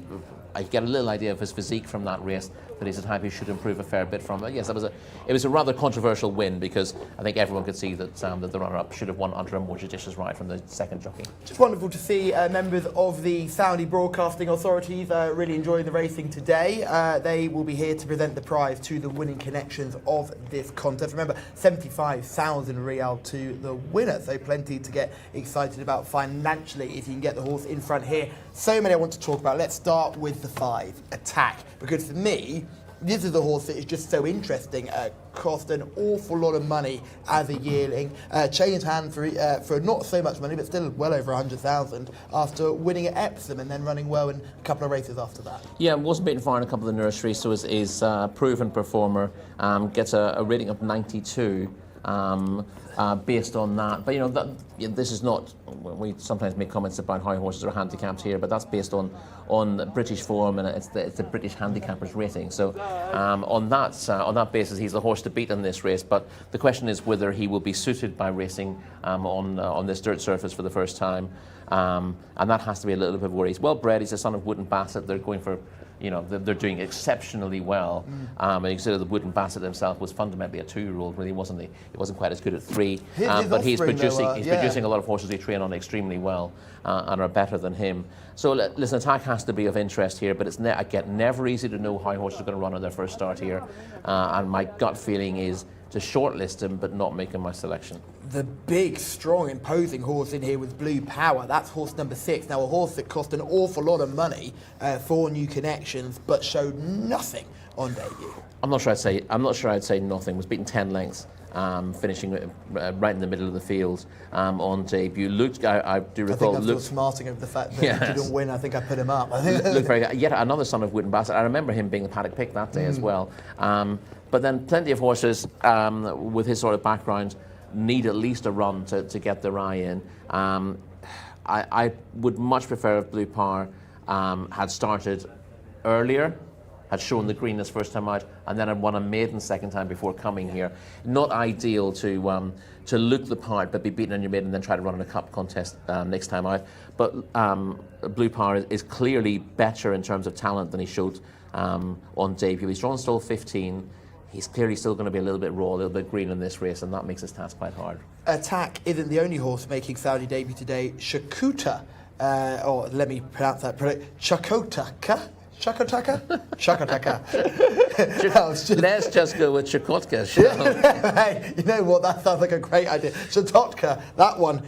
I get a little idea of his physique from that race, that he's a type he should improve a fair bit from. But yes, it was a rather controversial win, because I think everyone could see that the runner-up should have won under a more judicious ride from the second jockey. Just wonderful to see members of the Saudi broadcasting authorities really enjoy the racing today. They will be here to present the prize to the winning connections of this contest. Remember, 75,000 Riyal to the winner, so plenty to get excited about financially if you can get the horse in front here. So many I want to talk about. Let's start with the 5, Attack, because for me, this is a horse that is just so interesting. Cost an awful lot of money as a yearling. Changed hands for not so much money, but still well over 100,000 after winning at Epsom and then running well in a couple of races after that. Yeah, wasn't beaten far in a couple of the nurseries, so is a proven performer. Gets a rating of 92. Based on that, but this is not. We sometimes make comments about how horses are handicapped here, but that's based on British form, and it's the British handicappers rating. So on that basis, he's the horse to beat in this race. But the question is whether he will be suited by racing on this dirt surface for the first time, and that has to be a little bit of worry. He's well bred. He's a son of Wood and Bassett. They're going for they're doing exceptionally well. And you consider the Wooden Basset himself was fundamentally a 2-year-old. Really wasn't he? He wasn't quite as good at 3. But he's producing a lot of horses who train on extremely well and are better than him. So listen, attack has to be of interest here, but it's again never easy to know how horses are going to run on their first start here. And my gut feeling is to shortlist him, but not make him my selection. The big, strong, imposing horse in here was Blue Power. That's horse number 6. Now, a horse that cost an awful lot of money for New Connections, but showed nothing on debut. I'm not sure I'd say nothing. Was beaten 10 lengths, finishing right in the middle of the field on debut. I do recall. I think I'm still smarting over the fact that he didn't win. I think I put him up. Looked very good. Yet another son of Wooden Basset. I remember him being the paddock pick that day as well. But then plenty of horses with his sort of background need at least a run to get their eye in. I would much prefer if Blue Power had started earlier, had shown the green this first time out, and then had won a maiden second time before coming here. Not ideal to look the part but be beaten in your maiden and then try to run in a cup contest next time out. But Blue Power is clearly better in terms of talent than he showed on debut. He's drawn stall 15. He's clearly still going to be a little bit raw, a little bit green in this race, and that makes his task quite hard. Attack isn't the only horse making Saudi debut today. Shakuta, or let me pronounce that, Chakotaka? Chakotaka. Let's just go with Chukotka, shall we? Hey, you know what? That sounds like a great idea. Chatotka, that one.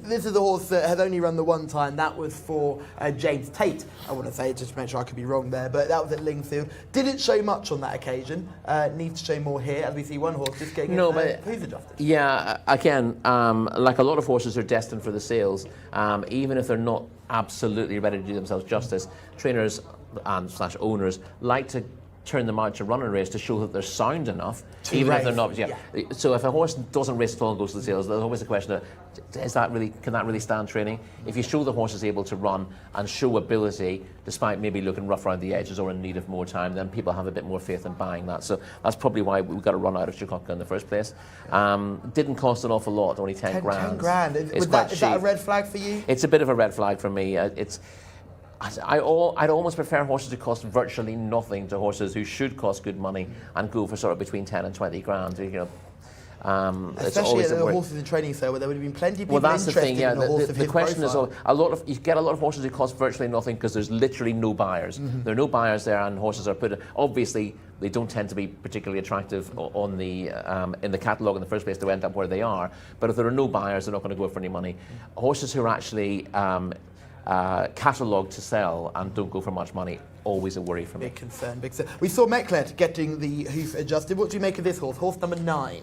This is a horse that has only run the one time. That was for James Tate. I want to say, just to make sure I could be wrong there, but that was at Lingfield. Didn't show much on that occasion. Needs to show more here, as we see one horse just getting please adjusted. Yeah, again, like a lot of horses are destined for the sales, even if they're not absolutely ready to do themselves justice. Trainers and / owners like to turn them out to run a race to show that they're sound enough, even if they're not. Yeah. So if a horse doesn't race at all and goes to the sales, there's always a question of, can that really stand training? If you show the horse is able to run and show ability, despite maybe looking rough around the edges or in need of more time, then people have a bit more faith in buying that. So that's probably why we got a run out of Chukotka in the first place. Didn't cost an awful lot, only 10 grand. 10 grand. Is that a red flag for you? It's a bit of a red flag for me. I'd almost prefer horses who cost virtually nothing to horses who should cost good money and go for sort of between 10 and 20 grand. Especially at the horses in training sale, where there would have been plenty of people that's interested the thing, in a horse of his the question profile. is, you get a lot of horses who cost virtually nothing because there's literally no buyers. There are no buyers there, and horses are put. Obviously, they don't tend to be particularly attractive on the in the catalogue in the first place to end up where they are. But if there are no buyers, they're not going to go for any money. Horses who are actually catalogued to sell and don't go for much money, always a worry for me. Big concern. We saw Meklet getting the hoof adjusted. What do you make of this horse? Horse number 9.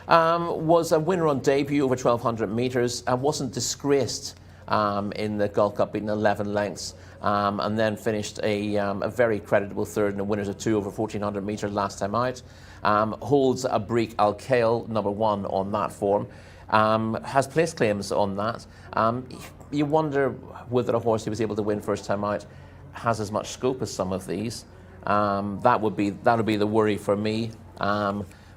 Was a winner on debut over 1,200 metres and wasn't disgraced in the Gulf Cup, beating 11 lengths, and then finished a very creditable third in the winners of 2 over 1,400 metres last time out. Holds a Brique Al-Khail, number 1 on that form. Has place claims on that. You wonder whether a horse who was able to win first time out has as much scope as some of these. That would be the worry for me.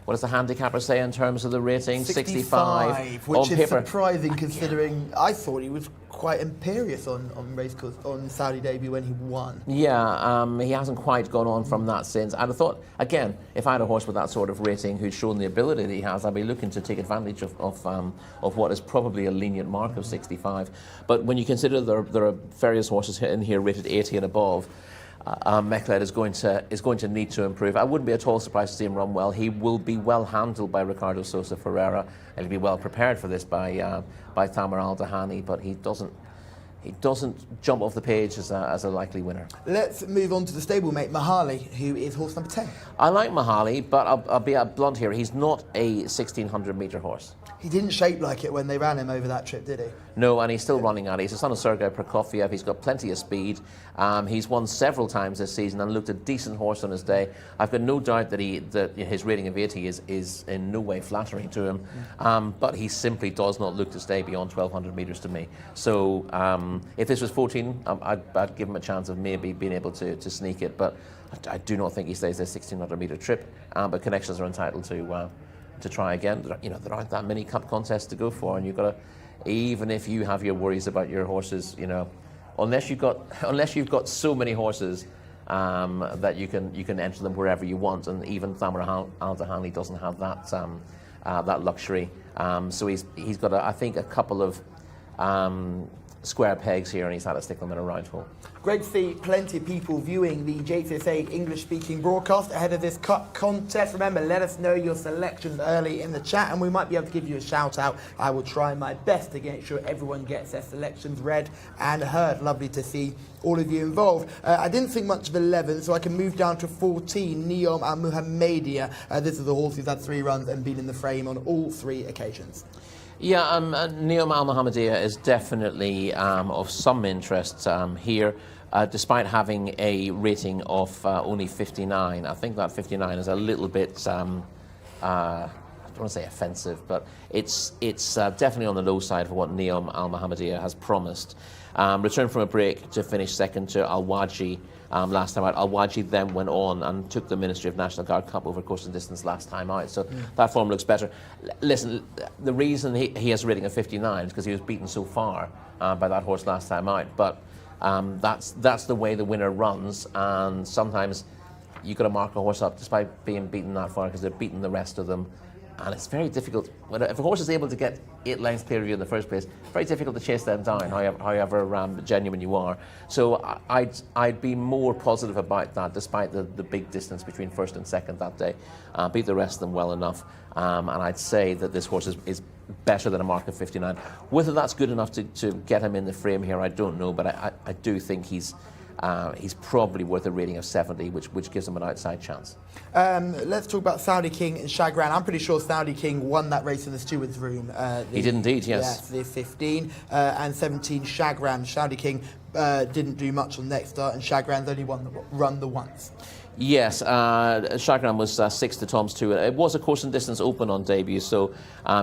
What does the handicapper say in terms of the rating? 65, which is surprising considering I thought he was quite imperious on racecourse on Saudi debut when he won. Yeah, he hasn't quite gone on from that since. I'd have thought, again, if I had a horse with that sort of rating who'd shown the ability that he has, I'd be looking to take advantage of what is probably a lenient mark of 65. But when you consider there are various horses in here rated 80 and above, Meklet is going to need to improve. I wouldn't be at all surprised to see him run well. He will be well handled by Ricardo Sosa Ferreira, and he'll be well prepared for this by Thamar Al-Dahani, but he doesn't jump off the page as a likely winner. Let's move on to the stablemate Mahali, who is horse number 10. I like Mahali, but I'll be blunt here. He's not a 1,600 metre horse. He didn't shape like it when they ran him over that trip, did he? No, and he's still running at it. He's the son of Sergei Prokofiev. He's got plenty of speed. He's won several times this season and looked a decent horse on his day. I've got no doubt that his rating of 80 is in no way flattering to him, but he simply does not look to stay beyond 1,200 metres to me. So if this was 14, I'd give him a chance of maybe being able to sneak it, but I do not think he stays a 1,600 metre trip. But Connections are entitled to try again. There aren't that many cup contests to go for, and you've got to, even if you have your worries about your horses, unless you've got so many horses that you can enter them wherever you want, and even Thamar Al Dahani doesn't have that luxury. So he's got I think a couple of square pegs here, and he's had to stick them in a round hole. Great to see plenty of people viewing the Jcsa English-speaking broadcast ahead of this cup contest. Remember, let us know your selections early in the chat, and we might be able to give you a shout-out. I will try my best to make sure everyone gets their selections read and heard. Lovely to see all of you involved. I didn't think much of 11, so I can move down to 14, Neom Al Muhammadia. This is the horse who's had 3 runs and been in the frame on all 3 occasions. Yeah, Neom Al Muhammadia is definitely of some interest here, despite having a rating of only 59. I think that 59 is a little bit, I don't want to say offensive, but it's definitely on the low side for what Neom Al Muhammadia has promised. Returned from a break to finish second to Al Waji last time out. Al Waji then went on and took the Ministry of National Guard Cup over course and distance last time out. So that form looks better. Listen, the reason he has a rating of 59 is because he was beaten so far by that horse last time out. But that's the way the winner runs, and sometimes you've got to mark a horse up despite being beaten that far because they're beating the rest of them. And it's very difficult. If a horse is able to get 8 lengths clear of you in the first place, very difficult to chase them down, however genuine you are. So I'd be more positive about that, despite the big distance between first and second that day. Beat the rest of them well enough. And I'd say that this horse is better than a mark of 59. Whether that's good enough to get him in the frame here, I don't know. But I do think he's probably worth a rating of 70, which gives him an outside chance. Let's talk about Saudi King and Shagran. I'm pretty sure Saudi King won that race in the steward's room. He did indeed, yes. The 15 and 17 Shagran. Saudi King didn't do much on next start, and Shagran's only run the once. Yes, Shagran was 6 to Tom's 2. It was a course and distance open on debut, so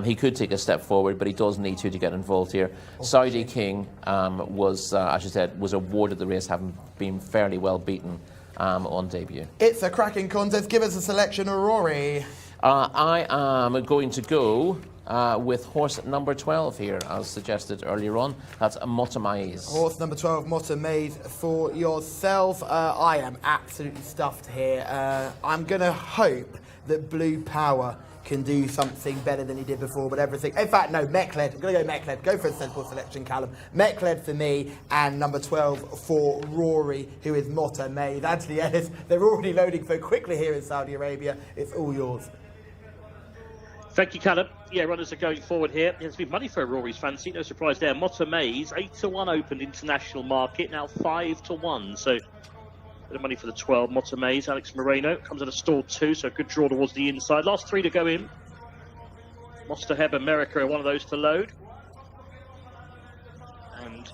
he could take a step forward, but he does need to get involved here. Saudi King was, as you said, was awarded the race, having been fairly well beaten on debut. It's a cracking contest. Give us a selection, Rory. I am going to go with horse number 12 here, as suggested earlier on. That's Motamaiz. Horse number 12, Motamaiz, for yourself. I am absolutely stuffed here. I'm going to hope that Blue Power can do something better than he did before, but everything... In fact, no, Mechled. I'm going to go Mechled. Go for a sensible selection, Callum. Mechled for me, and number 12 for Rory, who is Motamaiz. Anthony Ellis, they're already loading so quickly here in Saudi Arabia. It's all yours. Thank you, Callum. Yeah, runners are going forward here. There's been money for Rory's fancy, no surprise there. Motamaiz, 8 to 1 opened international market, now 5 to 1. So, bit of money for the 12. Motamaiz, Alex Moreno comes at a stall 2, so a good draw towards the inside. Last 3 to go in. Mostaheb America, one of those to load. And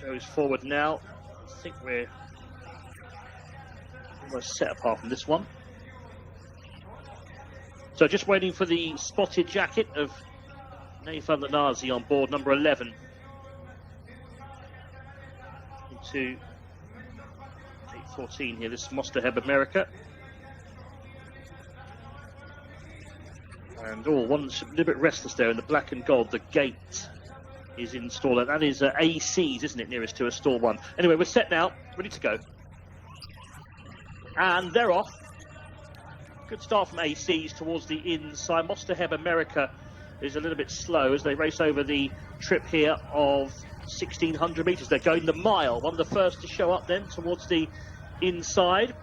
goes forward now. I think we're almost set apart from this one. So just waiting for the spotted jacket of Naif Al-Nazi on board, number 11. Into 8:14 here, this is Mostaheb America. And one's a little bit restless there in the black and gold. The gate is installed. That is AC's, isn't it, nearest to a stall 1. Anyway, we're set now, ready to go. And they're off. Good start from AC's towards the inside. Mostaheb America is a little bit slow as they race over the trip here of 1,600 metres. They're going the mile. One of the first to show up then towards the inside.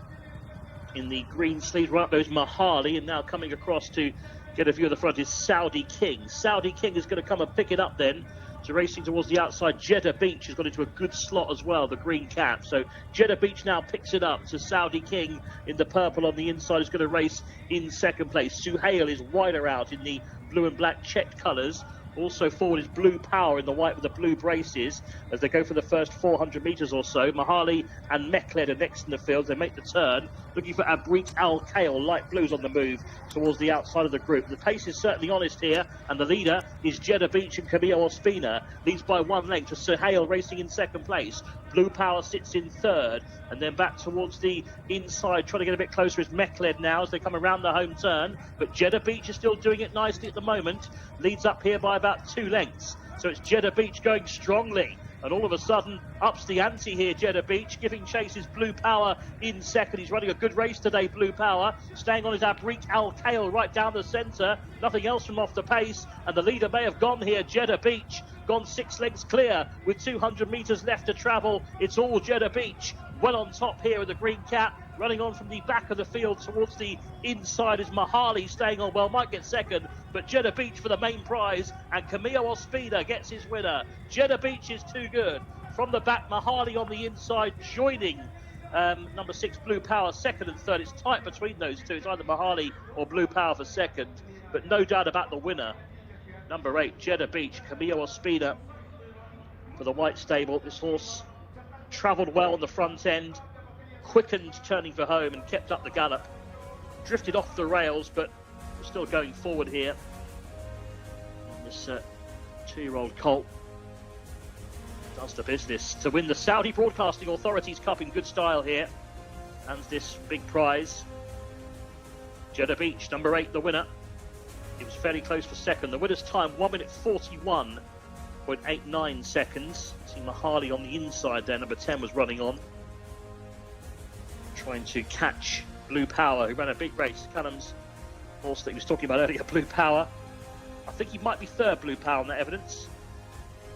In the green sleeves, right up those Mahali, and now coming across to get a view of the front is Saudi King. Saudi King is going to come and pick it up then. So racing towards the outside, Jeddah Beach has got into a good slot as well, the green cap. So Jeddah Beach now picks it up. So Saudi King in the purple on the inside is going to race in second place. Suhail is wider out in the blue and black checked colours. Also forward is Blue Power in the white with the blue braces as they go for the first 400 metres or so. Mahali and Mechled are next in the field. They make the turn, looking for Abrit Al-Khail, light blues on the move towards the outside of the group. The pace is certainly honest here, and the leader is Jeddah Beach and Camille Ospina. Leads by 1 length to Suhail racing in second place. Blue Power sits in third, and then back towards the inside, trying to get a bit closer is Mechled now as they come around the home turn. But Jeddah Beach is still doing it nicely at the moment. Leads up here by about 2 lengths. So it's Jeddah Beach going strongly And all of a sudden, ups the ante here, Jeddah Beach, giving chase his Blue Power in second. He's running a good race today, Blue Power. Staying on his Abrik Al Kale right down the centre. Nothing else from off the pace. And the leader may have gone here, Jeddah Beach. Gone 6 lengths clear with 200 metres left to travel. It's all Jeddah Beach. Well on top here with the green cap. Running on from the back of the field towards the inside is Mahali, staying on well, might get second, but Jeddah Beach for the main prize, and Camillo Ospina gets his winner. Jeddah Beach is too good. From the back, Mahali on the inside, joining number 6 Blue Power second and third. It's tight between those two. It's either Mahali or Blue Power for second, but no doubt about the winner. Number 8, Jeddah Beach, Camillo Ospina for the White Stable. This horse travelled well on the front end, quickened turning for home and kept up the gallop. Drifted off the rails, but still going forward here. And this 2-year-old colt does the business to win the Saudi Broadcasting Authorities Cup in good style here. And this big prize. Jeddah Beach, number 8, the winner. It was fairly close for second. The winner's time, 1 minute 41.89 seconds. See Mahali on the inside there, number 10 was running on. Trying to catch Blue Power, who ran a big race. Callum's horse that he was talking about earlier, Blue Power. I think he might be third, Blue Power, on that evidence.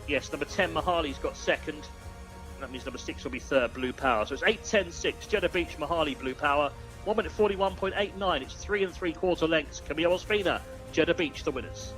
Yes, number 10, Mahali's got second. And that means number 6 will be third, Blue Power. So it's 8-10-6, Jeddah Beach, Mahali, Blue Power. 1 minute 41.89. It's 3 3/4 lengths. Camillo Ospina, Jeddah Beach, the winners.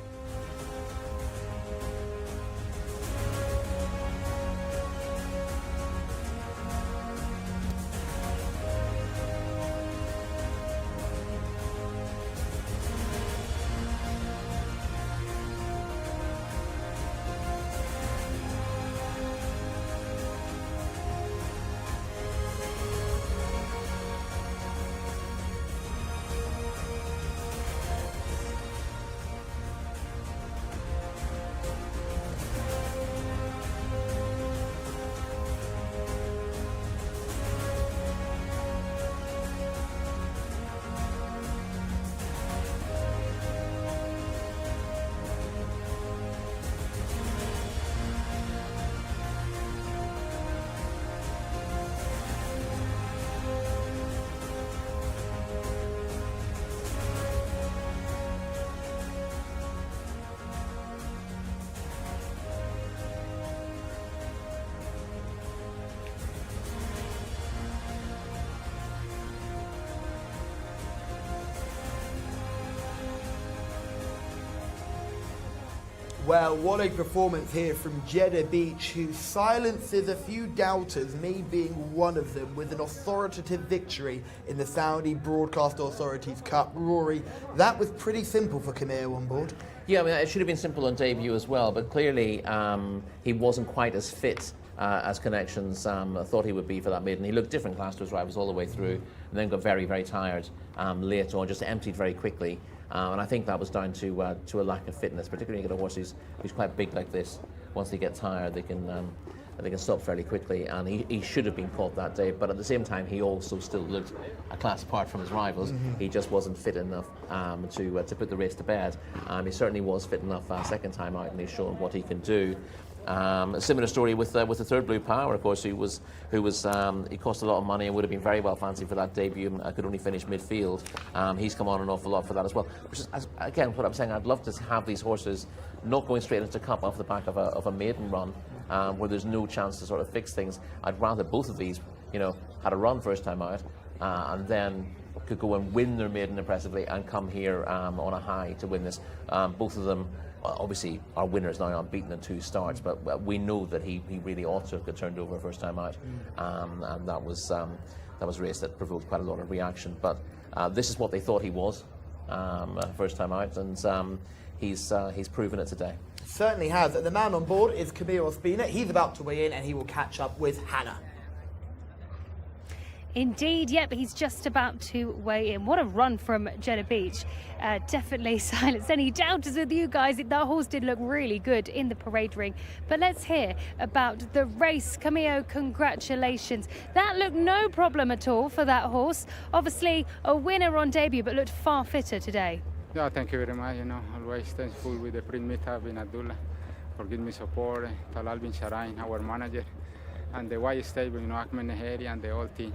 Well, what a performance here from Jeddah Beach, who silences a few doubters, me being one of them, with an authoritative victory in the Saudi Broadcast Authorities Cup. Rory, that was pretty simple for Camillo on board. Yeah, I mean, it should have been simple on debut as well, but clearly he wasn't quite as fit as Connections thought he would be for that maiden. He looked different class to his rivals all the way through, and then got very, very tired later on, just emptied very quickly. And I think that was down to a lack of fitness, particularly when you get a horse who's quite big like this. Once they get tired, they can stop fairly quickly, and he should have been caught that day. But at the same time, he also still looked a class apart from his rivals. Mm-hmm. He just wasn't fit enough to put the race to bed. He certainly was fit enough second time out, and he's shown what he can do. A similar story with the third Blue Power, of course, who he cost a lot of money and would have been very well fancied for that debut and could only finish midfield. He's come on an awful lot for that as well. Which is, again, what I'm saying, I'd love to have these horses not going straight into cup off the back of a maiden run where there's no chance to sort of fix things. I'd rather both of these, had a run first time out and then could go and win their maiden impressively and come here on a high to win this. Both of them obviously our winners now unbeaten in 2 starts, but we know that he really ought to have got turned over first time out, and that was a race that provoked quite a lot of reaction. But this is what they thought he was first time out, and he's proven it today. Certainly has. And the man on board is Camillo Ospina. He's about to weigh in, and he will catch up with Hannah. Indeed, yep, he's just about to weigh in. What a run from Jeddah Beach. Definitely silenced any doubters with you guys. That horse did look really good in the parade ring. But let's hear about the race. Camillo, congratulations. That looked no problem at all for that horse. Obviously a winner on debut, but looked far fitter today. Yeah, thank you very much. Always thankful with the Prince Mita bin Abdullah. for giving me support. Talal bin Sharain, our manager, and the white stable, Ahmed Neheri and the whole team.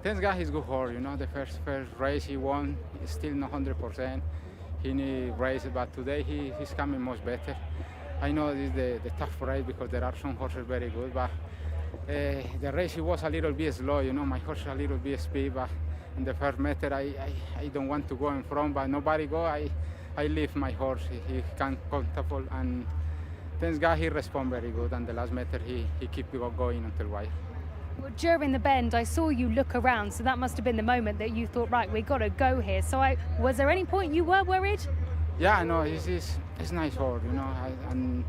Thanks God he's good horse. The first race he won, he's still not 100%. He need race, but today he's coming much better. I know this is the tough race because there are some horses very good, but the race he was a little bit slow. My horse a little bit speed, but in the first meter I don't want to go in front, but nobody go. I leave my horse. He can comfortable, and thanks God he respond very good. And the last meter he keep going until wire. Well, during the bend, I saw you look around, so that must have been the moment that you thought, right, we got to go here. So was there any point you were worried? Yeah, no, it's nice horse, and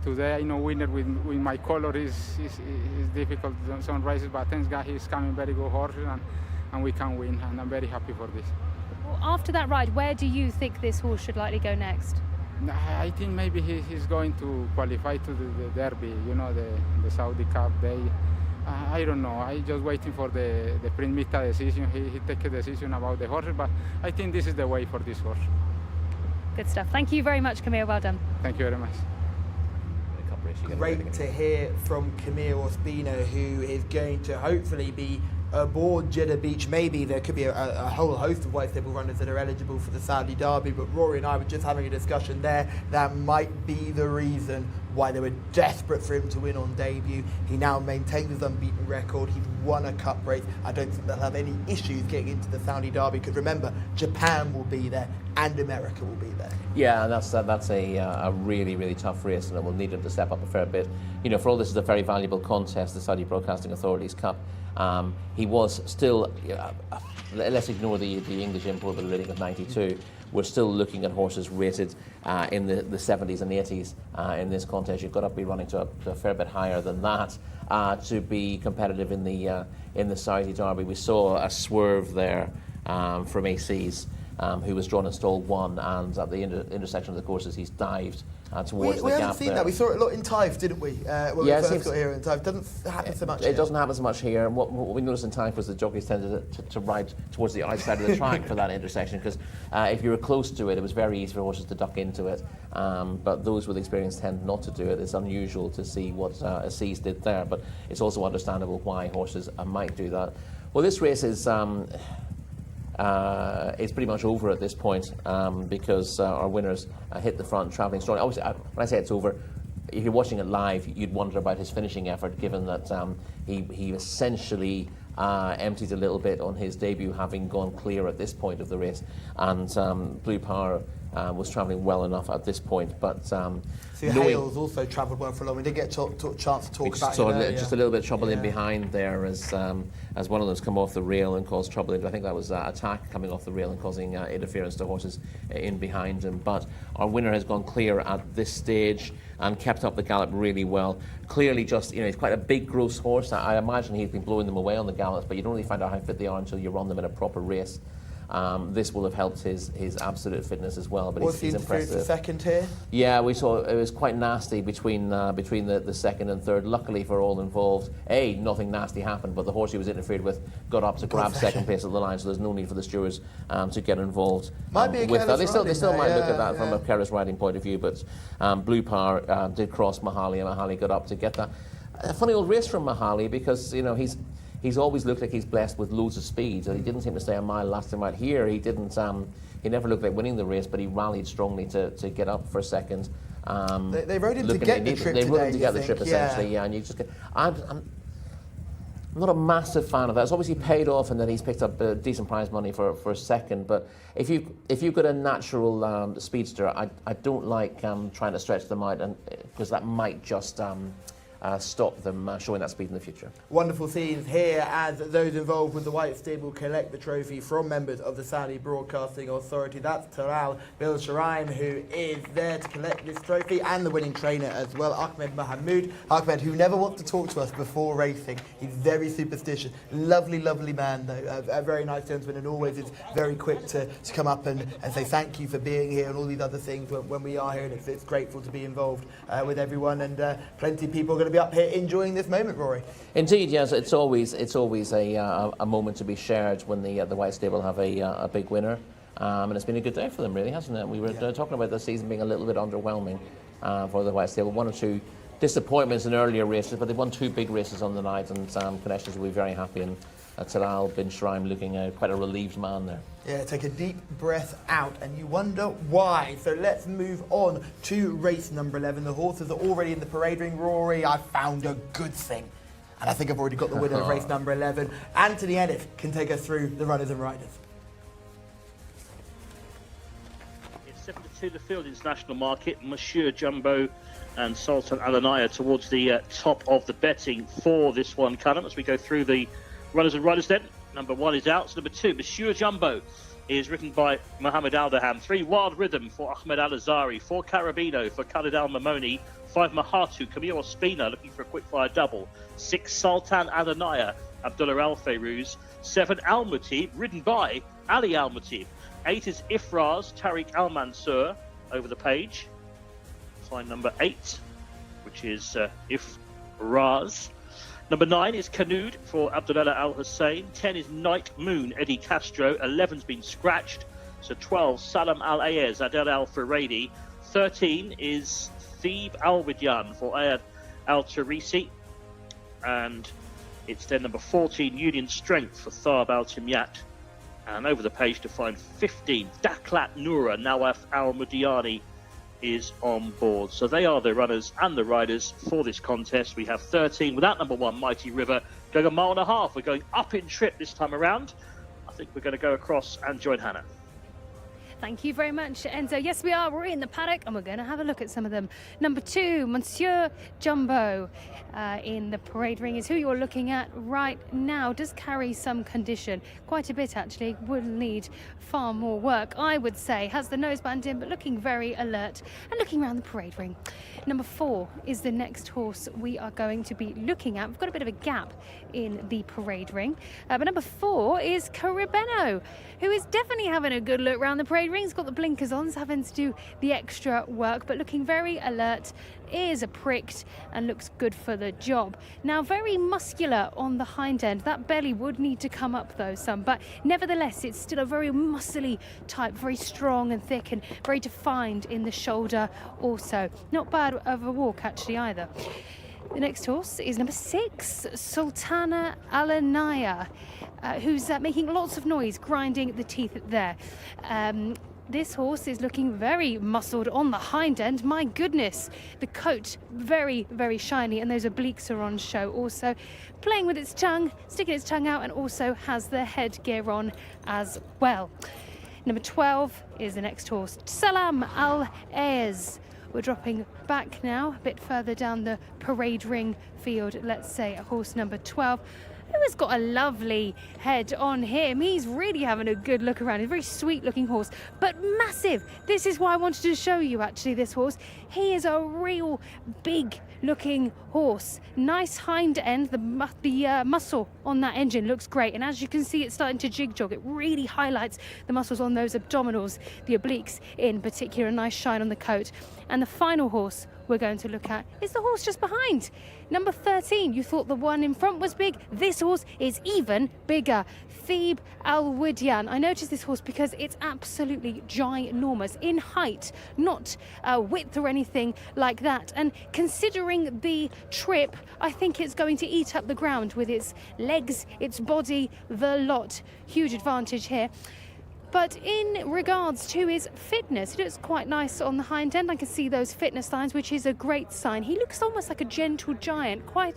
today I know winner with my color is difficult some races, but thanks God he's coming very good horse, and we can win, and I'm very happy for this. Well, after that ride, where do you think this horse should likely go next? I think maybe he's going to qualify to the Derby, the Saudi Cup day. I don't know. I just waiting for the Prince Mita decision. He take a decision about the horse, but I think this is the way for this horse. Good stuff. Thank you very much, Camille. Well done. Thank you very much. Great to hear from Camille Ospina, who is going to hopefully be aboard Jeddah Beach. Maybe there could be a whole host of white stable runners that are eligible for the Saudi Derby, but Rory and I were just having a discussion there. That might be the reason why they were desperate for him to win on debut. He now maintains his unbeaten record. He's won a cup race. I don't think they'll have any issues getting into the Saudi Derby, because remember, Japan will be there and America will be there. Yeah, and that's a really, really tough race, and it will need him to step up a fair bit. For all this is a very valuable contest, the Saudi Broadcasting Authority's Cup. He was still, let's ignore the English import with a rating of 92, we're still looking at horses rated in the 70s and 80s in this contest. You've got to be running to a fair bit higher than that to be competitive in the Saudi Derby. We saw a swerve there from AC's, who was drawn in stall 1, and at the intersection of the courses he's dived towards the gap. We haven't seen that. We saw it a lot in Taif, didn't we? When we first got here in Taif. It doesn't happen so much. It doesn't happen so much here. What we noticed in Taif was the jockeys tended to ride towards the outside of the track for that intersection, because if you were close to it, it was very easy for horses to duck into it. But those with experience tend not to do it. It's unusual to see what Aziz did there, but it's also understandable why horses might do that. Well, this race is pretty much over at this point, because our winners hit the front travelling strong. Obviously, when I say it's over, if you're watching it live, you'd wonder about his finishing effort, given that he essentially emptied a little bit on his debut, having gone clear at this point of the race, and Blue Power was travelling well enough at this point, but Hales also travelled well for long. We did get a chance to talk about him. Just a little bit of trouble in behind there as one of them's come off the rail and caused trouble. I think that was Attack coming off the rail and causing interference to horses in behind him. But our winner has gone clear at this stage and kept up the gallop really well. Clearly, he's quite a big, gross horse. I imagine he's been blowing them away on the gallops, but you don't really find out how fit they are until you run them in a proper race. This will have helped his absolute fitness as well. But he's impressive. For second here? Yeah, we saw it was quite nasty between the second and third. Luckily for all involved, nothing nasty happened, but the horse he was interfered with got up to grab second place at the line, so there's no need for the stewards to get involed with that. They still might look at that from a careless riding point of view, but Blue Power did cross Mahali, and Mahali got up to get that. A funny old race from Mahali, because he's always looked like he's blessed with loads of speed. So he didn't seem to stay a mile last time out. Here, he didn't. He never looked like winning the race, but he rallied strongly to get up for a second. They rode him to get the trip. They rode him to get the trip, essentially. Yeah, and you just get. I'm not a massive fan of that. It's obviously paid off, and then he's picked up decent prize money for a second. But if you've got a natural speedster, I don't like trying to stretch them out, and because that might just stop them showing that speed in the future. Wonderful scenes here as those involved with the White Stable collect the trophy from members of the Saudi Broadcasting Authority. That's Talal bin Sharain, who is there to collect this trophy, and the winning trainer as well, Ahmed Mahmoud. Ahmed, who never wants to talk to us before racing. He's very superstitious. Lovely, lovely man, though. A very nice gentleman, and always is very quick to come up and say thank you for being here and all these other things when we are here, and it's grateful to be involved with everyone, and plenty of people are going to be up here enjoying this moment, Rory. Indeed, yes. It's always a moment to be shared when the White Stable have a big winner. And it's been a good day for them, really, hasn't it? We were talking about the season being a little bit underwhelming for the White Stable. 1 or 2 disappointments in earlier races, but they've won 2 big races on the night, and Connections will be very happy. And Talal bin Shraim looking quite a relieved man there. Yeah, take a deep breath out, and you wonder why. So let's move on to race number 11. The horses are already in the parade ring. Rory, I found a good thing. And I think I've already got the winner of race number 11. Anthony Ennis can take us through the runners and riders. It's 7-2 the field international market. Monsieur Jumbo and Sultan Alanaya towards the top of the betting for this one, Callum, as we go through the runners and riders then. Number 1 is out. So number 2, Monsieur Jumbo, is written by Mohammed Aldaham. 3, Wild Rhythm for Ahmed Al-Azari. 4, Carabino for Khalid Al-Mamoni. 5, Mahatu, Camille Ospina looking for a quick-fire double. 6, Sultan Alanaya, Abdullah Al-Fayruz. 7, Al-Mutib, ridden by Ali Al-Mutib. 8 is Ifraz, Tariq Al-Mansur, over the page. Find number 8, which is Ifraz. Number 9 is Canood for Abdullah Al Hussein. 10 is Night Moon, Eddie Castro. 11's been scratched. So 12, Salam Al Ayez, Adel Al Faradi. 13 is Thebe Al Widyan for Ayad Al Tarisi. And it's then number 14, Union Strength for Thab Al Timyat. And over the page to find 15, Daklat Noura, Nawaf Al Mudiani is on board. So they are the runners and the riders for this contest. We have 13 without number 1, Mighty River, going 1.5 miles. We're going up in trip this time around. I think we're going to go across and join Hannah. Thank you very much, Enzo. Yes, we are. We're in the paddock and we're going to have a look at some of them. Number 2, Monsieur Jumbo in the parade ring is who you're looking at right now. Does carry some condition, quite a bit actually. Will need far more work, I would say. Has the noseband in, but looking very alert and looking around the parade ring. Number 4 is the next horse we are going to be looking at. We've got a bit of a gap in the parade ring. But number 4 is Carabeno, who is definitely having a good look around the parade ring. He's got the blinkers on, so having to do the extra work, but looking very alert. Ears are pricked and looks good for the job. Now, very muscular on the hind end. That belly would need to come up though some, but nevertheless it's still a very muscly type, very strong and thick and very defined in the shoulder also. Not bad of a walk actually either. The next horse is number 6, Sultana Alanaya, who's making lots of noise, grinding the teeth there. This horse is looking very muscled on the hind end. My goodness, the coat very, very shiny, and those obliques are on show also. Playing with its tongue, sticking its tongue out, and also has the headgear on as well. Number 12 is the next horse, Salam Al Ayez. We're dropping back now, a bit further down the parade ring field, let's say, a horse number 12. Who has got a lovely head on him. He's really having a good look around. He's a very sweet looking horse, but massive. This is why I wanted to show you actually this horse. He is a real big looking horse. Nice hind end. The muscle on that engine looks great, and as you can see, it's starting to jig jog. It really highlights the muscles on those abdominals, the obliques in particular. A nice shine on the coat. And the final horse we're going to look at is the horse just behind. Number 13, you thought the one in front was big. This horse is even bigger. Thebe Al Widyan. I noticed this horse because it's absolutely ginormous in height, not width or anything like that. And considering the trip, I think it's going to eat up the ground with its legs, its body, the lot. Huge advantage here. But in regards to his fitness, he looks quite nice on the hind end. I can see those fitness signs, which is a great sign. He looks almost like a gentle giant, quite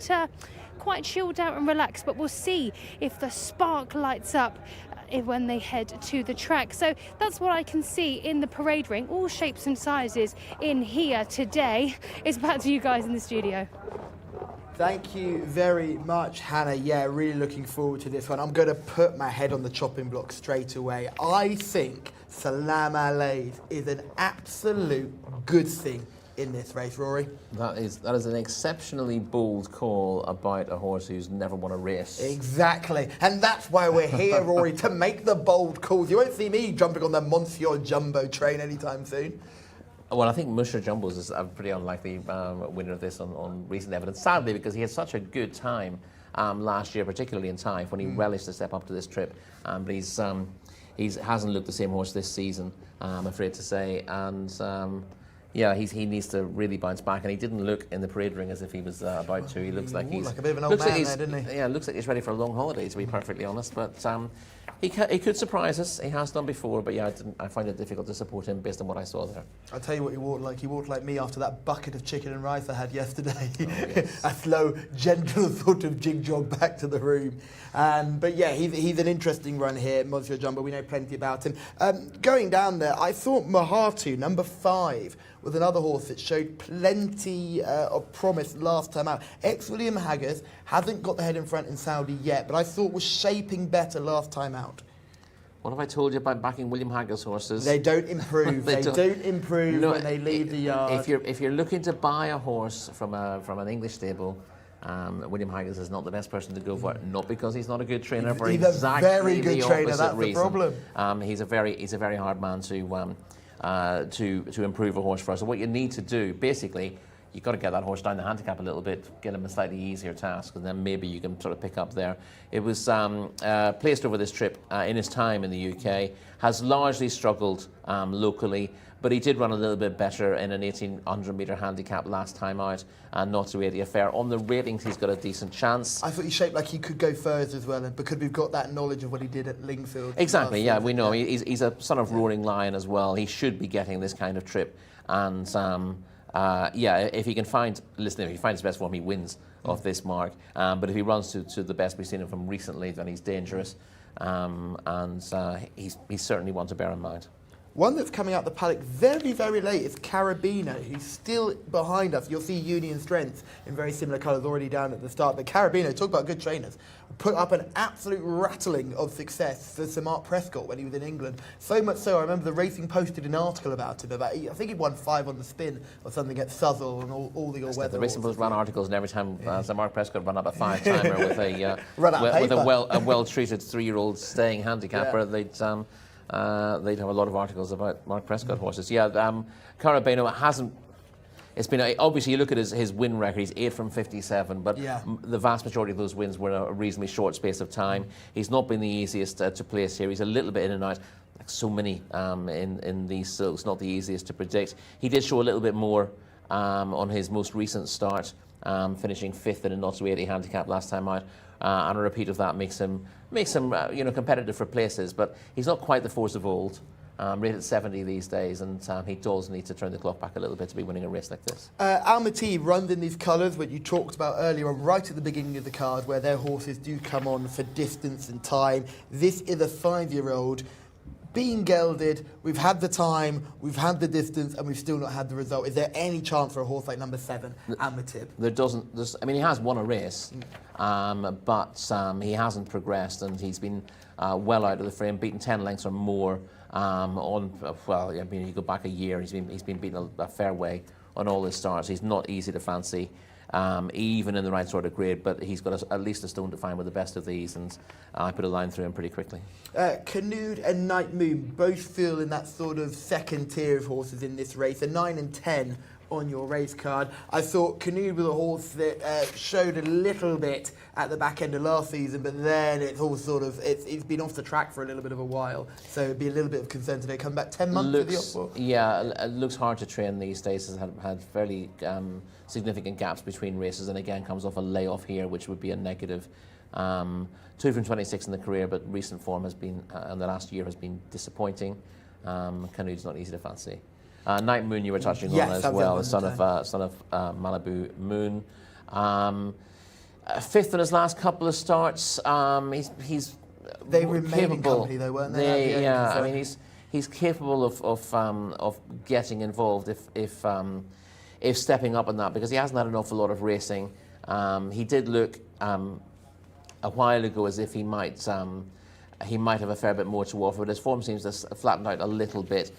chilled out and relaxed. But we'll see if the spark lights up when they head to the track. So that's what I can see in the parade ring. All shapes and sizes in here today. It's back to you guys in the studio. Thank you very much, Hannah. Yeah, really looking forward to this one. I'm going to put my head on the chopping block straight away. I think Salam Al-Ayez is an absolute good thing in this race, Rory. That is an exceptionally bold call about a horse who's never won a race. Exactly. And that's why we're here, Rory, to make the bold calls. You won't see me jumping on the Monsieur Jumbo train anytime soon. Well, I think Monsieur Jumbo is a pretty unlikely winner of this on recent evidence, sadly, because he had such a good time last year, particularly in Taif, when he relished to step up to this trip. But he hasn't looked the same horse this season, I'm afraid to say, and yeah, he needs to really bounce back, and he didn't look in the parade ring as if he was about to. He looks like he's like a bit of an old man there, didn't he? Yeah, looks like he's ready for a long holiday, to be perfectly honest. But he could surprise us. He has done before, but yeah, I find it difficult to support him based on what I saw there. I'll tell you what he walked like. He walked like me after that bucket of chicken and rice I had yesterday. Oh, yes. A slow, gentle sort of jig jog back to the room. But yeah, he's an interesting run here, Monsieur Jumbo. We know plenty about him. Going down there, I thought Mahatu, number 5, was another horse that showed plenty of promise last time out. Ex-William Haggas hasn't got the head in front in Saudi yet, but I thought was shaping better last time out. What have I told you about backing William Haggas horses? They don't improve. they don't improve when they leave the yard. If you're looking to buy a horse from an English stable, William Haggas is not the best person to go for it. Not because he's not a good trainer, for he's exactly a very good the trainer. opposite That's reason. the problem. He's a very hard man to improve a horse for us. So what you need to do, basically, you've got to get that horse down the handicap a little bit, get him a slightly easier task, and then maybe you can sort of pick up there. It was placed over this trip in his time in the UK, has largely struggled locally, but he did run a little bit better in an 1,800-metre handicap last time out, and not to 80 affair. On the ratings, he's got a decent chance. I thought he shaped like he could go further as well, because we've got that knowledge of what he did at Lingfield. Exactly, yeah, we know. He's a son of Roaring Lion as well. He should be getting this kind of trip, and yeah, if he can find, if he finds his best form, he wins off this mark. But if he runs to the best we've seen him from recently, then he's dangerous, and he's certainly one to bear in mind. One that's coming out the paddock very, very late is Carabiner, who's still behind us. You'll see Union Strength in very similar colours already down at the start. But Carabiner, talk about good trainers, put up an absolute rattling of success for Sir Mark Prescott when he was in England. So much so, I remember the Racing posted an article about him. I think he won 5 on the spin or something at Southall and all the all-weather. The Racing Post ran articles, and every time Sir Mark Prescott ran up a 5-timer with a well-treated 3-year-old staying handicapper, they'd have a lot of articles about Mark Prescott horses. Yeah, Carabino hasn't. It's been obviously you look at his win record. He's 8 from 57, but the vast majority of those wins were in a reasonably short space of time. He's not been the easiest to place here. He's a little bit in and out, like so many in these. So it's not the easiest to predict. He did show a little bit more on his most recent start, finishing 5th in a not to 80 handicap last time out. And a repeat of that makes him competitive for places, but he's not quite the force of old. Rated 70 these days, and he does need to turn the clock back a little bit to be winning a race like this. Almaty runs in these colours, what you talked about earlier on, right at the beginning of the card, where their horses do come on for distance and time. This is a 5-year-old. Being gelded, we've had the time, we've had the distance, and we've still not had the result. Is there any chance for a horse like number 7, Almatib? He has won a race, but he hasn't progressed, and he's been well out of the frame, beaten 10 lengths or more you go back a year, he's been beaten a fair way on all his starts. He's not easy to fancy. Even in the right sort of grade, but he's got at least a stone to find with the best of these, and I put a line through him pretty quickly. Canoed and Night Moon both feel in that sort of second tier of horses in this race, a 9 and 10 on your race card. I thought Canoed was a horse that showed a little bit at the back end of last season, but then it's all sort of, it's been off the track for a little bit of a while, so it'd be a little bit of concern today. Come back 10 months to the Oxford. Yeah, it looks hard to train these days. Has had fairly significant gaps between races, and again comes off a layoff here, which would be a negative. 2 from 26 in the career, but recent form has been, and the last year has been disappointing. Canoed's not easy to fancy. Night Moon you were touching on as well, the son of Malibu Moon. 5th in his last couple of starts. They remain in company though, weren't they? Yeah, I mean he's capable of getting involved if stepping up in that, because he hasn't had an awful lot of racing. He did look a while ago as if he might have a fair bit more to offer, but his form seems to have flattened out a little bit.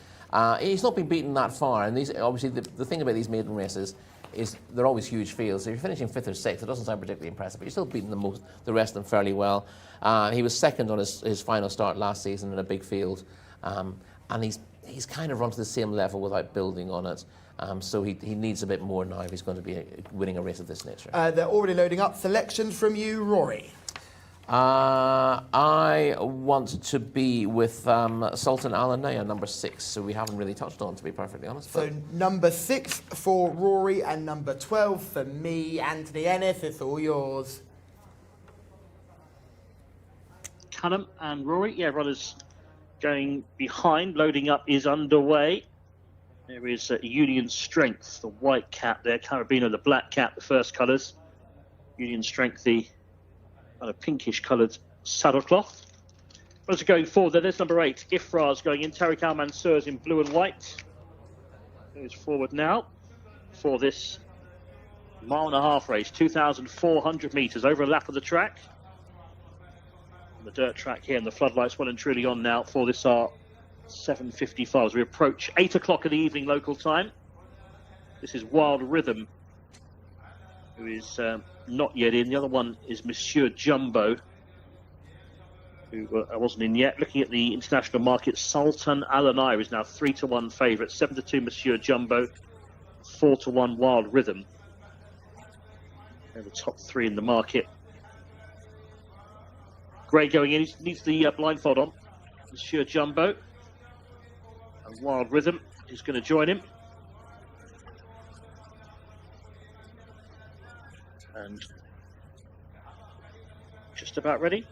He's not been beaten that far, and obviously the thing about these maiden races is they're always huge fields. So if you're finishing 5th or 6th, it doesn't sound particularly impressive, but you're still beating the rest of them fairly well. He was 2nd on his final start last season in a big field, and he's kind of run to the same level without building on it. So he needs a bit more now if he's going to be winning a race of this nature. They're already loading up. Selections from you, Rory. I want to be with Sultan Al Anaya, number 6, who we haven't really touched on, to be perfectly honest. So number 6 for Rory and number 12 for me. Anthony Ennis, it's all yours. Callum and Rory, yeah, runners going behind. Loading up is underway. There is Union Strength, the white cap there. Carabiner, the black cap, the first colours. Union Strength, the kind of pinkish coloured saddlecloth. Runners are going forward there. There's number 8, Ifraz going in. Tariq Al Mansour's in blue and white. Goes forward now for this 1.5 mile race. 2,400 metres over a lap of the track. The dirt track here, and the floodlights well and truly on now for this 7:55 as we approach 8 o'clock in the evening local time. This is Wild Rhythm, who is not yet in. The other one is Monsieur Jumbo, who wasn't in yet. Looking at the international market, Sultan Al Anaya is now 3-1 favourite. 7-2 Monsieur Jumbo, 4-1 Wild Rhythm. They're the top 3 in the market. Gray going in, he needs the blindfold on. Monsieur Jumbo. And Wild Rhythm is going to join him. And just about ready.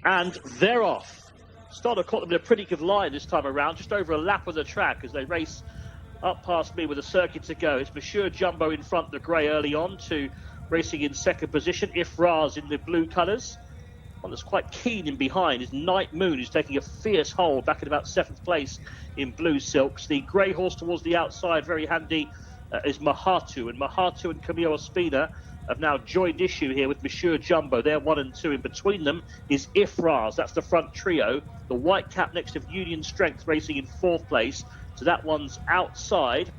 And they're off. Starter caught them in a pretty good line this time around, just over a lap of the track as they race up past me with a circuit to go. It's Monsieur Jumbo in front, the grey early on, to racing in second position. Ifraz in the blue colours. One that's quite keen in behind is Night Moon, who's taking a fierce hold back at about 7th place in blue silks. The grey horse towards the outside, very handy, is Mahatu. And Mahatu and Camille Ospina have now joined issue here with Monsieur Jumbo. They're 1 and 2. In between them is Ifraz. That's the front trio. The white cap next to Union Strength racing in 4th place. So that one's outside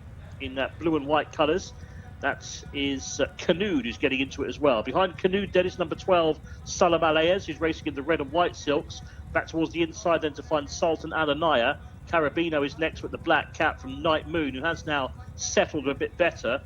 in that blue and white colours. That is Canood, who's getting into it as well. Behind Canood, then is number 12, Salam Alayez, who's racing in the red and white silks. Back towards the inside then to find Sultan Al Anaya. Carabino is next with the black cap from Night Moon, who has now settled a bit better.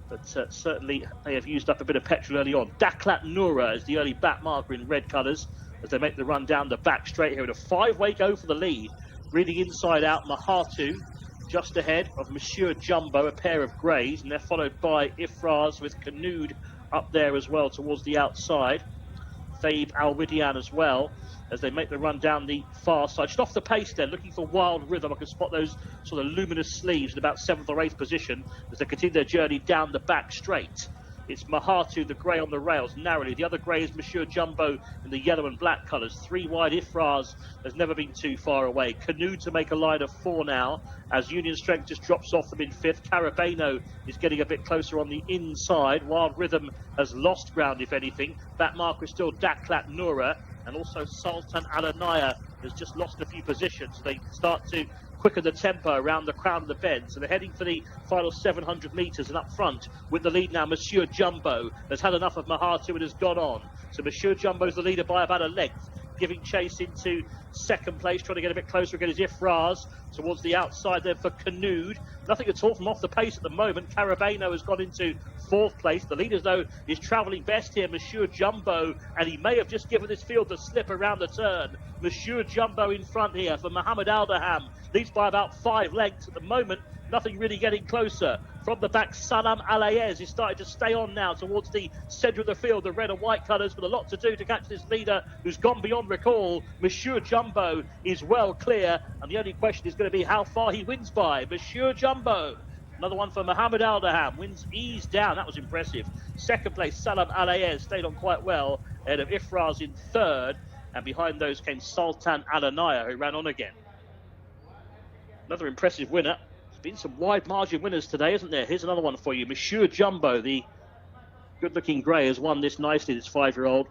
But certainly they have used up a bit of petrol early on. Daklat Noura is the early back marker in red colours as they make the run down the back straight here in a 5-way go for the lead. Reading inside out, Mahatu just ahead of Monsieur Jumbo, a pair of greys, and they're followed by Ifraz with Canood up there as well towards the outside. Thaib Al-Widian as well as they make the run down the far side. Just off the pace then, looking for Wild Rhythm. I can spot those sort of luminous sleeves in about 7th or 8th position as they continue their journey down the back straight. It's Mahatu, the grey on the rails, narrowly. The other grey is Monsieur Jumbo in the yellow and black colours. 3 wide. Ifraz has never been too far away. Canoe to make a line of 4 now as Union Strength just drops off them in 5th. Carabeno is getting a bit closer on the inside. Wild Rhythm has lost ground, if anything. That marker is still Daklat Noura, and also Sultan Al Anaya has just lost a few positions. They start to quicken the tempo around the crown of the bend. So they're heading for the final 700 metres, and up front with the lead now, Monsieur Jumbo has had enough of Mahatu and has gone on. So Monsieur Jumbo's the leader by about a length, giving chase into 2nd place, trying to get a bit closer again is Ifraz towards the outside there for Canood. Nothing at all from off the pace at the moment. Carabeno has gone into 4th place. The leader, though, is travelling best here, Monsieur Jumbo, and he may have just given this field the slip around the turn. Monsieur Jumbo in front here for Mohammed Aldaham. Leads by about 5 lengths at the moment. Nothing really getting closer. From the back, Salam Alayez is starting to stay on now towards the centre of the field, the red and white colours, with a lot to do to catch this leader who's gone beyond recall. Monsieur Jumbo is well clear, and the only question is going to be how far he wins by. Monsieur Jumbo. Another one for Mohammed Aldaham. Wins ease down. That was impressive. 2nd place, Salam Alayez stayed on quite well, ahead of Ifraz in 3rd, and behind those came Sultan Al Anaya, who ran on again. Another impressive winner. There's been some wide margin winners today, isn't there? Here's another one for you. Monsieur Jumbo, the good-looking grey, has won this nicely, this 5-year-old.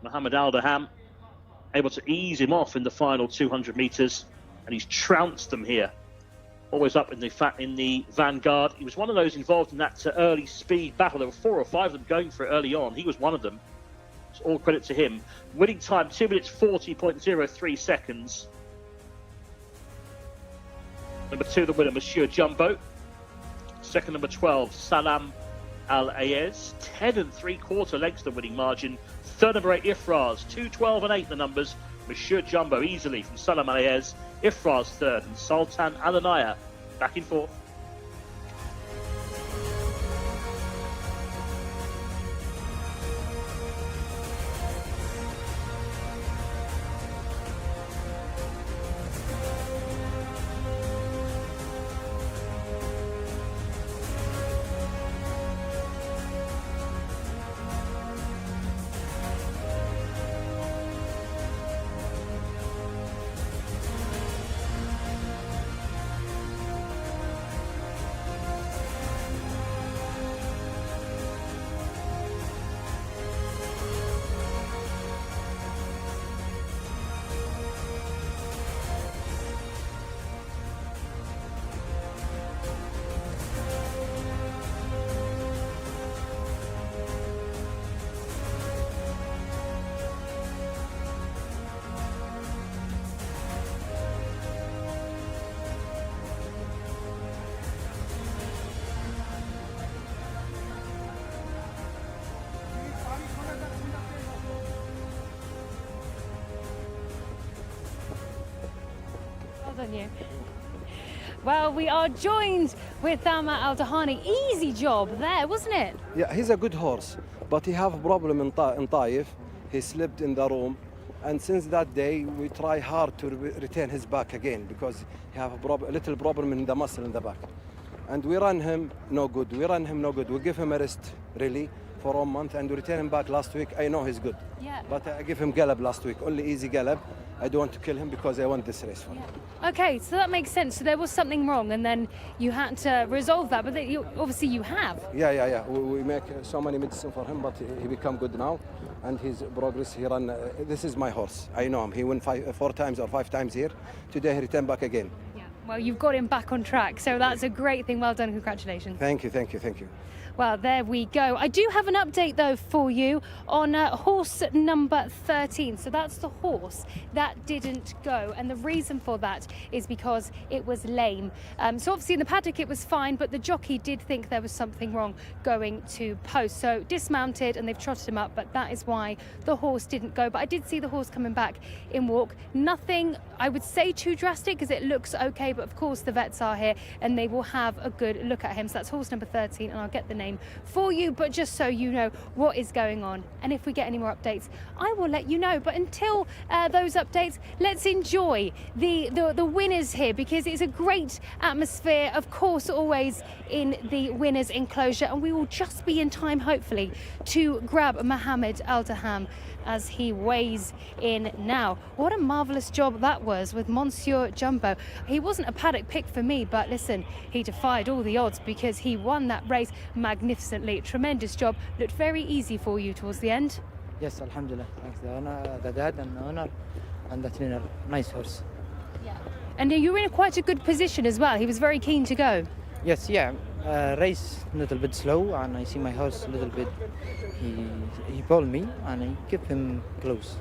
Mohammed Aldaham able to ease him off in the final 200 metres, and he's trounced them here. Always up in the vanguard. He was one of those involved in that early speed battle. There were 4 or 5 of them going for it early on. He was one of them. It's all credit to him. Winning time, 2 minutes 40.03 seconds. Number 2, the winner, Monsieur Jumbo. 2nd, number 12, Salam Al Ayez, 10 3/4 lengths the winning margin. Third number 8, Ifraz, 2:12 and 8 the numbers. Monsieur Jumbo easily from Salam Al Ayez. Ifraz third, and Sultan Al Anaya back in fourth. On you. Well, we are joined with Thama Al Dahani. Easy job there, wasn't it? Yeah, he's a good horse, but he have a problem in Taif. He slipped in the room, and since that day we try hard to retain his back again because he have a little problem in the muscle in the back. And we run him no good. We give him a rest really for 1 month and we retain him back last week. I know he's good. Yeah. But I give him gallop last week, only easy gallop. I don't want to kill him because I want this race for him. Okay, so that makes sense. So there was something wrong, and then you had to resolve that. But obviously you have. Yeah. We make so many medicine for him, but he become good now, and his progress. He run. This is my horse. I know him. He won 4 times or 5 times here. Today he returned back again. Yeah. Well, you've got him back on track, so that's a great thing. Well done. Congratulations. Thank you. Well, there we go. I do have an update, though, for you on horse number 13. So that's the horse that didn't go. And the reason for that is because it was lame. So obviously in the paddock it was fine, but the jockey did think there was something wrong going to post. So dismounted and they've trotted him up, but that is why the horse didn't go. But I did see the horse coming back in walk. Nothing, I would say, too drastic because it looks okay. But of course the vets are here and they will have a good look at him. So that's horse number 13, and I'll get the name for you, but just so you know what is going on, and if we get any more updates I will let you know. But until those updates, let's enjoy the winners here, because it's a great atmosphere, of course, always in the winners enclosure, and we will just be in time hopefully to grab Mohammed Al Daham as he weighs in now. What a marvellous job that was with Monsieur Jumbo. He wasn't a paddock pick for me, but listen, he defied all the odds because he won that race magnificently. Tremendous job. Looked very easy for you towards the end. Yes, alhamdulillah. Thanks the owner, the dad and the owner and the trainer. Nice horse. Yeah. And you were in quite a good position as well. He was very keen to go. Yes, yeah. Race a little bit slow, and I see my horse a little bit. He pulled me, and I kept him close.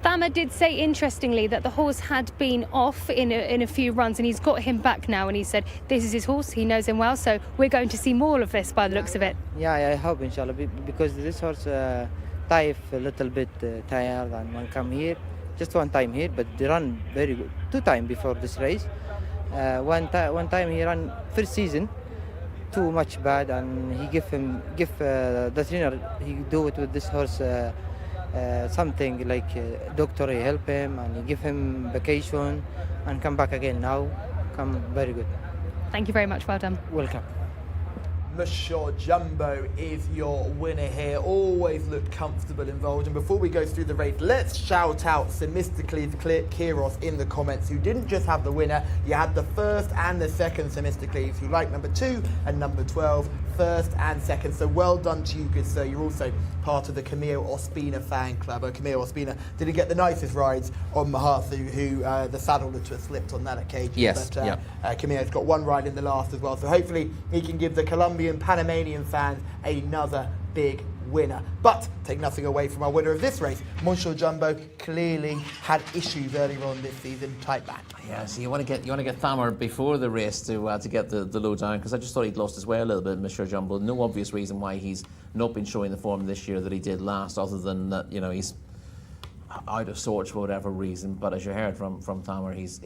Thama did say interestingly that the horse had been off in a few runs, and he's got him back now. And he said this is his horse. He knows him well, so we're going to see more of this by the looks of it. Yeah, I hope inshallah, because this horse Taif a little bit tired, and when come here, just 1 time here, but they run very good. 2 times before this race. One time he ran first season too much bad, and he give the trainer, he do it with this horse something like doctor, he help him and he give him vacation and come back again. Now come very good. Thank you very much. Well done. Welcome. Monsieur Jumbo is your winner here. Always looked comfortable involved. And before we go through the race, let's shout out Semistocles Kyros in the comments, who didn't just have the winner. You had the first and the second Semistocles, who like number 2 and number 12, first and second. So well done to you, good sir. You're also part of the Camille Ospina fan club. Camille Ospina didn't get the nicest rides on Mahathu, who the saddle looked to have slipped on that occasion. Yes, but Camille's got 1 ride in the last as well. So hopefully he can give the Colombian Panamanian fans another big winner. But take nothing away from our winner of this race. Monsieur Jumbo clearly had issues earlier on this season, tight back. Yeah, so you want to get Thammer before the race to get the low down, because I just thought he'd lost his way a little bit, Monsieur Jumbo. No obvious reason why he's not been showing the form this year that he did last, other than that, you know, he's out of sorts for whatever reason. But as you heard from Thammer, he's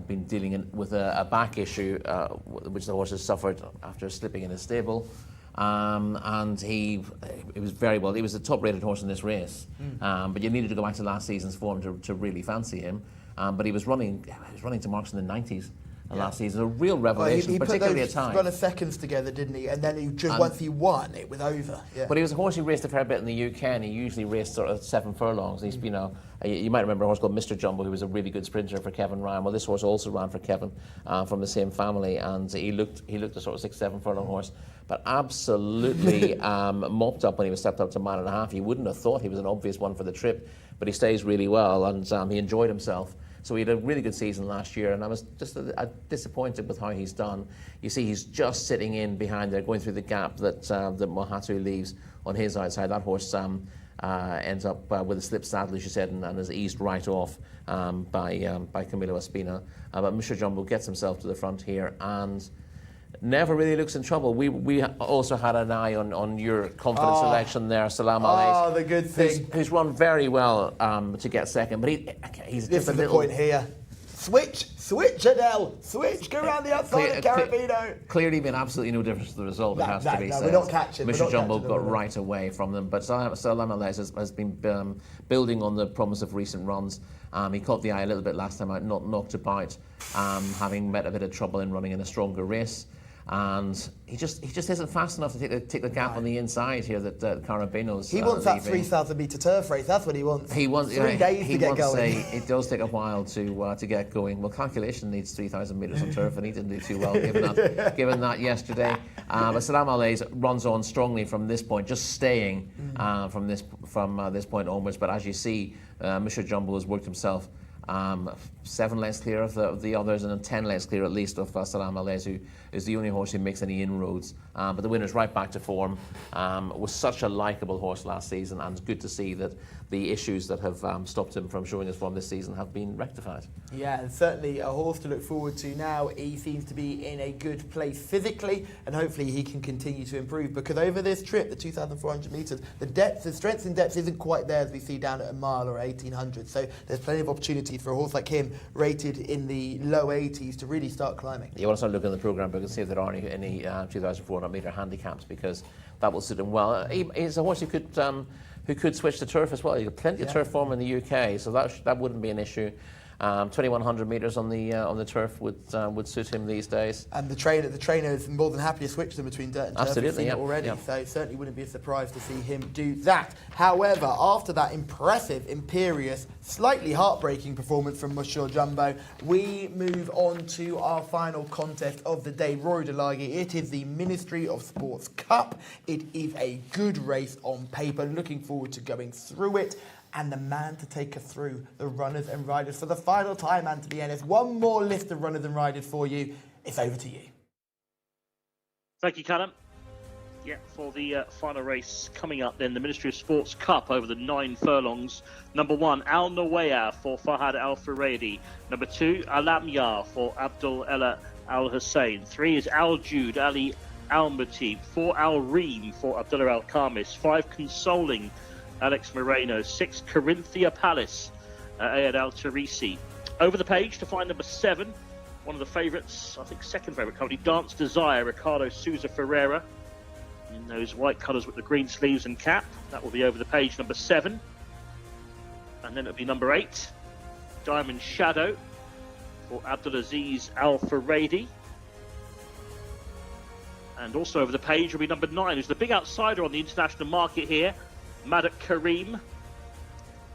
been dealing with a back issue, which the horse has suffered after slipping in his stable. And he was very well. He was the top-rated horse in this race, but you needed to go back to last season's form to really fancy him. But he was running to marks in the 90s last season. A real revelation, he particularly put at times. Run of seconds together, didn't he? And then once he won, it was over. Yeah. But he was a horse who raced a fair bit in the UK, and he usually raced sort of 7 furlongs. He's, you know, you might remember a horse called Mr. Jumbo, who was a really good sprinter for Kevin Ryan. Well, this horse also ran for Kevin from the same family, and he looked a sort of 6-7 furlong horse, but absolutely mopped up when he was stepped up to 1.5 miles. You wouldn't have thought he was an obvious one for the trip, but he stays really well, and he enjoyed himself. So he had a really good season last year, and I was just disappointed with how he's done. You see, he's just sitting in behind there, going through the gap that Mohatu leaves on his outside. That horse ends up with a slip saddle, as you said, and is eased right off by Camilo Espina. But Monsieur Jumbo gets himself to the front here and never really looks in trouble. We also had an eye on your confidence selection there, Salam Alays. Oh, the good thing. Who's run very well to get second, but he's this just a is little... the point here. Switch, Adele. Switch, go around the outside of Carabino. Clearly made absolutely no difference to the result, it has to be said. We're not catching. Monsieur Jumbo got right away from them, but Salam Alays has been building on the promise of recent runs. He caught the eye a little bit last time out, not knocked about, having met a bit of trouble in running in a stronger race. And he just isn't fast enough to take the gap on the inside here that Carabino's He wants that leaving. 3,000 metre turf race. That's what he wants. He wants 3 days to get going. It does take a while to get going. Well, calculation needs 3,000 metres on turf, and he didn't do too well given that yesterday. But Salam Alays runs on strongly from this point, just staying from this point onwards. But as you see, Monsieur Jumbo has worked himself 7 lengths clear of the others, and 10 lengths clear at least of Salam Alays, who is the only horse who makes any inroads. But the winner's right back to form. Was such a likeable horse last season, and it's good to see that the issues that have stopped him from showing his form this season have been rectified. Yeah, and certainly a horse to look forward to now. He seems to be in a good place physically, and hopefully he can continue to improve, because over this trip, the 2,400 metres, the strength in depth isn't quite there as we see down at a mile or 1,800. So there's plenty of opportunities for a horse like him, rated in the low 80s, to really start climbing. You want to start looking at the programme book and see if there are any 2,400 metre handicaps, because that will suit him well. He's a horse who could switch to turf as well. You've got plenty of turf form in the UK, so that wouldn't be an issue. 2,100 metres on the turf would suit him these days. And the trainer is more than happy to switch them between dirt and turf. Absolutely, We've seen yeah, it already, yeah. so it certainly wouldn't be a surprise to see him do that. However, after that impressive, imperious, slightly heartbreaking performance from Monsieur Jumbo, we move on to our final contest of the day, Roy de Laghi. It is the Ministry of Sports Cup. It is a good race on paper. Looking forward to going through it. And the man to take us through the runners and riders for the final time, Anthony Ennis. One more list of runners and riders for you. It's over to you. Thank you, Callum. Yeah, for the final race coming up then, the Ministry of Sports Cup over the 9 furlongs. Number 1, Al Nawaya for Fahad Al Furedi. Number 2, Alamya for Abdul Ella Al Hussein. 3 is Al Jude Ali Al Matib. 4, Al Reem for Abdullah Al Khamis. 5, Consoling Alex Moreno. 6, Corinthia Palace, Ayad Al Tarisi. Over the page to find number 7, one of the favourites, I think second favourite currently, Dance Desire, Ricardo Souza Ferreira, in those white colours with the green sleeves and cap. That will be over the page, number 7. And then it'll be number 8, Diamond Shadow for Abdulaziz Al Furedi. And also over the page will be number 9, who's the big outsider on the international market here, Madak Karim,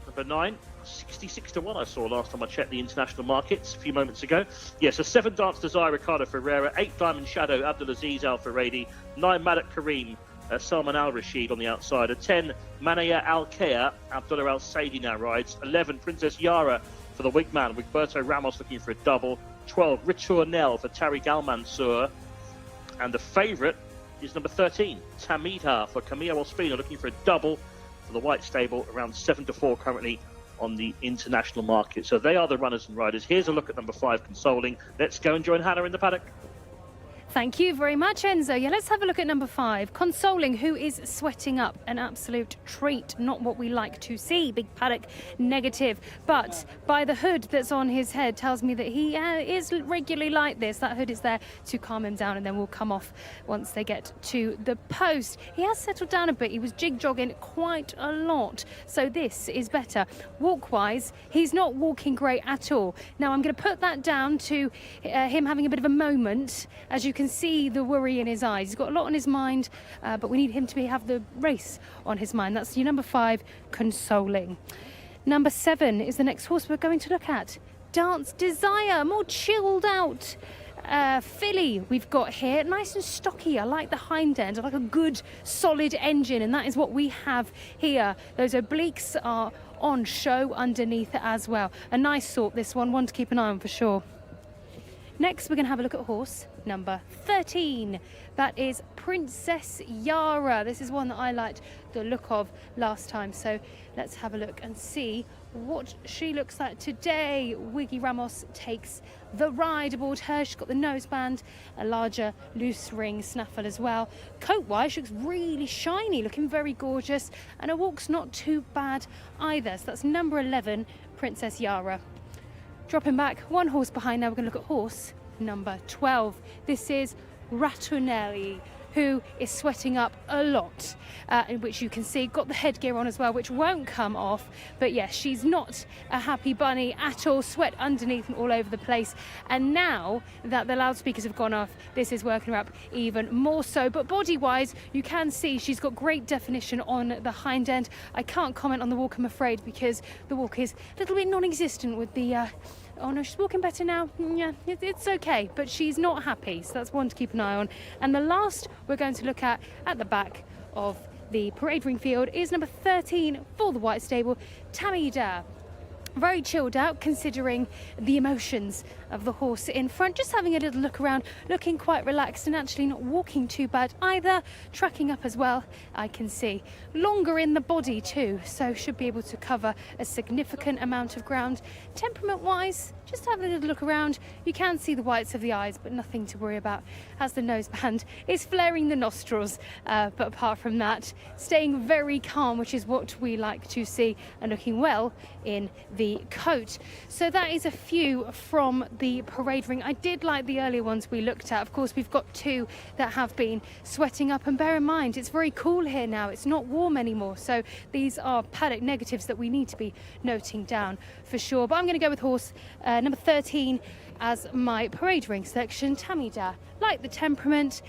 number 9, 66 to 1 I saw last time I checked the international markets a few moments ago. Yeah, so 7 Dance Desire, Ricardo Ferreira, 8 Diamond Shadow, Abdulaziz Al Furedi, 9 Madak Karim, Salman Al Rashid on the outsider, 10 Manaya Al Kea, Abdullah Al Saidi now rides, 11 Princess Yara for the Wigman, Wigberto Ramos looking for a double, 12 Ritournelle for Tariq Al Mansour, and the favourite is number 13, Tamida for Camilla Ospina, looking for a double for the White Stable, around 7-4 currently on the international market. So they are the runners and riders. Here's a look at number 5, Consoling. Let's go and join Hannah in the paddock. Thank you very much, Enzo. Yeah, let's have a look at number 5, Consoling, who is sweating up. An absolute treat, not what we like to see. Big paddock negative, but by the hood that's on his head tells me that he is regularly like this. That hood is there to calm him down, and then will come off once they get to the post. He has settled down a bit. He was jig-jogging quite a lot, so this is better. Walk-wise, he's not walking great at all. Now, I'm going to put that down to him having a bit of a moment. As you can see the worry in his eyes. He's got a lot on his mind, but we need him to have the race on his mind. That's your number 5, Consoling. Number 7 is the next horse we're going to look at. Dance Desire, more chilled out filly we've got here. Nice and stocky. I like the hind end. I like a good solid engine, and that is what we have here. Those obliques are on show underneath as well. A nice sort, this one to keep an eye on for sure. Next, we're going to have a look at horse number 13. That is Princess Yara. This is one that I liked the look of last time. So let's have a look and see what she looks like today. Wiggy Ramos takes the ride aboard her. She's got the noseband, a larger loose ring snaffle as well. Coat-wise, she looks really shiny, looking very gorgeous. And her walk's not too bad either. So that's number 11, Princess Yara. Dropping back one horse behind, now we're going to look at horse number 12. This is Ratonelli, who is sweating up a lot, in which you can see got the headgear on as well, which won't come off. But yes, she's not a happy bunny at all. Sweat underneath and all over the place. And now that the loudspeakers have gone off, this is working her up even more so. But body-wise, you can see she's got great definition on the hind end. I can't comment on the walk, I'm afraid, because the walk is a little bit non-existent with the oh no, she's walking better now. Yeah, it's okay, but she's not happy, so that's one to keep an eye on. And the last we're going to look at the back of the parade ring field is number 13 for the White Stable, Tamida. Very chilled out considering the emotions of the horse in front. Just having a little look around, looking quite relaxed and actually not walking too bad either. Tracking up as well, I can see. Longer in the body too, so should be able to cover a significant amount of ground. Temperament-wise, just having a little look around, you can see the whites of the eyes, but nothing to worry about as the noseband is flaring the nostrils. But apart from that, staying very calm, which is what we like to see, and looking well in the coat. So that is a few from the parade ring. I did like the earlier ones we looked at. Of course, we've got 2 that have been sweating up, and bear in mind, it's very cool here now. It's not warm anymore. So these are paddock negatives that we need to be noting down for sure. But I'm going to go with horse number 13 as my parade ring selection, Tamida. Like the temperament,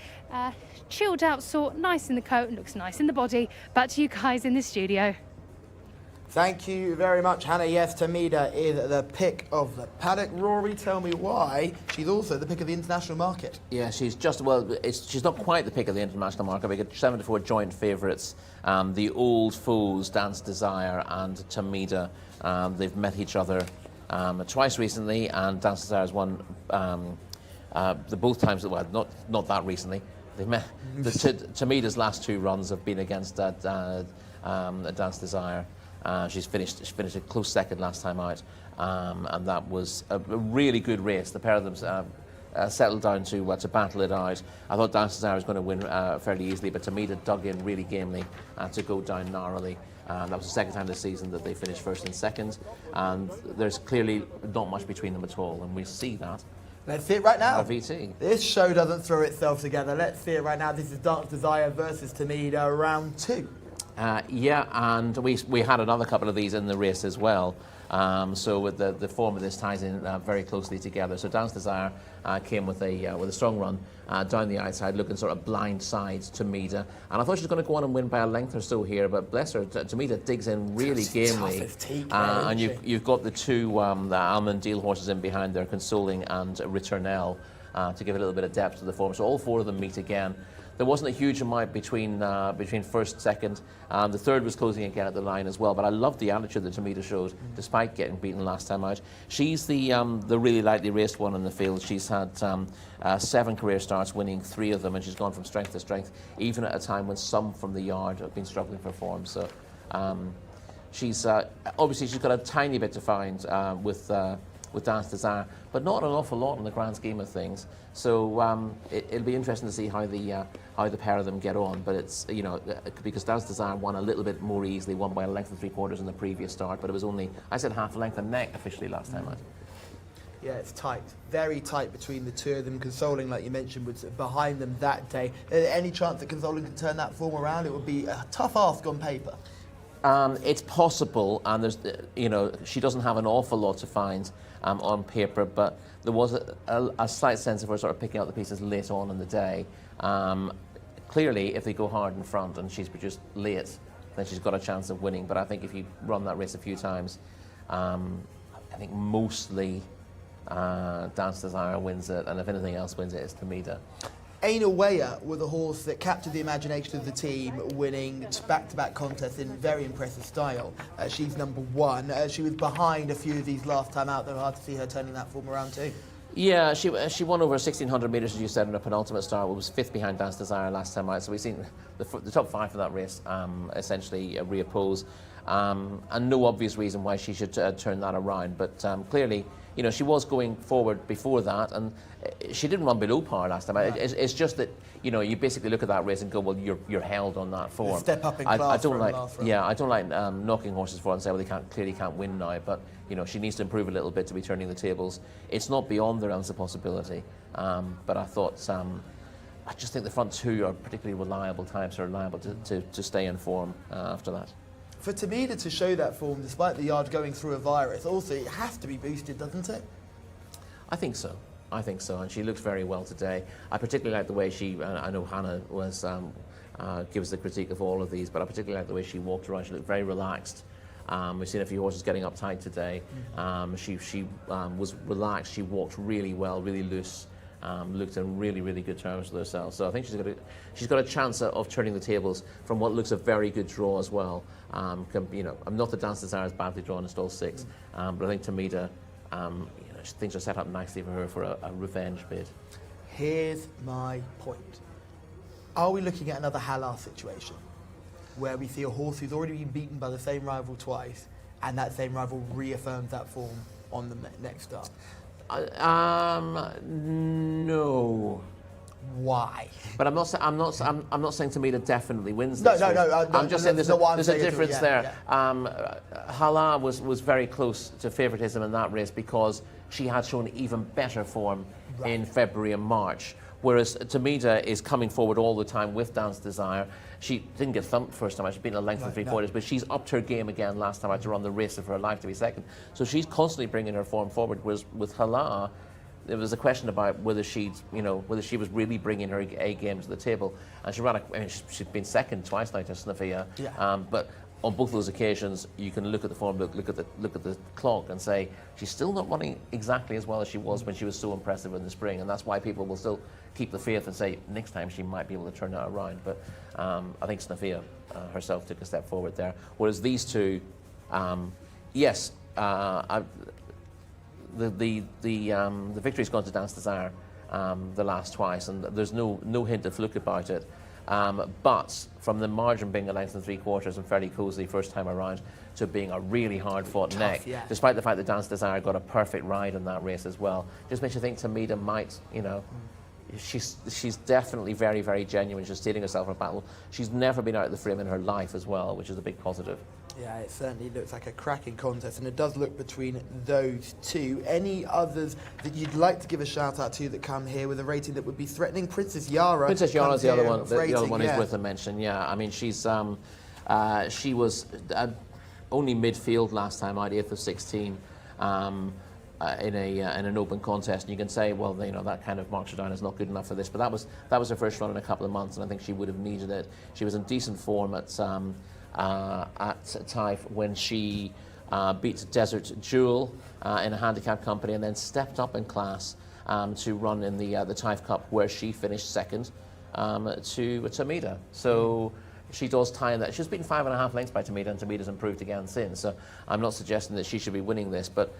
chilled out sort, nice in the coat and looks nice in the body. Back to you guys in the studio. Thank you very much, Hannah. Yes, Tamida is the pick of the paddock. Rory, tell me why she's also the pick of the international market. Yeah, she's just, well, she's not quite the pick of the international market. We get 7-4 joint favourites. The old foes, Dance Desire and Tamida. They've met each other twice recently, and Dance Desire has won the both times, well, not that recently. They've met. Tamida's last 2 runs have been against Dance Desire. She finished a close second last time out, and that was a really good race. The pair of them settled down to battle it out. I thought Dance Desire was going to win fairly easily, but Tamida dug in really gamely to go down narrowly. That was the second time this season that they finished first and second, and there's clearly not much between them at all, and we see that. Let's see it right now. VT. This show doesn't throw itself together. Let's see it right now. This is Dance Desire versus Tamida, round 2. Yeah, and we had another couple of these in the race as well. So with the form of this ties in very closely together. So Dance Desire came with a strong run down the outside, looking sort of blind side to Tamida. And I thought she was going to go on and win by a length or so here, but bless her, Tamida digs in really gamely. And you've got the 2 the Almond Deal horses in behind there, Consoling and Returnell, to give a little bit of depth to the form. So all 4 of them meet again. There wasn't a huge amount between first, second. The third was closing again at the line as well. But I loved the attitude that Tamida showed, despite despite getting beaten last time out. She's the really lightly raced one in the field. She's had 7 career starts, winning 3 of them, and she's gone from strength to strength, even at a time when some from the yard have been struggling for form. So she's obviously she's got a tiny bit to find with Dance Desire, but not an awful lot in the grand scheme of things. So it'll be interesting to see how the pair of them get on. But it's, you know, because Dance Desire won a little bit more easily, won by a length and 3/4 in the previous start, but it was only, I said, half a length and neck officially last time out. Yeah, it's tight, very tight between the two of them. Consoling, like you mentioned, was behind them that day. Any chance that Consoling can turn that form around? It would be a tough ask on paper. It's possible, and there's, you know, she doesn't have an awful lot to find on paper, but there was a slight sense of her sort of picking out the pieces late on in the day. Clearly, if they go hard in front and she's produced late, then she's got a chance of winning. But I think if you run that race a few times, I think mostly Dance Desire wins it, and if anything else wins it, it's Tamida. Aina Weyer was a horse that captured the imagination of the team, winning back-to-back contests in very impressive style. She's number 1. She was behind a few of these last time out, though hard to see her turning that form around too. Yeah, she won over 1,600 metres, as you said, in her penultimate start. It was 5th behind Dance Desire last time out. So we've seen the top 5 of that race essentially reoppose. And no obvious reason why she should turn that around. But clearly, you know, she was going forward before that, and she didn't run below par last time. Right. It's just that, you know, you basically look at that race and go, well, you're held on that form. The step up in class. I don't like, yeah, I don't like knocking horses for and say, well, they clearly can't win now. But you know, she needs to improve a little bit to be turning the tables. It's not beyond the realms of possibility. But I thought, I just think the front 2 are particularly reliable types, are liable to stay in form after that. For Tamida to show that form, despite the yard going through a virus, also it has to be boosted, doesn't it? I think so. I think so, and she looks very well today. I particularly like the way she, I know Hannah was gives the critique of all of these, but I particularly like the way she walked around. She looked very relaxed. We've seen a few horses getting uptight today. She was relaxed. She walked really well, really loose. Looked in really, really good terms with herself. So I think she's got a chance of turning the tables from what looks a very good draw as well. You know, I'm not the Dance Desire is badly drawn in stall 6, but I think Tamida, you know, things are set up nicely for her for a revenge bid. Here's my point. Are we looking at another Halar situation, where we see a horse who's already been beaten by the same rival twice, and that same rival reaffirms that form on the next start? No. Why? But I'm not saying Tamida definitely wins No, this no, race. no. I'm just saying there's a difference there. Yeah. Hala was very close to favouritism in that race because she had shown even better form in February and March. Whereas Tamida is coming forward all the time with Dance Desire. She didn't get thumped first time out, she's been a length and 3/4, but she's upped her game again last time out to run the race of her life to be second. So she's constantly bringing her form forward. Whereas with Hala, there was a question about whether she was really bringing her A game to the table. And she ran, she's been second twice now to Snafia. But on both those occasions, you can look at the form, look at the clock, and say she's still not running exactly as well as she was when she was so impressive in the spring, and that's why people will still keep the faith and say next time she might be able to turn that around. But I think Snafia herself took a step forward there, whereas these two, yes, the victory's gone to Dance Desire the last twice, and there's no hint of fluke about it. But from the margin being a length and 3/4 and fairly cosy first time around to being a really hard-fought neck, despite the fact that Dance Desire got a perfect ride in that race as well, just makes you think Tamida might, you know, she's definitely very, very genuine. She's stating herself in a battle. She's never been out of the frame in her life as well, which is a big positive. Yeah, it certainly looks like a cracking contest, and it does look between those two. Any others that you'd like to give a shout out to that come here with a rating that would be threatening? Princess Yara. Princess Yara's the other one. The other one is worth a mention. Yeah, I mean she was only midfield last time out, 8th of 16. In an open contest, and you can say, well, you know, that kind of marks her down as not good enough for this. But that was her first run in a couple of months, and I think she would have needed it. She was in decent form at Taif when she beat Desert Jewel in a handicap company, and then stepped up in class to run in the Taif Cup, where she finished second to Tamida. So she does tie in that. She's been 5.5 lengths by Tamida, and Tamida's improved again since. So I'm not suggesting that she should be winning this, but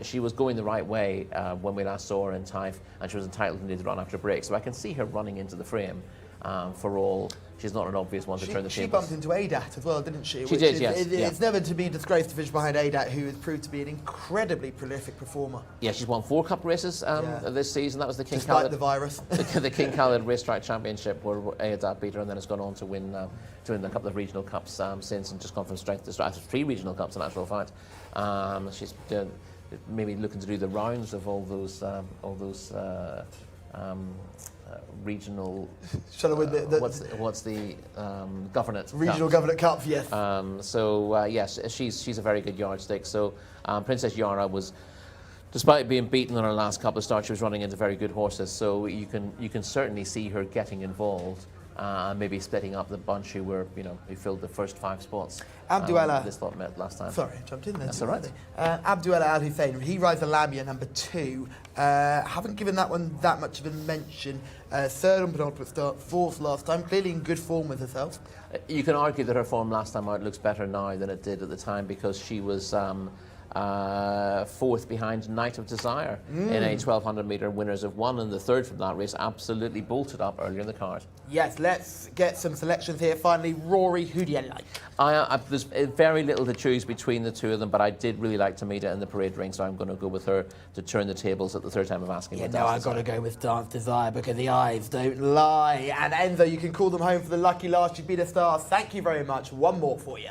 she was going the right way when we last saw her in Taif, and she was entitled to need to run after break. So I can see her running into the frame for all. She's not an obvious one to turn the tables. She bumped into Adat as well, didn't she? She did, yes. It's never to be disgraced to finish behind Adat, who has proved to be an incredibly prolific performer. Yeah, she's won 4 Cup races this season. That was the King Despite Khalid, the virus. the King Khalid Racetrack Championship, where Adat beat her, and then has gone on to win a couple of regional cups since, and just gone from strength to strength. 3 regional cups, in actual fact. She's maybe looking to do the rounds of all those regional. Shall I win what's the Governor Regional Governor Cup? Yes. Yes, she's a very good yardstick. So Princess Yara was, despite being beaten on her last couple of starts, she was running into very good horses. So you can certainly see her getting involved. Maybe splitting up the bunch who filled the first 5 spots. Abdu'Allah. This lot met last time. Sorry, I jumped in there. That's all right. Abdu'Allah Al Hussein, he rides a Lamia number 2. Haven't given that one that much of a mention. 3rd on penultimate start, 4th last time. Clearly in good form with herself. You can argue that her form last time out looks better now than it did at the time, because she was 4th behind Night of Desire in a 1200 metre winners of 1, and the 3rd from that race absolutely bolted up earlier in the card. Yes, let's get some selections here. Finally, Rory, who do you like? There's very little to choose between the two of them, but I did really like Tamida in the parade ring, so I'm going to go with her to turn the tables at the 3rd time of asking. Yeah, no, I've got to go with Dance Desire, because the eyes don't lie. And Enzo, you can call them home for the lucky last. You've been a star. Thank you very much. One more for you.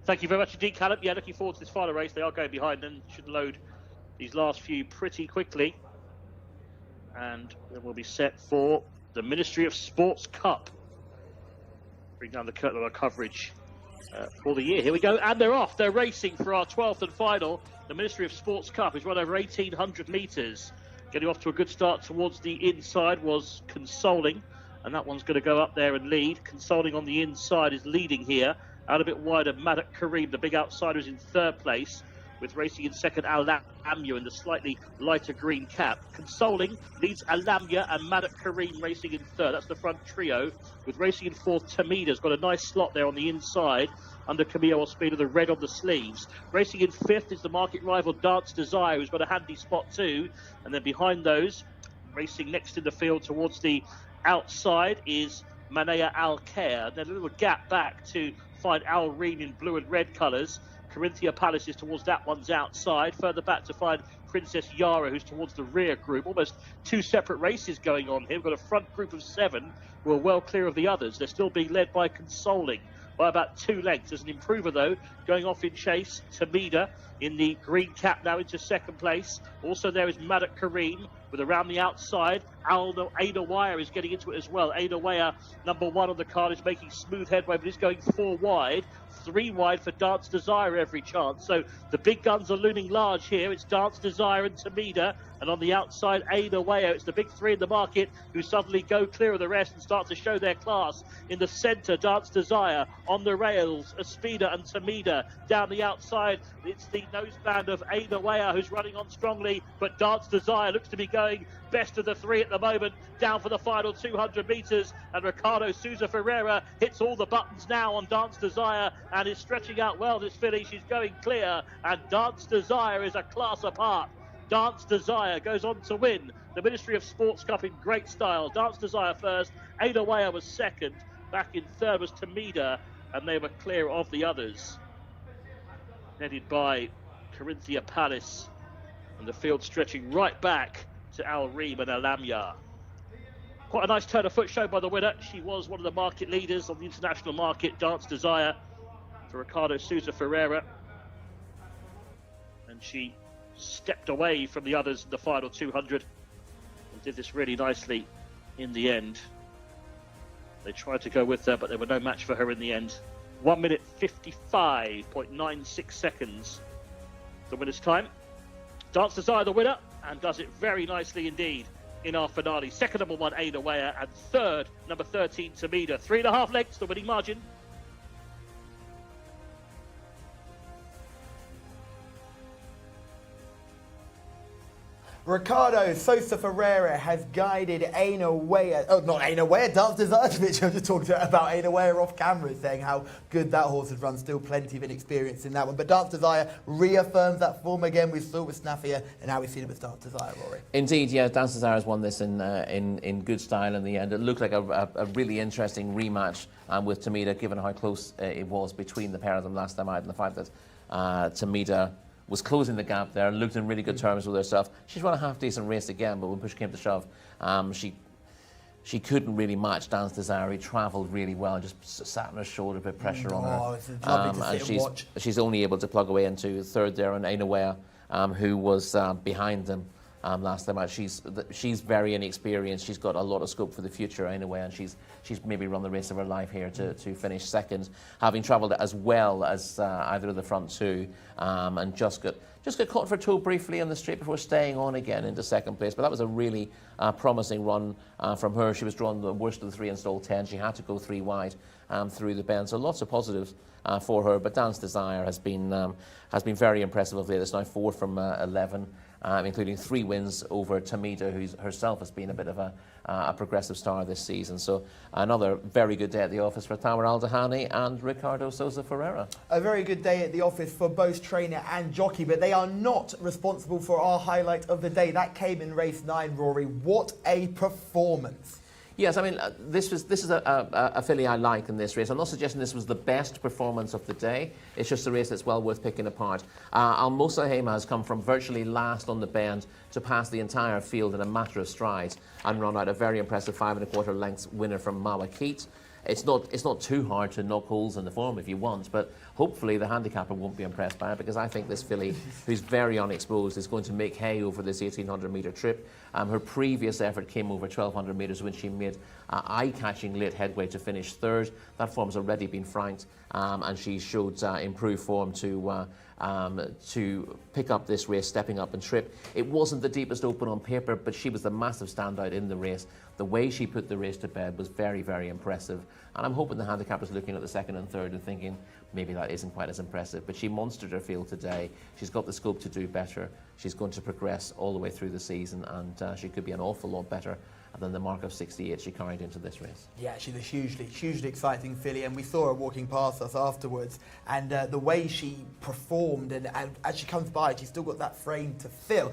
Thank you very much indeed, Callum. Yeah, looking forward to this final race. They are going behind and should load these last few pretty quickly. And then we'll be set for the Ministry of Sports Cup. Bring down the curtain on our coverage for the year. Here we go, and they're off. They're racing for our 12th and final. The Ministry of Sports Cup is run over 1,800 metres. Getting off to a good start towards the inside was Consoling, and that one's going to go up there and lead. Consoling on the inside is leading here. Out a bit wider, Maddock Kareem, the big outsider, is in 3rd place, with racing in 2nd Al-Lamya in the slightly lighter green cap. Consoling leads Al-Lamya, and Maddock Kareem racing in 3rd. That's the front trio, with racing in 4th. Tamida's got a nice slot there on the inside under Camille Ospina, the red on the sleeves. Racing in 5th is the market rival Dance Desire, who's got a handy spot too. And then behind those, racing next in the field towards the outside, is Manea Al-Khair. And then a little gap back to find Al Reem in blue and red colours. Corinthia Palace is towards that one's outside. Further back to find Princess Yara, who's towards the rear group. Almost 2 separate races going on here. We've got a front group of 7 who are well clear of the others. They're still being led by Consoling by about 2 lengths. There's an improver, though, going off in chase. Tamida in the green cap now into 2nd place. Also there is Maddock Kareem, with around the outside. Ada Wire is getting into it as well. Ada Wire, number 1 on the card, is making smooth headway, but is going 4 wide. 3 wide for Dance Desire every chance. So the big guns are looming large here. It's Dance Desire and Tamida. And on the outside, Ada Wire. It's the big 3 in the market who suddenly go clear of the rest and start to show their class. In the centre, Dance Desire. On the rails, Ospina and Tamida. Down the outside, it's the noseband of Ada Wire who's running on strongly. But Dance Desire looks to be going best of the 3 at the moment. Down for the final 200 metres. And Ricardo Souza Ferreira hits all the buttons now on Dance Desire and is stretching out well this filly. She's going clear. And Dance Desire is a class apart. Dance Desire goes on to win the Ministry of Sports Cup in great style. Dance Desire first, Ada Wire was 2nd, back in 3rd was Tamida, and they were clear of the others. Headed by Corinthia Palace, and the field stretching right back to Al Reem and Al-Lamya. Quite a nice turn of foot shown by the winner. She was one of the market leaders on the international market, Dance Desire, for Ricardo Souza Ferreira. And she stepped away from the others in the final 200 and did this really nicely in the end. They tried to go with her, but they were no match for her in the end. 1 minute 55.96 seconds the winner's time. Dance Desire the winner, and does it very nicely indeed in our finale. 2nd, number 1, Ada Wire, and 3rd, number 13, Tamida. 3.5 lengths, the winning margin. Ricardo Sosa Ferreira has guided Aina Weir, not Aina Weir, Dance Desertovich. I just talked about Aina Weir off camera, saying how good that horse has run. Still plenty of inexperience in that one. But Dance Desire reaffirms that form again. We saw it with Snaffia, and now we've seen it with Dance Desire, Rory. Indeed, yeah, Dance Desire has won this in good style in the end. It looked like a really interesting rematch with Tamida, given how close it was between the pair of them last time out, and the fact that Tamida was closing the gap there, looked in really good terms with herself. She's run a half-decent race again, but when push came to shove, she couldn't really match Dance Desire. He travelled really well, just sat on her shoulder, put pressure on her. It's lovely to sit and watch. She's only able to plug away into third there on Aina Weir, who was behind them last time out. She's very inexperienced. She's got a lot of scope for the future anyway, and she's maybe run the race of her life here to finish second, having travelled as well as either of the front two, and just got caught for a toe briefly on the straight before staying on again into second place. But that was a really promising run from her. She was drawn the worst of the three and stole 10. She had to go three wide through the bend, so lots of positives for her. But Dance Desire has been very impressive of late. It's now 4 from 11. Including 3 wins over Tamida, who herself has been a bit of a progressive star this season. So another very good day at the office for Tamar Al-Dahani and Ricardo Sosa Ferreira. A very good day at the office for both trainer and jockey, but they are not responsible for our highlight of the day. That came in race 9, Rory. What a performance. Yes, I mean, this is a filly I like in this race. I'm not suggesting this was the best performance of the day. It's just a race that's well worth picking apart. Al Mosahema has come from virtually last on the bend to pass the entire field in a matter of strides and run out a very impressive 5 1/4 lengths winner from Mawakit. It's not too hard to knock holes in the form if you want, but hopefully the handicapper won't be impressed by it, because I think this filly, who's very unexposed, is going to make hay over this 1,800-metre trip. Her previous effort came over 1,200 metres when she made eye-catching late headway to finish third. That form's already been franked, and she showed improved form to pick up this race, stepping up and trip. It wasn't the deepest open on paper, but she was the massive standout in the race. The way she put the race to bed was very, very impressive. And I'm hoping the handicapper's looking at the second and third and thinking, maybe that isn't quite as impressive. But she monstered her field today. She's got the scope to do better. She's going to progress all the way through the season, and she could be an awful lot better than the mark of 68 she carried into this race. Yeah, she's a hugely exciting filly, and we saw her walking past us afterwards, and the way she performed, and as she comes by, she's still got that frame to fill.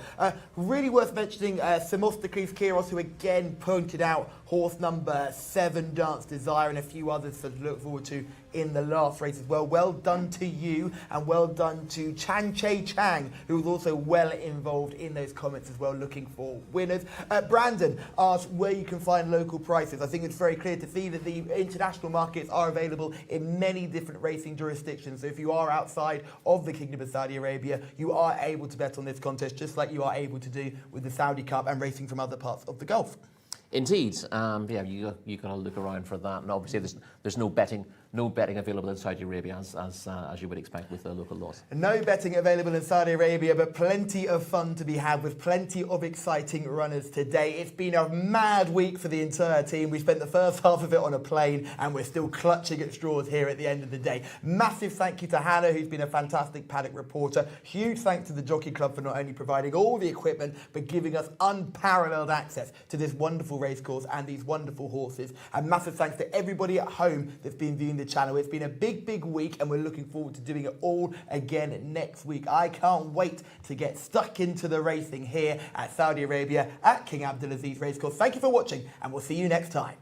Really worth mentioning Simostaklis Kiros, who again pointed out horse number 7, Dance Desire, and a few others to look forward to in the last race as well. Well done to you, and well done to Chang Che Chang, who was also well involved in those comments as well, looking for winners. Brandon asked where you can find local prices. I think it's very clear to see that the international markets are available in many different racing jurisdictions. So if you are outside of the Kingdom of Saudi Arabia, you are able to bet on this contest, just like you are able to do with the Saudi Cup and racing from other parts of the Gulf. Indeed, yeah, you got to look around for that, and obviously there's no betting available in Saudi Arabia as you would expect with the local laws. No betting available in Saudi Arabia, but plenty of fun to be had with plenty of exciting runners today. It's been a mad week for the entire team. We spent the first half of it on a plane, and we're still clutching at straws here at the end of the day. Massive thank you to Hannah, who's been a fantastic paddock reporter. Huge thanks to the Jockey Club for not only providing all the equipment, but giving us unparalleled access to this wonderful racecourse and these wonderful horses. And massive thanks to everybody at home that's been viewing the channel. It's been a big week, and we're looking forward to doing it all again next week. I can't wait to get stuck into the racing here at Saudi Arabia at King Abdulaziz Racecourse. Thank you for watching, and we'll see you next time.